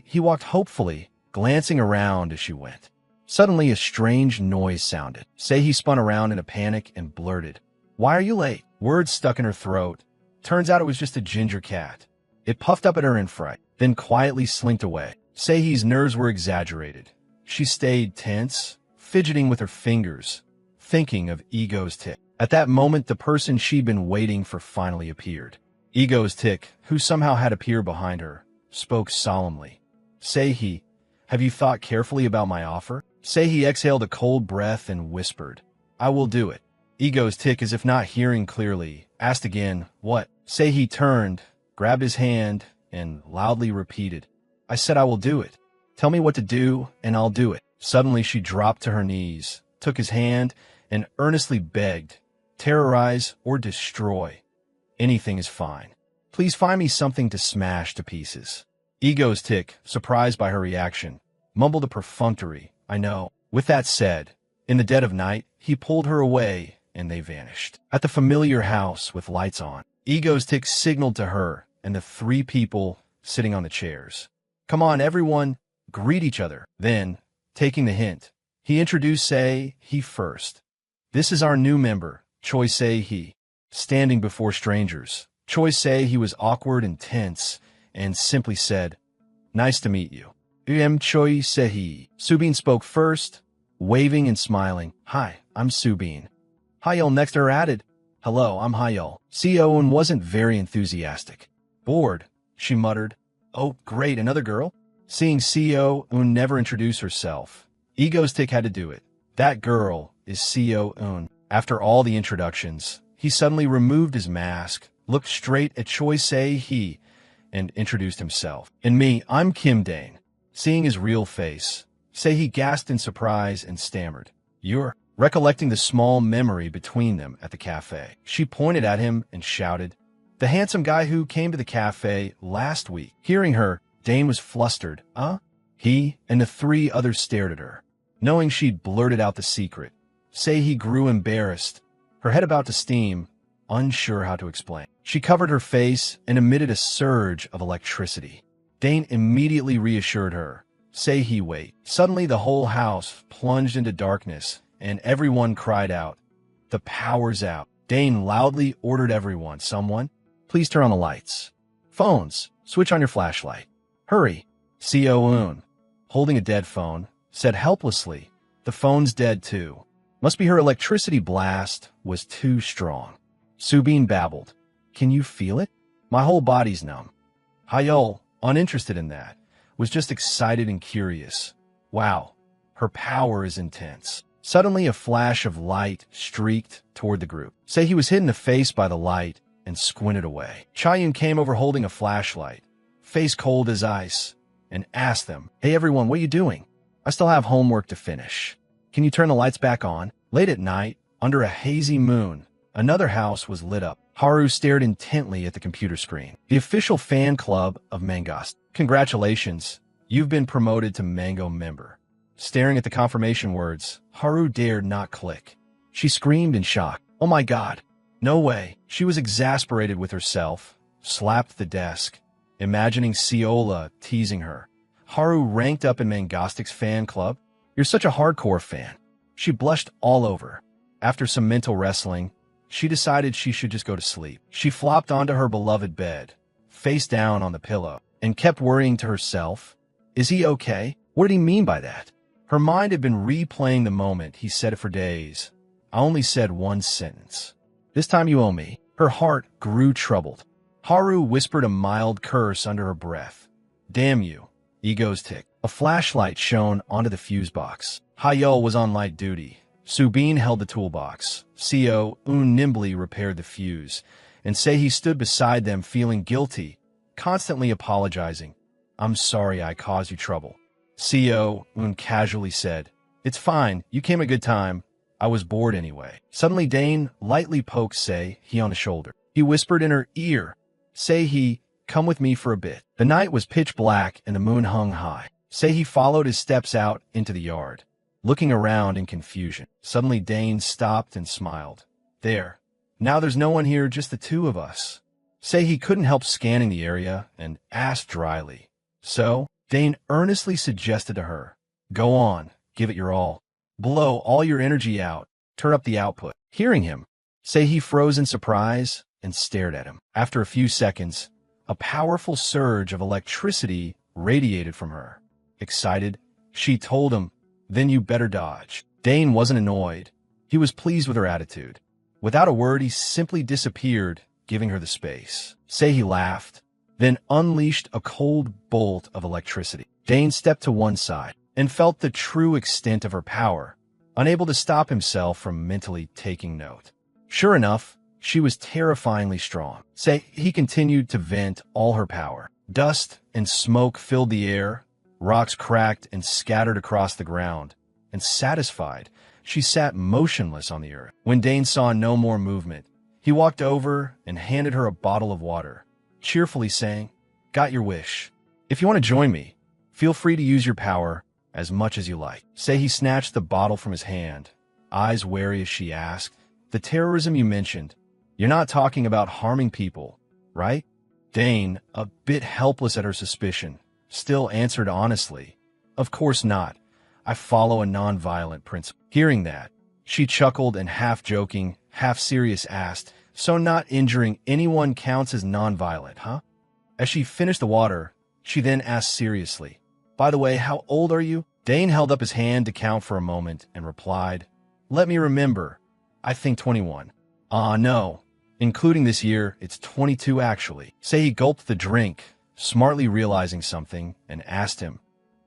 he walked hopefully, glancing around as she went. Suddenly, a strange noise sounded. He spun around in a panic and blurted, "Why are you late?" Words stuck in her throat. Turns out it was just a ginger cat. It puffed up at her in fright, then quietly slinked away. Seihi's nerves were exaggerated. She stayed tense, fidgeting with her fingers, thinking of Ego's tick. At that moment, the person she'd been waiting for finally appeared. Ego's tick, who somehow had appeared behind her, spoke solemnly. "Seihi, have you thought carefully about my offer?" Seihi exhaled a cold breath and whispered, "I will do it." Ego's tick, as if not hearing clearly, asked again, "What?" Seihi turned, grabbed his hand, and loudly repeated, "I said I will do it. Tell me what to do, and I'll do it." Suddenly she dropped to her knees, took his hand, and earnestly begged, "Terrorize or destroy. Anything is fine. Please find me something to smash to pieces." Ego's tick, surprised by her reaction, mumbled a perfunctory, "I know." With that said, in the dead of night, he pulled her away, and they vanished. At the familiar house with lights on, Ego's tick signaled to her and the 3 people sitting on the chairs. "Come on, everyone, greet each other." Then, taking the hint, he introduced he first. "This is our new member, Choi he." Standing before strangers, Choi he was awkward and tense, and simply said, "Nice to meet you." Choi he. Subin spoke first, waving and smiling. "Hi, I'm Subin." Hyul next her added, "Hello, I'm Hyul." Seoun wasn't very enthusiastic. "Bored," she muttered. "Oh, great, another girl?" Seeing Seoun never introduce herself, Ego's tick had to do it. "That girl is Seoun." After all the introductions, he suddenly removed his mask, looked straight at Choi he, and introduced himself. "And me, I'm Kim Dane." Seeing his real face, he gasped in surprise and stammered, "You're..." Recollecting the small memory between them at the cafe, she pointed at him and shouted, "The handsome guy who came to the cafe last week." Hearing her, Dane was flustered. He and the 3 others stared at her. Knowing she'd blurted out the secret, he grew embarrassed, her head about to steam, unsure how to explain. She covered her face and emitted a surge of electricity. Dane immediately reassured her. He wait. Suddenly the whole house plunged into darkness, and everyone cried out, "The power's out." Dane loudly ordered everyone, "Someone, please turn on the lights. Phones, switch on your flashlight. Hurry." Seoun, holding a dead phone, said helplessly, "The phone's dead too. Must be her electricity blast was too strong." Subin babbled, "Can you feel it? My whole body's numb." Hyul, uninterested in that, was just excited and curious. "Wow, her power is intense." Suddenly, a flash of light streaked toward the group. He was hit in the face by the light and squinted away. Chayun came over holding a flashlight, face cold as ice, and asked them, "Hey everyone, what are you doing? I still have homework to finish. Can you turn the lights back on?" Late at night, under a hazy moon, another house was lit up. Haru stared intently at the computer screen. "The official fan club of Mangas. Congratulations, you've been promoted to Mango member." Staring at the confirmation words, Haru dared not click. She screamed in shock. "Oh my god, no way." She was exasperated with herself, slapped the desk, imagining Seola teasing her. "Haru ranked up in Mangastic's fan club? You're such a hardcore fan." She blushed all over. After some mental wrestling, she decided she should just go to sleep. She flopped onto her beloved bed, face down on the pillow, and kept worrying to herself, "Is he okay? What did he mean by that?" Her mind had been replaying the moment he said it for days. "I only said one sentence. This time you owe me." Her heart grew troubled. Haru whispered a mild curse under her breath. "Damn you." Ego's tick. A flashlight shone onto the fuse box. Hyul was on light duty. Subin held the toolbox. Seoun nimbly repaired the fuse, and he stood beside them feeling guilty, constantly apologizing. "I'm sorry I caused you trouble." Seoun casually said, "It's fine, you came at a good time. I was bored anyway." Suddenly Dane lightly poked he on the shoulder. He whispered in her ear, he, "Come with me for a bit." The night was pitch black and the moon hung high. He followed his steps out into the yard. looking around in confusion. Suddenly Dane stopped and smiled. There. Now there's no one here, just the two of us. Say he couldn't help scanning the area and asked dryly. So, Dane earnestly suggested to her, go on, give it your all. Blow all your energy out, turn up the output. Hearing him, Say he froze in surprise and stared at him. After a few seconds, a powerful surge of electricity radiated from her. Excited, she told him, then you better dodge. Dane wasn't annoyed. He was pleased with her attitude. Without a word, he simply disappeared, giving her the space. Say he laughed, then unleashed a cold bolt of electricity. Dane stepped to one side and felt the true extent of her power, unable to stop himself from mentally taking note. Sure enough, she was terrifyingly strong. Say he continued to vent all her power. Dust and smoke filled the air, rocks cracked and scattered across the ground, and satisfied, she sat motionless on the earth. When Dane saw no more movement, he walked over and handed her a bottle of water, cheerfully saying, "Got your wish. If you want to join me, feel free to use your power as much as you like." Say he snatched the bottle from his hand, eyes wary as she asked, "The terrorism you mentioned, you're not talking about harming people, right?" Dane, a bit helpless at her suspicion, still answered honestly, "Of course not. I follow a non-violent principle." Hearing that, she chuckled and half-joking, half-serious asked, "So not injuring anyone counts as non-violent, huh?" As she finished the water, she then asked seriously, "By the way, how old are you?" Dane held up his hand to count for a moment and replied, "Let me remember. I think 21. No. Including this year, it's 22 actually." Say he gulped the drink, smartly realizing something, and asked him,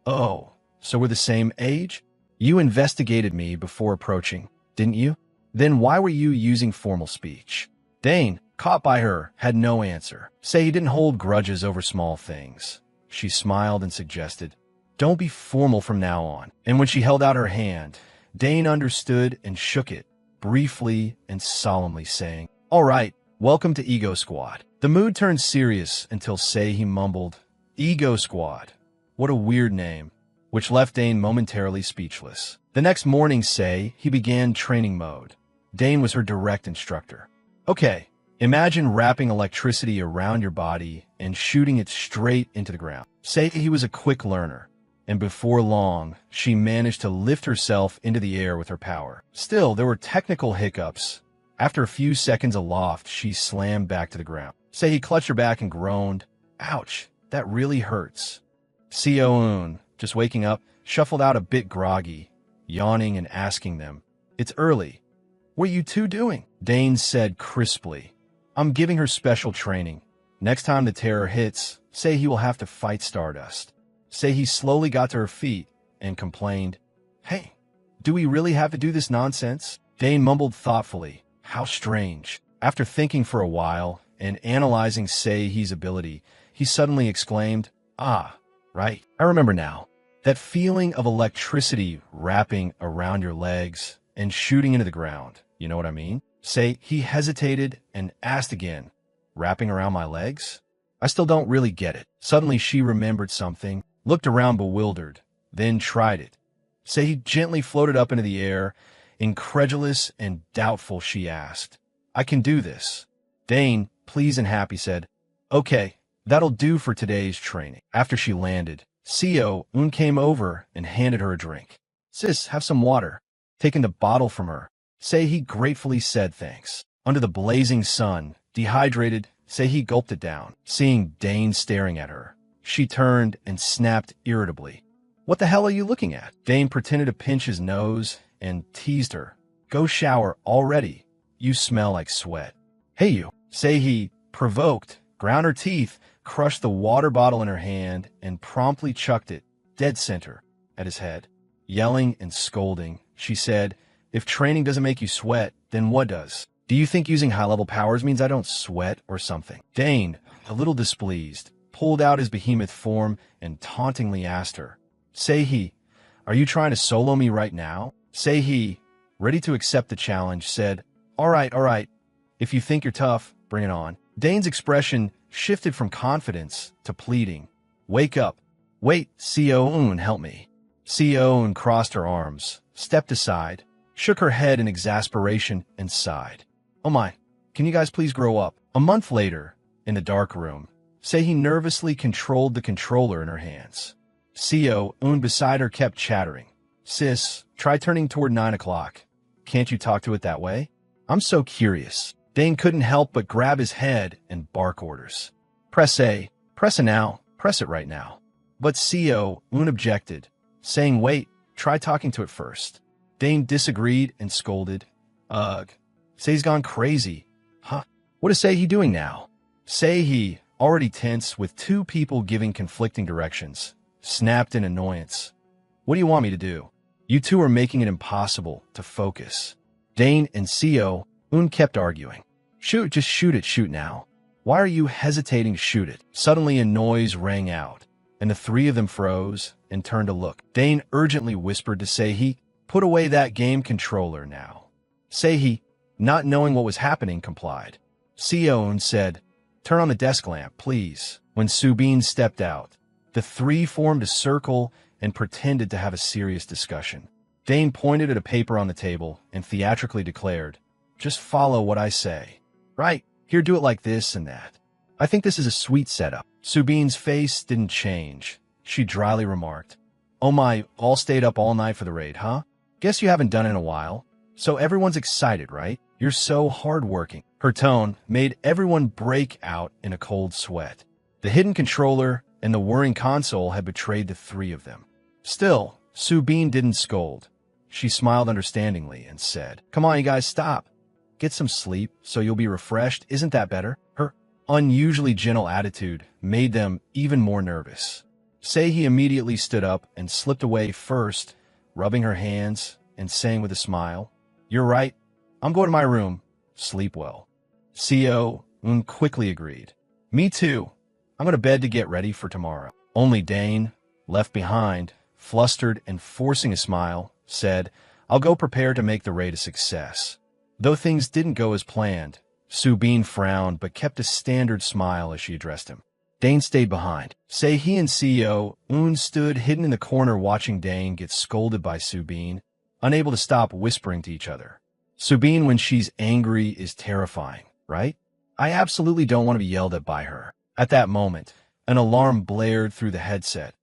"Oh, so we're the same age? You investigated me before approaching, didn't you? Then why were you using formal speech?" Dane, caught by her, had no answer. Say he didn't hold grudges over small things. She smiled and suggested, "Don't be formal from now on." And when she held out her hand, Dane understood and shook it, briefly and solemnly saying, "All right, welcome to Ego Squad." The mood turned serious until Say he mumbled, "Ego Squad. What a weird name," which left Dane momentarily speechless. The next morning, Say he began training mode. Dane was her direct instructor. "Okay, imagine wrapping electricity around your body and shooting it straight into the ground." Say he was a quick learner, and before long, she managed to lift herself into the air with her power. Still, there were technical hiccups. After a few seconds aloft, she slammed back to the ground. Say he clutched her back and groaned, "Ouch, that really hurts." Seo-eun, just waking up, shuffled out a bit groggy, yawning and asking them, "It's early. What are you two doing?" Dane said crisply, "I'm giving her special training. Next time the terror hits, Say he will have to fight Stardust." Say he slowly got to her feet and complained, "Hey, do we really have to do this nonsense?" Dane mumbled thoughtfully, "How strange." After thinking for a while and analyzing Sei-he's ability, he suddenly exclaimed, "Ah, right, I remember now. That feeling of electricity wrapping around your legs and shooting into the ground, you know what I mean?" Say he hesitated and asked again, "Wrapping around my legs? I still don't really get it." Suddenly she remembered something, looked around bewildered, then tried it. Say he gently floated up into the air. Incredulous and doubtful, she asked, "I can do this." Dane, pleased and happy, said, "Okay, that'll do for today's training." After she landed, Seo-eun came over and handed her a drink. "Sis, have some water." Taking the bottle from her, Say he gratefully said thanks. Under the blazing sun, dehydrated, Say he gulped it down. Seeing Dane staring at her, she turned and snapped irritably, "What the hell are you looking at?" Dane pretended to pinch his nose and teased her, "Go shower already. You smell like sweat." "Hey you." Say he, provoked, ground her teeth, crushed the water bottle in her hand, and promptly chucked it, dead center, at his head. Yelling and scolding, she said, "If training doesn't make you sweat, then what does? Do you think using high-level powers means I don't sweat or something?" Dane, a little displeased, pulled out his behemoth form and tauntingly asked her, "Say he, are you trying to solo me right now?" Say he, ready to accept the challenge, said, all right. If you think you're tough, bring it on." Dane's expression shifted from confidence to pleading. "Wake up. Wait, Seo-eun, help me." Seo-eun crossed her arms, stepped aside, shook her head in exasperation, and sighed. Oh my, can you guys please grow up? A month later, in the dark room, Sei nervously controlled the controller in her hands. Un beside her kept chattering. Sis, try turning toward 9 o'clock. Can't you talk to it that way? I'm so curious. Dane couldn't help but grab his head and bark orders. Press A. Press it now. Press it right now. But Un objected, saying, wait, try talking to it first. Dane disagreed and scolded. Ugh. Sei's gone crazy. Huh? What is Sei doing now? Sei, already tense with two people giving conflicting directions, snapped in annoyance. What do you want me to do? You two are making it impossible to focus. Dane and Un kept arguing. Shoot, just shoot now. Why are you hesitating to shoot it? Suddenly a noise rang out, and the three of them froze and turned to look. Dane urgently whispered to Sei, put away that game controller now. Sei, not knowing what was happening, complied. Un said, turn on the desk lamp, please. When Subin stepped out, the three formed a circle and pretended to have a serious discussion. Dane pointed at a paper on the table and theatrically declared, just follow what I say. Right, here, do it like this and that. I think this is a sweet setup. Subin's face didn't change. She dryly remarked, oh my, all stayed up all night for the raid, huh? Guess you haven't done it in a while. So everyone's excited, right? You're so hardworking. Her tone made everyone break out in a cold sweat. The hidden controller and the whirring console had betrayed the three of them. Still, Subin didn't scold. She smiled understandingly and said, come on, you guys, stop. Get some sleep so you'll be refreshed. Isn't that better? Her unusually gentle attitude made them even more nervous. Sei immediately stood up and slipped away first, rubbing her hands and saying with a smile, you're right. I'm going to my room. Sleep well. Un quickly agreed. Me too. I'm going to bed to get ready for tomorrow. Only Dane, left behind, flustered and forcing a smile, said, I'll go prepare to make the raid a success. Though things didn't go as planned, Subin frowned but kept a standard smile as she addressed him. Dane stayed behind. Sei and Un stood hidden in the corner watching Dane get scolded by Subin, unable to stop whispering to each other. Subin, when she's angry, is terrifying, right? I absolutely don't want to be yelled at by her. At that moment, an alarm blared through the headset.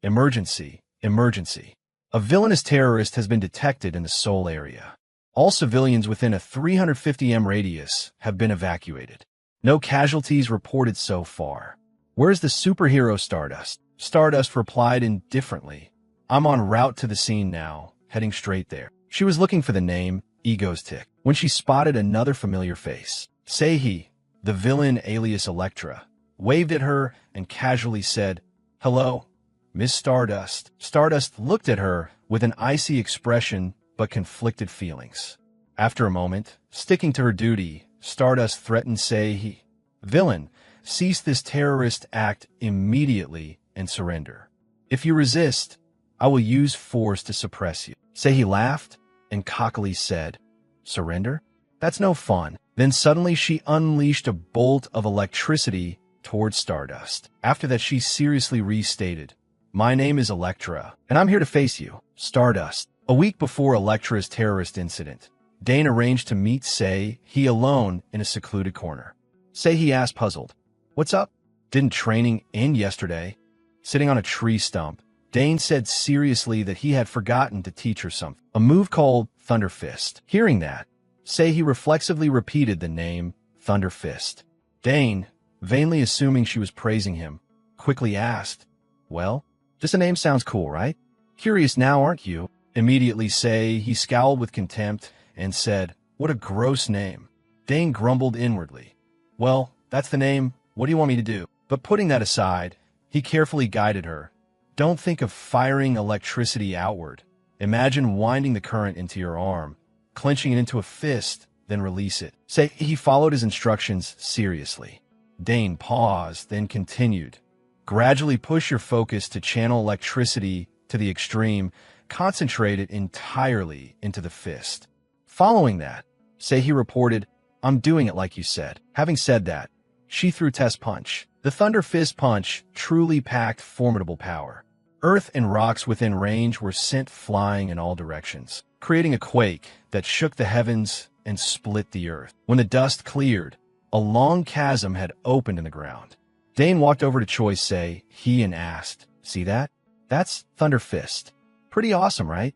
Emergency, emergency. A villainous terrorist has been detected in the Seoul area. All civilians within a 350 m radius have been evacuated. No casualties reported so far. Where's the superhero Stardust? Stardust replied indifferently. I'm en route to the scene now, heading straight there. She was looking for the name, Ego's Tick, when she spotted another familiar face. Sei, the villain alias Elektra, waved at her and casually said, hello, Miss Stardust. Stardust looked at her with an icy expression but conflicted feelings. After a moment, sticking to her duty, Stardust threatened Sei, villain, cease this terrorist act immediately and surrender. If you resist, I will use force to suppress you. Sei laughed and cockily said, surrender? That's no fun. Then suddenly she unleashed a bolt of electricity towards Stardust. After that, she seriously restated, my name is Elektra, and I'm here to face you, Stardust. A week before Elektra's terrorist incident, Dane arranged to meet Sei alone in a secluded corner. Sei asked, puzzled, what's up? Didn't training end yesterday? Sitting on a tree stump, Dane said seriously that he had forgotten to teach her something, a move called Thunder Fist. Hearing that, Sei reflexively repeated the name Thunder Fist. Dane, vainly assuming she was praising him, quickly asked, well, just a name sounds cool, right? Curious now, aren't you? Immediately he scowled with contempt and said, what a gross name. Dane grumbled inwardly. Well, that's the name. What do you want me to do? But putting that aside, he carefully guided her. Don't think of firing electricity outward. Imagine winding the current into your arm, clenching it into a fist, then release it. He followed his instructions seriously. Dane paused, then continued. Gradually push your focus to channel electricity to the extreme. Concentrate it entirely into the fist. Following that, he reported, I'm doing it like you said. Having said that, she threw test punch. The Thunder Fist punch truly packed formidable power. Earth and rocks within range were sent flying in all directions, creating a quake that shook the heavens and split the earth. When the dust cleared, a long chasm had opened in the ground. Dane walked over to Choi Se-hee and asked, "See that? That's Thunder Fist. Pretty awesome, right?"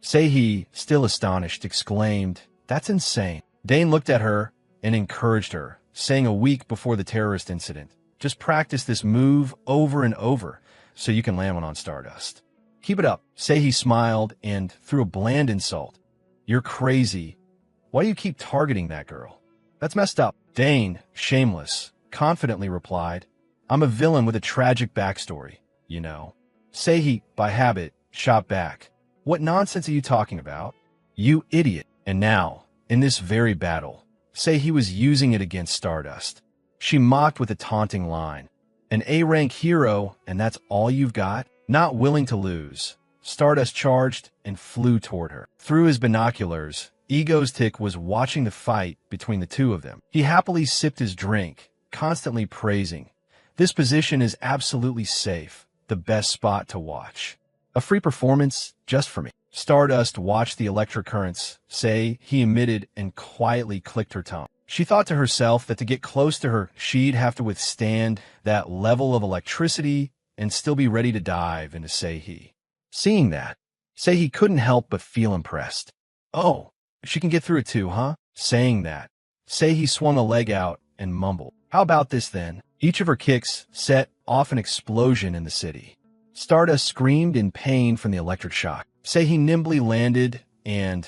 Se-hee, still astonished, exclaimed, "That's insane." Dane looked at her and encouraged her, saying a week before the terrorist incident, "Just practice this move over and over so you can land one on Stardust." "Keep it up." Se-hee smiled and threw a bland insult. "You're crazy. Why do you keep targeting that girl? That's messed up." Dane, shameless, confidently replied, "I'm a villain with a tragic backstory, you know." Se-hee, by habit, shot back, "What nonsense are you talking about? You idiot." And now, in this very battle, Se-hee was using it against Stardust. She mocked with a taunting line, "An A-rank hero, and that's all you've got?" Not willing to lose, Stardust charged and flew toward her. Through his binoculars, Ego's-Tick was watching the fight between the two of them. He happily sipped his drink, constantly praising, "This position is absolutely safe, the best spot to watch. A free performance just for me." Stardust watched the electric currents he emitted and quietly clicked her tongue. She thought to herself that to get close to her, she'd have to withstand that level of electricity and still be ready to dive into Se-hee. Seeing that, Se-hee couldn't help but feel impressed. "Oh, she can get through it too, huh?" Saying that, Se-hee swung a leg out and mumbled, "How about this then?" Each of her kicks set off an explosion in the city. Stardust screamed in pain from the electric shock. Se-hee nimbly landed and,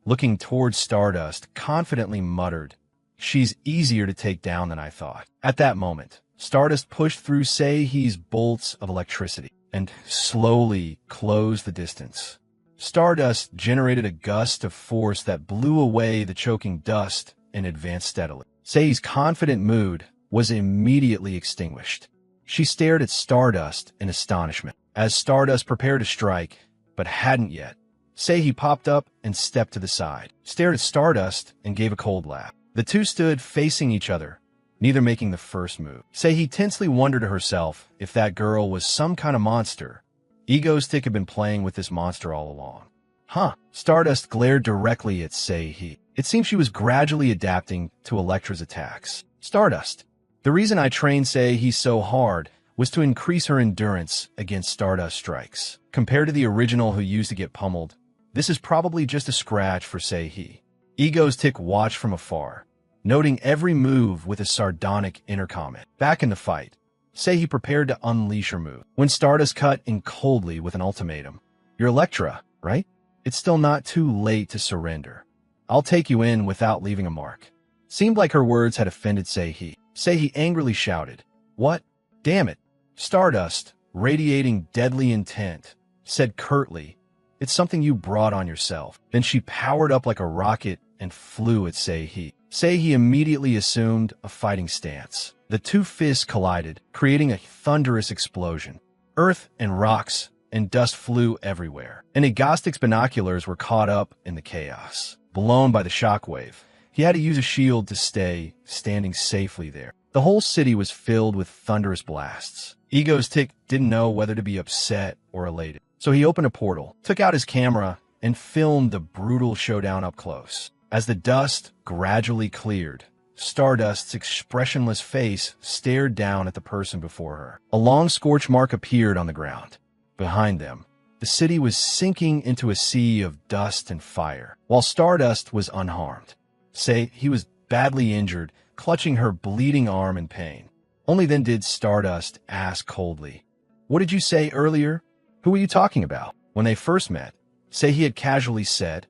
looking towards Stardust, confidently muttered, "She's easier to take down than I thought." At that moment, Stardust pushed through Se-hee's bolts of electricity and slowly closed the distance. Stardust generated a gust of force that blew away the choking dust and advanced steadily. Se-hee's confident mood was immediately extinguished. She stared at Stardust in astonishment. As Stardust prepared to strike, but hadn't yet, Se-hee popped up and stepped to the side, stared at Stardust, and gave a cold laugh. The two stood facing each other, neither making the first move. Se-hee tensely wondered to herself if that girl was some kind of monster. Ego's-Tick had been playing with this monster all along. Huh. Stardust glared directly at Se-hee. It seemed she was gradually adapting to Elektra's attacks. "Stardust, the reason I trained Se-hee so hard was to increase her endurance against Stardust strikes. Compared to the original who used to get pummeled, this is probably just a scratch for Se-hee." Ego's-Tick watched from afar, noting every move with a sardonic inner comment. Back in the fight, Se-hee prepared to unleash her move, when Stardust cut in coldly with an ultimatum. "You're Elektra, right? It's still not too late to surrender. I'll take you in without leaving a mark." Seemed like her words had offended Se-hee. Se-hee angrily shouted, "What? Damn it." Stardust, radiating deadly intent, said curtly, "It's something you brought on yourself." Then she powered up like a rocket and flew at Se-hee. Se-hee immediately assumed a fighting stance. The two fists collided, creating a thunderous explosion. Earth and rocks and dust flew everywhere, and Ego's-Tick's binoculars were caught up in the chaos. Blown by the shockwave, he had to use a shield to stay standing safely there. The whole city was filled with thunderous blasts. Ego's-Tick didn't know whether to be upset or elated, so he opened a portal, took out his camera, and filmed the brutal showdown up close. As the dust gradually cleared, Stardust's expressionless face stared down at the person before her. A long scorch mark appeared on the ground. Behind them, the city was sinking into a sea of dust and fire, while Stardust was unharmed. He was badly injured, clutching her bleeding arm in pain. Only then did Stardust ask coldly, "What did you say earlier? Who were you talking about?" When they first met, he had casually said,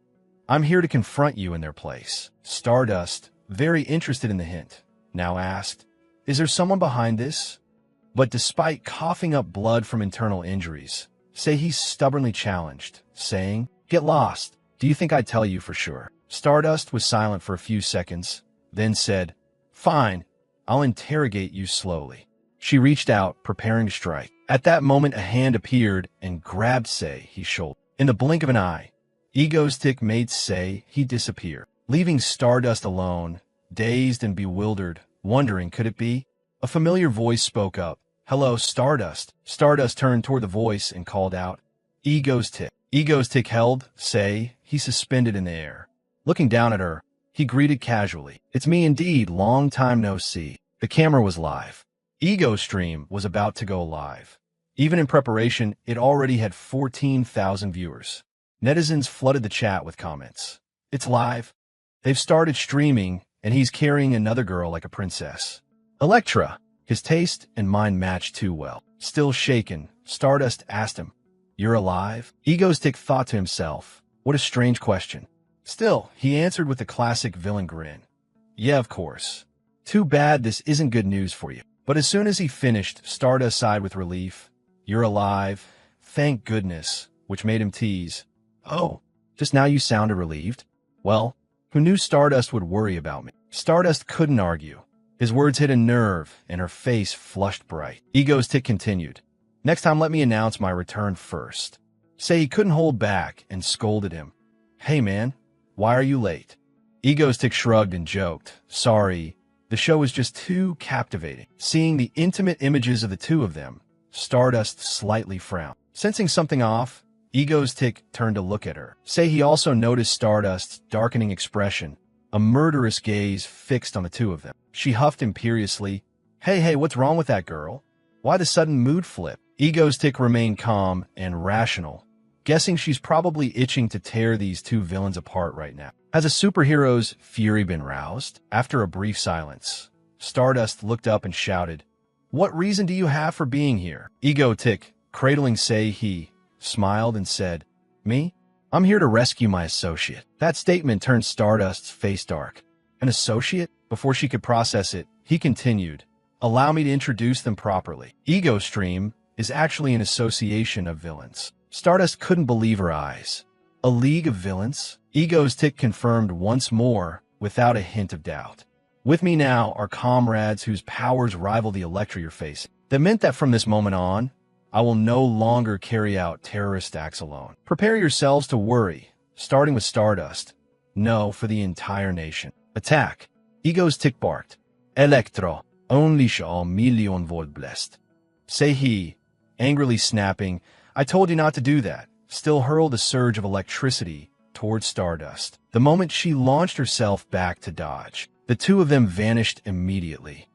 "I'm here to confront you in their place." Stardust, very interested in the hint, now asked, "Is there someone behind this?" But despite coughing up blood from internal injuries, he stubbornly challenged, saying, "Get lost. Do you think I'd tell you for sure?" Stardust was silent for a few seconds, then said, "Fine, I'll interrogate you slowly." She reached out, preparing to strike. At that moment, a hand appeared and grabbed He's shoulder. In the blink of an eye, Ego's-Tick made he disappear, leaving Stardust alone, dazed and bewildered, wondering could it be? A familiar voice spoke up, "Hello, Stardust." Stardust turned toward the voice and called out, "Ego's Tick." Ego's Tick held, he suspended in the air. Looking down at her, he greeted casually, "It's me indeed, long time no see." The camera was live. Ego's stream was about to go live. Even in preparation, it already had 14,000 viewers. Netizens flooded the chat with comments. "It's live. They've started streaming, and he's carrying another girl like a princess." Elektra, his taste and mine matched too well. Still shaken, Stardust asked him, "You're alive?" Ego's Tick thought to himself, what a strange question. Still, he answered with the classic villain grin. "Yeah, of course. Too bad this isn't good news for you." But as soon as he finished, Stardust sighed with relief. "You're alive. Thank goodness," which made him tease, "Oh, just now you sounded relieved." Well, who knew Stardust would worry about me? Stardust couldn't argue. His words hit a nerve, and her face flushed bright. Ego's Tick continued, "Next time let me announce my return first." He couldn't hold back and scolded him. "Hey man, why are you late?" Ego's Tick shrugged and joked, "Sorry, the show was just too captivating." Seeing the intimate images of the two of them, Stardust slightly frowned. Sensing something off, Ego's Tick turned to look at her. He also noticed Stardust's darkening expression, a murderous gaze fixed on the two of them. She huffed imperiously, Hey, what's wrong with that girl? Why the sudden mood flip?" Ego's Tick remained calm and rational, guessing she's probably itching to tear these two villains apart right now. Has a superhero's fury been roused? After a brief silence, Stardust looked up and shouted, "What reason do you have for being here?" Ego Tick, cradling he, smiled and said, "Me? I'm here to rescue my associate." That statement turned Stardust's face dark. An associate? Before she could process it, he continued, "Allow me to introduce them properly. Ego Stream is actually an association of villains." Stardust couldn't believe her eyes. A league of villains? Ego's Tick confirmed once more, without a hint of doubt. "With me now are comrades whose powers rival the Elektra you're facing. That meant that from this moment on, I will no longer carry out terrorist acts alone. Prepare yourselves to worry, starting with Stardust. No, for the entire nation. Attack." Ego's Tick barked, "Elektro, unleash all million volt blessed." He, angrily snapping, "I told you not to do that," still hurled a surge of electricity towards Stardust. The moment she launched herself back to dodge, the two of them vanished immediately.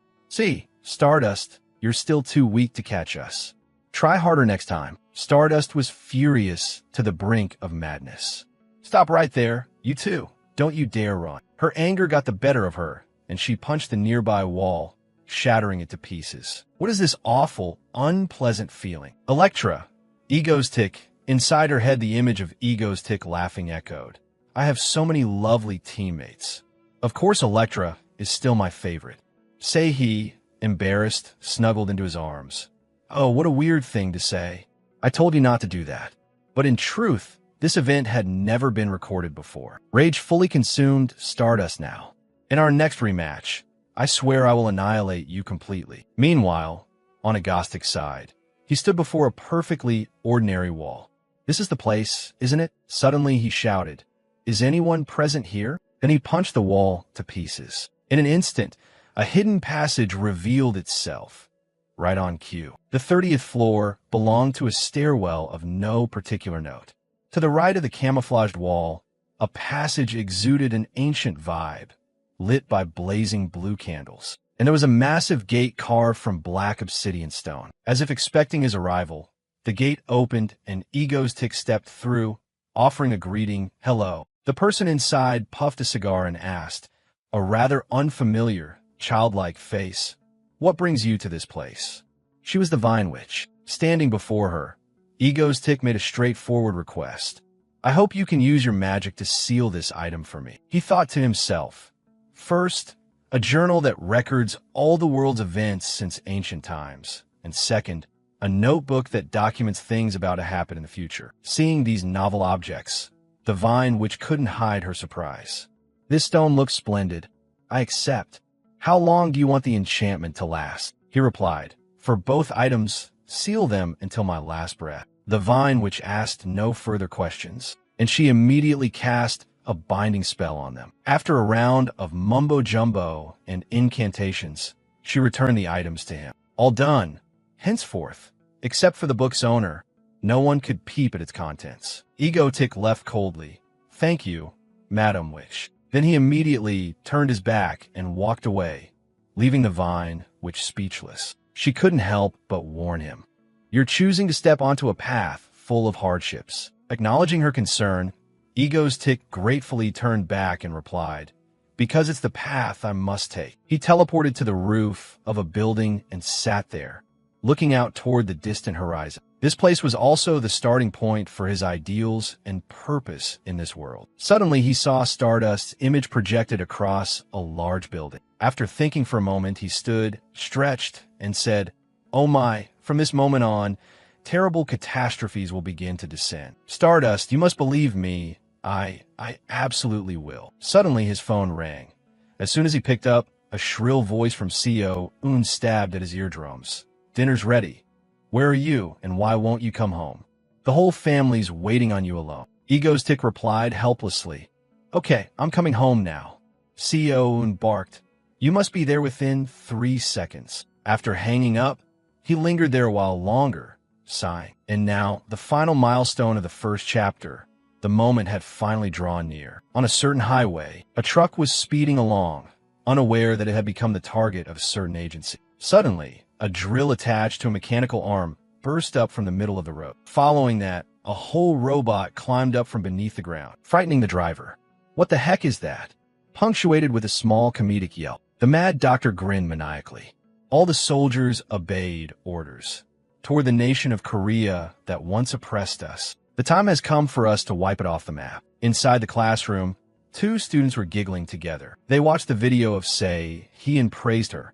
Stardust, you're still too weak to catch us. Try harder next time." Stardust was furious to the brink of madness. "Stop right there, you two. Don't you dare run." Her anger got the better of her, and she punched the nearby wall, shattering it to pieces. What is this awful, unpleasant feeling? "Elektra." Ego's Tick, inside her head the image of Ego's Tick laughing echoed. "I have so many lovely teammates. Of course Elektra is still my favorite." He, embarrassed, snuggled into his arms. "Oh, what a weird thing to say. I told you not to do that." But in truth, this event had never been recorded before. Rage fully consumed Stardust now. "In our next rematch, I swear I will annihilate you completely." Meanwhile, on Agostic's side, he stood before a perfectly ordinary wall. "This is the place, isn't it?" Suddenly he shouted, "Is anyone present here?" Then he punched the wall to pieces. In an instant, a hidden passage revealed itself. Right on cue. The 30th floor belonged to a stairwell of no particular note. To the right of the camouflaged wall, a passage exuded an ancient vibe, lit by blazing blue candles. And there was a massive gate carved from black obsidian stone. As if expecting his arrival, the gate opened and Ego's Tick stepped through, offering a greeting, "Hello." The person inside puffed a cigar and asked, a rather unfamiliar, childlike face, "What brings you to this place?" She was the Vine Witch. Standing before her, Ego's Tick made a straightforward request. "I hope you can use your magic to seal this item for me." He thought to himself, first, a journal that records all the world's events since ancient times, and second, a notebook that documents things about to happen in the future. Seeing these novel objects, the Vine Witch couldn't hide her surprise. "This stone looks splendid. I accept. How long do you want the enchantment to last?" He replied, "For both items, seal them until my last breath." The Vine Witch asked no further questions, and she immediately cast a binding spell on them. After a round of mumbo-jumbo and incantations, she returned the items to him. "All done." Henceforth, except for the book's owner, no one could peep at its contents. Egotic left coldly. "Thank you, Madam Witch." Then he immediately turned his back and walked away, leaving the vine witch speechless. She couldn't help but warn him. "You're choosing to step onto a path full of hardships." Acknowledging her concern, Egotic gratefully turned back and replied, "Because it's the path I must take." He teleported to the roof of a building and sat there, looking out toward the distant horizon. This place was also the starting point for his ideals and purpose in this world. Suddenly, he saw Stardust's image projected across a large building. After thinking for a moment, he stood, stretched, and said, "Oh my, from this moment on, terrible catastrophes will begin to descend. Stardust, you must believe me. I absolutely will." Suddenly, his phone rang. As soon as he picked up, a shrill voice from Co-un stabbed at his eardrums. "Dinner's ready. Where are you, and why won't you come home? The whole family's waiting on you alone." Egotic replied helplessly, "Okay, I'm coming home now." Co-un barked, "You must be there within 3 seconds." After hanging up, he lingered there a while longer, sighing. And now, the final milestone of the first chapter. The moment had finally drawn near. On a certain highway, a truck was speeding along, unaware that it had become the target of a certain agency. Suddenly, a drill attached to a mechanical arm burst up from the middle of the road. Following that, a whole robot climbed up from beneath the ground, frightening the driver. "What the heck is that?" Punctuated with a small comedic yelp. The mad doctor grinned maniacally. All the soldiers obeyed orders. "Toward the nation of Korea that once oppressed us. The time has come for us to wipe it off the map." Inside the classroom, 2 students were giggling together. They watched the video of he and praised her.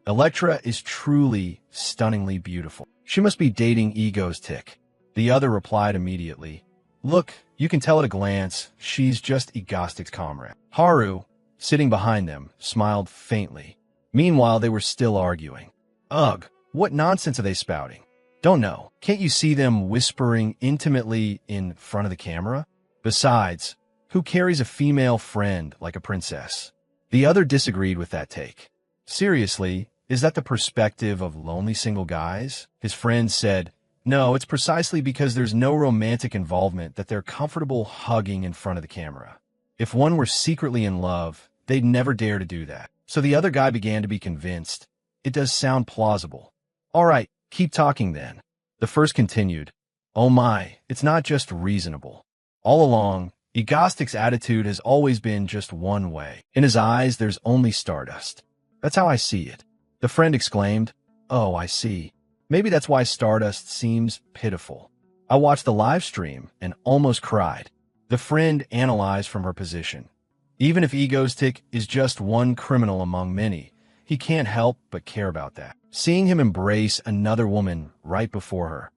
"Electra is truly, stunningly beautiful. She must be dating Egotic." The other replied immediately, "Look, you can tell at a glance, she's just Egostic's comrade." Haru, sitting behind them, smiled faintly. Meanwhile, they were still arguing. "Ugh, what nonsense are they spouting? Don't know. Can't you see them whispering intimately in front of the camera? Besides, who carries a female friend like a princess?" The other disagreed with that take. "Seriously, is that the perspective of lonely single guys?" His friend said, "No, it's precisely because there's no romantic involvement that they're comfortable hugging in front of the camera. If one were secretly in love, they'd never dare to do that." So the other guy began to be convinced. "It does sound plausible. All right, keep talking then." The first continued, "Oh my, it's not just reasonable. All along, Egostic's attitude has always been just one way. In his eyes, there's only Stardust. That's how I see it." The friend exclaimed, "Oh, I see. Maybe that's why Stardust seems pitiful." I watched the live stream and almost cried. The friend analyzed from her position. Even if Egotic is just one criminal among many, he can't help but care about that. Seeing him embrace another woman right before her.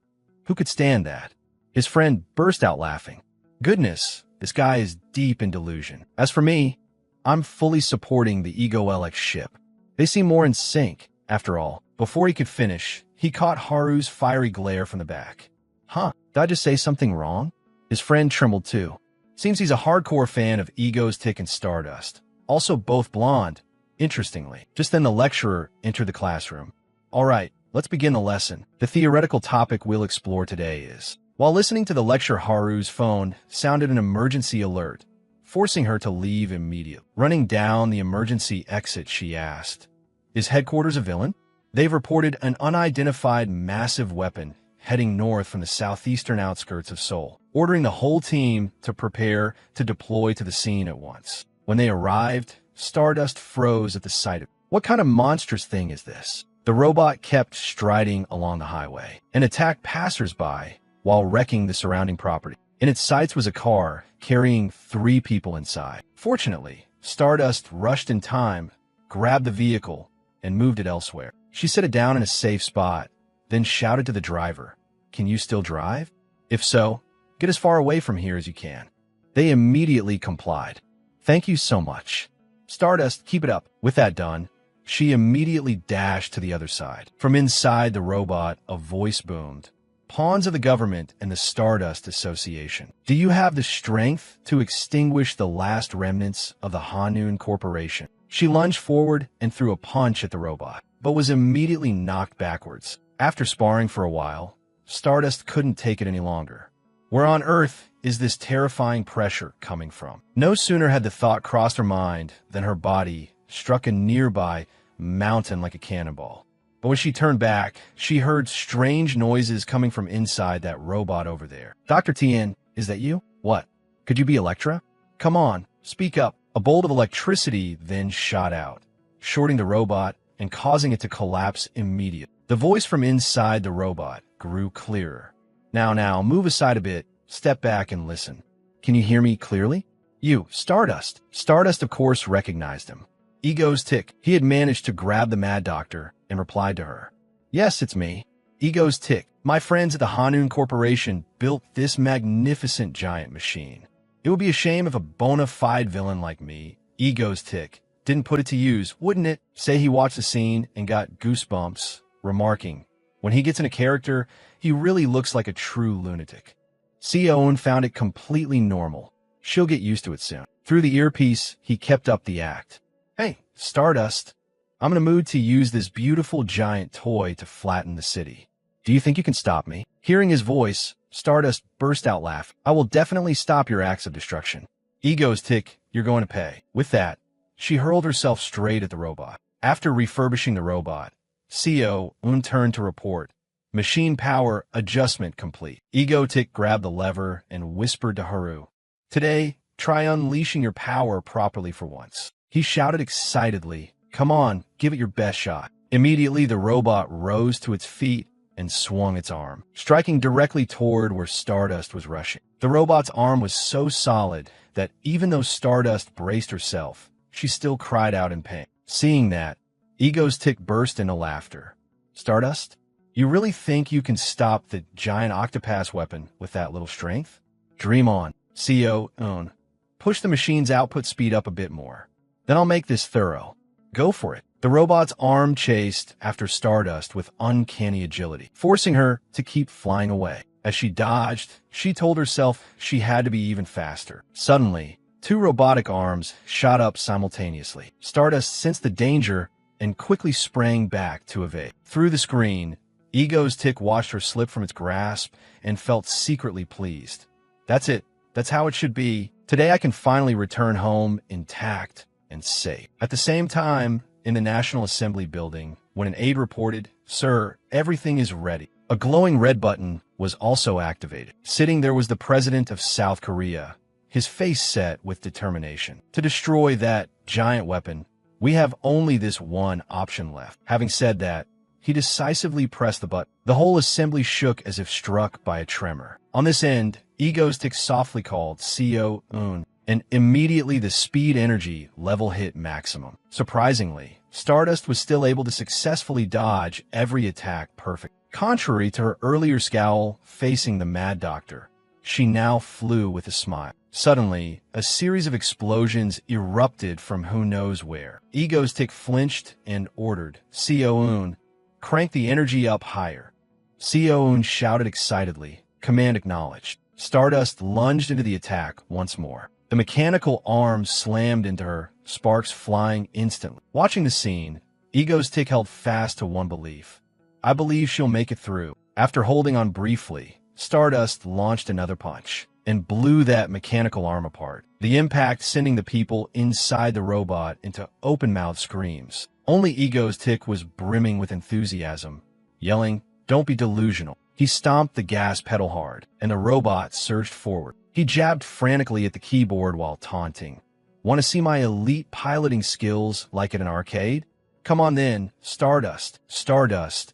Who could stand that? His friend burst out laughing. Goodness, this guy is deep in delusion. As for me, I'm fully supporting the Egoelic ship. They seem more in sync, after all. Before he could finish, he caught Haru's fiery glare from the back. "Huh, did I just say something wrong?" His friend trembled too. Seems he's a hardcore fan of Egotic and Stardust. Also both blonde, interestingly. Just then the lecturer entered the classroom. "All right, let's begin the lesson. The theoretical topic we'll explore today is..." While listening to the lecture, Haru's phone sounded an emergency alert, forcing her to leave immediately. Running down the emergency exit, she asked, "Is headquarters a villain?" They've reported an unidentified massive weapon heading north from the southeastern outskirts of Seoul, ordering the whole team to prepare to deploy to the scene at once. When they arrived, Stardust froze at the sight of it. What kind of monstrous thing is this? The robot kept striding along the highway and attacked passers-by while wrecking the surrounding property. In its sights was a car carrying 3 people inside. Fortunately, Stardust rushed in time, grabbed the vehicle, and moved it elsewhere. She set it down in a safe spot, then shouted to the driver, "Can you still drive? If so, get as far away from here as you can." They immediately complied. "Thank you so much. Stardust, keep it up." With that done, she immediately dashed to the other side. From inside the robot, a voice boomed. "Pawns of the government and the Stardust Association. Do you have the strength to extinguish the last remnants of the Hanun Corporation?" She lunged forward and threw a punch at the robot, but was immediately knocked backwards. After sparring for a while, Stardust couldn't take it any longer. Where on earth is this terrifying pressure coming from? No sooner had the thought crossed her mind than her body struck a nearby mountain like a cannonball. But when she turned back, she heard strange noises coming from inside that robot over there. Dr. Tien, is that you? What? Could you be Elektra? Come on, speak up. A bolt of electricity then shot out, shorting the robot and causing it to collapse immediately. The voice from inside the robot grew clearer. Now, move aside a bit, step back and listen. Can you hear me clearly? You, Stardust. Stardust, of course, recognized him. Ego's tick. He had managed to grab the Mad Doctor and replied to her. Yes, it's me. Ego's tick. My friends at the Hanun Corporation built this magnificent giant machine. It would be a shame if a bona fide villain like me, Ego's tick, didn't put it to use, wouldn't it? Say he watched the scene and got goosebumps, remarking, when he gets in a character, he really looks like a true lunatic. Sion found it completely normal. She'll get used to it soon. Through the earpiece, he kept up the act. Hey, Stardust, I'm in a mood to use this beautiful giant toy to flatten the city. Do you think you can stop me? Hearing his voice, Stardust burst out laughing. I will definitely stop your acts of destruction. Ego's tick, you're going to pay. With that, she hurled herself straight at the robot. After refurbishing the robot, Sion turned to report. Machine power adjustment complete. Ego tick grabbed the lever and whispered to Haru. Today, try unleashing your power properly for once. He shouted excitedly, come on, give it your best shot. Immediately, the robot rose to its feet and swung its arm, striking directly toward where Stardust was rushing. The robot's arm was so solid that even though Stardust braced herself, she still cried out in pain. Seeing that, Ego's tick burst into laughter. Stardust, you really think you can stop the giant octopus weapon with that little strength? Dream on, Sion. Push the machine's output speed up a bit more. Then I'll make this thorough. Go for it. The robot's arm chased after Stardust with uncanny agility, forcing her to keep flying away. As she dodged, she told herself she had to be even faster. Suddenly, two robotic arms shot up simultaneously. Stardust sensed the danger and quickly sprang back to evade. Through the screen, Ego's tick watched her slip from its grasp and felt secretly pleased. That's it. That's how it should be. Today I can finally return home intact and safe. At the same time, in the National Assembly building, when an aide reported, Sir, everything is ready. A glowing red button was also activated. Sitting there was the president of South Korea, his face set with determination. To destroy that giant weapon, we have only this one option left. Having said that, he decisively pressed the button. The whole assembly shook as if struck by a tremor. On this end, Ego's tick softly called Sion, and immediately the speed energy level hit maximum. Surprisingly, Stardust was still able to successfully dodge every attack perfect. Contrary to her earlier scowl facing the Mad Doctor, she now flew with a smile. Suddenly, a series of explosions erupted from who knows where. Ego's tick flinched and ordered, Sion, crank the energy up higher. Sion shouted excitedly, command acknowledged. Stardust lunged into the attack once more. The mechanical arm slammed into her, sparks flying instantly. Watching the scene, Ego's tick held fast to one belief. I believe she'll make it through. After holding on briefly, Stardust launched another punch and blew that mechanical arm apart, the impact sending the people inside the robot into open-mouthed screams. Only Ego's tick was brimming with enthusiasm, yelling, "Don't be delusional." He stomped the gas pedal hard, and the robot surged forward. He jabbed frantically at the keyboard while taunting. Want to see my elite piloting skills like at an arcade? Come on then, Stardust. Stardust,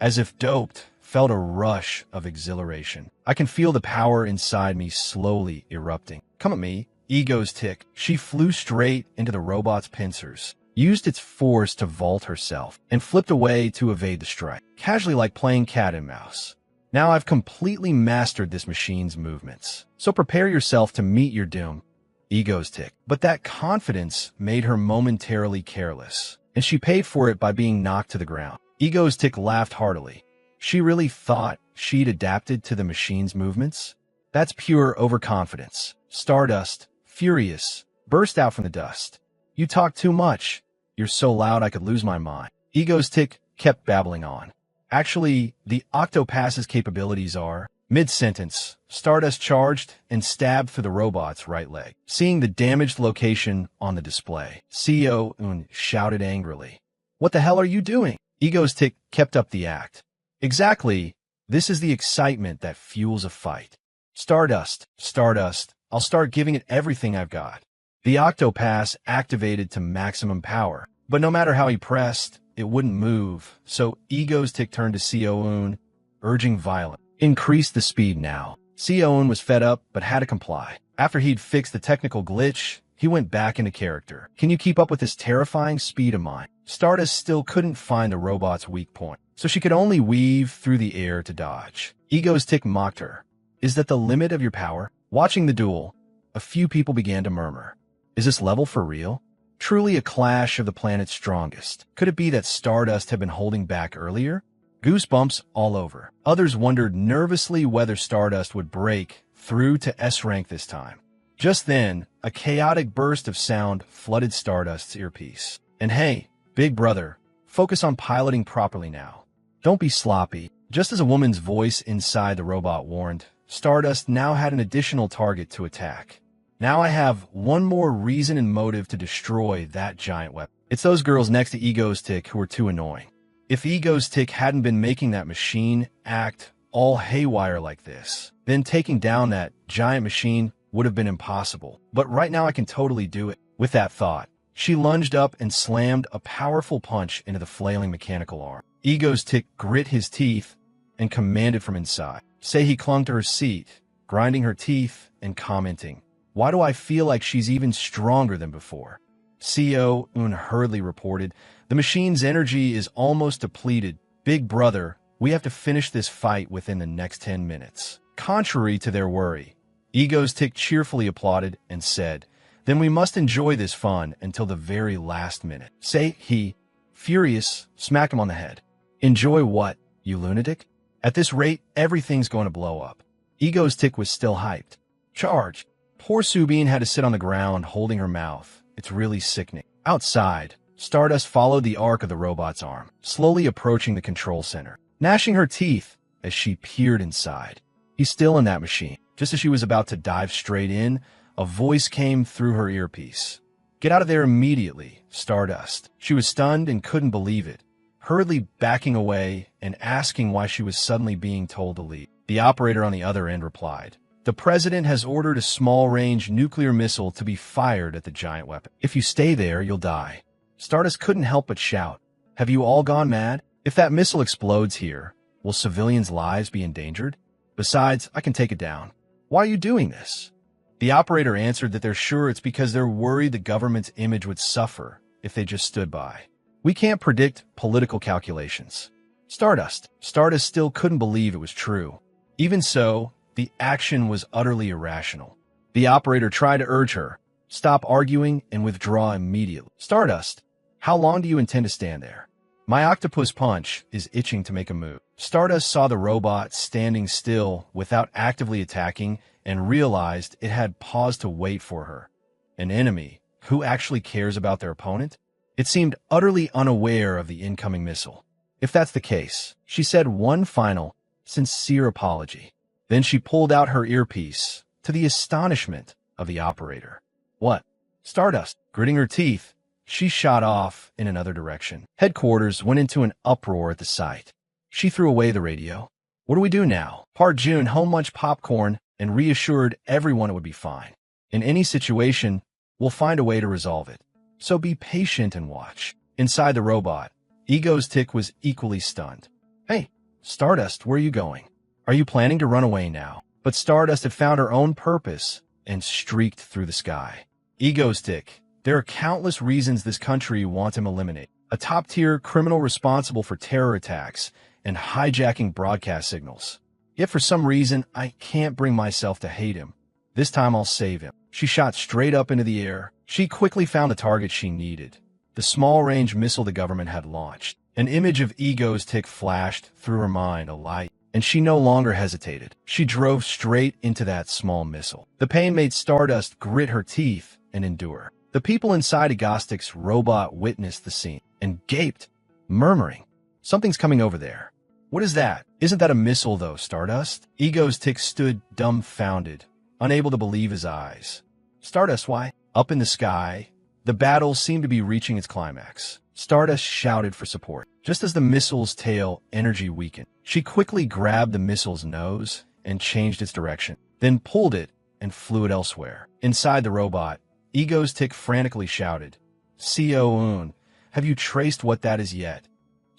as if doped, felt a rush of exhilaration. I can feel the power inside me slowly erupting. Come at me, Ego's tick. She flew straight into the robot's pincers, used its force to vault herself, and flipped away to evade the strike, casually like playing cat and mouse. Now I've completely mastered this machine's movements, so prepare yourself to meet your doom, Ego's tick. But that confidence made her momentarily careless, and she paid for it by being knocked to the ground. Ego's tick laughed heartily. She really thought she'd adapted to the machine's movements? That's pure overconfidence. Stardust, furious, burst out from the dust. You talk too much. You're so loud I could lose my mind. Ego's tick kept babbling on. Actually, the Octopass's capabilities are... Mid-sentence, Stardust charged and stabbed through the robot's right leg. Seeing the damaged location on the display, CEO shouted angrily. "What the hell are you doing?" Ego's tick kept up the act. "Exactly. This is the excitement that fuels a fight. Stardust, Stardust, I'll start giving it everything I've got." The Octopass activated to maximum power, but no matter how he pressed, it wouldn't move, so Ego's tick turned to CEO, urging violence. Increase the speed now. CEO was fed up, but had to comply. After he'd fixed the technical glitch, he went back into character. "Can you keep up with this terrifying speed of mine?" Stardust still couldn't find the robot's weak point, so she could only weave through the air to dodge. Ego's tick mocked her. "Is that the limit of your power?" Watching the duel, a few people began to murmur. Is this level for real? Truly a clash of the planet's strongest. Could it be that Stardust had been holding back earlier? Goosebumps all over. Others wondered nervously whether Stardust would break through to S rank this time. Just then, a chaotic burst of sound flooded Stardust's earpiece. "And hey, big brother, focus on piloting properly now. Don't be sloppy." Just as a woman's voice inside the robot warned, Stardust now had an additional target to attack. "Now I have one more reason and motive to destroy that giant weapon. It's those girls next to Ego's tick who are too annoying." If Ego's tick hadn't been making that machine act all haywire like this, then taking down that giant machine would have been impossible. But right now I can totally do it. With that thought, she lunged up and slammed a powerful punch into the flailing mechanical arm. Ego's tick grit his teeth and commanded from inside. He clung to her seat, grinding her teeth and commenting, "Why do I feel like she's even stronger than before?" CEO hurriedly reported, "The machine's energy is almost depleted. Big brother, we have to finish this fight within the next 10 minutes. Contrary to their worry, Ego's tick cheerfully applauded and said, "Then we must enjoy this fun until the very last minute." He, furious, smacked him on the head. "Enjoy what, you lunatic? At this rate, everything's going to blow up." Ego's tick was still hyped. "Charge." Poor Subin had to sit on the ground holding her mouth. It's really sickening. Outside, Stardust followed the arc of the robot's arm, slowly approaching the control center, gnashing her teeth as she peered inside. He's still in that machine. Just as she was about to dive straight in, a voice came through her earpiece. "Get out of there immediately, Stardust." She was stunned and couldn't believe it, hurriedly backing away and asking why she was suddenly being told to leave. The operator on the other end replied, "The president has ordered a small-range nuclear missile to be fired at the giant weapon. If you stay there, you'll die." Stardust couldn't help but shout, "Have you all gone mad? If that missile explodes here, will civilians' lives be endangered? Besides, I can take it down. Why are you doing this?" The operator answered that they're sure it's because they're worried the government's image would suffer if they just stood by. "We can't predict political calculations." Stardust still couldn't believe it was true. Even so, the action was utterly irrational. The operator tried to urge her, "Stop arguing and withdraw immediately." "Stardust, how long do you intend to stand there? My octopus punch is itching to make a move." Stardust saw the robot standing still without actively attacking and realized it had paused to wait for her. An enemy who actually cares about their opponent? It seemed utterly unaware of the incoming missile. "If that's the case," she said one final, sincere apology. Then she pulled out her earpiece, to the astonishment of the operator. "What?" Stardust, gritting her teeth, she shot off in another direction. Headquarters went into an uproar at the sight. She threw away the radio. "What do we do now?" Jun home munched popcorn and reassured everyone it would be fine. "In any situation, we'll find a way to resolve it. So be patient and watch." Inside the robot, Ego's tick was equally stunned. "Hey, Stardust, where are you going? Are you planning to run away now?" But Stardust had found her own purpose and streaked through the sky. Ego's tick, there are countless reasons this country wants him eliminated. A top-tier criminal responsible for terror attacks and hijacking broadcast signals. Yet for some reason, I can't bring myself to hate him. This time I'll save him. She shot straight up into the air. She quickly found the target she needed. The small-range missile the government had launched. An image of Ego's tick flashed through her mind, a light, and she no longer hesitated. She drove straight into that small missile. The pain made Stardust grit her teeth and endure. The people inside Agostic's robot witnessed the scene and gaped, murmuring, "Something's coming over there." What is that? Isn't that a missile, though, Stardust? Ego's Tick stood dumbfounded, unable to believe his eyes. Stardust, why? Up in the sky, the battle seemed to be reaching its climax. Stardust shouted for support. Just as the missile's tail energy weakened, she quickly grabbed the missile's nose and changed its direction, then pulled it and flew it elsewhere. Inside the robot, Ego's Tick frantically shouted, "Co-un, have you traced what that is yet?"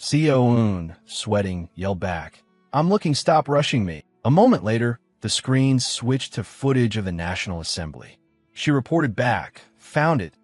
Co-un, sweating, yelled back, "I'm looking, stop rushing me." A moment later, the screen switched to footage of the National Assembly. She reported back, "Found it.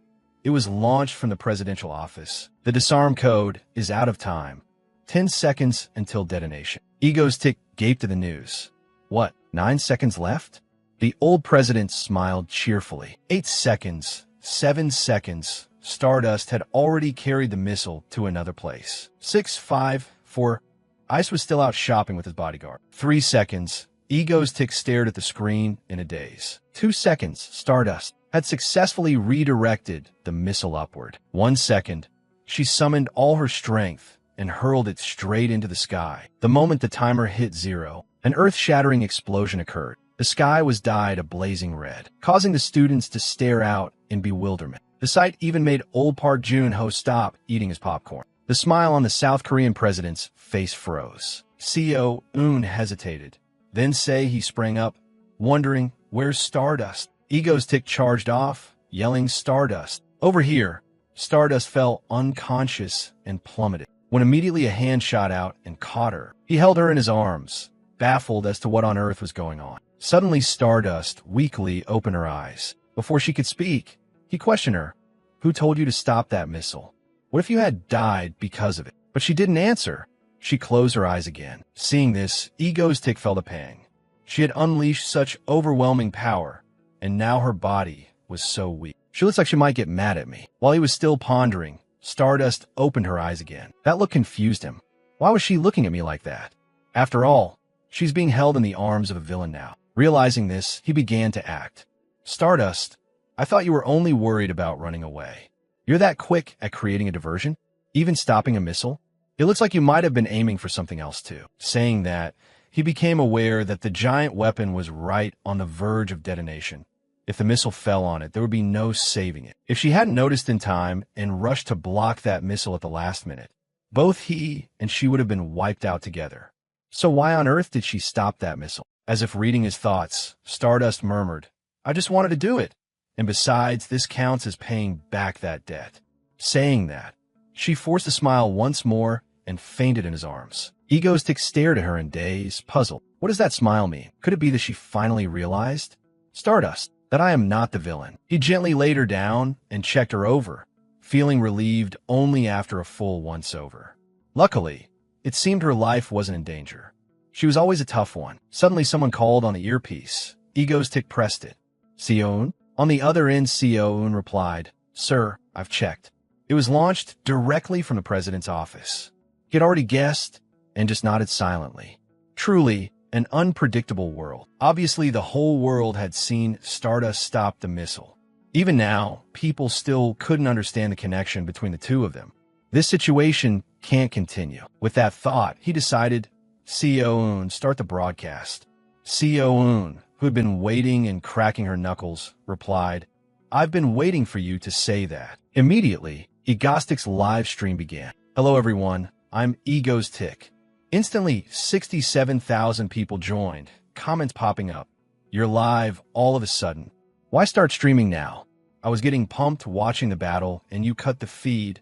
It was launched from the presidential office. The disarm code is out of time. 10 seconds until detonation." Ego's Tick gaped at the news. What, 9 seconds left? The old president smiled cheerfully. 8 seconds, 7 seconds. Stardust had already carried the missile to another place. 6, 5, 4. Ice was still out shopping with his bodyguard. 3 seconds. Ego's Tick stared at the screen in a daze. 2 seconds. Stardust had successfully redirected the missile upward. 1 second. She summoned all her strength and hurled it straight into the sky. The moment the timer hit 0, an earth-shattering explosion occurred. The sky was dyed a blazing red, causing the students to stare out in bewilderment. The sight even made old Park Jun-ho stop eating his popcorn. The smile on the South Korean president's face froze. Co-un hesitated. Then he sprang up, wondering, "Where's Stardust?" Ego's Tick charged off, yelling, "Stardust! Over here!" Stardust fell unconscious and plummeted, when immediately a hand shot out and caught her. He held her in his arms, baffled as to what on earth was going on. Suddenly, Stardust weakly opened her eyes. Before she could speak, he questioned her. "Who told you to stop that missile? What if you had died because of it?" But she didn't answer. She closed her eyes again. Seeing this, Ego's Tick felt a pang. She had unleashed such overwhelming power, and now her body was so weak. "She looks like she might get mad at me." While he was still pondering, Stardust opened her eyes again. That look confused him. Why was she looking at me like that? After all, she's being held in the arms of a villain now. Realizing this, he began to act. "Stardust, I thought you were only worried about running away. You're that quick at creating a diversion? Even stopping a missile? It looks like you might have been aiming for something else too." Saying that, he became aware that the giant weapon was right on the verge of detonation. If the missile fell on it, there would be no saving it. If she hadn't noticed in time and rushed to block that missile at the last minute, both he and she would have been wiped out together. So why on earth did she stop that missile? As if reading his thoughts, Stardust murmured, "I just wanted to do it. And besides, this counts as paying back that debt." Saying that, she forced a smile once more and fainted in his arms. Ego's Tick stared at her in daze, puzzled. What does that smile mean? Could it be that she finally realized? "Stardust, that I am not the villain." He gently laid her down and checked her over, feeling relieved only after a full once-over. Luckily, it seemed her life wasn't in danger. She was always a tough one. Suddenly someone called on the earpiece. Ego's Tick pressed it. "Co-un?" On the other end, Co-un replied, "Sir, I've checked. It was launched directly from the president's office." He had already guessed and just nodded silently. Truly, an unpredictable world. Obviously, the whole world had seen Stardust stop the missile. Even now, people still couldn't understand the connection between the two of them. This situation can't continue. With that thought, he decided, "Co-un, start the broadcast." Co-un, who had been waiting and cracking her knuckles, replied, "I've been waiting for you to say that." Immediately, Egostic's live stream began. "Hello everyone, I'm Ego's Tick." Instantly, 67,000 people joined, comments popping up. "You're live all of a sudden. Why start streaming now? I was getting pumped watching the battle, and you cut the feed.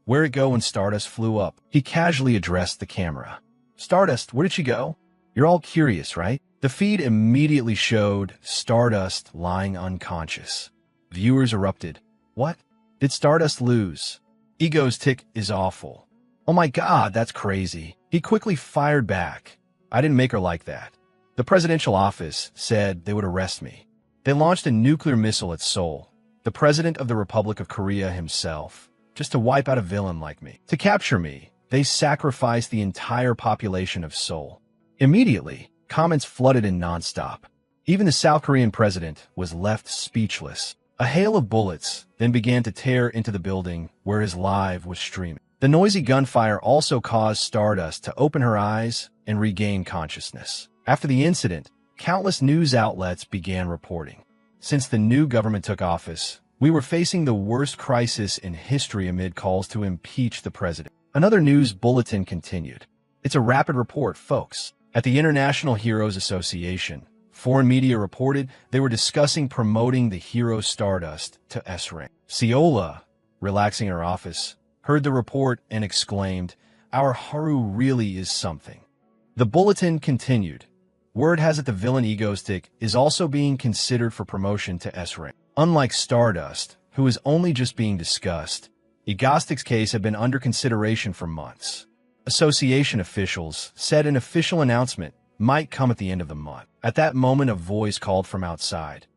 Where'd it go when Stardust flew up?" He casually addressed the camera. "Stardust, where did she go? You're all curious, right?" The feed immediately showed Stardust lying unconscious. Viewers erupted. "What? Did Stardust lose? Ego's Tick is awful. Oh my god, that's crazy." He quickly fired back. "I didn't make her like that. The presidential office said they would arrest me. They launched a nuclear missile at Seoul, the president of the Republic of Korea himself, just to wipe out a villain like me. To capture me, they sacrificed the entire population of Seoul." Immediately, comments flooded in nonstop. Even the South Korean president was left speechless. A hail of bullets then began to tear into the building where his live was streaming. The noisy gunfire also caused Stardust to open her eyes and regain consciousness. After the incident, countless news outlets began reporting. Since the new government took office, we were facing the worst crisis in history amid calls to impeach the president. Another news bulletin continued. It's a rapid report, folks. At the International Heroes Association, foreign media reported they were discussing promoting the hero Stardust to S rank. Ciola, relaxing in her office, heard the report and exclaimed, "Our Haru really is something." The bulletin continued. Word has it the villain Egostick is also being considered for promotion to S rank. Unlike Stardust, who is only just being discussed, Egostick's case had been under consideration for months. Association officials said an official announcement might come at the end of the month. At that moment, a voice called from outside.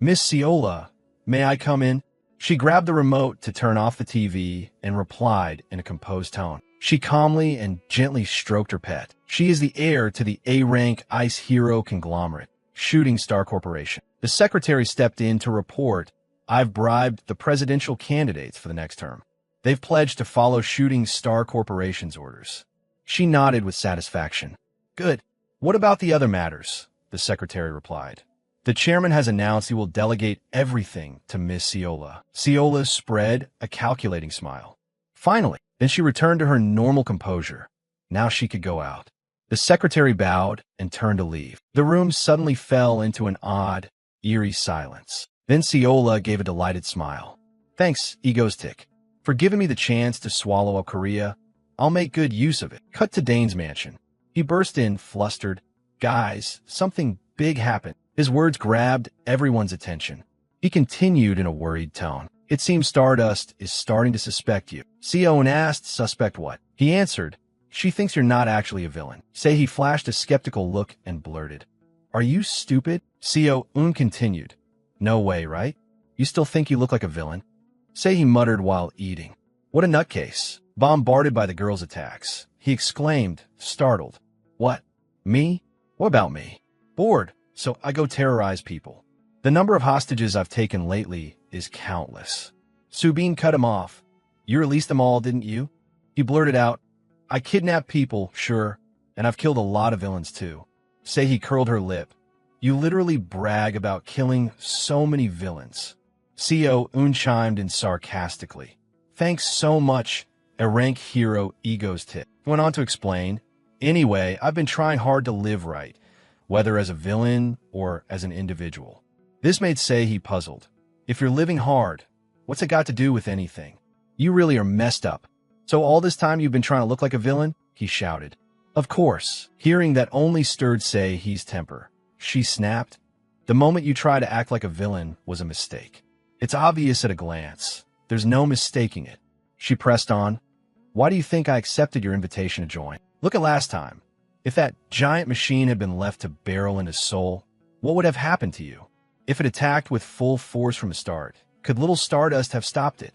"Miss Ciola, may I come in?" She grabbed the remote to turn off the TV and replied in a composed tone. She calmly and gently stroked her pet. She is the heir to the A-rank ice hero conglomerate, Shooting Star Corporation. The secretary stepped in to report, "I've bribed the presidential candidates for the next term. They've pledged to follow Shooting Star Corporation's orders." She nodded with satisfaction. "Good. What about the other matters?" the secretary replied. "The chairman has announced he will delegate everything to Miss Ciola." Ciola spread a calculating smile. Finally, then she returned to her normal composure. Now she could go out. The secretary bowed and turned to leave. The room suddenly fell into an odd, eerie silence. Then Ciola gave a delighted smile. "Thanks, Egostick, for giving me the chance to swallow up Korea. I'll make good use of it." Cut to Dane's mansion. He burst in, flustered. "Guys, something big happened." His words grabbed everyone's attention. He continued in a worried tone. "It seems Stardust is starting to suspect you." Sion asked, "Suspect what?" He answered, "She thinks you're not actually a villain." He flashed a skeptical look and blurted, "Are you stupid?" Sion continued, "No way, right? You still think you look like a villain?" He muttered while eating. "What a nutcase." Bombarded by the girl's attacks, he exclaimed, startled. "What? Me? What about me? Bored, so I go terrorize people. The number of hostages I've taken lately is countless." Subin cut him off. "You released them all, didn't you?" He blurted out, "I kidnapped people, sure, and I've killed a lot of villains too." He curled her lip. "You literally brag about killing so many villains." Sion chimed in sarcastically. "Thanks so much, a rank hero Egostick." He went on to explain, "Anyway, I've been trying hard to live right, whether as a villain or as an individual." This made he puzzled. "If you're living hard, what's it got to do with anything? You really are messed up. So all this time you've been trying to look like a villain?" he shouted. "Of course." Hearing that only stirred his temper. She snapped, "The moment you try to act like a villain was a mistake. It's obvious at a glance. There's no mistaking it." She pressed on, "Why do you think I accepted your invitation to join? Look at last time. If that giant machine had been left to barrel into Seoul, what would have happened to you? If it attacked with full force from the start, could little Stardust have stopped it?"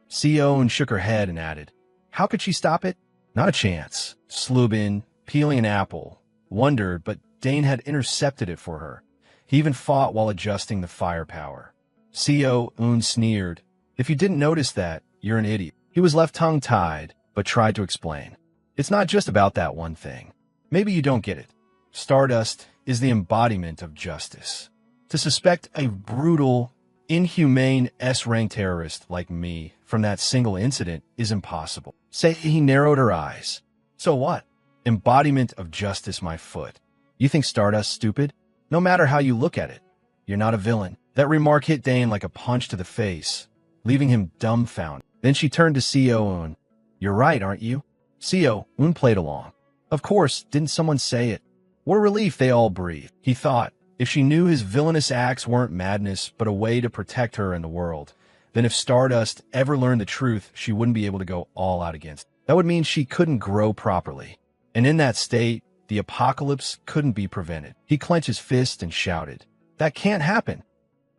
Sion shook her head and added, "How could she stop it? Not a chance." Slubin, peeling an apple, wondered, but Dane had intercepted it for her. He even fought while adjusting the firepower. Sion sneered, "If you didn't notice that, you're an idiot." He was left tongue-tied, but tried to explain. "It's not just about that one thing. Maybe you don't get it. Stardust is the embodiment of justice. To suspect a brutal, inhumane S-rank terrorist like me from that single incident is impossible." He narrowed her eyes. "So what? Embodiment of justice, my foot. You think Stardust stupid? No matter how you look at it, you're not a villain." That remark hit Dane like a punch to the face, leaving him dumbfounded. Then she turned to Sion. "You're right, aren't you?" Sion played along. "Of course, didn't someone say it?" What a relief they all breathed. He thought, if she knew his villainous acts weren't madness but a way to protect her and the world, then if Stardust ever learned the truth, she wouldn't be able to go all out against it. That would mean she couldn't grow properly. And in that state, the apocalypse couldn't be prevented. He clenched his fist and shouted, "That can't happen."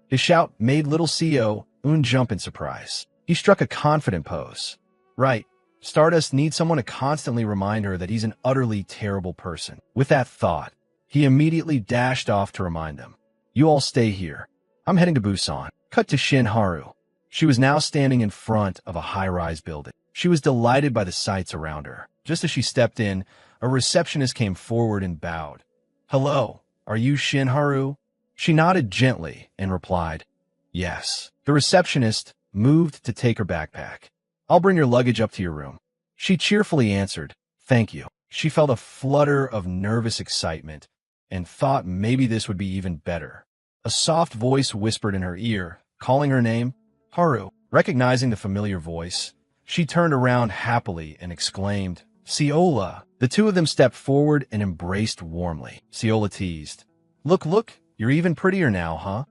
His shout made little Sion jump in surprise. He struck a confident pose. "Right. Stardust needs someone to constantly remind her that he's an utterly terrible person." With that thought, he immediately dashed off to remind them. "You all stay here. I'm heading to Busan." Cut to Shin Haru. She was now standing in front of a high-rise building. She was delighted by the sights around her. Just as she stepped in, a receptionist came forward and bowed. "Hello, are you Shin Haru?" She nodded gently and replied, "Yes." The receptionist moved to take her backpack. "I'll bring your luggage up to your room." She cheerfully answered, "Thank you." She felt a flutter of nervous excitement and thought maybe this would be even better. A soft voice whispered in her ear, calling her name, "Haru." Recognizing the familiar voice, she turned around happily and exclaimed, "Ciola." The two of them stepped forward and embraced warmly. Ciola teased, Look, you're even prettier now, huh?"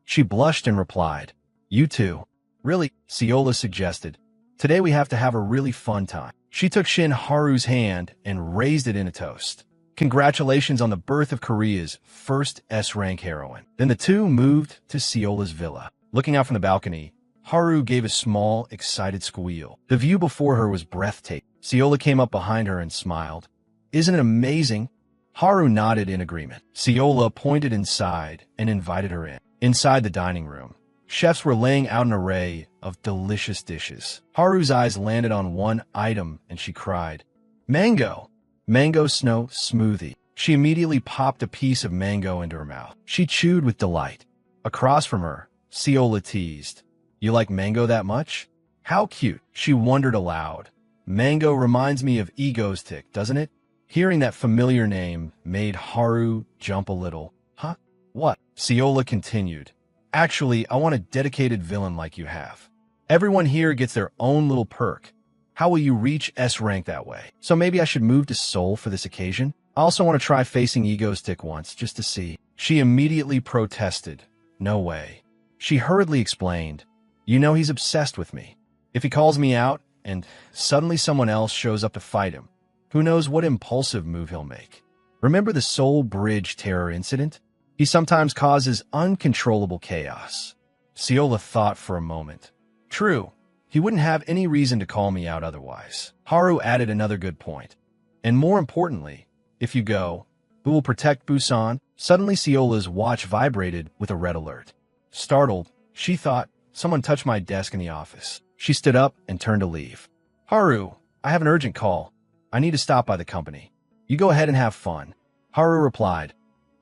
She blushed and replied, "You too." "Really?" Ciola suggested. "Today we have to have a really fun time." She took Shin Haru's hand and raised it in a toast. "Congratulations on the birth of Korea's first S-rank heroine." Then the two moved to Ciola's villa. Looking out from the balcony, Haru gave a small, excited squeal. The view before her was breathtaking. Ciola came up behind her and smiled. "Isn't it amazing?" Haru nodded in agreement. Ciola pointed inside and invited her in. Inside the dining room, chefs were laying out an array of delicious dishes. Haru's eyes landed on one item and she cried, "Mango! Mango snow smoothie." She immediately popped a piece of mango into her mouth. She chewed with delight. Across from her, Ciola teased, "You like mango that much? How cute." She wondered aloud. "Mango reminds me of Ego's tick, doesn't it?" Hearing that familiar name made Haru jump a little. "Huh? What?" Ciola continued. "Actually, I want a dedicated villain like you have. Everyone here gets their own little perk. How will you reach S rank that way? So maybe I should move to Seoul for this occasion? I also want to try facing Ego's tick once, just to see." She immediately protested. "No way." She hurriedly explained, "You know he's obsessed with me. If he calls me out, and suddenly someone else shows up to fight him, who knows what impulsive move he'll make. Remember the Seoul Bridge terror incident? He sometimes causes uncontrollable chaos." Ciola thought for a moment. "True, he wouldn't have any reason to call me out otherwise." Haru added another good point. "And more importantly, if you go, who will protect Busan?" Suddenly Ciola's watch vibrated with a red alert. Startled, she thought, "Someone touched my desk in the office." She stood up and turned to leave. "Haru, I have an urgent call. I need to stop by the company. You go ahead and have fun." Haru replied,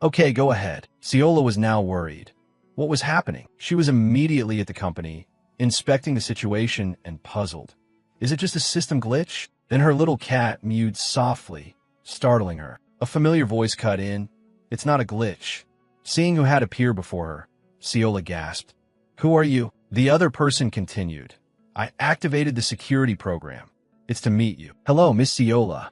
"Okay, go ahead." Ciola was now worried. What was happening? She was immediately at the company, inspecting the situation and puzzled. Is it just a system glitch? Then her little cat mewed softly, startling her. A familiar voice cut in. "It's not a glitch." Seeing who had appeared before her, Ciola gasped. "Who are you?" The other person continued. "I activated the security program. It's to meet you." "Hello, Miss Ciola."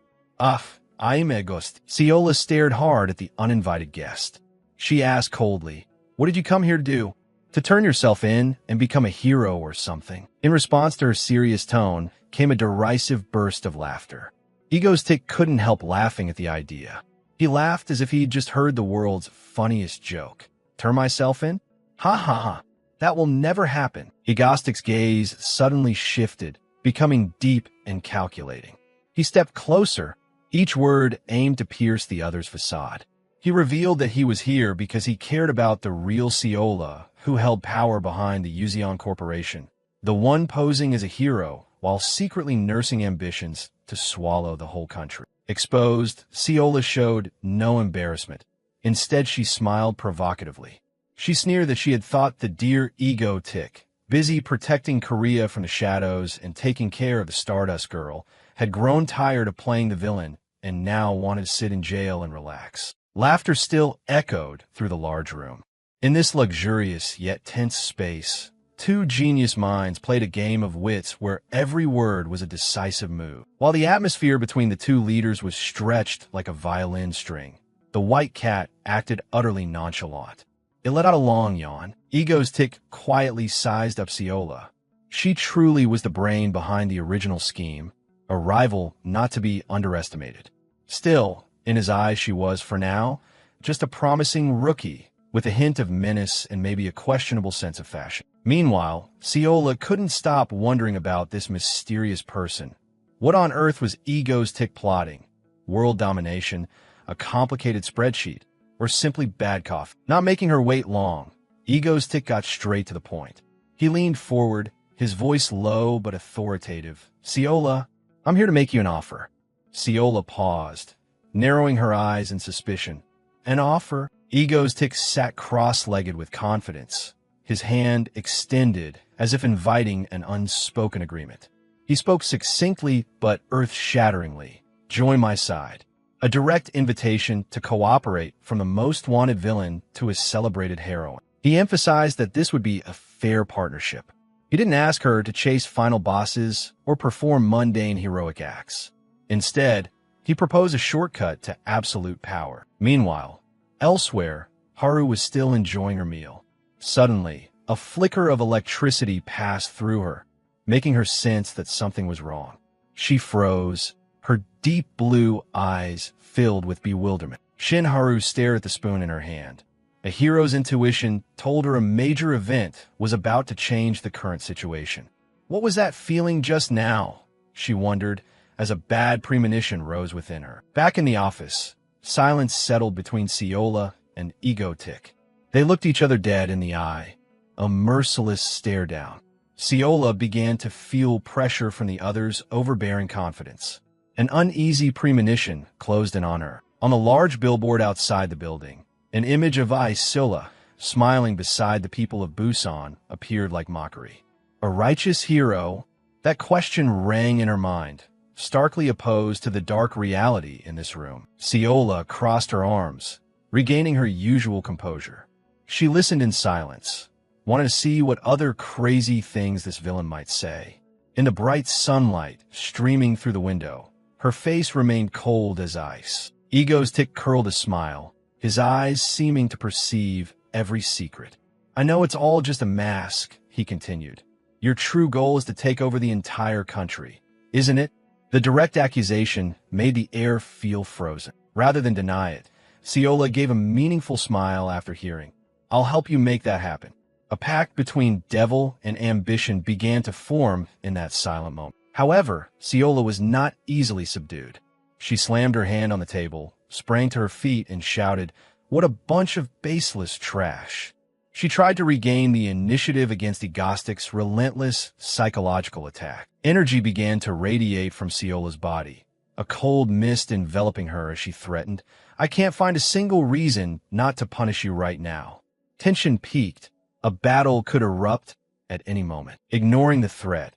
I'm a ghost." Ciola stared hard at the uninvited guest. She asked coldly, "What did you come here to do? To turn yourself in and become a hero or something?" In response to her serious tone came a derisive burst of laughter. Ego's tick couldn't help laughing at the idea. He laughed as if he'd just heard the world's funniest joke. "Turn myself in? Ha ha ha. That will never happen." Egostic's gaze suddenly shifted, becoming deep and calculating. He stepped closer, each word aimed to pierce the other's facade. He revealed that he was here because he cared about the real Ciola, who held power behind the Yuzeon Corporation, the one posing as a hero while secretly nursing ambitions to swallow the whole country. Exposed, Ciola showed no embarrassment. Instead, she smiled provocatively. She sneered that she had thought the dear ego tick, busy protecting Korea from the shadows and taking care of the Stardust Girl, had grown tired of playing the villain and now wanted to sit in jail and relax. Laughter still echoed through the large room. In this luxurious yet tense space, two genius minds played a game of wits where every word was a decisive move. While the atmosphere between the two leaders was stretched like a violin string, the white cat acted utterly nonchalant. It let out a long yawn. Ego's tick quietly sized up Ciola. She truly was the brain behind the original scheme, a rival not to be underestimated. Still, in his eyes she was, for now, just a promising rookie with a hint of menace and maybe a questionable sense of fashion. Meanwhile, Ciola couldn't stop wondering about this mysterious person. What on earth was Ego's tick plotting? World domination, a complicated spreadsheet, or simply bad coffee? Not making her wait long, Ego's tick got straight to the point. He leaned forward, his voice low but authoritative. "Ciola, I'm here to make you an offer." Ciola paused, narrowing her eyes in suspicion. "An offer?" Ego's Tick sat cross-legged with confidence, his hand extended as if inviting an unspoken agreement. He spoke succinctly but earth-shatteringly. "Join my side." A direct invitation to cooperate from the most wanted villain to his celebrated heroine. He emphasized that this would be a fair partnership. He didn't ask her to chase final bosses or perform mundane heroic acts. Instead, he proposed a shortcut to absolute power. Meanwhile, elsewhere, Haru was still enjoying her meal. Suddenly, a flicker of electricity passed through her, making her sense that something was wrong. She froze, her deep blue eyes filled with bewilderment. Shin Haru stared at the spoon in her hand. A hero's intuition told her a major event was about to change the current situation. What was that feeling just now? She wondered, as a bad premonition rose within her. Back in the office, silence settled between Ciola and Ego Tick. They looked each other dead in the eye, a merciless stare down. Ciola began to feel pressure from the other's overbearing confidence. An uneasy premonition closed in on her. On the large billboard outside the building, an image of Scylla, smiling beside the people of Busan, appeared like mockery. A righteous hero? That question rang in her mind, starkly opposed to the dark reality in this room. Ciola crossed her arms, regaining her usual composure. She listened in silence, wanted to see what other crazy things this villain might say. In the bright sunlight streaming through the window, her face remained cold as ice. Ego's Tick curled a smile, his eyes seeming to perceive every secret. "I know it's all just a mask," he continued. "Your true goal is to take over the entire country, isn't it?" The direct accusation made the air feel frozen. Rather than deny it, Ciola gave a meaningful smile after hearing. "I'll help you make that happen." A pact between devil and ambition began to form in that silent moment. However, Ciola was not easily subdued. She slammed her hand on the table, sprang to her feet, and shouted, "What a bunch of baseless trash." She tried to regain the initiative against Egostic's relentless psychological attack. Energy began to radiate from Ciola's body, a cold mist enveloping her as she threatened, "I can't find a single reason not to punish you right now." Tension peaked. A battle could erupt at any moment. Ignoring the threat,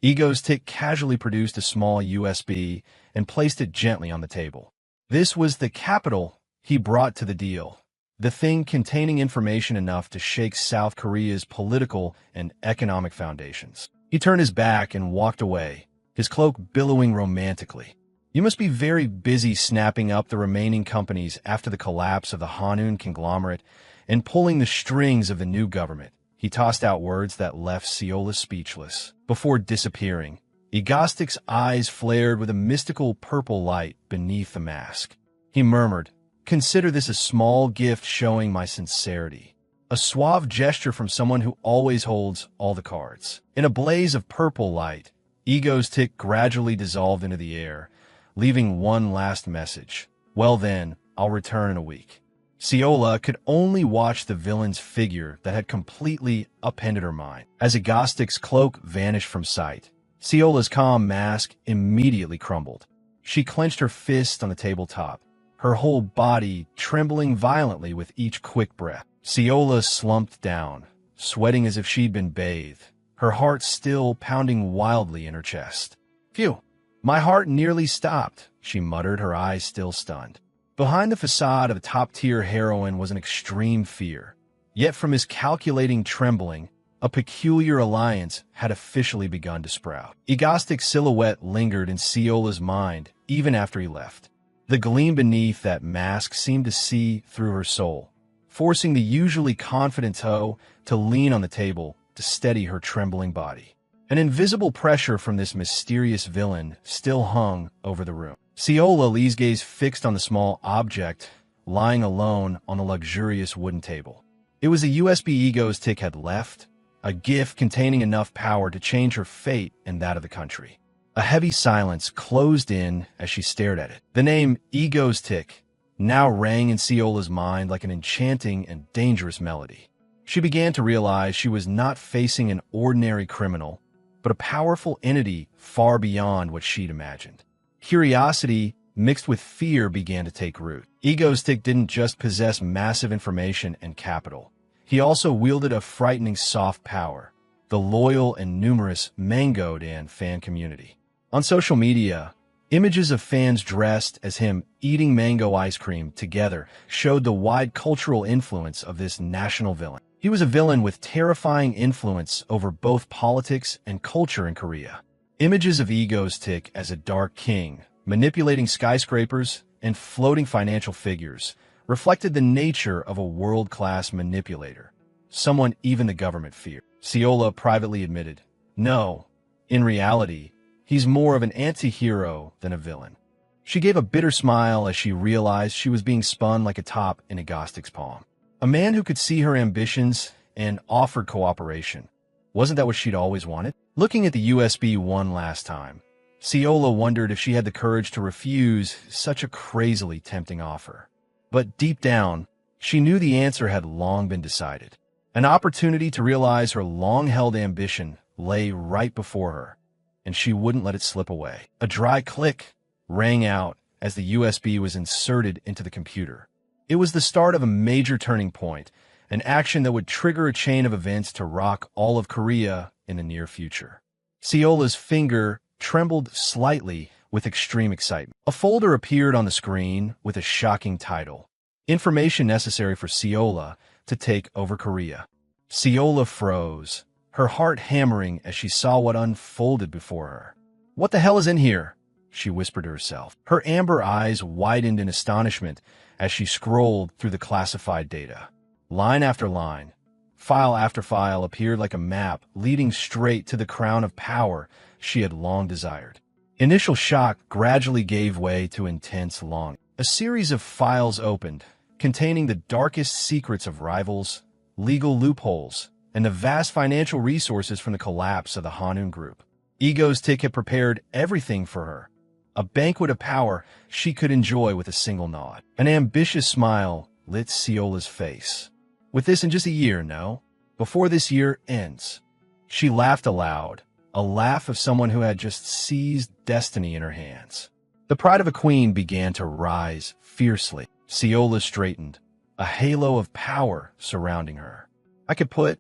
Ego's Tick casually produced a small USB and placed it gently on the table. This was the capital he brought to the deal, the thing containing information enough to shake South Korea's political and economic foundations. He turned his back and walked away, his cloak billowing romantically. "You must be very busy snapping up the remaining companies after the collapse of the Hanun conglomerate and pulling the strings of the new government." He tossed out words that left Ciola speechless. Before disappearing, Egostic's eyes flared with a mystical purple light beneath the mask. He murmured, "Consider this a small gift showing my sincerity. A suave gesture from someone who always holds all the cards." In a blaze of purple light, Ego's Tick gradually dissolved into the air, leaving one last message. "Well then, I'll return in a week." Ciola could only watch the villain's figure that had completely upended her mind. As Egostic's cloak vanished from sight, Ciola's calm mask immediately crumbled. She clenched her fist on the tabletop, her whole body trembling violently with each quick breath. Ciola slumped down, sweating as if she'd been bathed, her heart still pounding wildly in her chest. "Phew, my heart nearly stopped," she muttered, her eyes still stunned. Behind the facade of a top-tier heroine was an extreme fear. Yet from his calculating trembling, a peculiar alliance had officially begun to sprout. Egostic's silhouette lingered in Ciola's mind even after he left. The gleam beneath that mask seemed to see through her soul, forcing the usually confident toe to lean on the table to steady her trembling body. An invisible pressure from this mysterious villain still hung over the room. Ciola, Lee's gaze fixed on the small object lying alone on the luxurious wooden table. It was a USB Ego's Tick had left, a gift containing enough power to change her fate and that of the country. A heavy silence closed in as she stared at it. The name Ego's Tick now rang in Ciola's mind like an enchanting and dangerous melody. She began to realize she was not facing an ordinary criminal, but a powerful entity far beyond what she'd imagined. Curiosity mixed with fear began to take root. Egostick didn't just possess massive information and capital. He also wielded a frightening soft power, the loyal and numerous Mangodan fan community. On social media, images of fans dressed as him eating mango ice cream together showed the wide cultural influence of this national villain. He was a villain with terrifying influence over both politics and culture in Korea. Images of Egostick as a dark king, manipulating skyscrapers and floating financial figures, reflected the nature of a world-class manipulator, someone even the government feared. Seola privately admitted, "No, in reality, he's more of an anti-hero than a villain." She gave a bitter smile as she realized she was being spun like a top in Egostick's palm. A man who could see her ambitions and offered cooperation. Wasn't that what she'd always wanted? Looking at the USB one last time, Seola wondered if she had the courage to refuse such a crazily tempting offer. But deep down, she knew the answer had long been decided. An opportunity to realize her long-held ambition lay right before her, and she wouldn't let it slip away. A dry click rang out as the USB was inserted into the computer. It was the start of a major turning point, an action that would trigger a chain of events to rock all of Korea in the near future. Seola's finger trembled slightly with extreme excitement. A folder appeared on the screen with a shocking title, "Information Necessary for Seola to Take Over Korea." Seola froze, her heart hammering as she saw what unfolded before her. "What the hell is in here?" she whispered to herself. Her amber eyes widened in astonishment as she scrolled through the classified data. Line after line, file after file appeared like a map leading straight to the crown of power she had long desired. Initial shock gradually gave way to intense longing. A series of files opened, containing the darkest secrets of rivals, legal loopholes, and the vast financial resources from the collapse of the Hanun Group. Egostick had prepared everything for her, a banquet of power she could enjoy with a single nod. An ambitious smile lit Seola's face. "With this in just a year, no? Before this year ends." She laughed aloud, a laugh of someone who had just seized destiny in her hands. The pride of a queen began to rise fiercely. Seola straightened, a halo of power surrounding her. "I could put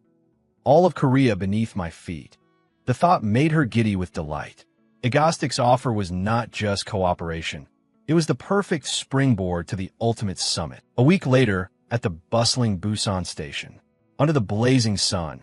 all of Korea beneath my feet." The thought made her giddy with delight. Egostick's offer was not just cooperation. It was the perfect springboard to the ultimate summit. A week later, at the bustling Busan station, under the blazing sun,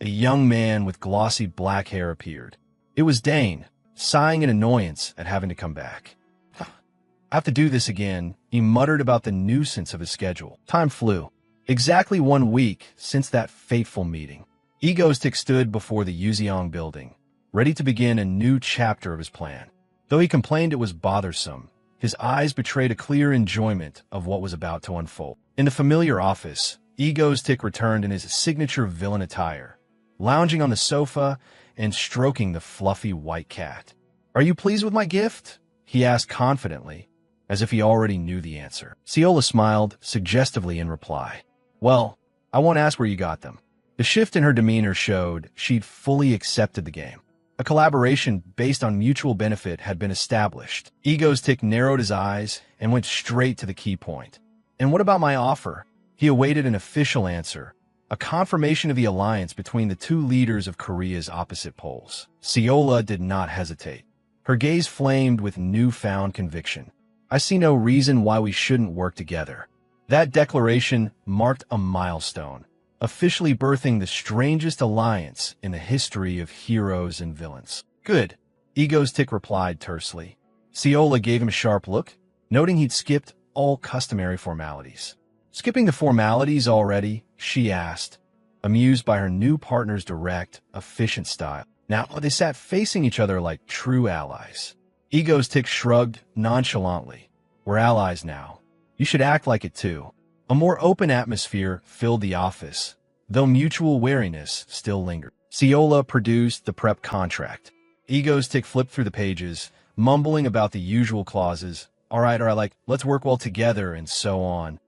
a young man with glossy black hair appeared. It was Dane, sighing in annoyance at having to come back. "I have to do this again," he muttered about the nuisance of his schedule. Time flew. Exactly 1 week since that fateful meeting. Egostick stood before the Yuzeong building, ready to begin a new chapter of his plan. Though he complained it was bothersome, his eyes betrayed a clear enjoyment of what was about to unfold. In the familiar office, Egostick returned in his signature villain attire, lounging on the sofa and stroking the fluffy white cat. "Are you pleased with my gift?" he asked confidently, as if he already knew the answer. Seola smiled suggestively in reply. "Well, I won't ask where you got them." The shift in her demeanor showed she'd fully accepted the game. A collaboration based on mutual benefit had been established. Egostick narrowed his eyes and went straight to the key point. "And what about my offer?" He awaited an official answer, a confirmation of the alliance between the two leaders of Korea's opposite poles. Seola did not hesitate. Her gaze flamed with newfound conviction. "I see no reason why we shouldn't work together." That declaration marked a milestone, officially birthing the strangest alliance in the history of heroes and villains. "Good," Egostick replied tersely. Seola gave him a sharp look, noting he'd skipped all customary formalities. "Skipping the formalities already?" she asked, amused by her new partner's direct, efficient style. Now they sat facing each other like true allies. Egostick shrugged nonchalantly. "We're allies now. You should act like it too." A more open atmosphere filled the office, though mutual wariness still lingered. Seola produced the prep contract. Egostick flipped through the pages, mumbling about the usual clauses. All right, like, let's work well together, and so on.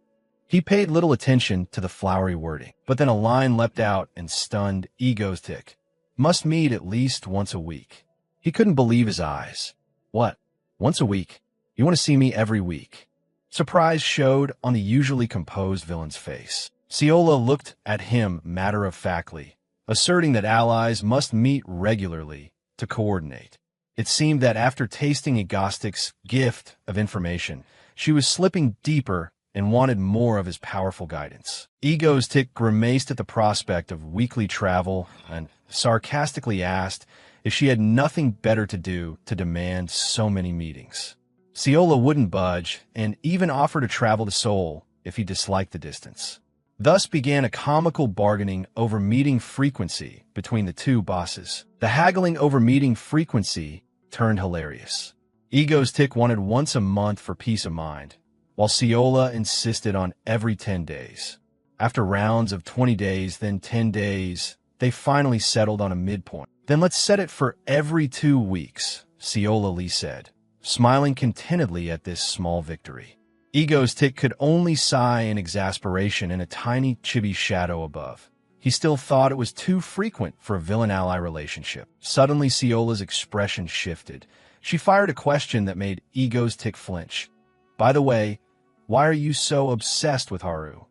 He paid little attention to the flowery wording, but then a line leapt out and stunned Egostick. Must meet at least once a week. He couldn't believe his eyes. What? Once a week? You want to see me every week? Surprise showed on the usually composed villain's face. Ciola looked at him matter-of-factly, asserting that allies must meet regularly to coordinate. It seemed that after tasting Egostic's gift of information, she was slipping deeper and wanted more of his powerful guidance. Egostic grimaced at the prospect of weekly travel and sarcastically asked if she had nothing better to do to demand so many meetings. Ciola wouldn't budge and even offered to travel to Seoul if he disliked the distance. Thus began a comical bargaining over meeting frequency between the two bosses. The haggling over meeting frequency turned hilarious. Egostic wanted once a month for peace of mind, while Ciola insisted on every 10 days. After rounds of 20 days, then 10 days, they finally settled on a midpoint. Then let's set it for every 2 weeks, Ciola Lee said, smiling contentedly at this small victory. Egostic could only sigh in exasperation in a tiny chibi shadow above. He still thought it was too frequent for a villain-ally relationship. Suddenly, Ciola's expression shifted. She fired a question that made Egostic flinch. By the way, why are you so obsessed with Haru?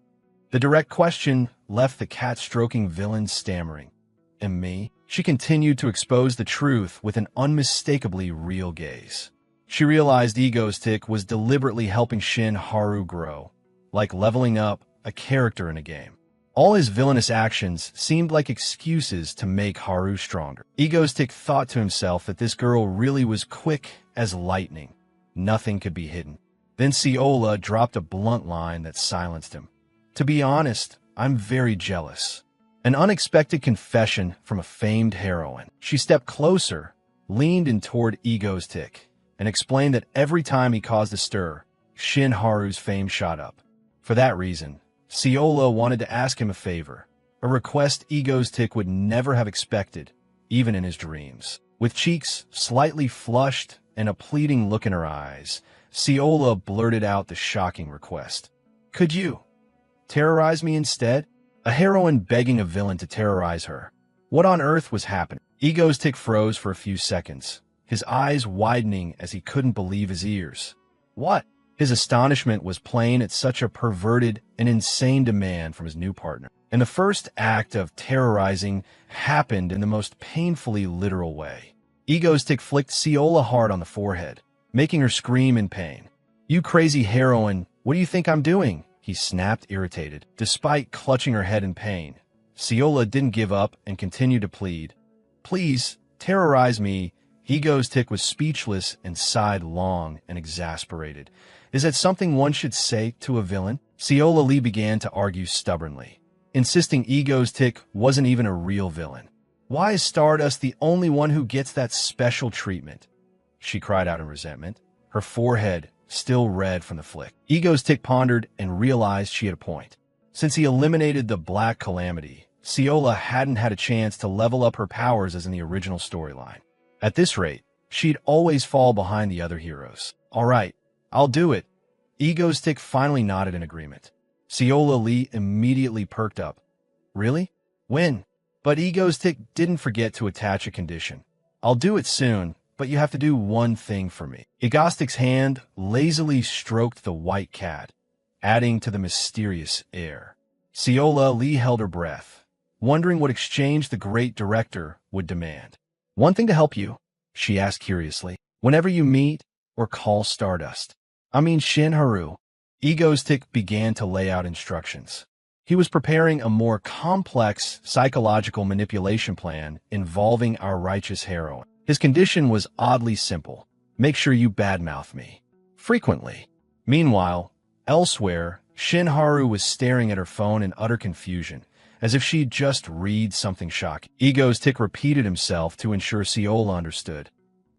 The direct question left the cat-stroking villain stammering. And me? She continued to expose the truth with an unmistakably real gaze. She realized Egostic was deliberately helping Shin Haru grow, like leveling up a character in a game. All his villainous actions seemed like excuses to make Haru stronger. Egostic thought to himself that this girl really was quick as lightning. Nothing could be hidden. Then Ciola dropped a blunt line that silenced him. To be honest, I'm very jealous. An unexpected confession from a famed heroine. She stepped closer, leaned in toward Egostic, and explained that every time he caused a stir, Shin Haru's fame shot up. For that reason, Ciola wanted to ask him a favor, a request Egostic would never have expected, even in his dreams. With cheeks slightly flushed and a pleading look in her eyes, Ciola blurted out the shocking request. Could you terrorize me instead? A heroine begging a villain to terrorize her. What on earth was happening? Egostic froze for a few seconds, his eyes widening as he couldn't believe his ears. What? His astonishment was plain at such a perverted and insane demand from his new partner. And the first act of terrorizing happened in the most painfully literal way. Egostic flicked Ciola hard on the forehead, making her scream in pain. You crazy heroine, what do you think I'm doing? He snapped, irritated. Despite clutching her head in pain, Ciola didn't give up and continued to plead. Please, terrorize me. Egostic was speechless and sighed long and exasperated. Is that something one should say to a villain? Ciola Lee began to argue stubbornly, insisting Egostic wasn't even a real villain. Why is Stardust the only one who gets that special treatment? She cried out in resentment, her forehead still red from the flick. Egostic pondered and realized she had a point. Since he eliminated the Black Calamity, Ciola hadn't had a chance to level up her powers as in the original storyline. At this rate, she'd always fall behind the other heroes. All right, I'll do it. Egostic finally nodded in agreement. Ciola Lee immediately perked up. Really? When? But Egostic didn't forget to attach a condition. I'll do it soon, but you have to do one thing for me. Egostic's hand lazily stroked the white cat, adding to the mysterious air. Ciola Lee held her breath, wondering what exchange the great director would demand. One thing to help you, she asked curiously. Whenever you meet or call Stardust. I mean Shin Haru. Egostic began to lay out instructions. He was preparing a more complex psychological manipulation plan involving our righteous heroine. His condition was oddly simple. Make sure you badmouth me. Frequently. Meanwhile, elsewhere, Shin Haru was staring at her phone in utter confusion, as if she'd just read something shocking. Egostic repeated himself to ensure Ciola understood.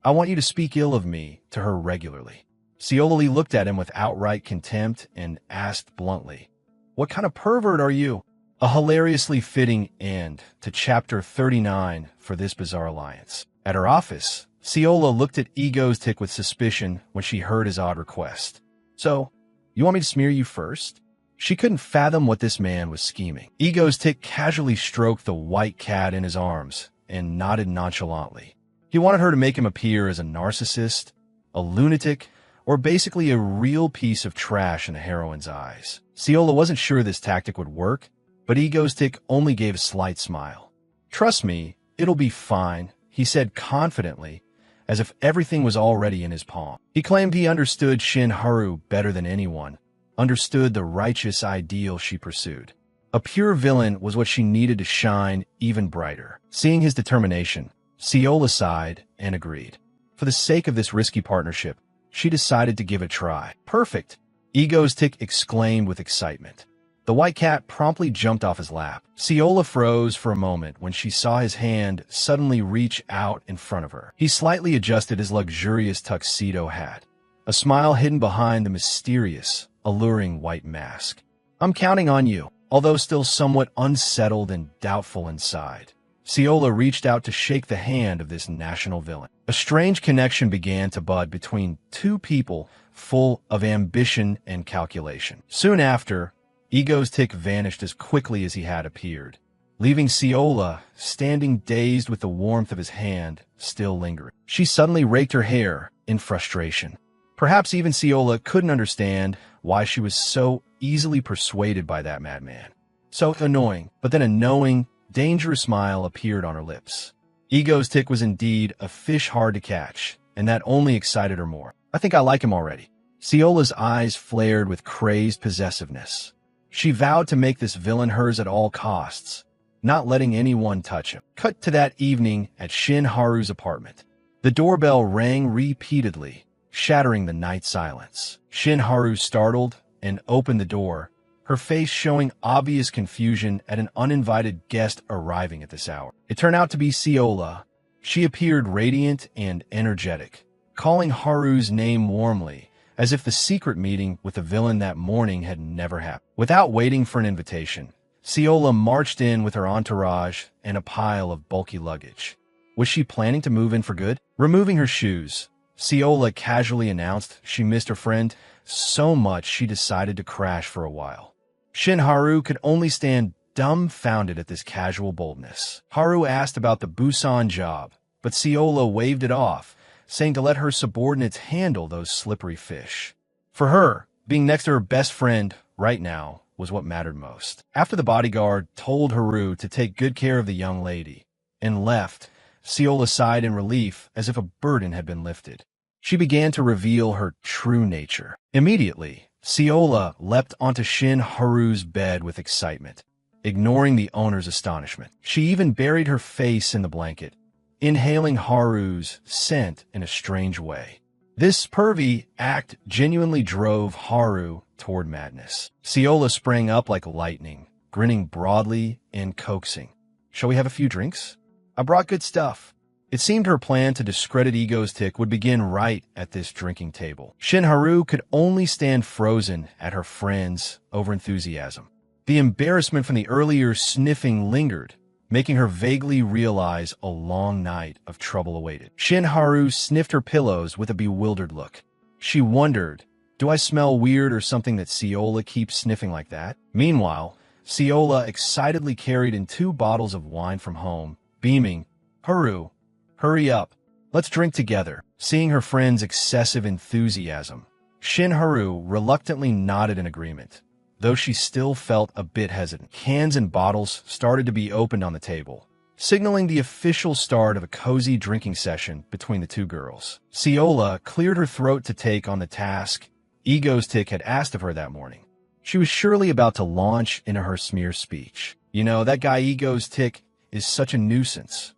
I want you to speak ill of me to her regularly. Ciola Lee looked at him with outright contempt and asked bluntly, What kind of pervert are you? A hilariously fitting end to Chapter 39 for this bizarre alliance. At her office, Ciola looked at Egostic with suspicion when she heard his odd request. So, you want me to smear you first? She couldn't fathom what this man was scheming. Egostic casually stroked the white cat in his arms, and nodded nonchalantly. He wanted her to make him appear as a narcissist, a lunatic, or basically a real piece of trash in the heroine's eyes. Ciola wasn't sure this tactic would work, but Egoistic only gave a slight smile. "Trust me, it'll be fine," he said confidently, as if everything was already in his palm. He claimed he understood Shin Haru better than anyone, understood the righteous ideal she pursued. A pure villain was what she needed to shine even brighter. Seeing his determination, Ciola sighed and agreed. For the sake of this risky partnership, she decided to give it a try. "Perfect!" Egoistic exclaimed with excitement. The white cat promptly jumped off his lap. Ciola froze for a moment when she saw his hand suddenly reach out in front of her. He slightly adjusted his luxurious tuxedo hat, a smile hidden behind the mysterious, alluring white mask. "I'm counting on you." Although still somewhat unsettled and doubtful inside, Ciola reached out to shake the hand of this national villain. A strange connection began to bud between two people full of ambition and calculation. Soon after, Egoistic vanished as quickly as he had appeared, leaving Ciola standing dazed with the warmth of his hand still lingering. She suddenly raked her hair in frustration. Perhaps even Ciola couldn't understand why she was so easily persuaded by that madman. So annoying, but then a knowing, dangerous smile appeared on her lips. Egoistic was indeed a fish hard to catch, and that only excited her more. "I think I like him already." Ciola's eyes flared with crazed possessiveness. She vowed to make this villain hers at all costs, not letting anyone touch him. Cut to that evening at Shin Haru's apartment. The doorbell rang repeatedly, shattering the night silence. Shin Haru startled and opened the door, her face showing obvious confusion at an uninvited guest arriving at this hour. It turned out to be Ciola. She appeared radiant and energetic, calling Haru's name warmly, as if the secret meeting with the villain that morning had never happened. Without waiting for an invitation, Ciola marched in with her entourage and a pile of bulky luggage. Was she planning to move in for good? Removing her shoes, Ciola casually announced she missed her friend so much she decided to crash for a while. Shin Haru could only stand dumbfounded at this casual boldness. Haru asked about the Busan job, but Ciola waved it off, saying to let her subordinates handle those slippery fish. For her, being next to her best friend right now was what mattered most. After the bodyguard told Haru to take good care of the young lady and left, Ciola sighed in relief as if a burden had been lifted. She began to reveal her true nature. Immediately, Ciola leapt onto Shin Haru's bed with excitement, ignoring the owner's astonishment. She even buried her face in the blanket, inhaling Haru's scent in a strange way. This pervy act genuinely drove Haru toward madness. Ciola sprang up like lightning, grinning broadly and coaxing. "Shall we have a few drinks? I brought good stuff." It seemed her plan to discredit Egoistic would begin right at this drinking table. Shin Haru could only stand frozen at her friend's overenthusiasm. The embarrassment from the earlier sniffing lingered, making her vaguely realize a long night of trouble awaited. Shin Haru sniffed her pillows with a bewildered look. She wondered, do I smell weird or something that Ciola keeps sniffing like that? Meanwhile, Ciola excitedly carried in 2 bottles of wine from home, beaming, "Haru, hurry up. Let's drink together." Seeing her friend's excessive enthusiasm, Shin Haru reluctantly nodded in agreement, though she still felt a bit hesitant. Cans and bottles started to be opened on the table, signaling the official start of a cozy drinking session between the two girls. Ciola cleared her throat to take on the task Egoistic had asked of her that morning. She was surely about to launch into her smear speech. "You know, that guy Egoistic is such a nuisance,"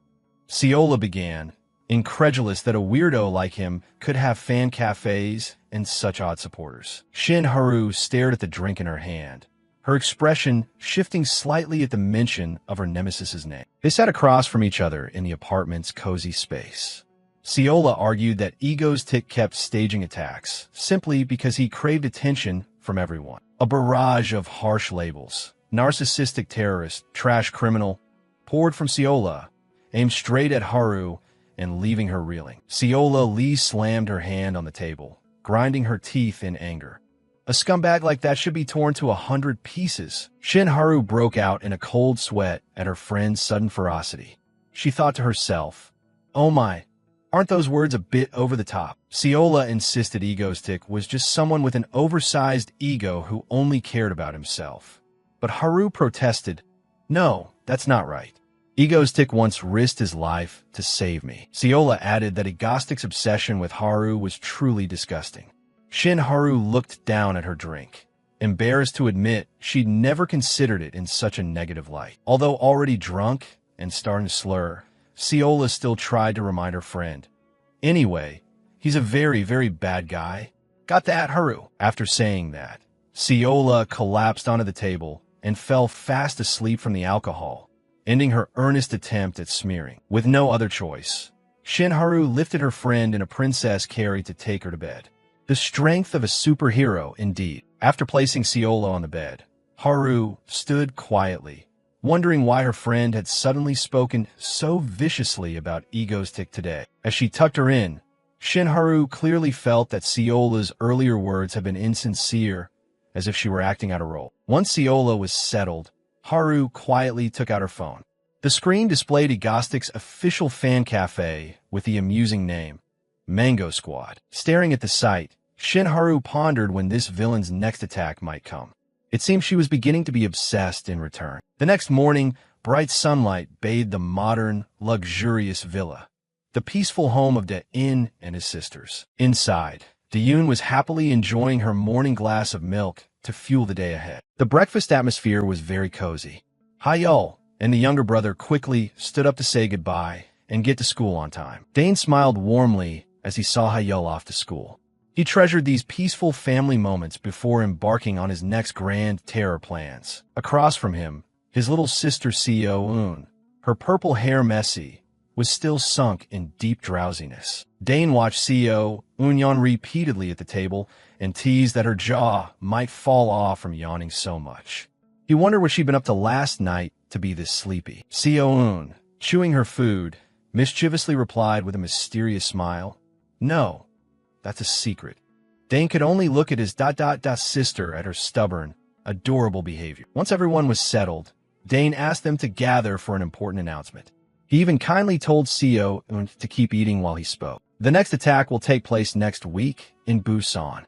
Ciola began, incredulous that a weirdo like him could have fan cafes and such odd supporters. Shin Haru stared at the drink in her hand, her expression shifting slightly at the mention of her nemesis's name. They sat across from each other in the apartment's cozy space. Ciola argued that Egoistic kept staging attacks simply because he craved attention from everyone. A barrage of harsh labels, narcissistic terrorist, trash criminal, poured from Ciola, aimed straight at Haru and leaving her reeling. Ciola Lee slammed her hand on the table, grinding her teeth in anger. A scumbag like that should be torn to 100 pieces. Shin Haru broke out in a cold sweat at her friend's sudden ferocity. She thought to herself, "Oh my, aren't those words a bit over the top?" Ciola insisted Egostick was just someone with an oversized ego who only cared about himself. But Haru protested, "No, that's not right. Egostick once risked his life to save me." Ciola added that Egostick's obsession with Haru was truly disgusting. Shin Haru looked down at her drink, embarrassed to admit she'd never considered it in such a negative light. Although already drunk and starting to slur, Ciola still tried to remind her friend, "Anyway, he's a very, very bad guy. Got that, Haru?" After saying that, Ciola collapsed onto the table and fell fast asleep from the alcohol, ending her earnest attempt at smearing. With no other choice, Shin Haru lifted her friend in a princess carry to take her to bed. The strength of a superhero, indeed. After placing Ciola on the bed, Haru stood quietly, wondering why her friend had suddenly spoken so viciously about Egostick today. As she tucked her in, Shin Haru clearly felt that Ciola's earlier words had been insincere, as if she were acting out a role. Once Ciola was settled, Haru quietly took out her phone. The screen displayed Egostick's official fan cafe with the amusing name, Mango Squad. Staring at the site, Shin Haru pondered when this villain's next attack might come. It seemed she was beginning to be obsessed in return. The next morning, bright sunlight bathed the modern, luxurious villa, the peaceful home of De-in and his sisters. Inside, De-yoon was happily enjoying her morning glass of milk to fuel the day ahead. The breakfast atmosphere was very cozy. Hyul and the younger brother quickly stood up to say goodbye and get to school on time. Dane smiled warmly as he saw Hyul off to school. He treasured these peaceful family moments before embarking on his next grand terror plans. Across from him, his little sister Seo-eun, her purple hair messy, was still sunk in deep drowsiness. Dane watched Seo-eun yawn repeatedly at the table and teased that her jaw might fall off from yawning so much. He wondered what she'd been up to last night to be this sleepy. Seo-eun, chewing her food, mischievously replied with a mysterious smile, "No, that's a secret." Dane could only look at his sister at her stubborn, adorable behavior. Once everyone was settled, Dane asked them to gather for an important announcement. He even kindly told Seo to keep eating while he spoke. The next attack will take place next week in Busan.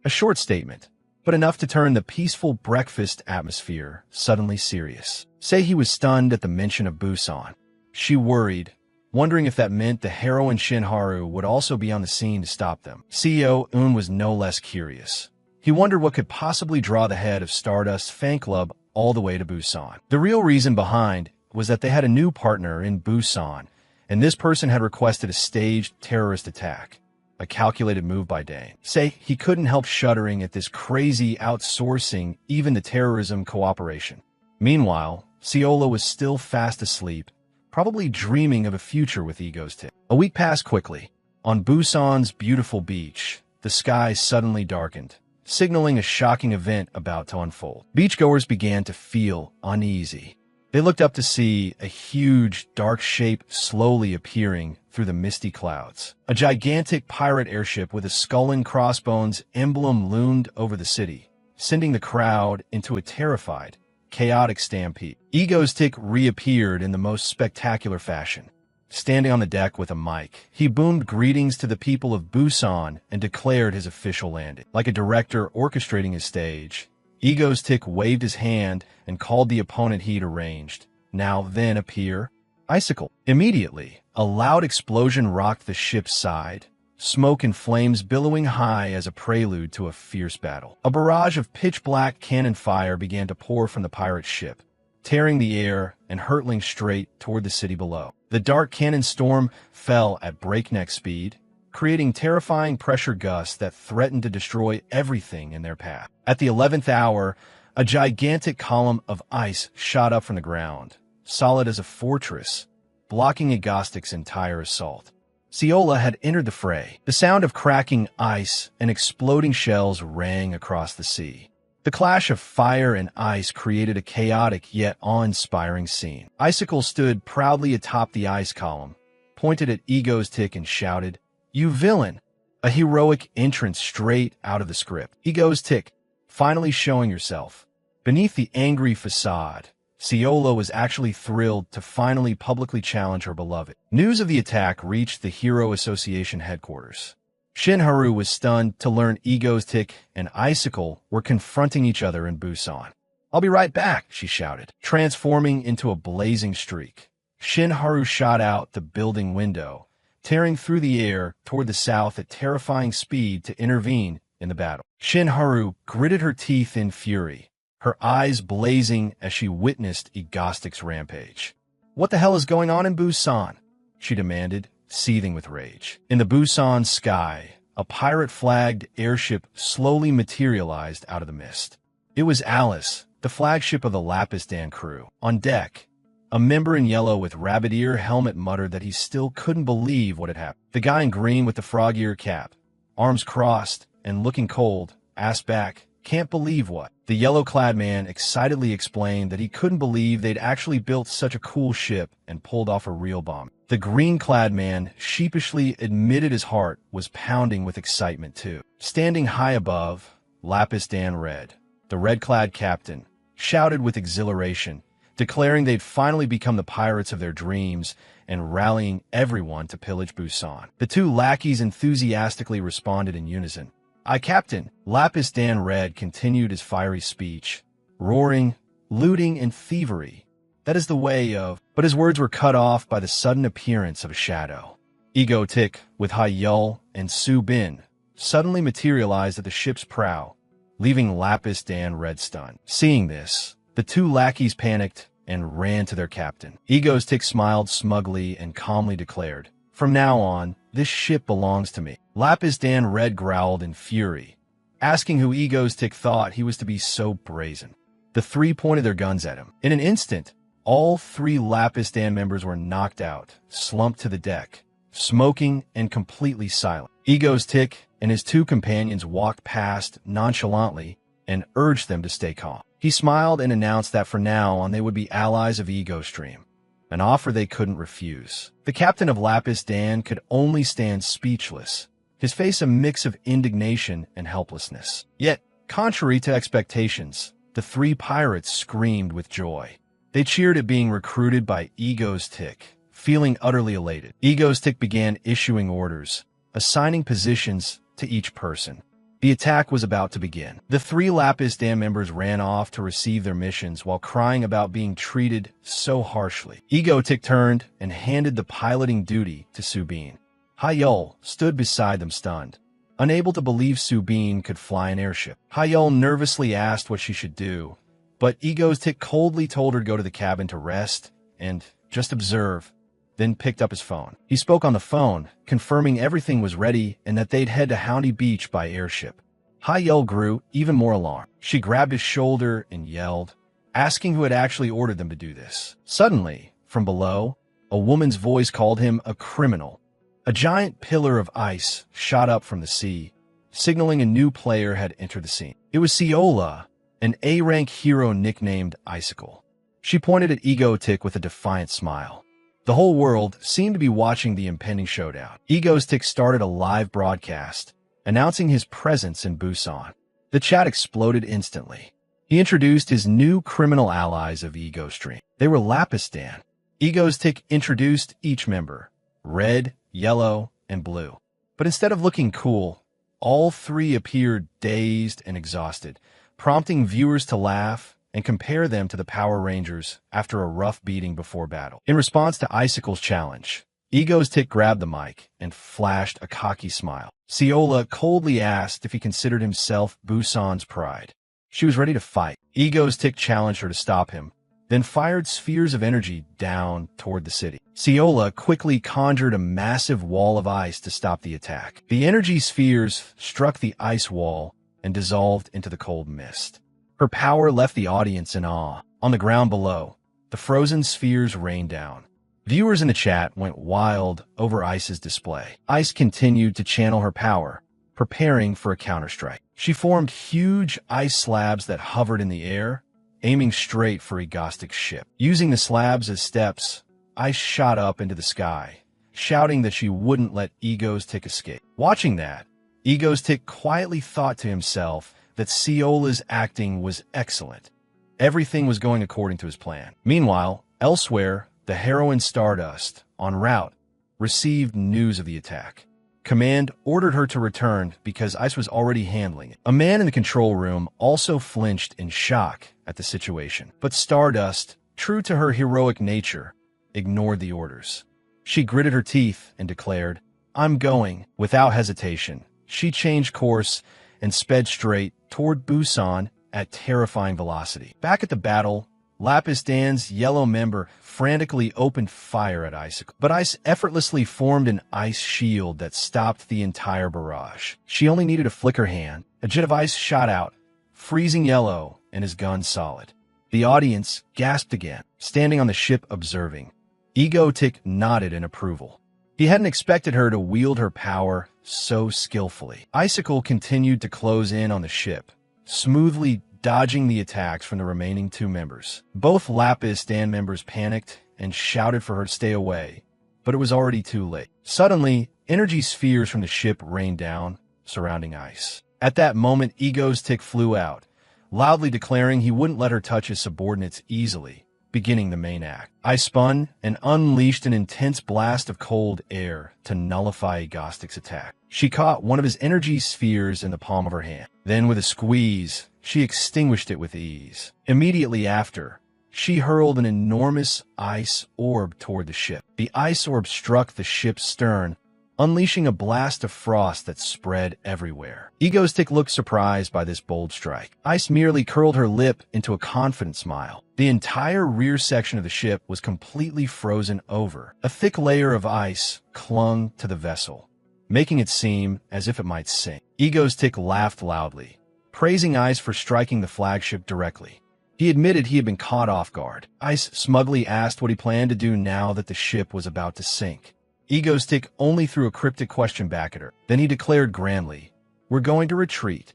A short statement, but enough to turn the peaceful breakfast atmosphere suddenly serious. Sei was stunned at the mention of Busan. She worried, wondering if that meant the heroine Shin Haru would also be on the scene to stop them. Seo-eun was no less curious. He wondered what could possibly draw the head of Stardust's fan club all the way to Busan. The real reason behind was that they had a new partner in Busan, and this person had requested a staged terrorist attack, a calculated move by Dane. He couldn't help shuddering at this crazy outsourcing even the terrorism cooperation. Meanwhile, Ciola was still fast asleep, probably dreaming of a future with Egostick. A week passed quickly. On Busan's beautiful beach, the sky suddenly darkened, signaling a shocking event about to unfold. Beachgoers began to feel uneasy. They looked up to see a huge, dark shape slowly appearing through the misty clouds. A gigantic pirate airship with a skull and crossbones emblem loomed over the city, sending the crowd into a terrified, chaotic stampede. Egostick reappeared in the most spectacular fashion. Standing on the deck with a mic, he boomed greetings to the people of Busan and declared his official landing. Like a director orchestrating his stage, Egostick waved his hand and called the opponent he'd arranged. Now then appear, Icicle. Immediately, a loud explosion rocked the ship's side, smoke and flames billowing high as a prelude to a fierce battle. A barrage of pitch-black cannon fire began to pour from the pirate ship, tearing the air and hurtling straight toward the city below. The dark cannon storm fell at breakneck speed, creating terrifying pressure gusts that threatened to destroy everything in their path. At the 11th hour, a gigantic column of ice shot up from the ground, solid as a fortress, blocking Egostick's entire assault. Ciola had entered the fray. The sound of cracking ice and exploding shells rang across the sea. The clash of fire and ice created a chaotic yet awe-inspiring scene. Icicle stood proudly atop the ice column, pointed at Egostick and shouted, "You villain!" A heroic entrance straight out of the script. Egostick, finally showing yourself. Beneath the angry facade, Ciola was actually thrilled to finally publicly challenge her beloved. News of the attack reached the Hero Association headquarters. Shinharu was stunned to learn Egostick and Icicle were confronting each other in Busan. "I'll be right back," she shouted, transforming into a blazing streak. Shinharu shot out the building window, tearing through the air toward the south at terrifying speed to intervene in the battle. Shinharu gritted her teeth in fury, her eyes blazing as she witnessed Egostick's rampage. "What the hell is going on in Busan?" she demanded, seething with rage. In the Busan sky, a pirate-flagged airship slowly materialized out of the mist. It was Alice, the flagship of the Lapistan crew. On deck, a member in yellow with rabbit ear helmet muttered that he still couldn't believe what had happened. The guy in green with the frog ear cap, arms crossed and looking cold, asked back, "Can't believe what?" The yellow-clad man excitedly explained that he couldn't believe they'd actually built such a cool ship and pulled off a real bomb. The green-clad man sheepishly admitted his heart was pounding with excitement too. Standing high above, Lapistan Red, the red-clad captain, shouted with exhilaration, declaring they'd finally become the pirates of their dreams and rallying everyone to pillage Busan. The two lackeys enthusiastically responded in unison. "Aye, Captain." Lapistan Red continued his fiery speech, roaring, "Looting and thievery. That is the way of—" But his words were cut off by the sudden appearance of a shadow. Egotick, with Hai Yul and Su Bin, suddenly materialized at the ship's prow, leaving Lapistan Red stunned. Seeing this, the two lackeys panicked and ran to their captain. Egostick smiled smugly and calmly declared, "From now on, this ship belongs to me." Lapistan Red growled in fury, asking who Egostick thought he was to be so brazen. The three pointed their guns at him. In an instant, all three Lapistan members were knocked out, slumped to the deck, smoking and completely silent. Egostick and his two companions walked past nonchalantly and urged them to stay calm. He smiled and announced that from now on they would be allies of Egostream, an offer they couldn't refuse. The captain of Lapistan could only stand speechless, his face a mix of indignation and helplessness. Yet, contrary to expectations, the three pirates screamed with joy. They cheered at being recruited by Egostick, feeling utterly elated. Egostick began issuing orders, assigning positions to each person. The attack was about to begin. The three Lapistan members ran off to receive their missions while crying about being treated so harshly. Egotick turned and handed the piloting duty to Subin. Hai Yul stood beside them stunned, unable to believe Subin could fly an airship. Hai Yul nervously asked what she should do, but Egostick coldly told her to go to the cabin to rest and just observe, then picked up his phone. He spoke on the phone, confirming everything was ready and that they'd head to Houndy Beach by airship. Hai Yul grew even more alarmed. She grabbed his shoulder and yelled, asking who had actually ordered them to do this. Suddenly, from below, a woman's voice called him a criminal. A giant pillar of ice shot up from the sea, signaling a new player had entered the scene. It was Ciola, an A-rank hero nicknamed Icicle. She pointed at Egotick with a defiant smile. The whole world seemed to be watching the impending showdown. Egostick started a live broadcast, announcing his presence in Busan. The chat exploded instantly. He introduced his new criminal allies of Egostream. They were Lapistan. Egostick introduced each member, red, yellow, and blue. But instead of looking cool, all three appeared dazed and exhausted, prompting viewers to laugh and compare them to the Power Rangers after a rough beating before battle. In response to Icicle's challenge, Egostick grabbed the mic and flashed a cocky smile. Ciola coldly asked if he considered himself Busan's pride. She was ready to fight. Egostick challenged her to stop him, then fired spheres of energy down toward the city. Ciola quickly conjured a massive wall of ice to stop the attack. The energy spheres struck the ice wall and dissolved into the cold mist. Her power left the audience in awe. On the ground below, the frozen spheres rained down. Viewers in the chat went wild over Ice's display. Ice continued to channel her power, preparing for a counterstrike. She formed huge ice slabs that hovered in the air, aiming straight for Egostick's ship. Using the slabs as steps, Ice shot up into the sky, shouting that she wouldn't let Egostick escape. Watching that, Egostick quietly thought to himself that Ciola's acting was excellent. Everything was going according to his plan. Meanwhile, elsewhere, the heroine Stardust, en route, received news of the attack. Command ordered her to return because Ice was already handling it. A man in the control room also flinched in shock at the situation. But Stardust, true to her heroic nature, ignored the orders. She gritted her teeth and declared, "I'm going." Without hesitation, she changed course and sped straight toward Busan at terrifying velocity. Back at the battle, Lapis Dan's yellow member frantically opened fire at Icicle, but Ice effortlessly formed an ice shield that stopped the entire barrage. She only needed to flick her hand. A jet of ice shot out, freezing yellow and his gun solid. The audience gasped again, standing on the ship observing. Egotic nodded in approval. He hadn't expected her to wield her power so skillfully. Icicle continued to close in on the ship, smoothly dodging the attacks from the remaining two members. Both Lapis Dan members panicked and shouted for her to stay away, but it was already too late. Suddenly, energy spheres from the ship rained down, surrounding Ice. At that moment, Ego's tick flew out, loudly declaring he wouldn't let her touch his subordinates easily, beginning the main act. Ice spun and unleashed an intense blast of cold air to nullify Egostic's attack. She caught one of his energy spheres in the palm of her hand. Then, with a squeeze, she extinguished it with ease. Immediately after, she hurled an enormous ice orb toward the ship. The ice orb struck the ship's stern, unleashing a blast of frost that spread everywhere. Egostic looked surprised by this bold strike. Ice merely curled her lip into a confident smile. The entire rear section of the ship was completely frozen over. A thick layer of ice clung to the vessel, making it seem as if it might sink. Egostic laughed loudly, praising Ice for striking the flagship directly. He admitted he had been caught off guard. Ice smugly asked what he planned to do now that the ship was about to sink. Egostic only threw a cryptic question back at her. Then he declared grandly, "We're going to retreat."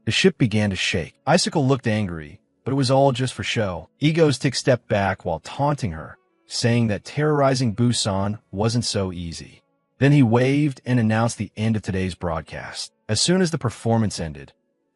The ship began to shake. Icicle looked angry, but it was all just for show. Egostic stepped back while taunting her, saying that terrorizing Busan wasn't so easy. Then he waved and announced the end of today's broadcast. As soon as the performance ended,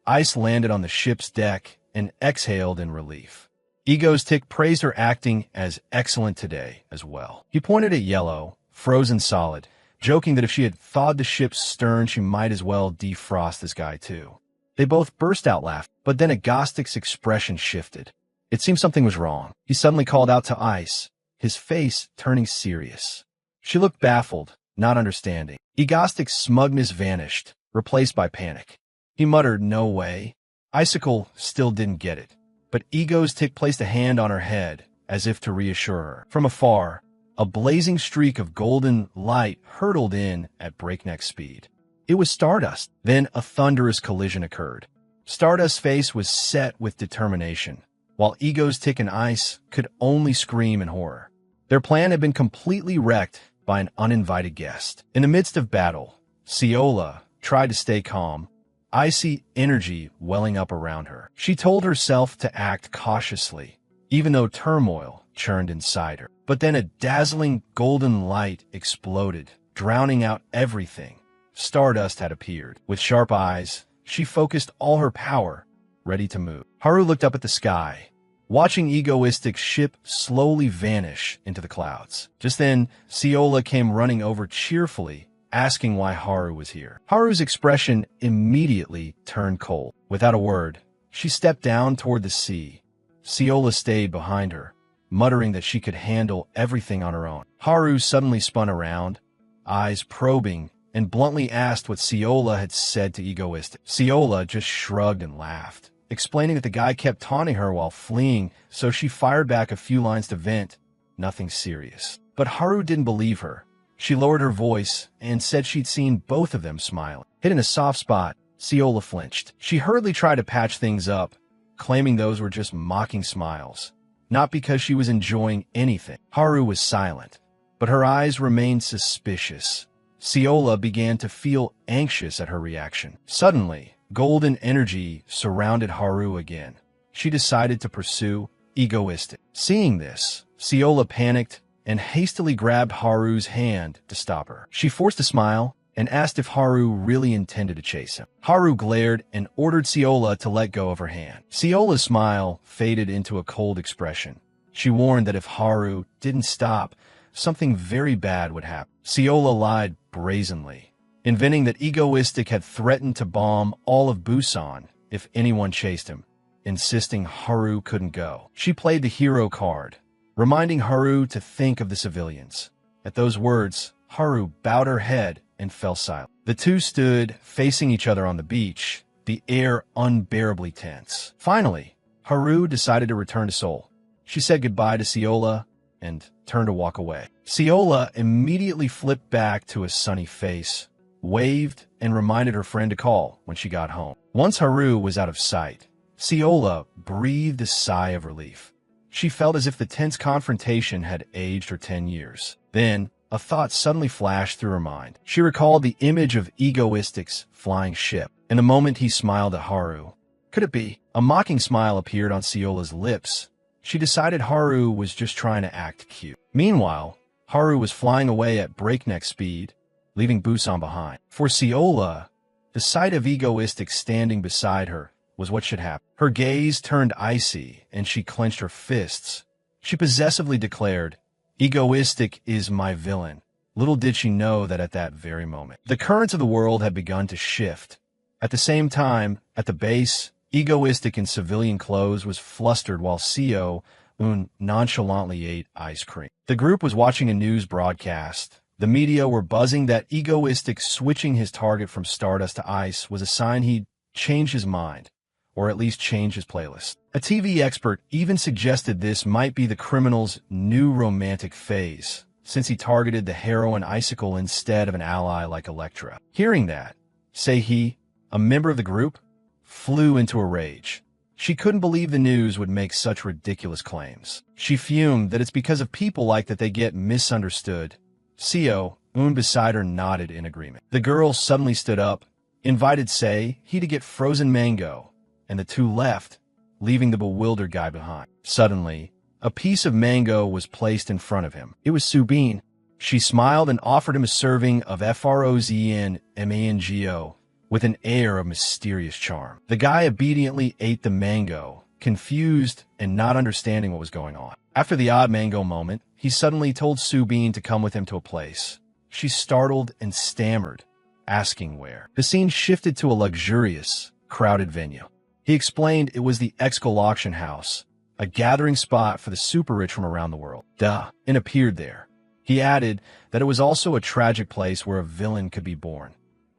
Ice landed on the ship's deck and exhaled in relief. Egostic praised her acting as excellent today as well. He pointed at Yellow, frozen solid, joking that if she had thawed the ship's stern, she might as well defrost this guy too. They both burst out laughing, but then Egostic's expression shifted. It seemed something was wrong. He suddenly called out to Ice, his face turning serious. She looked baffled, not understanding. Egostic's smugness vanished, replaced by panic. He muttered, "No way." Icicle still didn't get it, but Egostic placed a hand on her head, as if to reassure her. From afar, a blazing streak of golden light hurtled in at breakneck speed. It was Stardust. Then a thunderous collision occurred. Stardust's face was set with determination, while Egostic and Ice could only scream in horror. Their plan had been completely wrecked by an uninvited guest. In the midst of battle, Ciola tried to stay calm, icy energy welling up around her. She told herself to act cautiously, even though turmoil churned inside her. But then a dazzling golden light exploded, drowning out everything. Stardust had appeared. With sharp eyes, she focused all her power, ready to move. Haru looked up at the sky, watching Egoistic's ship slowly vanish into the clouds. Just then, Ciola came running over cheerfully, asking why Haru was here. Haru's expression immediately turned cold. Without a word, she stepped down toward the sea. Ciola stayed behind her, muttering that she could handle everything on her own. Haru suddenly spun around, eyes probing, and bluntly asked what Ciola had said to Egoistic. Ciola just shrugged and laughed, explaining that the guy kept taunting her while fleeing, so she fired back a few lines to vent. Nothing serious. But Haru didn't believe her. She lowered her voice and said she'd seen both of them smiling. Hit in a soft spot, Ciola flinched. She hurriedly tried to patch things up, claiming those were just mocking smiles, not because she was enjoying anything. Haru was silent, but her eyes remained suspicious. Ciola began to feel anxious at her reaction. Suddenly, golden energy surrounded Haru again. She decided to pursue Egoistic. Seeing this, Ciola panicked and hastily grabbed Haru's hand to stop her. She forced a smile and asked if Haru really intended to chase him. Haru glared and ordered Seola to let go of her hand. Seola's smile faded into a cold expression. She warned that if Haru didn't stop, something very bad would happen. Seola lied brazenly, inventing that Egoistic had threatened to bomb all of Busan if anyone chased him, insisting Haru couldn't go. She played the hero card, reminding Haru to think of the civilians. At those words, Haru bowed her head and fell silent. The two stood facing each other on the beach, the air unbearably tense. Finally, Haru decided to return to Seoul. She said goodbye to Seola and turned to walk away. Seola immediately flipped back to a sunny face, waved, and reminded her friend to call when she got home. Once Haru was out of sight, Seola breathed a sigh of relief. She felt as if the tense confrontation had aged her 10 years. Then, a thought suddenly flashed through her mind. She recalled the image of Egoistic's flying ship. In a moment, he smiled at Haru. Could it be? A mocking smile appeared on Seola's lips. She decided Haru was just trying to act cute. Meanwhile, Haru was flying away at breakneck speed, leaving Busan behind. For Seola, the sight of Egoistic standing beside her was what should happen. Her gaze turned icy, and she clenched her fists. She possessively declared, "Egoistic is my villain." Little did she know that at that very moment, the currents of the world had begun to shift. At the same time, at the base, Egoistic in civilian clothes was flustered while Seo-un nonchalantly ate ice cream. The group was watching a news broadcast. The media were buzzing that Egoistic switching his target from Stardust to Ice was a sign he'd changed his mind, or at least change his playlist. A TV expert even suggested this might be the criminal's new romantic phase, since he targeted the heroine Icicle instead of an ally like Elektra. Hearing that, Sei-hee, a member of the group, flew into a rage. She couldn't believe the news would make such ridiculous claims. She fumed that it's because of people like that they get misunderstood. Seo-un beside her nodded in agreement. The girl suddenly stood up, invited Sei-hee to get frozen mango, and the two left, leaving the bewildered guy behind. Suddenly, a piece of mango was placed in front of him. It was Subin. She smiled and offered him a serving of frozen mango with an air of mysterious charm. The guy obediently ate the mango, confused and not understanding what was going on. After the odd mango moment, he suddenly told Subin to come with him to a place. She startled and stammered, asking where. The scene shifted to a luxurious, crowded venue. He explained it was the Excal auction house, a gathering spot for the super rich from around the world. And appeared there. He added that it was also a tragic place where a villain could be born.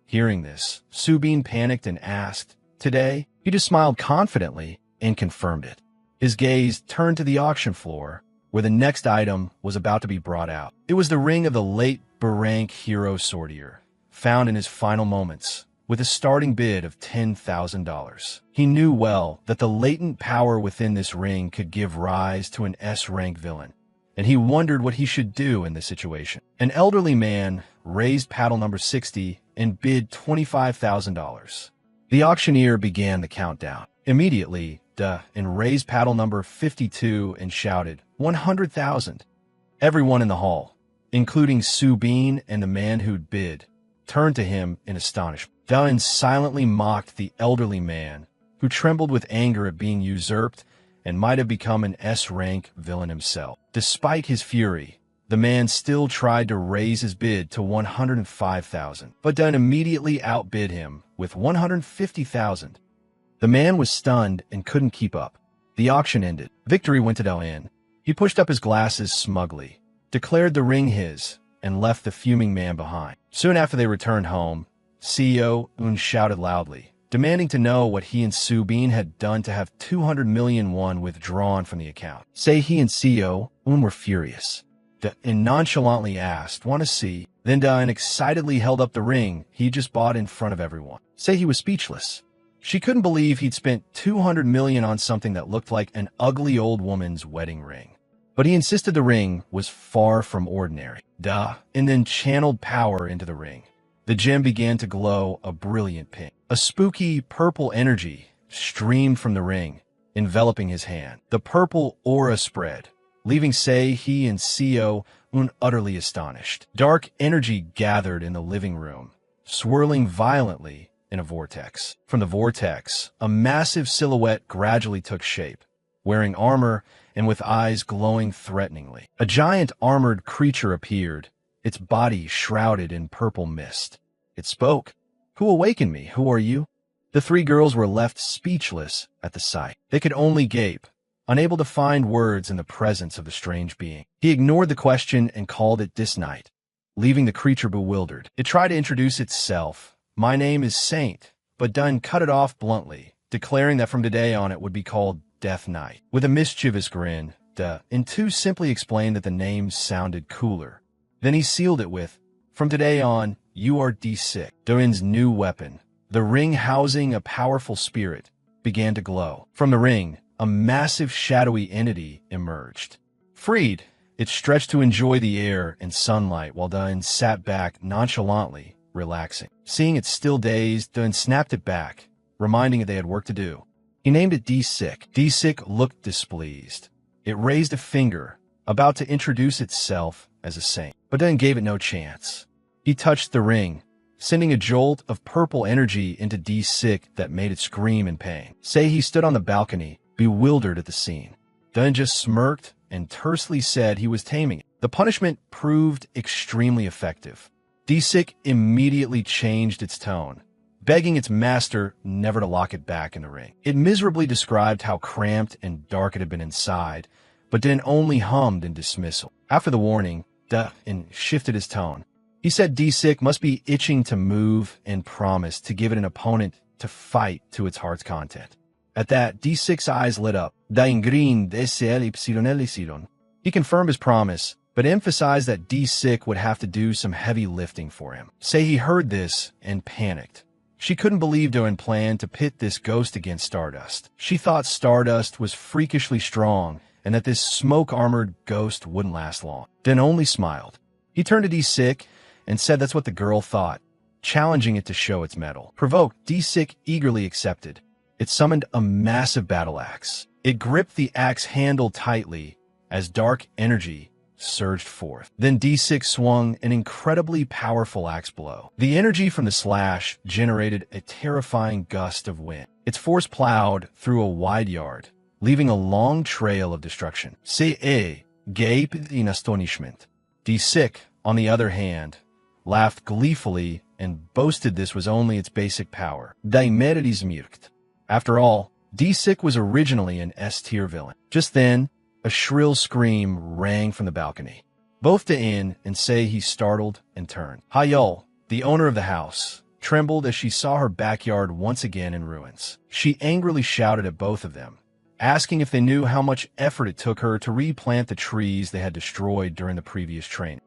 Hearing this, Subin panicked and asked, "Today?" He just smiled confidently and confirmed it. His gaze turned to the auction floor, where the next item was about to be brought out. It was the ring of the late Barank hero Sortier, found in his final moments, with a starting bid of $10,000. He knew well that the latent power within this ring could give rise to an S-rank villain, and he wondered what he should do in this situation. An elderly man raised paddle number 60 and bid $25,000. The auctioneer began the countdown. Immediately, and raised paddle number 52 and shouted, $100,000. Everyone in the hall, including Subin and the man who'd bid, turned to him in astonishment. Dun silently mocked the elderly man, who trembled with anger at being usurped and might have become an S-rank villain himself. Despite his fury, the man still tried to raise his bid to $105,000, but Dun immediately outbid him with $150,000. The man was stunned and couldn't keep up. The auction ended. Victory went to Dun. He pushed up his glasses smugly, declared the ring his, and left the fuming man behind. Soon after they returned home, Seo-un shouted loudly, demanding to know what he and Subin had done to have 200 million won withdrawn from the account. Sei-hee and Seo-un were furious, and nonchalantly asked, "Want to see?" Then Dun excitedly held up the ring he just bought in front of everyone. Sei-hee was speechless. She couldn't believe he'd spent 200 million on something that looked like an ugly old woman's wedding ring. But he insisted the ring was far from ordinary. And then channeled power into the ring. The gem began to glow a brilliant pink. A spooky purple energy streamed from the ring, enveloping his hand. The purple aura spread, leaving Sei-hee and Seo-un utterly astonished. Dark energy gathered in the living room, swirling violently in a vortex. From the vortex, a massive silhouette gradually took shape, wearing armor and with eyes glowing threateningly. A giant armored creature appeared, its body shrouded in purple mist. It spoke. "Who awakened me? Who are you?" The three girls were left speechless at the sight. They could only gape, unable to find words in the presence of the strange being. He ignored the question and called it disnight, leaving the creature bewildered. It tried to introduce itself. "My name is Saint," but Dunn cut it off bluntly, declaring that from today on it would be called Death Knight. With a mischievous grin, Intu simply explained that the name sounded cooler. Then he sealed it with, "From today on, you are D6." Doin's new weapon, the ring housing a powerful spirit, began to glow. From the ring, a massive shadowy entity emerged. Freed, it stretched to enjoy the air and sunlight while Doin sat back nonchalantly, relaxing. Seeing it still dazed, Doin snapped it back, reminding it they had work to do. He named it D6. D6 looked displeased. It raised a finger, about to introduce itself as a saint, but Doin gave it no chance. He touched the ring, sending a jolt of purple energy into D6 that made it scream in pain. Say he stood on the balcony, bewildered at the scene. Doin just smirked and tersely said he was taming it. The punishment proved extremely effective. D6 immediately changed its tone, begging its master never to lock it back in the ring. It miserably described how cramped and dark it had been inside, but Din only hummed in dismissal. After the warning, Din shifted his tone. He said D6 must be itching to move and promised to give it an opponent to fight to its heart's content. At that, D6's eyes lit up. He confirmed his promise, but emphasized that D6 would have to do some heavy lifting for him. Say he heard this and panicked. She couldn't believe Doin planned to pit this ghost against Stardust. She thought Stardust was freakishly strong and that this smoke-armored ghost wouldn't last long. Din only smiled. He turned to D6 and said that's what the girl thought, challenging it to show its mettle. Provoked, D6 eagerly accepted. It summoned a massive battle axe. It gripped the axe handle tightly as dark energy surged forth. Then D6 swung an incredibly powerful axe blow. The energy from the slash generated a terrifying gust of wind. Its force plowed through a wide yard, leaving a long trail of destruction. C.A. gaped in astonishment. D6, on the other hand, laughed gleefully and boasted this was only its basic power. Daimeridismirkt. After all, D6 was originally an S-tier villain. Just then, a shrill scream rang from the balcony. Both Dain and Sei startled and turned. Hayol, the owner of the house, trembled as she saw her backyard once again in ruins. She angrily shouted at both of them, asking if they knew how much effort it took her to replant the trees they had destroyed during the previous training.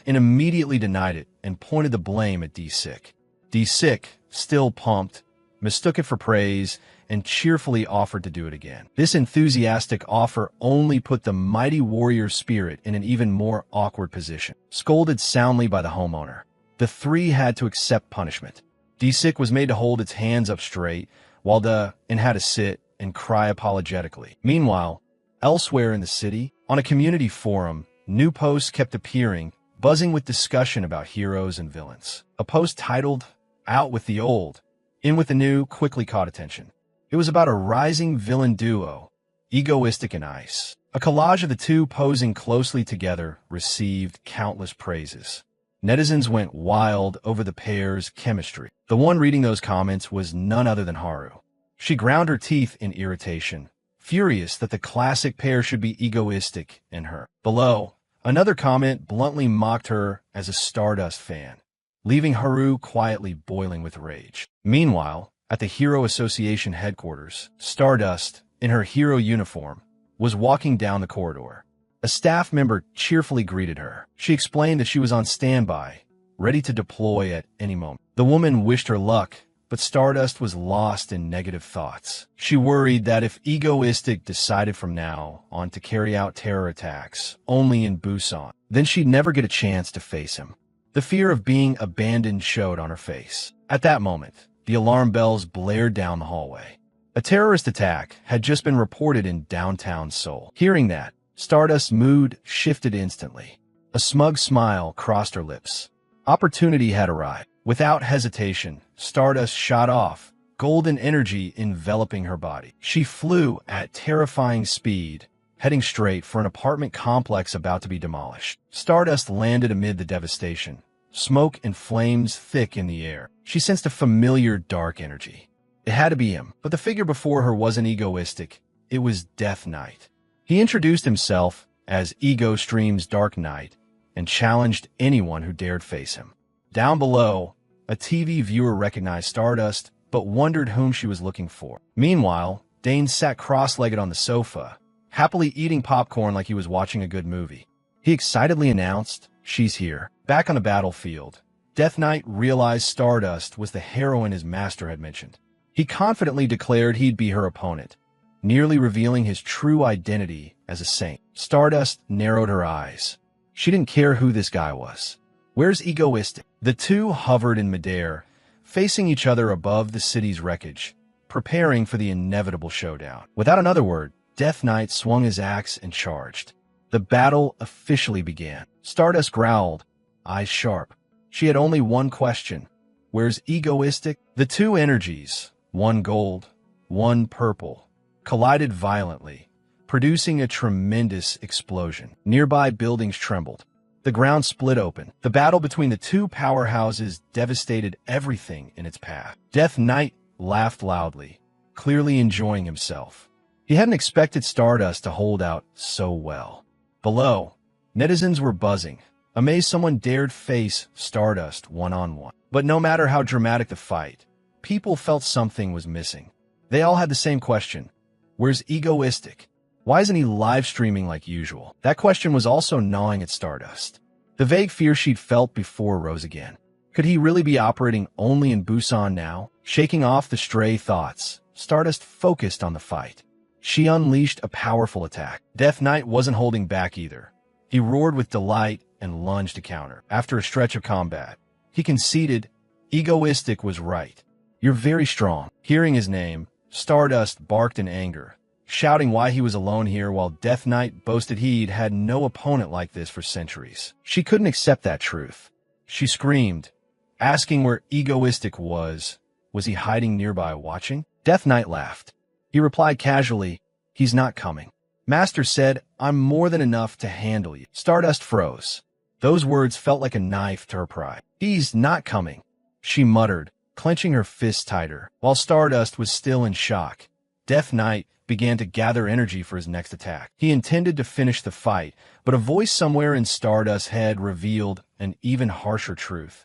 And immediately denied it and pointed the blame at D6. D6, still pumped, mistook it for praise and cheerfully offered to do it again. This enthusiastic offer only put the mighty warrior spirit in an even more awkward position. Scolded soundly by the homeowner, the three had to accept punishment. D6 was made to hold its hands up straight, while and had to sit and cry apologetically. Meanwhile, elsewhere in the city, on a community forum, new posts kept appearing, buzzing with discussion about heroes and villains. A post titled, "Out with the Old, In with the New," quickly caught attention. It was about a rising villain duo, Egoistic and Ice. A collage of the two posing closely together received countless praises. Netizens went wild over the pair's chemistry. The one reading those comments was none other than Haru. She ground her teeth in irritation, furious that the classic pair should be egoistic in her. Below, another comment bluntly mocked her as a Stardust fan, leaving Haru quietly boiling with rage. Meanwhile, at the Hero Association headquarters, Stardust, in her hero uniform, was walking down the corridor. A staff member cheerfully greeted her. She explained that she was on standby, ready to deploy at any moment. The woman wished her luck, but Stardust was lost in negative thoughts. She worried that if Egoistic decided from now on to carry out terror attacks only in Busan, then she'd never get a chance to face him. The fear of being abandoned showed on her face. At that moment, the alarm bells blared down the hallway. A terrorist attack had just been reported in downtown Seoul. Hearing that, Stardust's mood shifted instantly. A smug smile crossed her lips. Opportunity had arrived. Without hesitation, Stardust shot off, golden energy enveloping her body. She flew at terrifying speed, heading straight for an apartment complex about to be demolished. Stardust landed amid the devastation, smoke and flames thick in the air. She sensed a familiar dark energy. It had to be him, but the figure before her wasn't egoistic. It was Death Knight. He introduced himself as Ego Stream's Dark Knight and challenged anyone who dared face him. Down below, a TV viewer recognized Stardust, but wondered whom she was looking for. Meanwhile, Dane sat cross-legged on the sofa, happily eating popcorn like he was watching a good movie. He excitedly announced, "She's here." Back on the battlefield, Death Knight realized Stardust was the heroine his master had mentioned. He confidently declared he'd be her opponent, nearly revealing his true identity as a saint. Stardust narrowed her eyes. She didn't care who this guy was. Where's Egoistic? The two hovered in midair, facing each other above the city's wreckage, preparing for the inevitable showdown. Without another word, Death Knight swung his axe and charged. The battle officially began. Stardust growled, eyes sharp. She had only one question. Where's Egoistic? The two energies, one gold, one purple, collided violently, producing a tremendous explosion. Nearby buildings trembled. The ground split open. The battle between the two powerhouses devastated everything in its path. Death Knight laughed loudly, clearly enjoying himself. He hadn't expected Stardust to hold out so well. Below, netizens were buzzing, amazed someone dared face Stardust one-on-one. But no matter how dramatic the fight, people felt something was missing. They all had the same question. Where's Egoistic? Why isn't he live streaming like usual? That question was also gnawing at Stardust. The vague fear she'd felt before rose again. Could he really be operating only in Busan now? Shaking off the stray thoughts, Stardust focused on the fight. She unleashed a powerful attack. Death Knight wasn't holding back either. He roared with delight and lunged to counter. After a stretch of combat, he conceded, Egoistic was right. You're very strong. Hearing his name, Stardust barked in anger, shouting why he was alone here while Death Knight boasted he'd had no opponent like this for centuries. She couldn't accept that truth. She screamed, asking where Egoistic was. Was he hiding nearby watching? Death Knight laughed. He replied casually, he's not coming. Master said, I'm more than enough to handle you. Stardust froze. Those words felt like a knife to her pride. He's not coming, she muttered, clenching her fists tighter. While Stardust was still in shock, Death Knight began to gather energy for his next attack. He intended to finish the fight, but a voice somewhere in Stardust's head revealed an even harsher truth.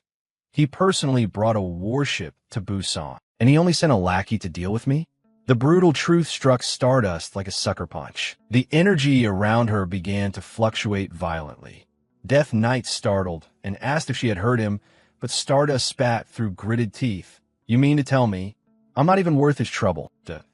He personally brought a warship to Busan, and he only sent a lackey to deal with me? The brutal truth struck Stardust like a sucker punch. The energy around her began to fluctuate violently. Death Knight startled and asked if she had heard him, but Stardust spat through gritted teeth. You mean to tell me I'm not even worth his trouble?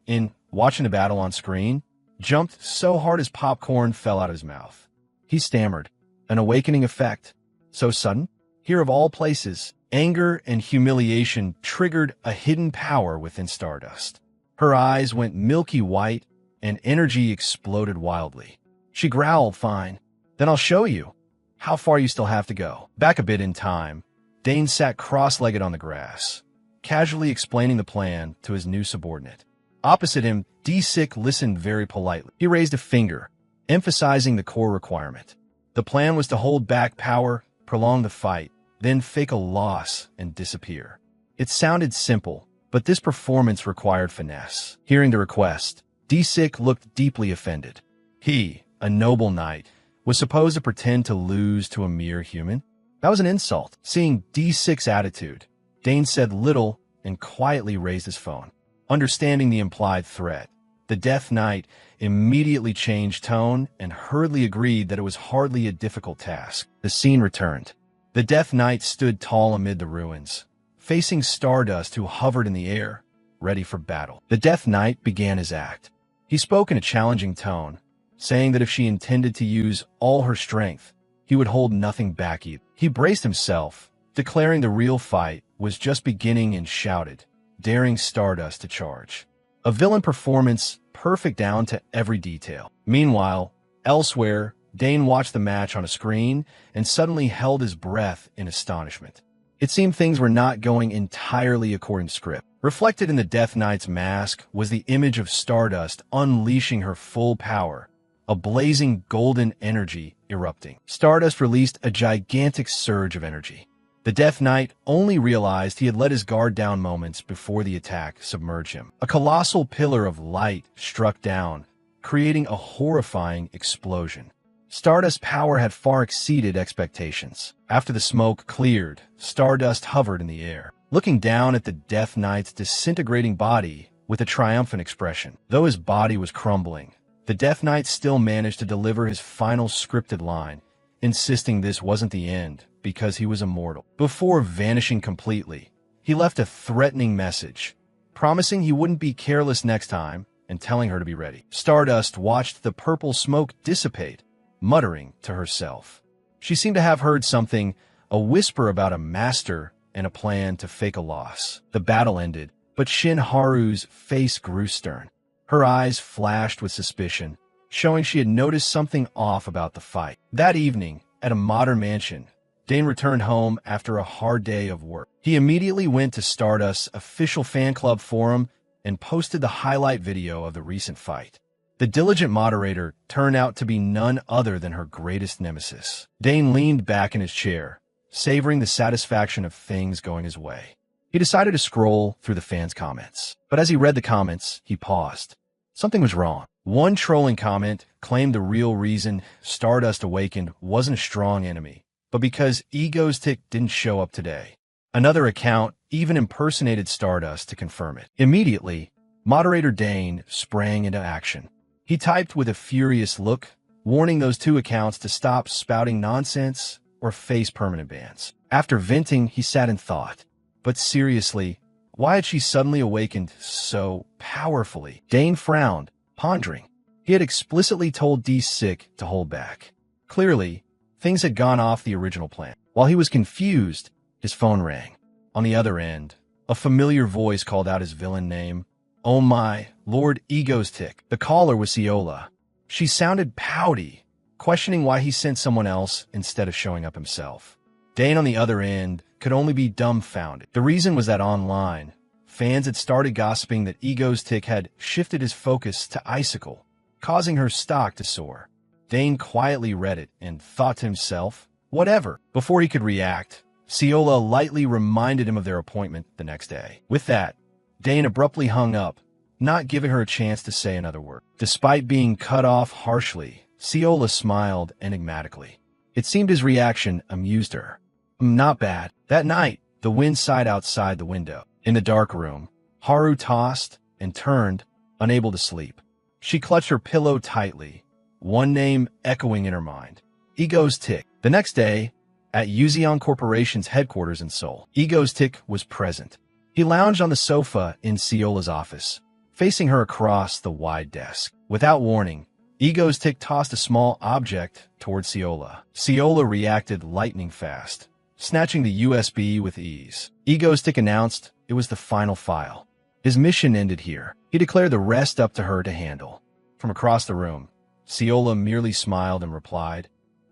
In watching the battle on screen, jumped so hard his popcorn fell out of his mouth. He stammered, an awakening effect. So sudden? Here of all places, anger and humiliation triggered a hidden power within Stardust. Her eyes went milky white, and energy exploded wildly. She growled, fine, then I'll show you. How far you still have to go. Back a bit in time, Dane sat cross-legged on the grass, casually explaining the plan to his new subordinate. Opposite him, D-Sick listened very politely. He raised a finger, emphasizing the core requirement. The plan was to hold back power, prolong the fight, then fake a loss and disappear. It sounded simple, but this performance required finesse. Hearing the request, D-Sick looked deeply offended. He, a noble knight, was supposed to pretend to lose to a mere human? That was an insult. Seeing D-Sick's attitude, Dane said little and quietly raised his phone. Understanding the implied threat, the Death Knight immediately changed tone and hurriedly agreed that it was hardly a difficult task. The scene returned. The Death Knight stood tall amid the ruins, facing Stardust who hovered in the air, ready for battle. The Death Knight began his act. He spoke in a challenging tone, saying that if she intended to use all her strength, he would hold nothing back either. He braced himself, declaring the real fight was just beginning and shouted, daring Stardust to charge. A villain performance perfect down to every detail. Meanwhile, elsewhere, Dane watched the match on a screen and suddenly held his breath in astonishment. It seemed things were not going entirely according to script. Reflected in the Death Knight's mask was the image of Stardust unleashing her full power, a blazing golden energy erupting. Stardust released a gigantic surge of energy. The Death Knight only realized he had let his guard down moments before the attack submerged him. A colossal pillar of light struck down, creating a horrifying explosion. Stardust's power had far exceeded expectations. After the smoke cleared, Stardust hovered in the air, looking down at the Death Knight's disintegrating body with a triumphant expression. Though his body was crumbling, the Death Knight still managed to deliver his final scripted line, insisting this wasn't the end because he was immortal. Before vanishing completely, he left a threatening message, promising he wouldn't be careless next time and telling her to be ready. Stardust watched the purple smoke dissipate, muttering to herself. She seemed to have heard something, a whisper about a master and a plan to fake a loss. The battle ended, but Shin Haru's face grew stern. Her eyes flashed with suspicion, showing she had noticed something off about the fight. That evening, at a modern mansion, Dane returned home after a hard day of work. He immediately went to Stardust's official fan club forum and posted the highlight video of the recent fight. The diligent moderator turned out to be none other than her greatest nemesis. Dane leaned back in his chair, savoring the satisfaction of things going his way. He decided to scroll through the fans' comments. But as he read the comments, he paused. Something was wrong. One trolling comment claimed the real reason Stardust Awakened wasn't a strong enemy, but because Ego's-Tick didn't show up today. Another account even impersonated Stardust to confirm it. Immediately, moderator Dane sprang into action. He typed with a furious look, warning those two accounts to stop spouting nonsense or face permanent bans. After venting, he sat and thought. But seriously, why had she suddenly awakened so powerfully? Dane frowned, pondering. He had explicitly told D-Sick to hold back. Clearly, things had gone off the original plan. While he was confused, his phone rang. On the other end, a familiar voice called out his villain name. Oh my, Lord Ego's-Tick. The caller was Ciola. She sounded pouty, questioning why he sent someone else instead of showing up himself. Dane on the other end could only be dumbfounded. The reason was that online, fans had started gossiping that Ego's-Tick had shifted his focus to Icicle, causing her stock to soar. Dane quietly read it and thought to himself, whatever. Before he could react, Ciola lightly reminded him of their appointment the next day. With that, Dane abruptly hung up, not giving her a chance to say another word. Despite being cut off harshly, Ciola smiled enigmatically. It seemed his reaction amused her. Not bad. That night, the wind sighed outside the window. In the dark room, Haru tossed and turned, unable to sleep. She clutched her pillow tightly, one name echoing in her mind. Ego's-Tick. The next day, at Yuzion Corporation's headquarters in Seoul, Ego's-Tick was present. He lounged on the sofa in Ciola's office, facing her across the wide desk. Without warning, Ego's-Tick tossed a small object toward Ciola. Ciola reacted lightning fast, snatching the USB with ease. Ego's-Tick announced it was the final file. His mission ended here. He declared the rest up to her to handle. From across the room, Ciola merely smiled and replied,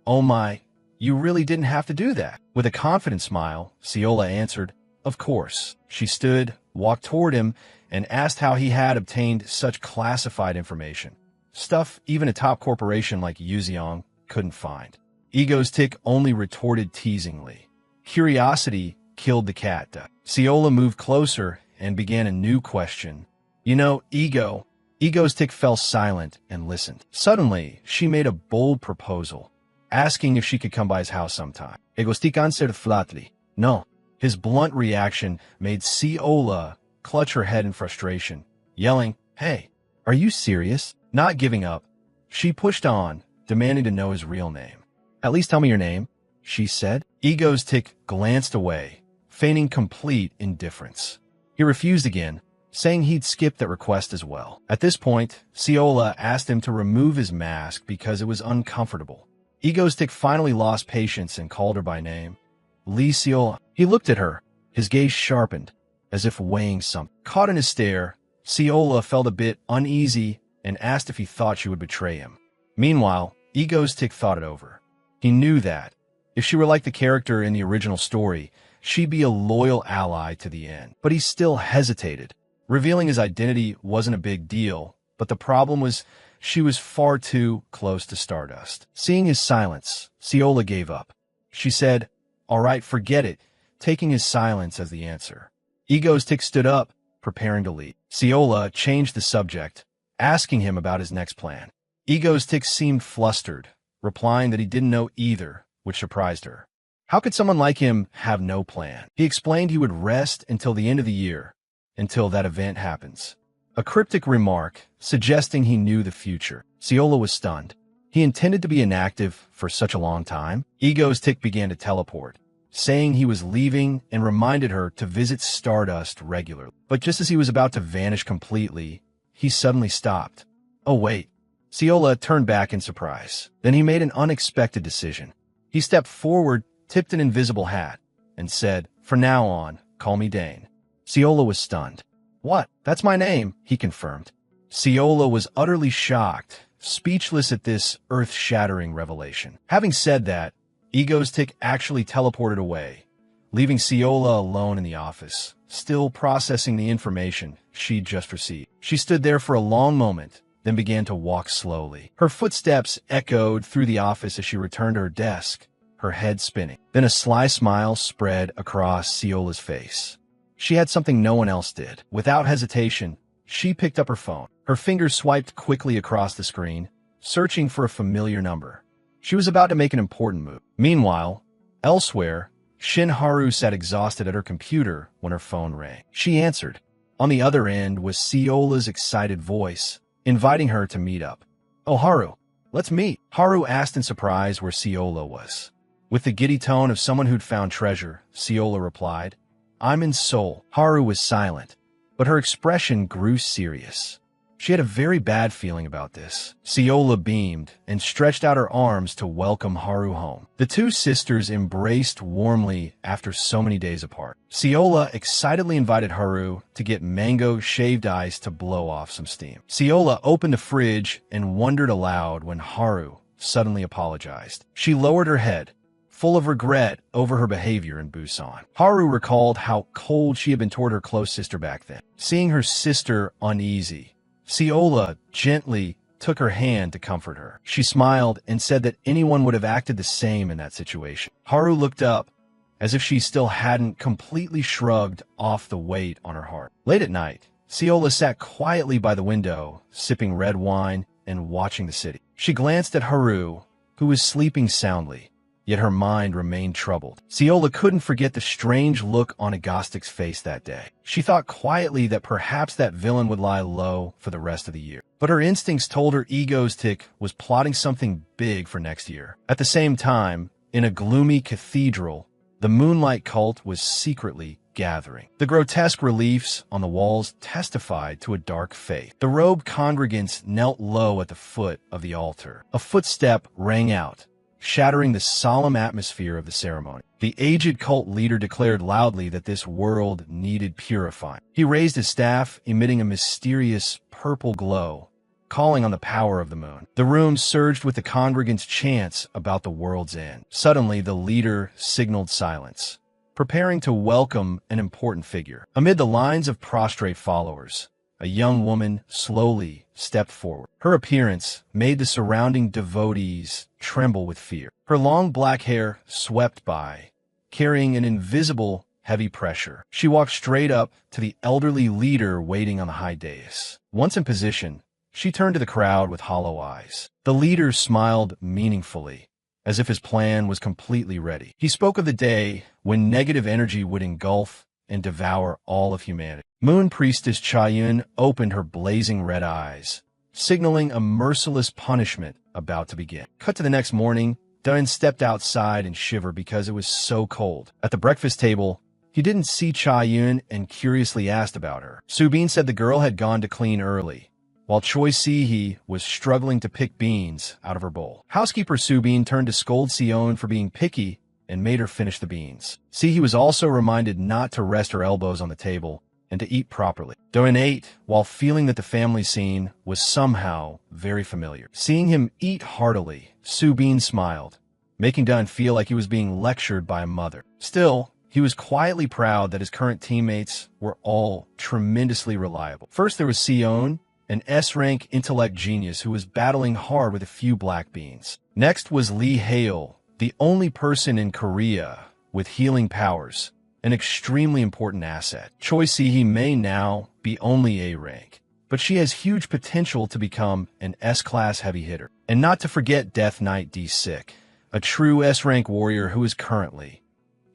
Oh my, you really didn't have to do that. With a confident smile, Ciola answered, Of course. She stood, walked toward him, and asked how he had obtained such classified information. Stuff even a top corporation like Yuzion couldn't find. Ego's-Tick only retorted teasingly. Curiosity killed the cat. Ciola moved closer and began a new question. You know, Ego's-Tick fell silent and listened. Suddenly, she made a bold proposal, asking if she could come by his house sometime. Ego's-Tick answered flatly, No. His blunt reaction made Ciola clutch her head in frustration, yelling, Hey, are you serious? Not giving up, she pushed on, demanding to know his real name. At least tell me your name, she said. Ego's-Tick glanced away, feigning complete indifference. He refused again, saying he'd skip that request as well. At this point, Ciola asked him to remove his mask because it was uncomfortable. Ego's-Tick finally lost patience and called her by name. Lee Ciola. He looked at her, his gaze sharpened, as if weighing something. Caught in his stare, Ciola felt a bit uneasy and asked if he thought she would betray him. Meanwhile, Ego's-Tick thought it over. He knew that, if she were like the character in the original story, she'd be a loyal ally to the end. But he still hesitated. Revealing his identity wasn't a big deal, but the problem was she was far too close to Stardust. Seeing his silence, Ciola gave up. She said, "All right, forget it," taking his silence as the answer. Egostick stood up, preparing to leave. Ciola changed the subject, asking him about his next plan. Egostick seemed flustered, replying that he didn't know either, which surprised her. How could someone like him have no plan? He explained he would rest until the end of the year, until that event happens. A cryptic remark, suggesting he knew the future. Ciola was stunned. He intended to be inactive for such a long time? Egostick began to teleport, saying he was leaving and reminded her to visit Stardust regularly. But just as he was about to vanish completely, he suddenly stopped. Oh wait. Ciola turned back in surprise. Then he made an unexpected decision. He stepped forward, tipped an invisible hat, and said, "From now on, call me Dane." Ciola was stunned. "What? That's my name," he confirmed. Ciola was utterly shocked, speechless at this earth-shattering revelation. Having said that, Egostick actually teleported away, leaving Ciola alone in the office, still processing the information she'd just received. She stood there for a long moment, then began to walk slowly. Her footsteps echoed through the office as she returned to her desk, her head spinning. Then a sly smile spread across Ciola's face. She had something no one else did. Without hesitation, she picked up her phone. Her fingers swiped quickly across the screen, searching for a familiar number. She was about to make an important move. Meanwhile, elsewhere, Shinharu sat exhausted at her computer when her phone rang. She answered. On the other end was Ciola's excited voice, inviting her to meet up. "Oh, Haru, let's meet." Haru asked in surprise where Ciola was. With the giddy tone of someone who'd found treasure, Ciola replied, "I'm in Seoul." Haru was silent, but her expression grew serious. She had a very bad feeling about this. Ciola beamed and stretched out her arms to welcome Haru home. The two sisters embraced warmly after so many days apart. Ciola excitedly invited Haru to get mango shaved ice to blow off some steam. Ciola opened a fridge and wondered aloud when Haru suddenly apologized. She lowered her head, full of regret over her behavior in Busan. Haru recalled how cold she had been toward her close sister back then. Seeing her sister uneasy, Ciola gently took her hand to comfort her. She smiled and said that anyone would have acted the same in that situation. Haru looked up, as if she still hadn't completely shrugged off the weight on her heart. Late at night, Ciola sat quietly by the window, sipping red wine and watching the city. She glanced at Haru, who was sleeping soundly, yet her mind remained troubled. Ciola couldn't forget the strange look on Egostick's face that day. She thought quietly that perhaps that villain would lie low for the rest of the year. But her instincts told her Egostick was plotting something big for next year. At the same time, in a gloomy cathedral, the Moonlight Cult was secretly gathering. The grotesque reliefs on the walls testified to a dark faith. The robed congregants knelt low at the foot of the altar. A footstep rang out, shattering the solemn atmosphere of the ceremony. The aged cult leader declared loudly that this world needed purifying. He raised his staff, emitting a mysterious purple glow, calling on the power of the moon. The room surged with the congregants' chants about the world's end. Suddenly, the leader signaled silence, preparing to welcome an important figure. Amid the lines of prostrate followers, a young woman slowly stepped forward. Her appearance made the surrounding devotees tremble with fear. Her long black hair swept by, carrying an invisible, heavy pressure. She walked straight up to the elderly leader waiting on the high dais. Once in position, she turned to the crowd with hollow eyes. The leader smiled meaningfully, as if his plan was completely ready. He spoke of the day when negative energy would engulf and devour all of humanity. Moon Priestess Cha-Yun opened her blazing red eyes, signaling a merciless punishment about to begin. Cut to the next morning, Dun stepped outside and shivered because it was so cold. At the breakfast table, he didn't see Cha-Yun and curiously asked about her. Subin said the girl had gone to clean early, while Choi Si-hee was struggling to pick beans out of her bowl. Housekeeper Subin turned to scold Sion for being picky and made her finish the beans. Si-hee was also reminded not to rest her elbows on the table and to eat properly. Doan ate while feeling that the family scene was somehow very familiar. Seeing him eat heartily, Subin smiled, making Doan feel like he was being lectured by a mother. Still, he He was quietly proud that his current teammates were all tremendously reliable. First, there was Sion, an S-rank intellect genius who was battling hard with a few black beans. Next was Lee Hale, the only person in Korea with healing powers, an extremely important asset. Choi Si-hee may now be only A-rank, but she has huge potential to become an S-class heavy hitter. And not to forget Death Knight D-Sick, a true S-rank warrior who is currently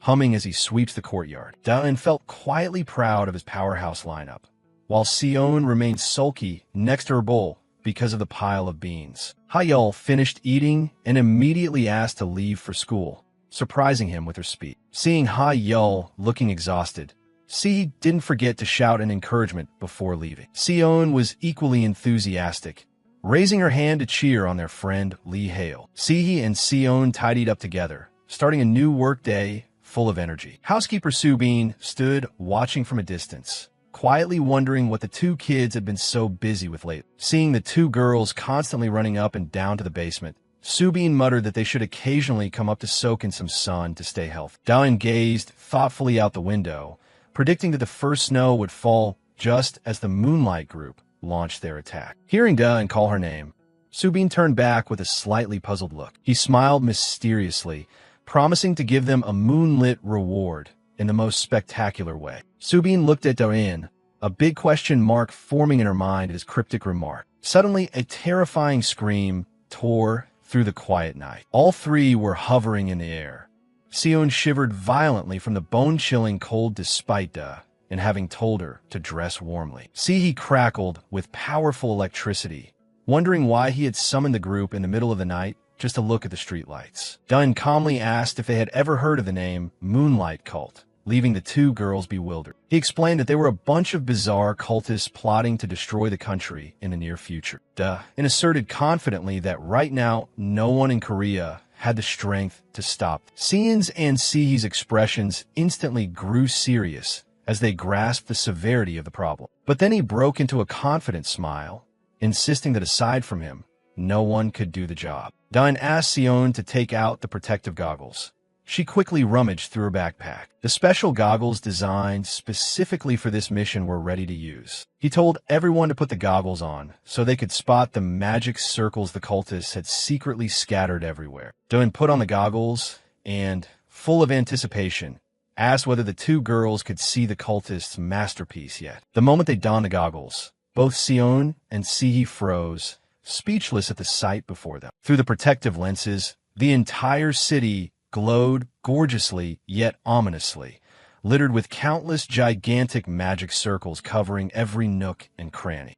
humming as he sweeps the courtyard. Da-eun felt quietly proud of his powerhouse lineup, while Sion remained sulky next to her bowl because of the pile of beans. Ha-yeol finished eating and immediately asked to leave for school, surprising him with her speed. Seeing Ha-yeol looking exhausted, Si didn't forget to shout an encouragement before leaving. Sion was equally enthusiastic, raising her hand to cheer on their friend Lee Hale. Si and Sion tidied up together, starting a new workday full of energy. Housekeeper Subin stood watching from a distance, quietly wondering what the two kids had been so busy with lately. Seeing the two girls constantly running up and down to the basement, Subin muttered that they should occasionally come up to soak in some sun to stay healthy. Da-eun gazed thoughtfully out the window, predicting that the first snow would fall just as the Moonlight group launched their attack. Hearing Da-eun call her name, Subin turned back with a slightly puzzled look. He smiled mysteriously, promising to give them a moonlit reward in the most spectacular way. Subin looked at Da-eun, a big question mark forming in her mind at his cryptic remark. Suddenly, a terrifying scream tore through the quiet night. All three were hovering in the air. Sion shivered violently from the bone-chilling cold despite Da in having told her to dress warmly. Si crackled with powerful electricity, wondering why he had summoned the group in the middle of the night just to look at the streetlights. Da-eun calmly asked if they had ever heard of the name Moonlight Cult, leaving the two girls bewildered. He explained that they were a bunch of bizarre cultists plotting to destroy the country in the near future. Da-eun asserted confidently that right now, no one in Korea had the strength to stop. Sion's and Sihee's expressions instantly grew serious as they grasped the severity of the problem. But then he broke into a confident smile, insisting that aside from him, no one could do the job. Da-eun asked Sion to take out the protective goggles. She quickly rummaged through her backpack. The special goggles designed specifically for this mission were ready to use. He told everyone to put the goggles on so they could spot the magic circles the cultists had secretly scattered everywhere. Da-eun put on the goggles and, full of anticipation, asked whether the two girls could see the cultists' masterpiece yet. The moment they donned the goggles, both Sion and Sihee froze, speechless at the sight before them. Through the protective lenses, the entire city glowed gorgeously yet ominously, littered with countless gigantic magic circles covering every nook and cranny.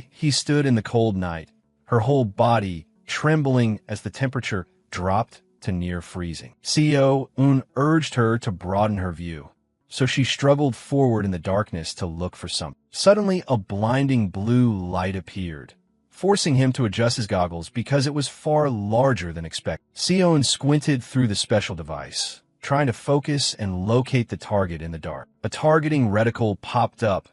He stood in the cold night, her whole body trembling as the temperature dropped to near freezing. Seo-eun urged her to broaden her view, so she struggled forward in the darkness to look for something. Suddenly, a blinding blue light appeared, forcing him to adjust his goggles because it was far larger than expected. Seo-eun squinted through the special device, trying to focus and locate the target in the dark. A targeting reticle popped up,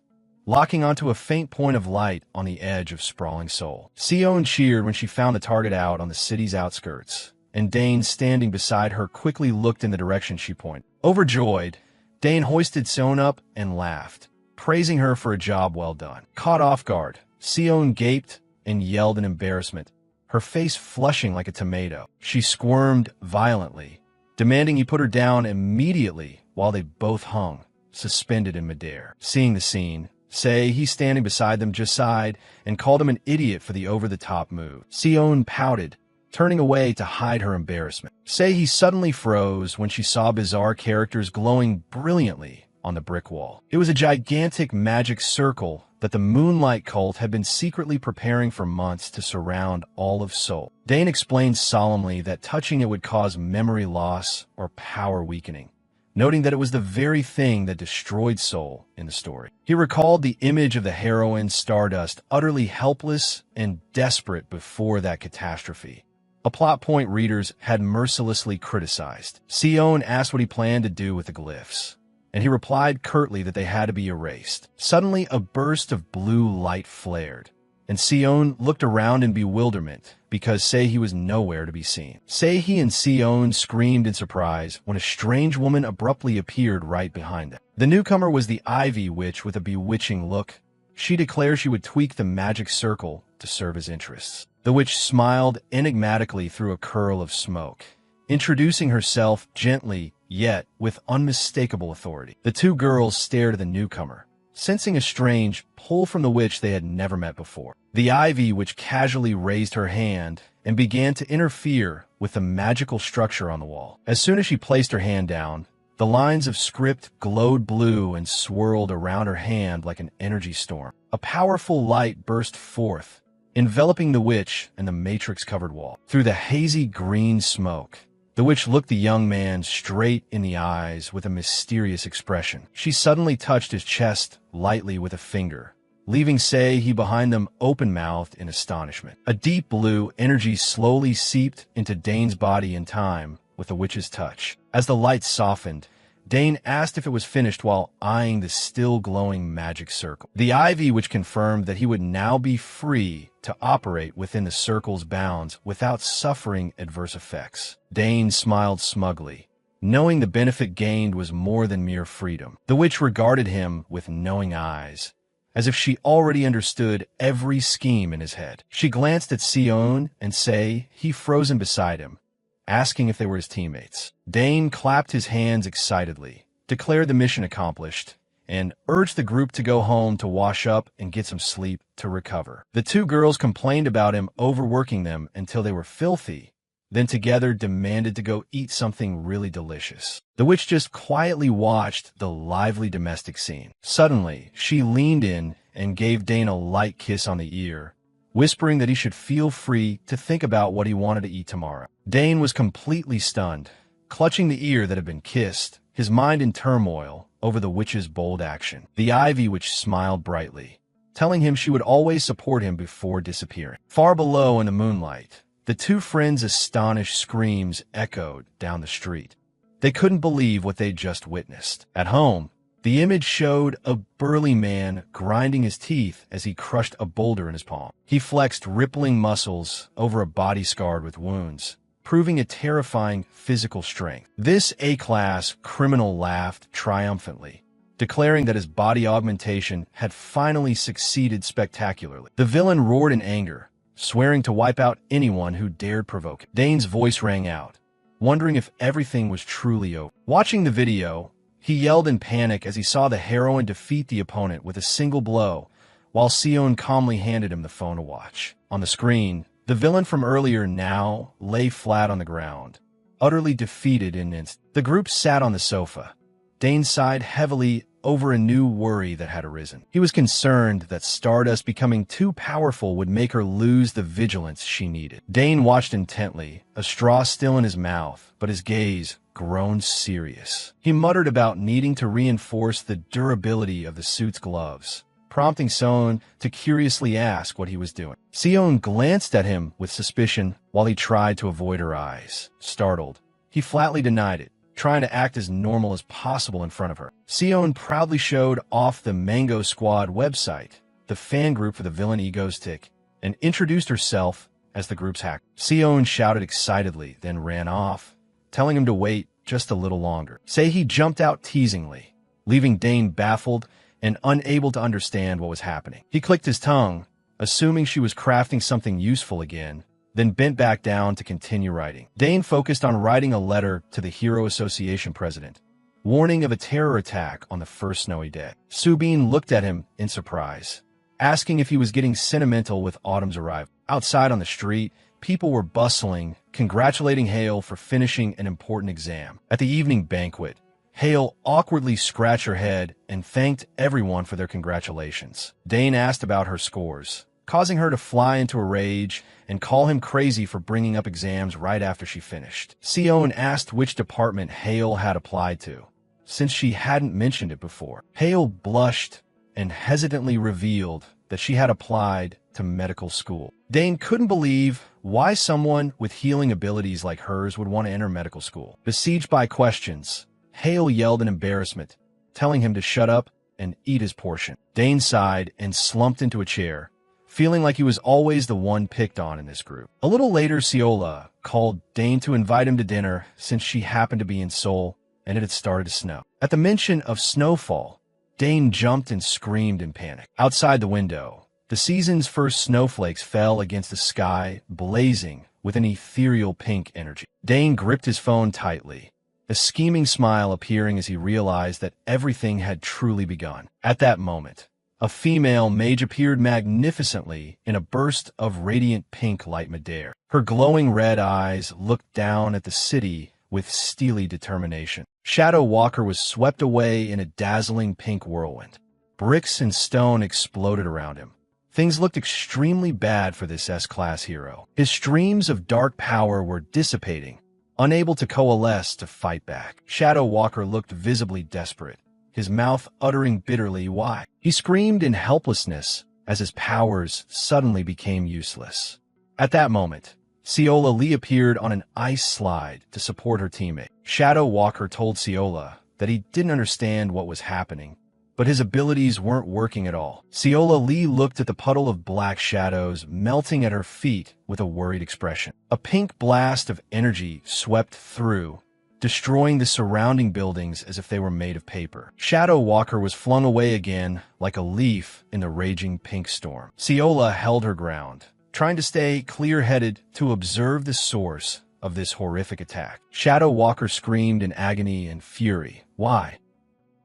locking onto a faint point of light on the edge of sprawling Seoul. Seo-eun cheered when she found the target out on the city's outskirts, and Dane, standing beside her, quickly looked in the direction she pointed. Overjoyed, Dane hoisted Seo-eun up and laughed, praising her for a job well done. Caught off guard, Seo-eun gaped and yelled in embarrassment, her face flushing like a tomato. She squirmed violently, demanding he put her down immediately while they both hung, suspended in midair. Seeing the scene, he standing beside them just sighed and called him an idiot for the over-the-top move. Seo-eun pouted, turning away to hide her embarrassment. He suddenly froze when she saw bizarre characters glowing brilliantly on the brick wall. It was a gigantic magic circle that the Moonlight Cult had been secretly preparing for months to surround all of Seoul. Dane explained solemnly that touching it would cause memory loss or power weakening, noting that it was the very thing that destroyed Seoul in the story. He recalled the image of the heroine Stardust utterly helpless and desperate before that catastrophe, a plot point readers had mercilessly criticized. Seo-eun asked what he planned to do with the glyphs, and he replied curtly that they had to be erased. Suddenly, a burst of blue light flared, and Sion looked around in bewilderment because Seihi was nowhere to be seen. Seihi and Sion screamed in surprise when a strange woman abruptly appeared right behind them. The newcomer was the Ivy Witch with a bewitching look. She declared she would tweak the magic circle to serve his interests. The witch smiled enigmatically through a curl of smoke, introducing herself gently yet with unmistakable authority. The two girls stared at the newcomer, sensing a strange pull from the witch they had never met before. The Ivy Witch casually raised her hand and began to interfere with the magical structure on the wall. As soon as she placed her hand down, the lines of script glowed blue and swirled around her hand like an energy storm. A powerful light burst forth, enveloping the witch and the matrix-covered wall. Through the hazy green smoke, the witch looked the young man straight in the eyes with a mysterious expression. She suddenly touched his chest lightly with a finger, leaving Seihi behind them open-mouthed in astonishment. A deep blue energy slowly seeped into Dane's body in time with the witch's touch. As the light softened, Dane asked if it was finished while eyeing the still glowing magic circle. The Ivy Witch confirmed that he would now be free to operate within the circle's bounds without suffering adverse effects. Dane smiled smugly, knowing the benefit gained was more than mere freedom. The witch regarded him with knowing eyes, as if she already understood every scheme in his head. She glanced at Sion and Seihi frozen beside him, asking if they were his teammates. Dane clapped his hands excitedly, declared the mission accomplished, and urged the group to go home to wash up and get some sleep to recover. The two girls complained about him overworking them until they were filthy, then together demanded to go eat something really delicious. The witch just quietly watched the lively domestic scene. Suddenly, she leaned in and gave Dane a light kiss on the ear, whispering that he should feel free to think about what he wanted to eat tomorrow. Dane was completely stunned, clutching the ear that had been kissed, his mind in turmoil over the witch's bold action. The Ivy Witch smiled brightly, telling him she would always support him before disappearing. Far below in the moonlight, the two friends' astonished screams echoed down the street. They couldn't believe what they'd just witnessed. At home, the image showed a burly man grinding his teeth as he crushed a boulder in his palm. He flexed rippling muscles over a body scarred with wounds, proving a terrifying physical strength. This A-class criminal laughed triumphantly, declaring that his body augmentation had finally succeeded spectacularly. The villain roared in anger, swearing to wipe out anyone who dared provoke him. Dane's voice rang out, wondering if everything was truly over. Watching the video, he yelled in panic as he saw the heroine defeat the opponent with a single blow, while Sion calmly handed him the phone to watch. On the screen, the villain from earlier now lay flat on the ground, utterly defeated in an instant. The group sat on the sofa. Dane sighed heavily over a new worry that had arisen. He was concerned that Stardust becoming too powerful would make her lose the vigilance she needed. Dane watched intently, a straw still in his mouth, but his gaze grown serious. He muttered about needing to reinforce the durability of the suit's gloves, prompting Sion to curiously ask what he was doing. Sion glanced at him with suspicion while he tried to avoid her eyes. Startled, he flatly denied it, trying to act as normal as possible in front of her. Sion proudly showed off the Mango Squad website, the fan group for the villain Egoistic, and introduced herself as the group's hacker. Sion shouted excitedly, then ran off, telling him to wait just a little longer. Seihi jumped out teasingly, leaving Dane baffled and unable to understand what was happening. He clicked his tongue, assuming she was crafting something useful again, then bent back down to continue writing. Dane focused on writing a letter to the Hero Association president, warning of a terror attack on the first snowy day. Subin looked at him in surprise, asking if he was getting sentimental with Autumn's arrival. Outside on the street, people were bustling, congratulating Hale for finishing an important exam. At the evening banquet, Hale awkwardly scratched her head and thanked everyone for their congratulations. Dane asked about her scores, causing her to fly into a rage and call him crazy for bringing up exams right after she finished. Sion asked which department Hale had applied to, since she hadn't mentioned it before. Hale blushed and hesitantly revealed that she had applied to medical school. Dane couldn't believe why someone with healing abilities like hers would want to enter medical school. Besieged by questions, Hale yelled in embarrassment, telling him to shut up and eat his portion. Dane sighed and slumped into a chair, feeling like he was always the one picked on in this group. A little later, Seola called Dane to invite him to dinner since she happened to be in Seoul and it had started to snow. At the mention of snowfall, Dane jumped and screamed in panic. Outside the window, the season's first snowflakes fell against the sky, blazing with an ethereal pink energy. Dane gripped his phone tightly, a scheming smile appearing as he realized that everything had truly begun. At that moment, a female mage appeared magnificently in a burst of radiant pink light midair. Her glowing red eyes looked down at the city with steely determination. Shadow Walker was swept away in a dazzling pink whirlwind. Bricks and stone exploded around him. Things looked extremely bad for this S-class hero. His streams of dark power were dissipating, unable to coalesce to fight back. Shadow Walker looked visibly desperate, his mouth uttering bitterly why. He screamed in helplessness as his powers suddenly became useless. At that moment, Seola Lee appeared on an ice slide to support her teammate. Shadow Walker told Seola that he didn't understand what was happening, but his abilities weren't working at all. Seola Lee looked at the puddle of black shadows melting at her feet with a worried expression. A pink blast of energy swept through, destroying the surrounding buildings as if they were made of paper. Shadow Walker was flung away again like a leaf in the raging pink storm. Seola held her ground, trying to stay clear-headed to observe the source of this horrific attack. Shadow Walker screamed in agony and fury. Why?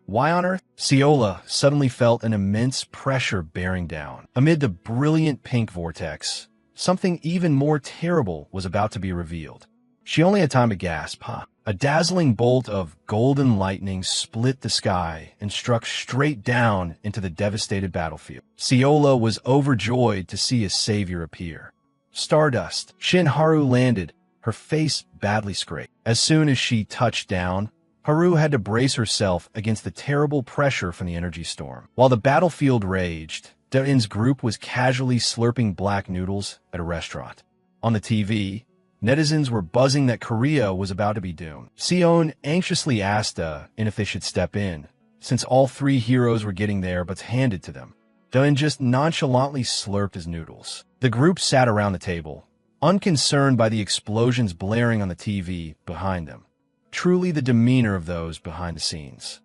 Why on earth? Seola suddenly felt an immense pressure bearing down. Amid the brilliant pink vortex, something even more terrible was about to be revealed. She only had time to gasp, A dazzling bolt of golden lightning split the sky and struck straight down into the devastated battlefield. Seola was overjoyed to see a savior appear. Stardust. Shin Haru landed, her face badly scraped. As soon as she touched down, Haru had to brace herself against the terrible pressure from the energy storm. While the battlefield raged, Dain's group was casually slurping black noodles at a restaurant. On the TV, netizens were buzzing that Korea was about to be doomed. Seon anxiously asked if they should step in, since all three heroes were getting their butts handed to them. Dain just nonchalantly slurped his noodles. The group sat around the table, unconcerned by the explosions blaring on the TV behind them. Truly the demeanor of those behind the scenes.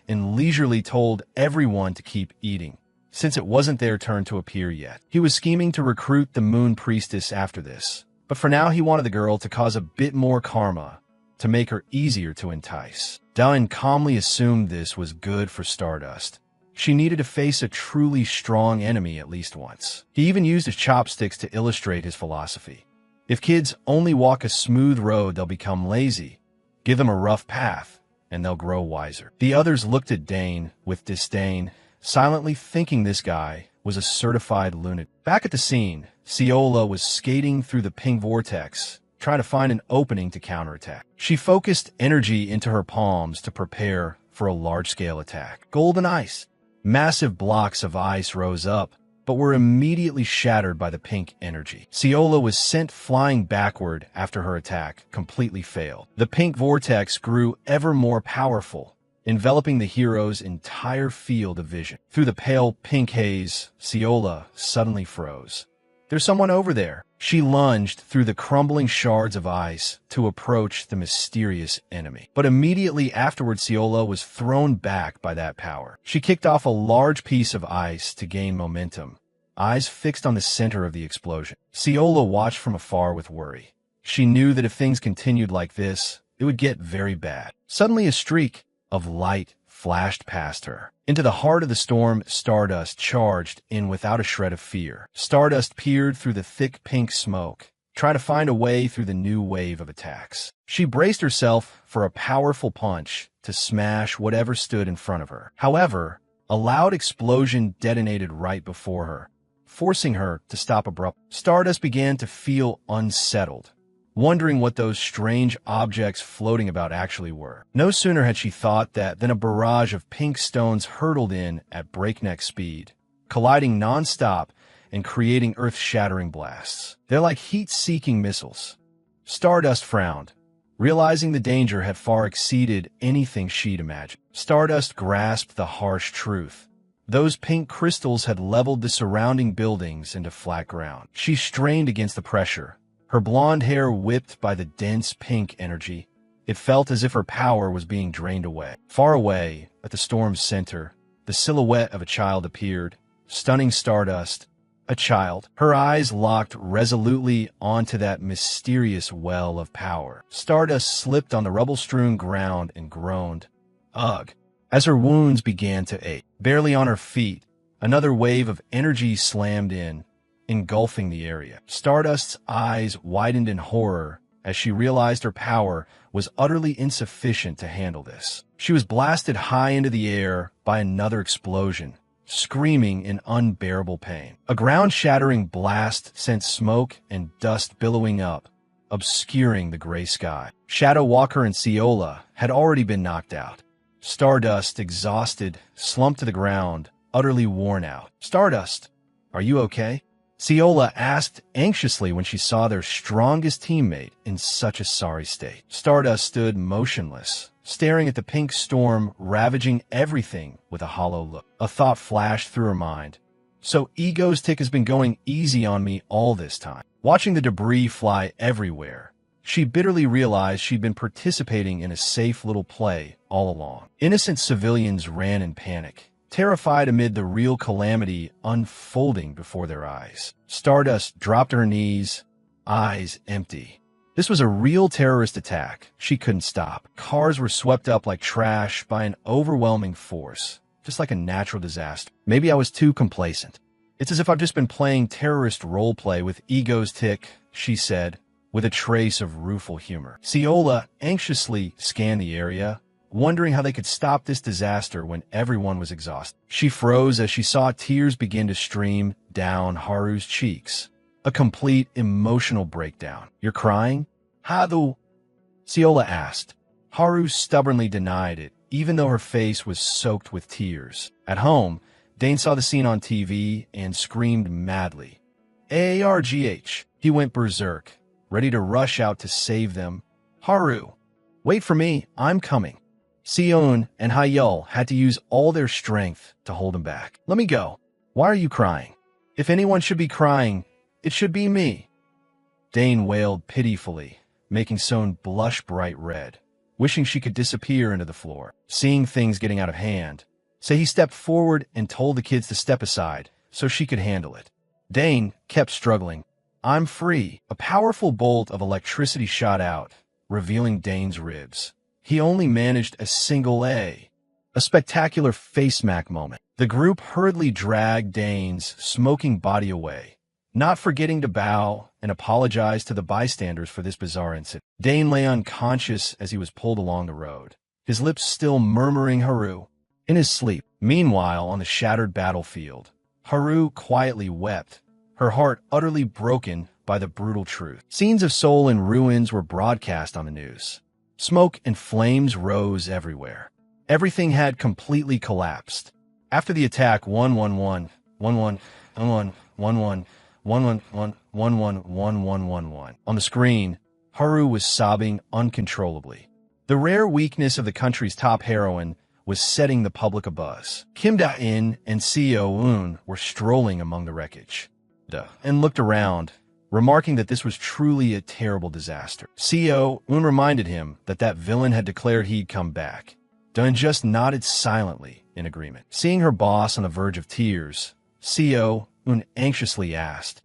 And leisurely told everyone to keep eating, since it wasn't their turn to appear yet. He was scheming to recruit the Moon Priestess after this, but for now he wanted the girl to cause a bit more karma to make her easier to entice. Dain calmly assumed this was good for Stardust. She needed to face a truly strong enemy at least once. He even used his chopsticks to illustrate his philosophy. If kids only walk a smooth road, they'll become lazy. Give them a rough path, and they'll grow wiser. The others looked at Dain with disdain, silently thinking this guy was a certified lunatic. Back at the scene, Seola was skating through the pink vortex, trying to find an opening to counterattack. She focused energy into her palms to prepare for a large-scale attack. Golden ice. Massive blocks of ice rose up, but were immediately shattered by the pink energy. Seola was sent flying backward after her attack completely failed. The pink vortex grew ever more powerful, enveloping the hero's entire field of vision. Through the pale pink haze, Seola suddenly froze. There's someone over there. She lunged through the crumbling shards of ice to approach the mysterious enemy. But immediately afterward, Seola was thrown back by that power. She kicked off a large piece of ice to gain momentum, eyes fixed on the center of the explosion. Seola watched from afar with worry. She knew that if things continued like this, it would get very bad. Suddenly, a streak of light flashed past her. Into the heart of the storm, Stardust charged in without a shred of fear. Stardust peered through the thick pink smoke, trying to find a way through the new wave of attacks. She braced herself for a powerful punch to smash whatever stood in front of her. However, a loud explosion detonated right before her, forcing her to stop abruptly. Stardust began to feel unsettled, wondering what those strange objects floating about actually were. No sooner had she thought that than a barrage of pink stones hurtled in at breakneck speed, colliding non-stop and creating earth-shattering blasts. They're like heat-seeking missiles. Stardust frowned, realizing the danger had far exceeded anything she'd imagined. Stardust grasped the harsh truth. Those pink crystals had leveled the surrounding buildings into flat ground. She strained against the pressure, her blonde hair whipped by the dense pink energy. It felt as if her power was being drained away. Far away, at the storm's center, the silhouette of a child appeared, stunning Stardust. A child. Her eyes locked resolutely onto that mysterious well of power. Stardust slipped on the rubble-strewn ground and groaned. Ugh. As her wounds began to ache. Barely on her feet, another wave of energy slammed in, engulfing the area. Stardust's eyes widened in horror as she realized her power was utterly insufficient to handle this. She was blasted high into the air by another explosion, screaming in unbearable pain. A ground-shattering blast sent smoke and dust billowing up, obscuring the gray sky. Shadow Walker and Ciola had already been knocked out. Stardust, exhausted, slumped to the ground, utterly worn out. Stardust, are you okay? Ciola asked anxiously when she saw their strongest teammate in such a sorry state. Stardust stood motionless, staring at the pink storm ravaging everything with a hollow look. A thought flashed through her mind. So Ego's tick has been going easy on me all this time. Watching the debris fly everywhere, she bitterly realized she'd been participating in a safe little play all along. Innocent civilians ran in panic, terrified amid the real calamity unfolding before their eyes. Stardust dropped to her knees, eyes empty. This was a real terrorist attack she couldn't stop. Cars were swept up like trash by an overwhelming force, just like a natural disaster. Maybe I was too complacent. It's as if I've just been playing terrorist roleplay with Ego's tick, she said, with a trace of rueful humor. Ciola anxiously scanned the area, wondering how they could stop this disaster when everyone was exhausted. She froze as she saw tears begin to stream down Haru's cheeks. A complete emotional breakdown. You're crying? Hadu? Ciola asked. Haru stubbornly denied it, even though her face was soaked with tears. At home, Dane saw the scene on TV and screamed madly. AARGH. He went berserk, ready to rush out to save them. Haru, wait for me, I'm coming. Sion and Hayul had to use all their strength to hold him back. Let me go. Why are you crying? If anyone should be crying, it should be me. Dane wailed pitifully, making Sion blush bright red, wishing she could disappear into the floor. Seeing things getting out of hand, so he stepped forward and told the kids to step aside so she could handle it. Dane kept struggling. I'm free. A powerful bolt of electricity shot out, revealing Dane's ribs. He only managed a single A. A spectacular face-smack moment. The group hurriedly dragged Dane's smoking body away, not forgetting to bow and apologize to the bystanders for this bizarre incident. Dane lay unconscious as he was pulled along the road, his lips still murmuring Haru. In his sleep, meanwhile, on the shattered battlefield, Haru quietly wept, her heart utterly broken by the brutal truth. Scenes of Seoul in ruins were broadcast on the news. Smoke and flames rose everywhere. Everything had completely collapsed. After the attack, 111, 11, 11, 11, 111, 111111. On the screen, Haru was sobbing uncontrollably. The rare weakness of the country's top heroine was setting the public abuzz. Kim Da-in and Seo-eun were strolling among the wreckage, and looked around, remarking that this was truly a terrible disaster. Seo-eun reminded him that that villain had declared he'd come back. Dun just nodded silently in agreement. Seeing her boss on the verge of tears, Seo-eun anxiously asked,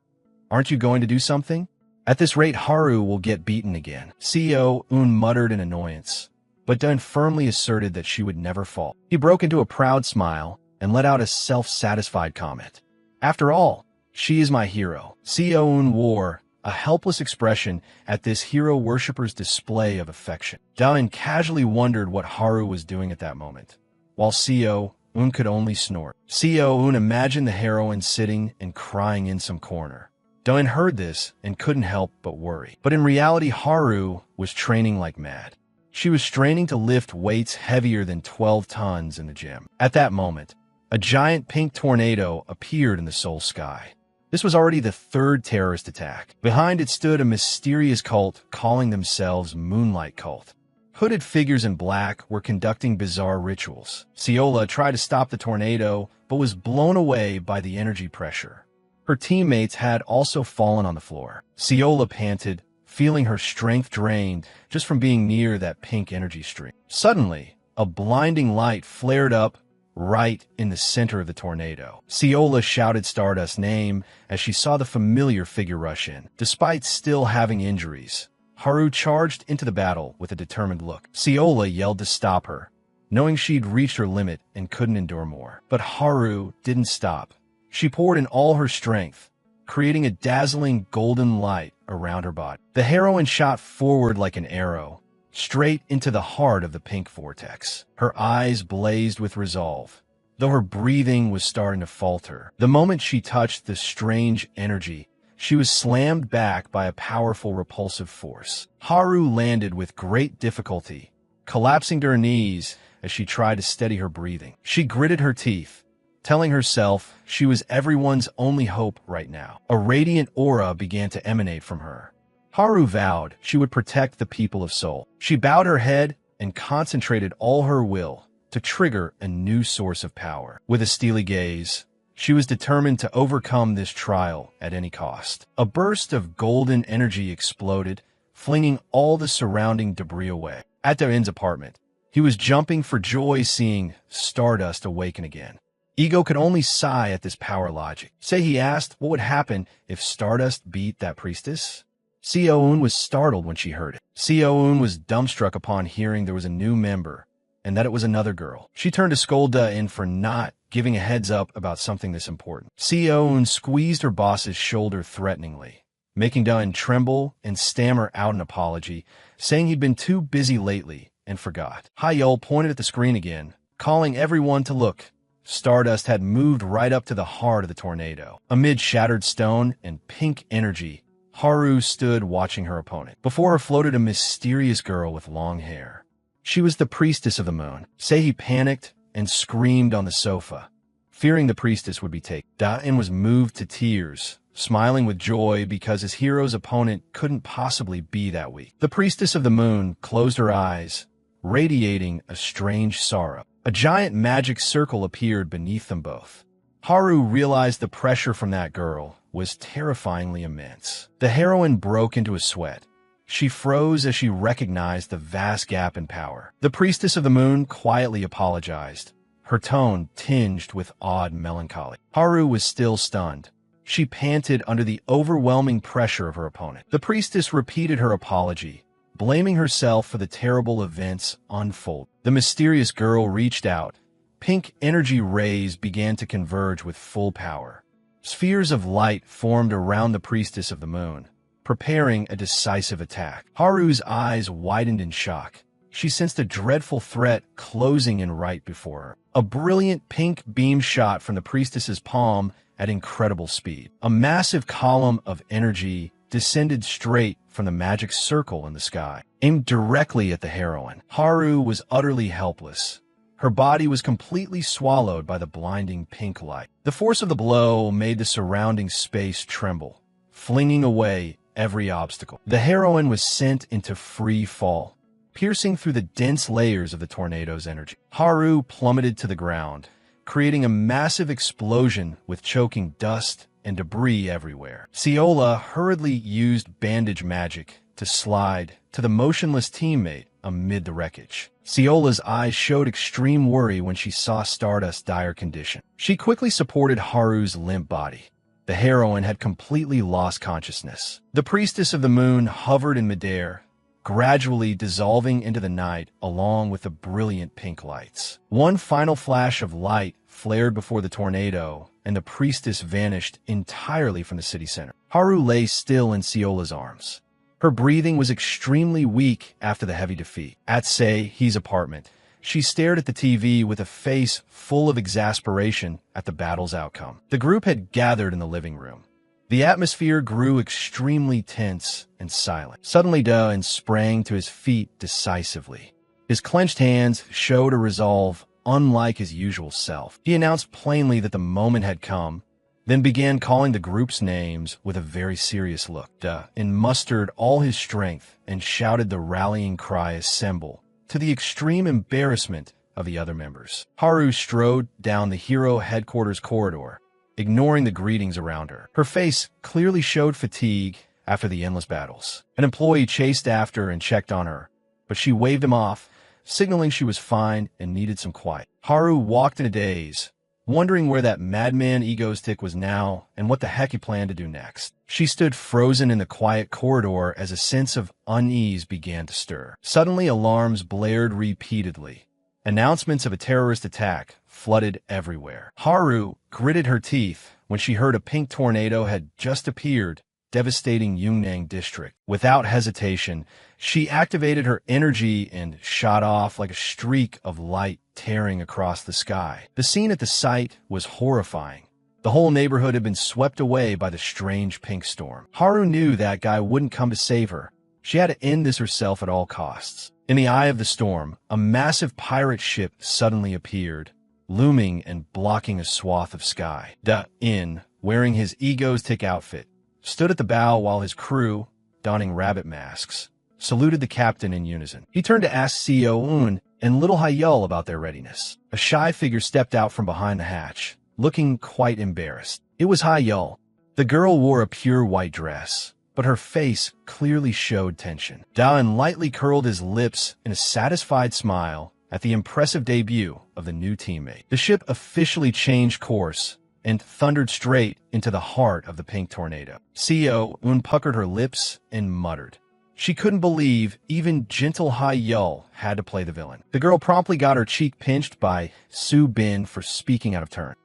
"Aren't you going to do something? At this rate, Haru will get beaten again." Seo-eun muttered in annoyance, but Dun firmly asserted that she would never fall. He broke into a proud smile and let out a self-satisfied comment. "After all, she is my hero." Seo-eun wore a helpless expression at this hero worshipper's display of affection. Dun casually wondered what Haru was doing at that moment, while Seo-eun could only snort. Seo-eun imagined the heroine sitting and crying in some corner. Dun heard this and couldn't help but worry. But in reality, Haru was training like mad. She was straining to lift weights heavier than 12 tons in the gym. At that moment, a giant pink tornado appeared in the Seoul sky. This was already the third terrorist attack. Behind it stood a mysterious cult calling themselves Moonlight Cult. Hooded figures in black were conducting bizarre rituals. Ciola tried to stop the tornado, but was blown away by the energy pressure. Her teammates had also fallen on the floor. Ciola panted, feeling her strength drained just from being near that pink energy stream. Suddenly, a blinding light flared up right in the center of the tornado. Ciola shouted Stardust's name as she saw the familiar figure rush in. Despite still having injuries, Haru charged into the battle with a determined look. Ciola yelled to stop her, knowing she'd reached her limit and couldn't endure more. But Haru didn't stop. She poured in all her strength, creating a dazzling golden light around her body. The heroine shot forward like an arrow, straight into the heart of the pink vortex. Her eyes blazed with resolve, though her breathing was starting to falter. The moment she touched the strange energy, she was slammed back by a powerful repulsive force. Haru landed with great difficulty, collapsing to her knees as she tried to steady her breathing. She gritted her teeth, telling herself she was everyone's only hope right now. A radiant aura began to emanate from her. Haru vowed she would protect the people of Seoul. She bowed her head and concentrated all her will to trigger a new source of power. With a steely gaze, she was determined to overcome this trial at any cost. A burst of golden energy exploded, flinging all the surrounding debris away. At Dain's apartment, he was jumping for joy seeing Stardust awaken again. Ego could only sigh at this power logic. Say he asked what would happen if Stardust beat that priestess? Seo-eun was startled when she heard it. Seo-eun was dumbstruck upon hearing there was a new member, and that it was another girl. She turned to scold Da-in for not giving a heads up about something this important. Seo-eun squeezed her boss's shoulder threateningly, making Da-in tremble and stammer out an apology, saying he'd been too busy lately and forgot. Hyul pointed at the screen again, calling everyone to look. Stardust had moved right up to the heart of the tornado. Amid shattered stone and pink energy, Haru stood watching her opponent. Before her floated a mysterious girl with long hair. She was the priestess of the moon. Sei panicked and screamed on the sofa, fearing the priestess would be taken. Da-in was moved to tears, smiling with joy because his hero's opponent couldn't possibly be that weak. The priestess of the moon closed her eyes, radiating a strange sorrow. A giant magic circle appeared beneath them both. Haru realized the pressure from that girl was terrifyingly immense. The heroine broke into a sweat. She froze as she recognized the vast gap in power. The priestess of the moon quietly apologized, her tone tinged with odd melancholy. Haru was still stunned. She panted under the overwhelming pressure of her opponent. The priestess repeated her apology, blaming herself for the terrible events unfolding. The mysterious girl reached out. Pink energy rays began to converge with full power. Spheres of light formed around the priestess of the moon, preparing a decisive attack. Haru's eyes widened in shock. She sensed a dreadful threat closing in right before her. A brilliant pink beam shot from the priestess's palm at incredible speed. A massive column of energy descended straight from the magic circle in the sky, aimed directly at the heroine. Haru was utterly helpless. Her body was completely swallowed by the blinding pink light. The force of the blow made the surrounding space tremble, flinging away every obstacle. The heroine was sent into free fall, piercing through the dense layers of the tornado's energy. Haru plummeted to the ground, creating a massive explosion with choking dust and debris everywhere. Ciola hurriedly used bandage magic to slide to the motionless teammate amid the wreckage. Ciola's eyes showed extreme worry when she saw Stardust's dire condition. She quickly supported Haru's limp body. The heroine had completely lost consciousness. The priestess of the moon hovered in midair, gradually dissolving into the night along with the brilliant pink lights. One final flash of light flared before the tornado, and the priestess vanished entirely from the city center. Haru lay still in Ciola's arms. Her breathing was extremely weak after the heavy defeat. At Sei-he's apartment, she stared at the TV with a face full of exasperation at the battle's outcome. The group had gathered in the living room. The atmosphere grew extremely tense and silent. Suddenly, Da-in sprang to his feet decisively. His clenched hands showed a resolve unlike his usual self. He announced plainly that the moment had come, then began calling the group's names with a very serious look. Da-in mustered all his strength and shouted the rallying cry, "Assemble," to the extreme embarrassment of the other members. Haru strode down the hero headquarters corridor, ignoring the greetings around her. Her face clearly showed fatigue after the endless battles. An employee chased after and checked on her, but she waved him off, signaling she was fine and needed some quiet. Haru walked in a daze, wondering where that madman egoistic was now and what the heck he planned to do next. She stood frozen in the quiet corridor as a sense of unease began to stir. Suddenly, alarms blared repeatedly. Announcements of a terrorist attack flooded everywhere. Haru gritted her teeth when she heard a pink tornado had just appeared, devastating Yunnan district. Without hesitation, she activated her energy and shot off like a streak of light tearing across the sky. The scene at the site was horrifying. The whole neighborhood had been swept away by the strange pink storm. Haru knew that guy wouldn't come to save her. She had to end this herself at all costs. In the eye of the storm, a massive pirate ship suddenly appeared, looming and blocking a swath of sky. Da-In, wearing his egoistic outfit, stood at the bow while his crew, donning rabbit masks, saluted the captain in unison. He turned to ask CEO and little Hayul about their readiness. A shy figure stepped out from behind the hatch, looking quite embarrassed. It was Hayul. The girl wore a pure white dress, but her face clearly showed tension. Da-In lightly curled his lips in a satisfied smile at the impressive debut of the new teammate. The ship officially changed course and thundered straight into the heart of the pink tornado. CEO puckered her lips and muttered. She couldn't believe even gentle Hayul had to play the villain. The girl promptly got her cheek pinched by Su Bin for speaking out of turn.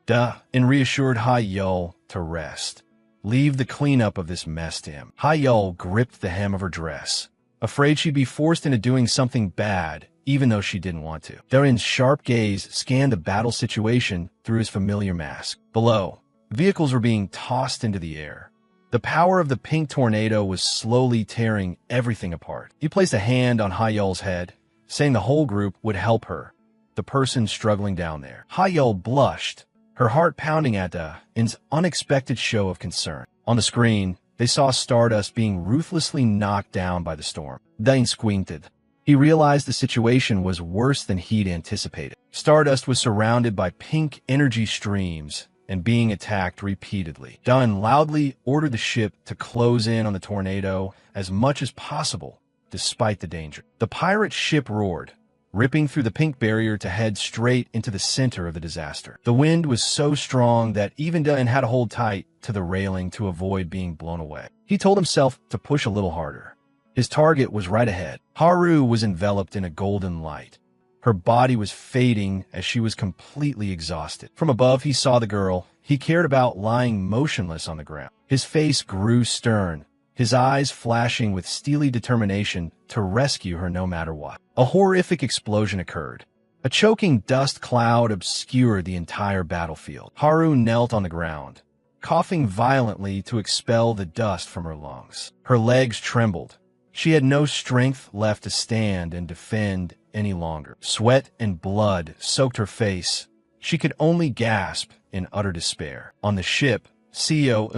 And reassured Hayul to rest. Leave the cleanup of this mess to him. Hayul gripped the hem of her dress, afraid she'd be forced into doing something bad, even though she didn't want to. Da-In's sharp gaze scanned the battle situation through his familiar mask. Below, vehicles were being tossed into the air. The power of the pink tornado was slowly tearing everything apart. He placed a hand on Hayul's head, saying the whole group would help her, the person struggling down there. Hayul blushed, her heart pounding at Da-In's unexpected show of concern. On the screen, they saw Stardust being ruthlessly knocked down by the storm. Da-In squinted. He realized the situation was worse than he'd anticipated. Stardust was surrounded by pink energy streams and being attacked repeatedly. Da-In loudly ordered the ship to close in on the tornado as much as possible, despite the danger. The pirate ship roared, ripping through the pink barrier to head straight into the center of the disaster. The wind was so strong that even Da-In had to hold tight to the railing to avoid being blown away. He told himself to push a little harder. His target was right ahead. Haru was enveloped in a golden light. Her body was fading as she was completely exhausted. From above, he saw the girl he cared about lying motionless on the ground. His face grew stern, his eyes flashing with steely determination to rescue her no matter what. A horrific explosion occurred. A choking dust cloud obscured the entire battlefield. Haru knelt on the ground, coughing violently to expel the dust from her lungs. Her legs trembled. She had no strength left to stand and defend any longer. Sweat and blood soaked her face. She could only gasp in utter despair. On the ship, CEO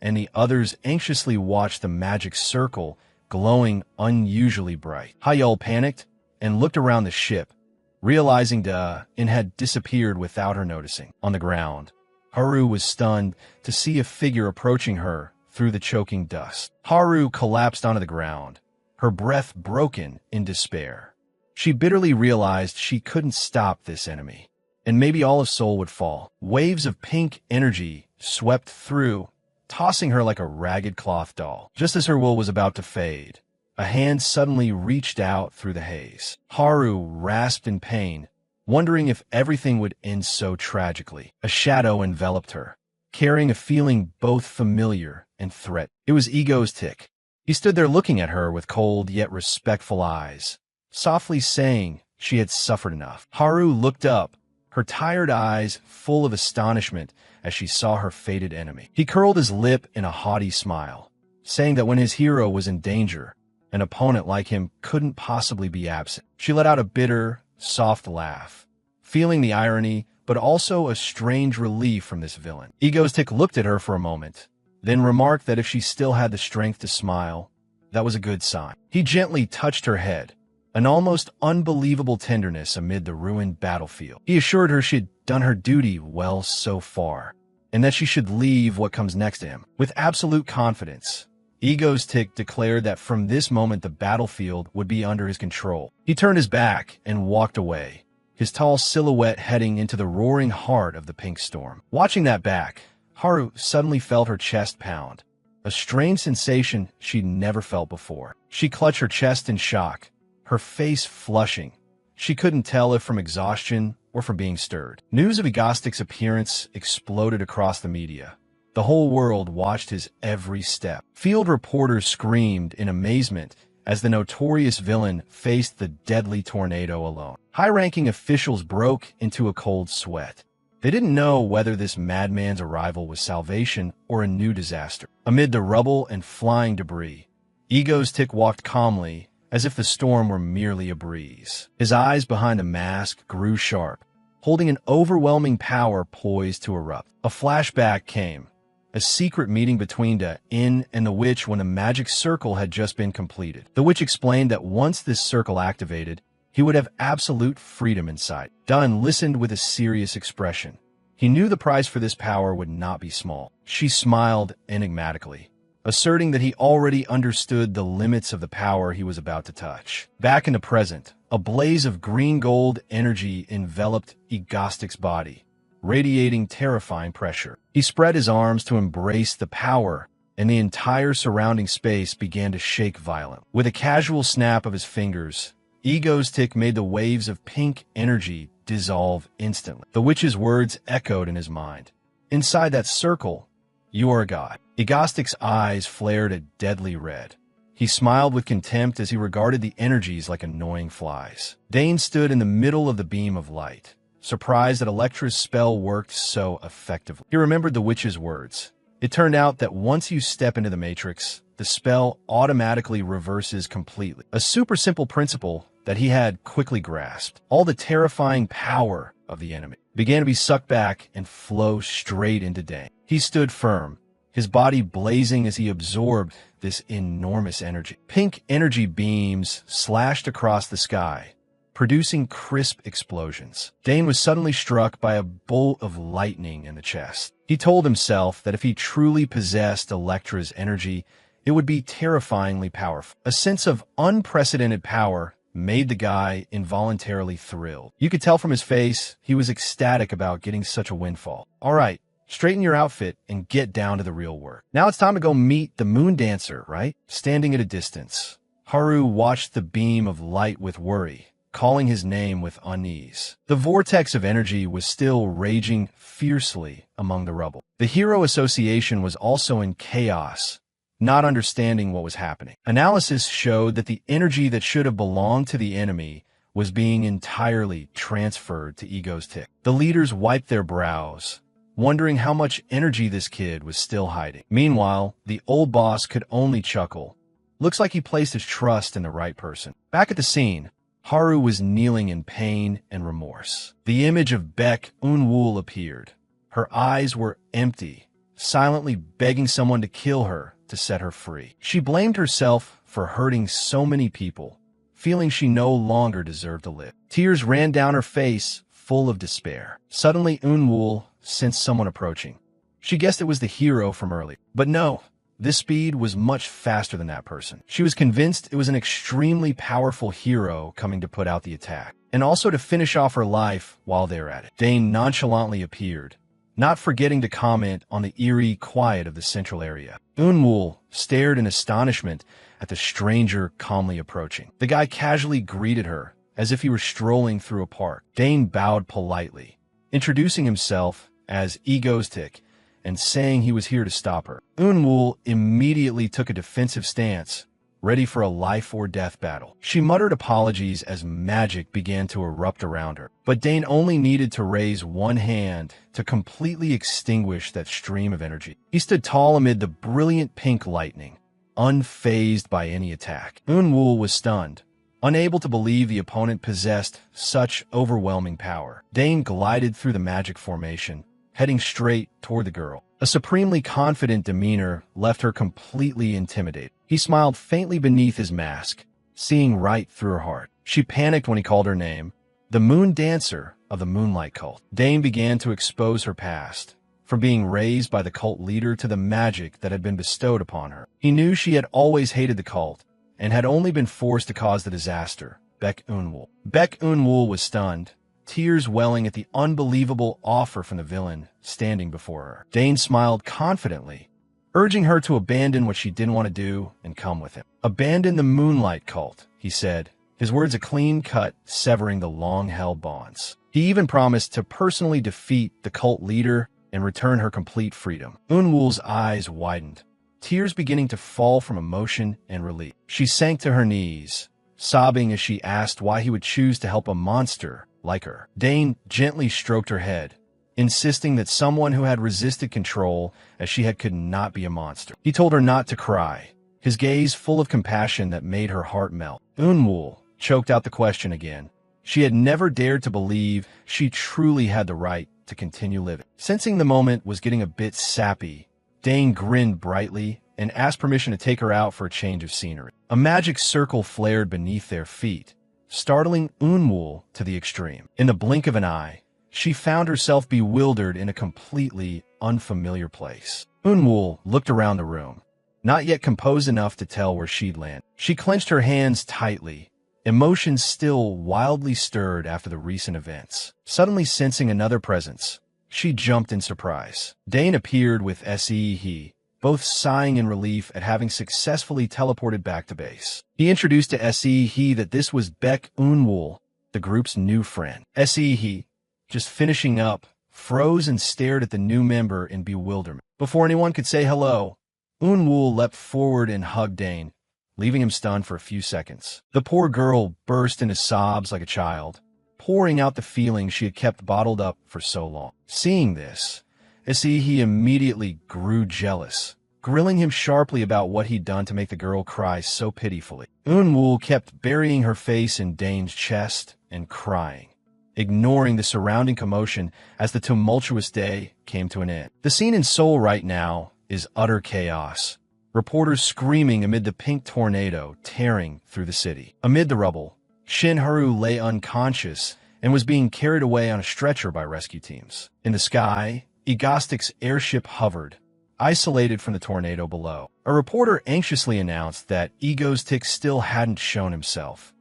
and the others anxiously watched the magic circle glowing unusually bright. Hayul panicked and looked around the ship, realizing Da-In had disappeared without her noticing. On the ground, Haru was stunned to see a figure approaching her through the choking dust. Haru collapsed onto the ground, her breath broken in despair. She bitterly realized she couldn't stop this enemy, and maybe all of Seoul would fall. Waves of pink energy swept through, tossing her like a ragged cloth doll. Just as her will was about to fade, a hand suddenly reached out through the haze. Haru rasped in pain, wondering if everything would end so tragically. A shadow enveloped her, carrying a feeling both familiar and threatening. It was Ego's tick. He stood there looking at her with cold yet respectful eyes, softly saying she had suffered enough. Haru looked up, her tired eyes full of astonishment as she saw her fated enemy. He curled his lip in a haughty smile, saying that when his hero was in danger, an opponent like him couldn't possibly be absent. She let out a bitter, soft laugh, feeling the irony but also a strange relief from this villain. Ego's tick looked at her for a moment, then remarked that if she still had the strength to smile, that was a good sign. He gently touched her head, an almost unbelievable tenderness amid the ruined battlefield. He assured her she'd done her duty well so far, and that she should leave what comes next to him. With absolute confidence, Egoistic declared that from this moment the battlefield would be under his control. He turned his back and walked away, his tall silhouette heading into the roaring heart of the pink storm. Watching that back, Haru suddenly felt her chest pound, a strange sensation she'd never felt before. She clutched her chest in shock, her face flushing. She couldn't tell if from exhaustion or from being stirred. News of Egostic's appearance exploded across the media. The whole world watched his every step. Field reporters screamed in amazement as the notorious villain faced the deadly tornado alone. High-ranking officials broke into a cold sweat. They didn't know whether this madman's arrival was salvation or a new disaster. Amid the rubble and flying debris, Egoistic walked calmly, as if the storm were merely a breeze. His eyes behind the mask grew sharp, holding an overwhelming power poised to erupt. A flashback came, a secret meeting between the Yin and the Witch when the magic circle had just been completed. The Witch explained that once this circle activated, he would have absolute freedom inside. Dun listened with a serious expression. He knew the price for this power would not be small. She smiled enigmatically, asserting that he already understood the limits of the power he was about to touch. Back in the present, a blaze of green-gold energy enveloped Egostic's body, radiating terrifying pressure. He spread his arms to embrace the power, and the entire surrounding space began to shake violently. With a casual snap of his fingers, Egoistic made the waves of pink energy dissolve instantly. The witch's words echoed in his mind. Inside that circle, you are a god. Egostic's eyes flared a deadly red. He smiled with contempt as he regarded the energies like annoying flies. Dane stood in the middle of the beam of light, surprised that Electra's spell worked so effectively. He remembered the witch's words. It turned out that once you step into the Matrix, the spell automatically reverses completely. A super simple principle that he had quickly grasped. All the terrifying power of the enemy began to be sucked back and flow straight into Dane. He stood firm, his body blazing as he absorbed this enormous energy. Pink energy beams slashed across the sky, producing crisp explosions. Dane was suddenly struck by a bolt of lightning in the chest. He told himself that if he truly possessed Electra's energy, it would be terrifyingly powerful. A sense of unprecedented power made the guy involuntarily thrilled. You could tell from his face he was ecstatic about getting such a windfall. All right, straighten your outfit and get down to the real work. Now it's time to go meet the moon dancer, right? Standing at a distance, Haru watched the beam of light with worry, calling his name with unease. The vortex of energy was still raging fiercely among the rubble. The Hero Association was also in chaos, not understanding what was happening. Analysis showed that the energy that should have belonged to the enemy was being entirely transferred to Egostic. The leaders wiped their brows, wondering how much energy this kid was still hiding. Meanwhile, the old boss could only chuckle. Looks like he placed his trust in the right person. Back at the scene, Haru was kneeling in pain and remorse. The image of Baek Eun-woo appeared. Her eyes were empty, silently begging someone to kill her to set her free. She blamed herself for hurting so many people, feeling she no longer deserved to live. Tears ran down her face, full of despair. Suddenly, Eun-woo sensed someone approaching. She guessed it was the hero from earlier. But no, this speed was much faster than that person. She was convinced it was an extremely powerful hero coming to put out the attack, and also to finish off her life while they were at it. Dane nonchalantly appeared, not forgetting to comment on the eerie quiet of the central area. Eun-woo stared in astonishment at the stranger calmly approaching. The guy casually greeted her, as if he were strolling through a park. Dane bowed politely, introducing himself as Egostic and saying he was here to stop her. Eun-woo immediately took a defensive stance, ready for a life-or-death battle. She muttered apologies as magic began to erupt around her. But Dane only needed to raise one hand to completely extinguish that stream of energy. He stood tall amid the brilliant pink lightning, unfazed by any attack. Eun-woo was stunned, unable to believe the opponent possessed such overwhelming power. Dane glided through the magic formation, heading straight toward the girl. A supremely confident demeanor left her completely intimidated. He smiled faintly beneath his mask, seeing right through her heart. She panicked when he called her name, the moon dancer of the Moonlight cult. Dane began to expose her past, from being raised by the cult leader to the magic that had been bestowed upon her. He knew she had always hated the cult, and had only been forced to cause the disaster. Baek Eun-woo. Baek Eun-woo was stunned, tears welling at the unbelievable offer from the villain standing before her. Dane smiled confidently, urging her to abandon what she didn't want to do and come with him. Abandon the Moonlight cult, he said, his words a clean cut, severing the long-held bonds. He even promised to personally defeat the cult leader and return her complete freedom. Eun-woo's eyes widened, tears beginning to fall from emotion and relief. She sank to her knees, sobbing as she asked why he would choose to help a monster like her. Dane gently stroked her head, insisting that someone who had resisted control as she had could not be a monster. He told her not to cry, his gaze full of compassion that made her heart melt. Eun-woo choked out the question again. She had never dared to believe she truly had the right to continue living. Sensing the moment was getting a bit sappy, Dane grinned brightly and asked permission to take her out for a change of scenery. A magic circle flared beneath their feet, startling Eun-woo to the extreme. In the blink of an eye, she found herself bewildered in a completely unfamiliar place. Eun-woo looked around the room, not yet composed enough to tell where she'd land. She clenched her hands tightly, emotions still wildly stirred after the recent events. Suddenly sensing another presence, she jumped in surprise. Dane appeared with Se-hee, both sighing in relief at having successfully teleported back to base. He introduced to Se-hee that this was Baek Eun-woo, the group's new friend. Se-hee, just finishing up, froze and stared at the new member in bewilderment. Before anyone could say hello, Eun-woo leapt forward and hugged Dane, leaving him stunned for a few seconds. The poor girl burst into sobs like a child, pouring out the feelings she had kept bottled up for so long. Seeing this, Se-hee immediately grew jealous, grilling him sharply about what he'd done to make the girl cry so pitifully. Eun-woo kept burying her face in Dane's chest and crying, ignoring the surrounding commotion as the tumultuous day came to an end. The scene in Seoul right now is utter chaos. Reporters screaming amid the pink tornado tearing through the city. Amid the rubble, Shin-haru lay unconscious and was being carried away on a stretcher by rescue teams. In the sky, Egostic's airship hovered, isolated from the tornado below. A reporter anxiously announced that Egostic still hadn't shown himself.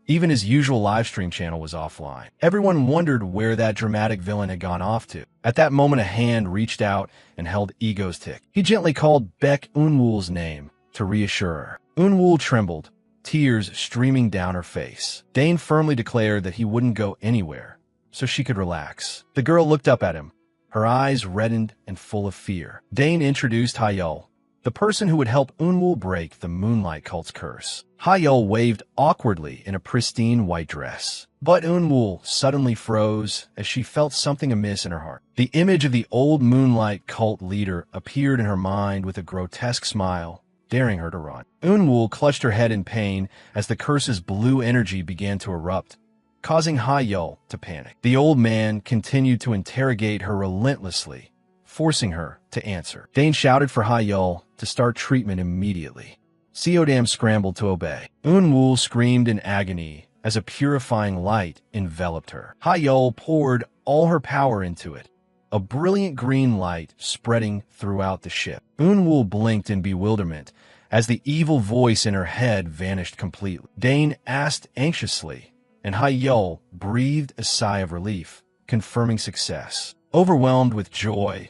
Even his usual livestream channel was offline. Everyone wondered where that dramatic villain had gone off to. At that moment, a hand reached out and held Egostic. He gently called Baek Eun-woo's name to reassure her. Eun-woo trembled, tears streaming down her face. Dane firmly declared that he wouldn't go anywhere, so she could relax. The girl looked up at him, her eyes reddened and full of fear. Dane introduced Hayul, the person who would help Eun-woo break the Moonlight cult's curse. Hayul waved awkwardly in a pristine white dress. But Eun-woo suddenly froze as she felt something amiss in her heart. The image of the old Moonlight cult leader appeared in her mind with a grotesque smile, daring her to run. Eun-woo clutched her head in pain as the curse's blue energy began to erupt, causing Hayul to panic. The old man continued to interrogate her relentlessly, forcing her to answer. Dane shouted for Hayul to start treatment immediately. Seodam scrambled to obey. Eun-woo screamed in agony as a purifying light enveloped her. Hayul poured all her power into it, a brilliant green light spreading throughout the ship. Eun-woo blinked in bewilderment as the evil voice in her head vanished completely. Dane asked anxiously, and Hayul breathed a sigh of relief, confirming success. Overwhelmed with joy,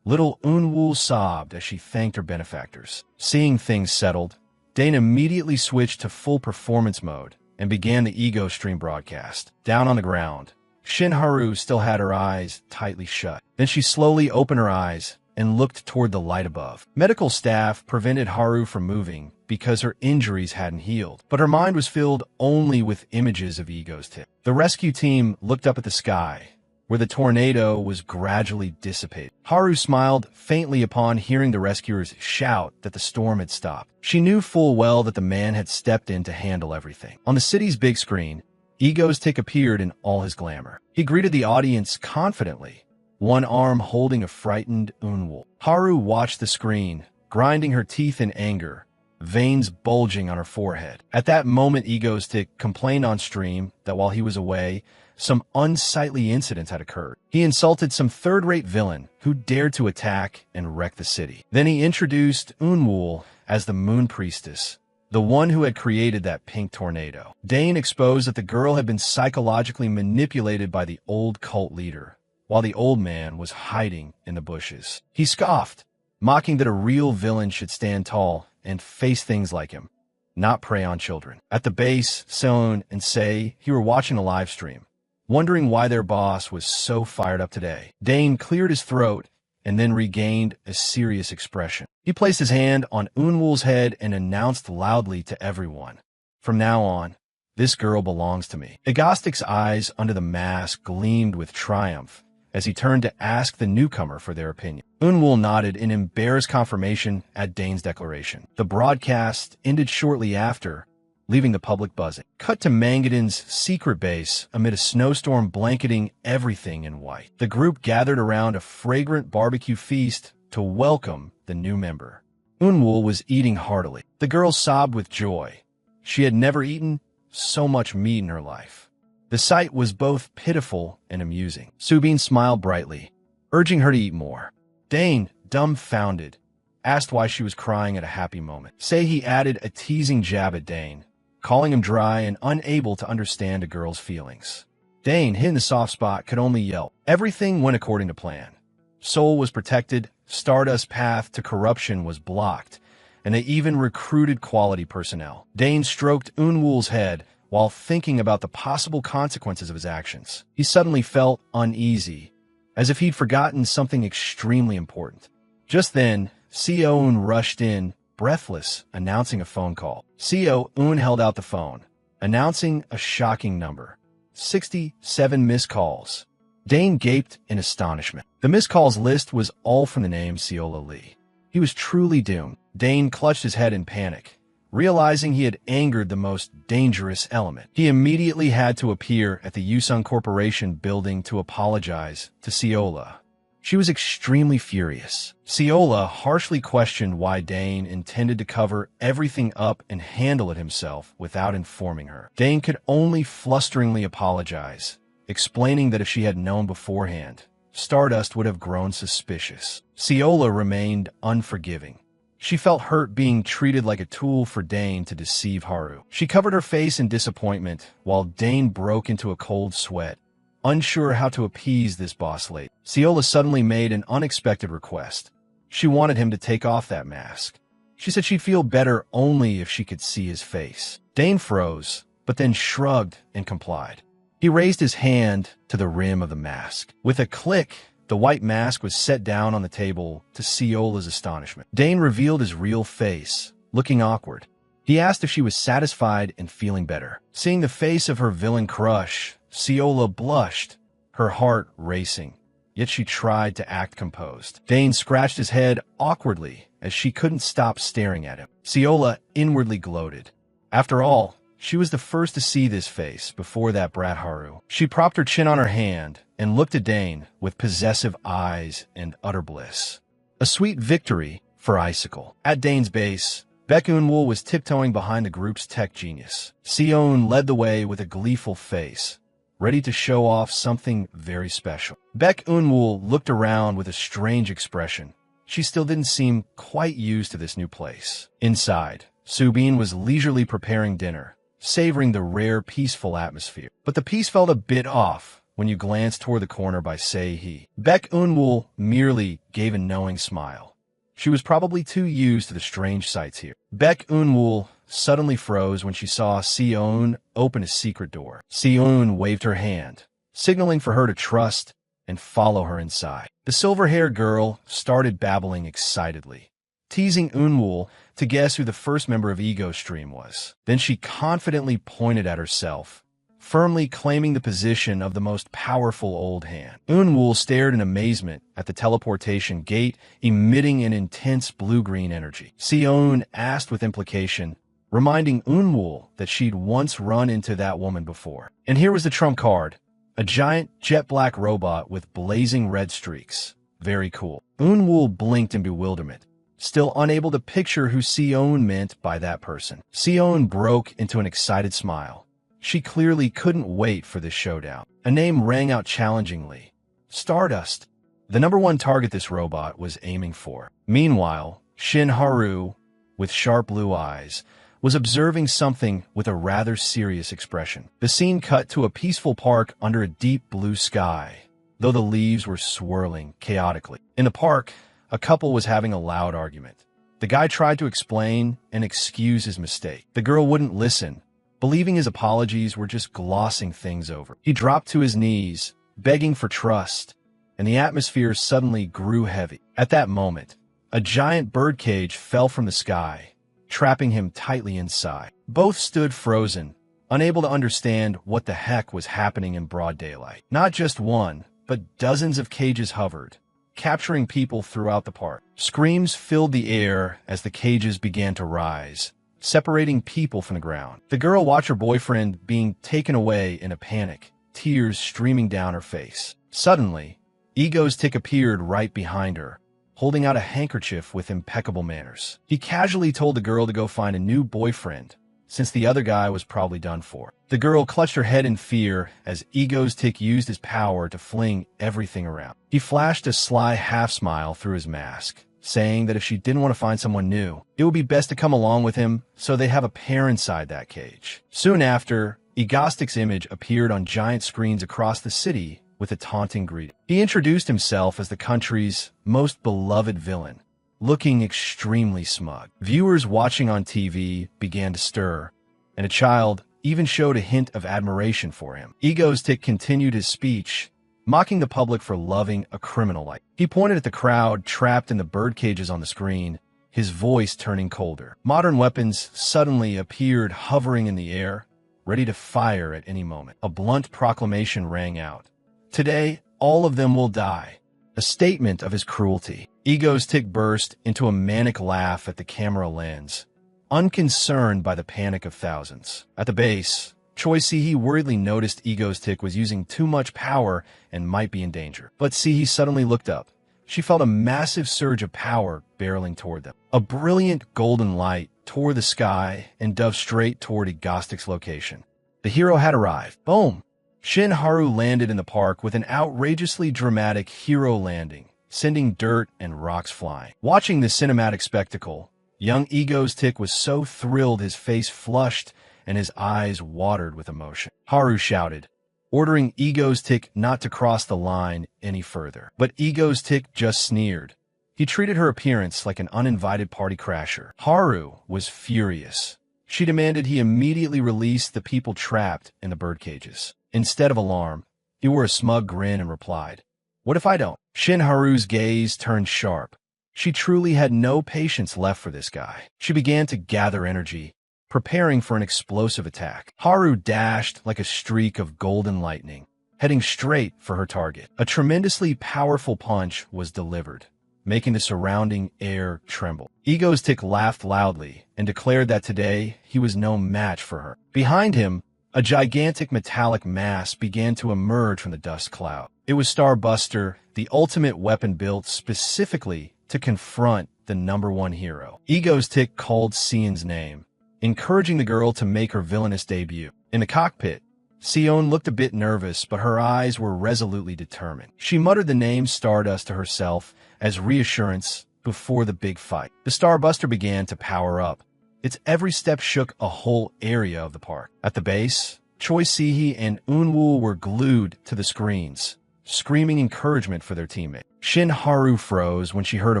little Eun-woo sobbed as she thanked her benefactors. Seeing things settled, Dane immediately switched to full performance mode and began the Ego Stream broadcast. Down on the ground, Shin-haru still had her eyes tightly shut. Then she slowly opened her eyes and looked toward the light above. Medical staff prevented Haru from moving because her injuries hadn't healed, but her mind was filled only with images of Egostic. The rescue team looked up at the sky, where the tornado was gradually dissipated. Haru smiled faintly upon hearing the rescuers shout that the storm had stopped. She knew full well that the man had stepped in to handle everything. On the city's big screen, Egostic appeared in all his glamour. He greeted the audience confidently, one arm holding a frightened Eun-woo. Haru watched the screen, grinding her teeth in anger, veins bulging on her forehead. At that moment, Egostick complained on stream that while he was away, some unsightly incidents had occurred. He insulted some third-rate villain who dared to attack and wreck the city. Then he introduced Unwul as the Moon Priestess, the one who had created that pink tornado. Dane exposed that the girl had been psychologically manipulated by the old cult leader, while the old man was hiding in the bushes. He scoffed, mocking that a real villain should stand tall and face things like him, not prey on children. At the base, Seon and Sei were watching a live stream, wondering why their boss was so fired up today. Dane cleared his throat and then regained a serious expression. He placed his hand on Unwul's head and announced loudly to everyone, "From now on, this girl belongs to me." Agostic's eyes under the mask gleamed with triumph as he turned to ask the newcomer for their opinion. Unwul nodded in embarrassed confirmation at Dane's declaration. The broadcast ended shortly after, leaving the public buzzing. Cut to Mangaden's secret base amid a snowstorm blanketing everything in white. The group gathered around a fragrant barbecue feast to welcome the new member. Unwul was eating heartily. The girl sobbed with joy. She had never eaten so much meat in her life. The sight was both pitiful and amusing. Subin smiled brightly, urging her to eat more. Dane, dumbfounded, asked why she was crying at a happy moment. Sei added a teasing jab at Dane, calling him dry and unable to understand a girl's feelings. Dane, hit in the soft spot, could only yelp. Everything went according to plan. Soul was protected, Stardust's path to corruption was blocked, and they even recruited quality personnel. Dane stroked Unwul's head while thinking about the possible consequences of his actions. He suddenly felt uneasy, as if he'd forgotten something extremely important. Just then, Seon rushed in, breathless, announcing a phone call. Seon held out the phone, announcing a shocking number: 67 missed calls. Dane gaped in astonishment. The missed calls list was all from the name Seola Lee. He was truly doomed. Dane clutched his head in panic, realizing he had angered the most dangerous element. He immediately had to appear at the Yusung Corporation building to apologize to Seola. She was extremely furious. Seola harshly questioned why Dane intended to cover everything up and handle it himself without informing her. Dane could only flusteringly apologize, explaining that if she had known beforehand, Stardust would have grown suspicious. Seola remained unforgiving. She felt hurt being treated like a tool for Dane to deceive Haru. She covered her face in disappointment while Dane broke into a cold sweat, unsure how to appease this boss lady. Seola suddenly made an unexpected request. She wanted him to take off that mask. She said she'd feel better only if she could see his face. Dane froze, but then shrugged and complied. He raised his hand to the rim of the mask. With a click, the white mask was set down on the table to Seola's astonishment. Dane revealed his real face, looking awkward. He asked if she was satisfied and feeling better. Seeing the face of her villain crush, Seola blushed, her heart racing, yet she tried to act composed. Dane scratched his head awkwardly as she couldn't stop staring at him. Seola inwardly gloated. After all, she was the first to see this face before that brat Haru. She propped her chin on her hand and looked at Dane with possessive eyes and utter bliss. A sweet victory for Icicle. At Dane's base, Baek Unwul was tiptoeing behind the group's tech genius. Seon led the way with a gleeful face, ready to show off something very special. Baek Unwul looked around with a strange expression. She still didn't seem quite used to this new place. Inside, Subin was leisurely preparing dinner, savoring the rare, peaceful atmosphere. But the peace felt a bit off when you glanced toward the corner by Sei. Baek Unwul merely gave a knowing smile. She was probably too used to the strange sights here. Baek Unwul suddenly froze when she saw Seon open a secret door. Seon waved her hand, signaling for her to trust and follow her inside. The silver-haired girl started babbling excitedly, teasing Unwul to guess who the first member of Ego Stream was. Then she confidently pointed at herself, firmly claiming the position of the most powerful old hand. Unwul stared in amazement at the teleportation gate, emitting an intense blue-green energy. Seon asked with implication, reminding Unwul that she'd once run into that woman before. And here was the trump card, a giant jet-black robot with blazing red streaks. Very cool. Unwul blinked in bewilderment. still unable to picture who Sion meant by that person. Sion broke into an excited smile. She clearly couldn't wait for this showdown. A name rang out challengingly. Stardust. The number one target this robot was aiming for. Meanwhile, Shin Haru, with sharp blue eyes, was observing something with a rather serious expression. The scene cut to a peaceful park under a deep blue sky, though the leaves were swirling chaotically. In the park, a couple was having a loud argument. The guy tried to explain and excuse his mistake. The girl wouldn't listen, believing his apologies were just glossing things over. He dropped to his knees, begging for trust, and the atmosphere suddenly grew heavy. At that moment, a giant birdcage fell from the sky, trapping him tightly inside. Both stood frozen, unable to understand what the heck was happening in broad daylight. Not just one, but dozens of cages hovered, capturing people throughout the park. Screams filled the air as the cages began to rise, separating people from the ground. The girl watched her boyfriend being taken away in a panic, tears streaming down her face. Suddenly, Ego's Tick appeared right behind her, holding out a handkerchief with impeccable manners. He casually told the girl to go find a new boyfriend, since the other guy was probably done for. The girl clutched her head in fear as Ego's Tick used his power to fling everything around. He flashed a sly half-smile through his mask, saying that if she didn't want to find someone new, it would be best to come along with him so they have a pair inside that cage. Soon after, Egostic's image appeared on giant screens across the city with a taunting greeting. He introduced himself as the country's most beloved villain, looking extremely smug. Viewers watching on TV began to stir, and a child even showed a hint of admiration for him. Ego's Tick continued his speech, mocking the public for loving a criminal like. He pointed at the crowd trapped in the bird cages on the screen, his voice turning colder. Modern weapons suddenly appeared hovering in the air, ready to fire at any moment. A blunt proclamation rang out. Today, all of them will die. A statement of his cruelty. Ego's Tick burst into a manic laugh at the camera lens, unconcerned by the panic of thousands. At the base, Choi Si-hee worriedly noticed Ego's Tick was using too much power and might be in danger. But Si-hee suddenly looked up. She felt a massive surge of power barreling toward them. A brilliant golden light tore the sky and dove straight toward Egostic's location. The hero had arrived. Boom! Shin Haru landed in the park with an outrageously dramatic hero landing, sending dirt and rocks flying. Watching this cinematic spectacle, young Ego's Tick was so thrilled his face flushed and his eyes watered with emotion. Haru shouted, ordering Ego's Tick not to cross the line any further. But Ego's Tick just sneered. He treated her appearance like an uninvited party crasher. Haru was furious. She demanded he immediately release the people trapped in the bird cages. Instead of alarm, he wore a smug grin and replied, "What if I don't?" Shin Haru's gaze turned sharp. She truly had no patience left for this guy. She began to gather energy, preparing for an explosive attack. Haru dashed like a streak of golden lightning, heading straight for her target. A tremendously powerful punch was delivered, making the surrounding air tremble. Ego's Tick laughed loudly and declared that today he was no match for her. Behind him, a gigantic metallic mass began to emerge from the dust cloud. It was Starbuster, the ultimate weapon built specifically to confront the number one hero. Ego's Tick called Sion's name, encouraging the girl to make her villainous debut. In the cockpit, Sion looked a bit nervous, but her eyes were resolutely determined. She muttered the name Stardust to herself as reassurance before the big fight. The Starbuster began to power up. Its every step shook a whole area of the park. At the base, Choi Si-hee and Eunwoo were glued to the screens, screaming encouragement for their teammate. Shin Haru froze when she heard a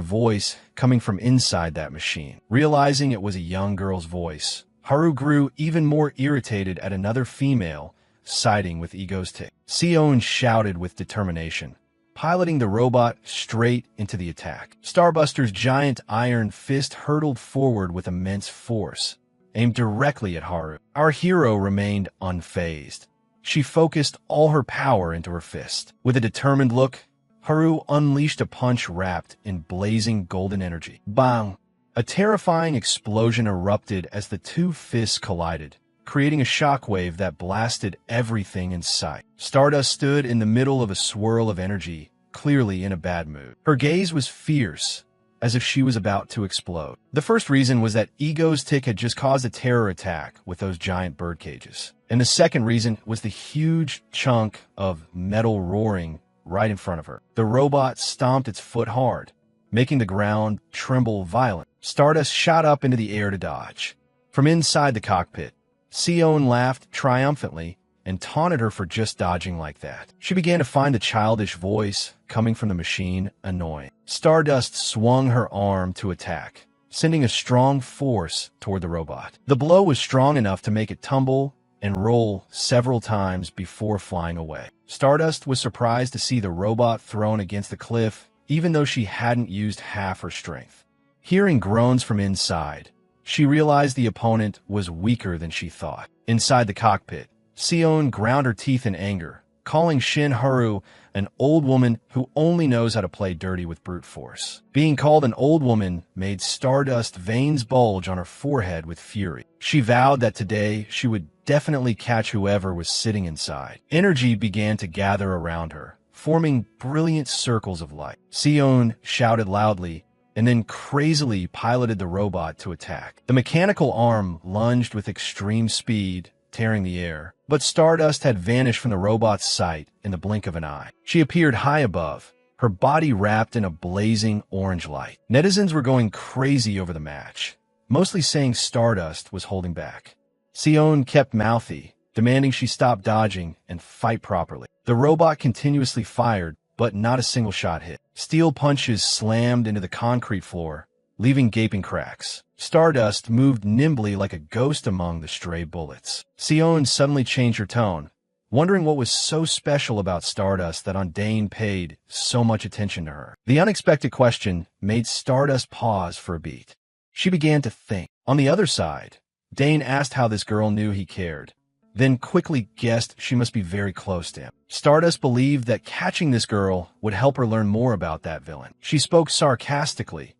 voice coming from inside that machine. Realizing it was a young girl's voice, Haru grew even more irritated at another female siding with Ego's Tick. Sion shouted with determination, piloting the robot straight into the attack. Starbuster's giant iron fist hurtled forward with immense force, aimed directly at Haru. Our hero remained unfazed. She focused all her power into her fist. With a determined look, Haru unleashed a punch wrapped in blazing golden energy. Bang! A terrifying explosion erupted as the two fists collided, creating a shockwave that blasted everything in sight. Stardust stood in the middle of a swirl of energy, clearly in a bad mood. Her gaze was fierce, as if she was about to explode. The first reason was that Ego's tick had just caused a terror attack with those giant bird cages. And the second reason was the huge chunk of metal roaring right in front of her. The robot stomped its foot hard, making the ground tremble violently. Stardust shot up into the air to dodge. From inside the cockpit, Sion laughed triumphantly and taunted her for just dodging like that. She began to find the childish voice coming from the machine annoying. Stardust swung her arm to attack, sending a strong force toward the robot. The blow was strong enough to make it tumble and roll several times before flying away. Stardust was surprised to see the robot thrown against the cliff, even though she hadn't used half her strength. Hearing groans from inside, she realized the opponent was weaker than she thought. Inside the cockpit, Sion ground her teeth in anger, calling Shin Haru an old woman who only knows how to play dirty with brute force. Being called an old woman made Stardust veins bulge on her forehead with fury. She vowed that today she would definitely catch whoever was sitting inside. Energy began to gather around her, forming brilliant circles of light. Sion shouted loudly and then crazily piloted the robot to attack. The mechanical arm lunged with extreme speed, tearing the air, but Stardust had vanished from the robot's sight in the blink of an eye. She appeared high above, her body wrapped in a blazing orange light. Netizens were going crazy over the match, mostly saying Stardust was holding back. Sion kept mouthy, demanding she stop dodging and fight properly. The robot continuously fired, but not a single shot hit. Steel punches slammed into the concrete floor, leaving gaping cracks. Stardust moved nimbly like a ghost among the stray bullets. Sion suddenly changed her tone, wondering what was so special about Stardust that Dane paid so much attention to her. The unexpected question made Stardust pause for a beat. She began to think. On the other side, Dane asked how this girl knew he cared, then quickly guessed she must be very close to him. Stardust believed that catching this girl would help her learn more about that villain. She spoke sarcastically,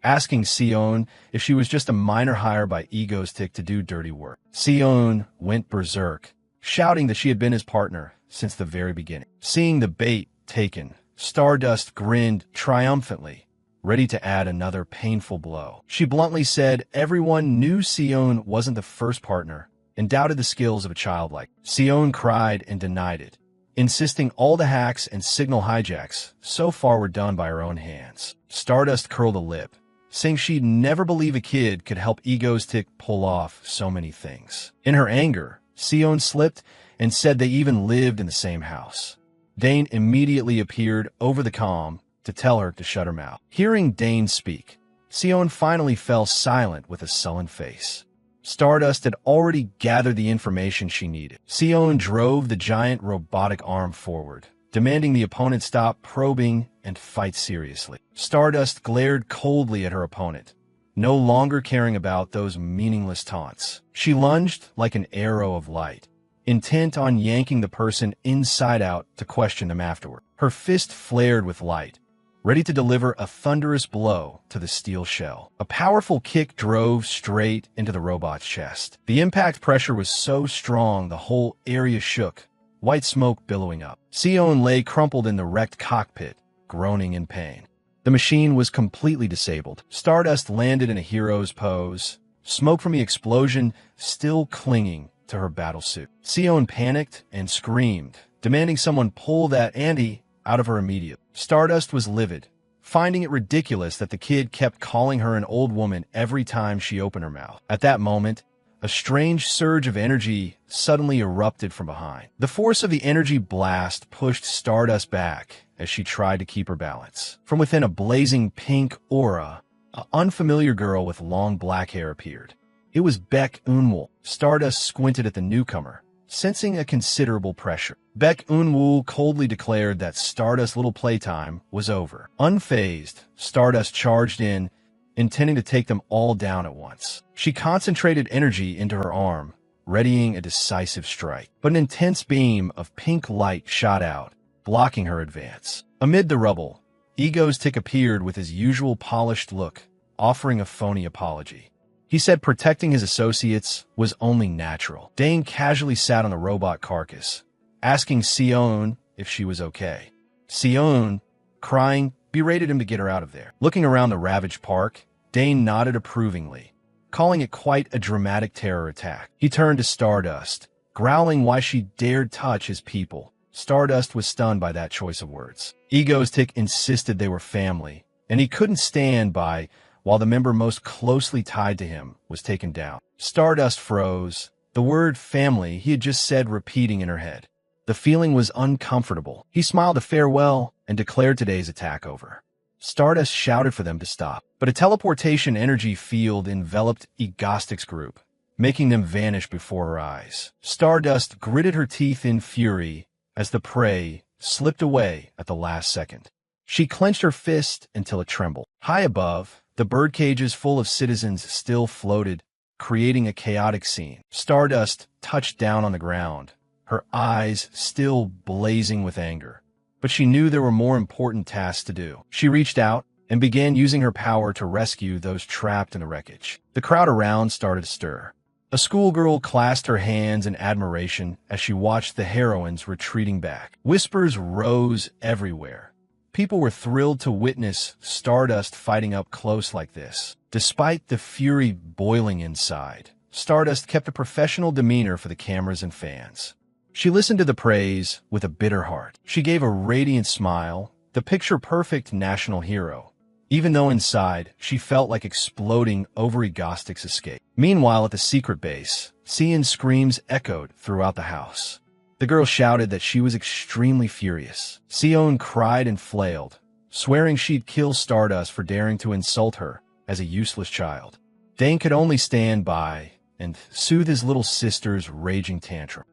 asking Sion if she was just a minor hire by Ego's tick to do dirty work. Sion went berserk, shouting that she had been his partner since the very beginning. Seeing the bait taken, Stardust grinned triumphantly, ready to add another painful blow. She bluntly said everyone knew Sion wasn't the first partner and doubted the skills of a child like. Sion cried and denied it, insisting all the hacks and signal hijacks so far were done by her own hands. Stardust curled a lip, saying she'd never believe a kid could help Ego's tick pull off so many things. In her anger, Sion slipped and said they even lived in the same house. Dane immediately appeared over the comm to tell her to shut her mouth. Hearing Dane speak, Sion finally fell silent with a sullen face. Stardust had already gathered the information she needed. Sion drove the giant robotic arm forward, demanding the opponent stop probing and fight seriously. Stardust glared coldly at her opponent, no longer caring about those meaningless taunts. She lunged like an arrow of light, intent on yanking the person inside out to question them afterward. Her fist flared with light, ready to deliver a thunderous blow to the steel shell. A powerful kick drove straight into the robot's chest. The impact pressure was so strong the whole area shook, white smoke billowing up. Sion lay crumpled in the wrecked cockpit, groaning in pain. The machine was completely disabled. Stardust landed in a hero's pose, smoke from the explosion still clinging to her battlesuit. Sion panicked and screamed, demanding someone pull that Andy out of her immediately. Stardust was livid, finding it ridiculous that the kid kept calling her an old woman every time she opened her mouth. At that moment, a strange surge of energy suddenly erupted from behind. The force of the energy blast pushed Stardust back as she tried to keep her balance. From within a blazing pink aura, an unfamiliar girl with long black hair appeared. It was Baek Eunwoo. Stardust squinted at the newcomer, sensing a considerable pressure. Baek Eunwoo coldly declared that Stardust's little playtime was over. Unfazed, Stardust charged in, intending to take them all down at once. She concentrated energy into her arm, readying a decisive strike. But an intense beam of pink light shot out, blocking her advance. Amid the rubble, Ego's tick appeared with his usual polished look, offering a phony apology. He said protecting his associates was only natural. Dane casually sat on the robot carcass, asking Sion if she was okay. Sion, crying berated him to get her out of there. Looking around the ravaged park, Dane nodded approvingly, calling it quite a dramatic terror attack. He turned to Stardust, growling why she dared touch his people. Stardust was stunned by that choice of words. Egoistic insisted they were family, and he couldn't stand by while the member most closely tied to him was taken down. Stardust froze, the word family he had just said repeating in her head. The feeling was uncomfortable. He smiled a farewell and declared today's attack over. Stardust shouted for them to stop, but a teleportation energy field enveloped Egostic's group, making them vanish before her eyes. Stardust gritted her teeth in fury as the prey slipped away at the last second. She clenched her fist until it trembled. High above, the birdcages full of citizens still floated, creating a chaotic scene. Stardust touched down on the ground, her eyes still blazing with anger. But she knew there were more important tasks to do. She reached out and began using her power to rescue those trapped in the wreckage. The crowd around started to stir. A schoolgirl clasped her hands in admiration as she watched the heroines retreating back. Whispers rose everywhere. People were thrilled to witness Stardust fighting up close like this. Despite the fury boiling inside, Stardust kept a professional demeanor for the cameras and fans. She listened to the praise with a bitter heart. She gave a radiant smile, the picture-perfect national hero, even though inside she felt like exploding over Egostic's escape. Meanwhile, at the secret base, Sion's screams echoed throughout the house. The girl shouted that she was extremely furious. Sion cried and flailed, swearing she'd kill Stardust for daring to insult her as a useless child. Dane could only stand by and soothe his little sister's raging tantrum.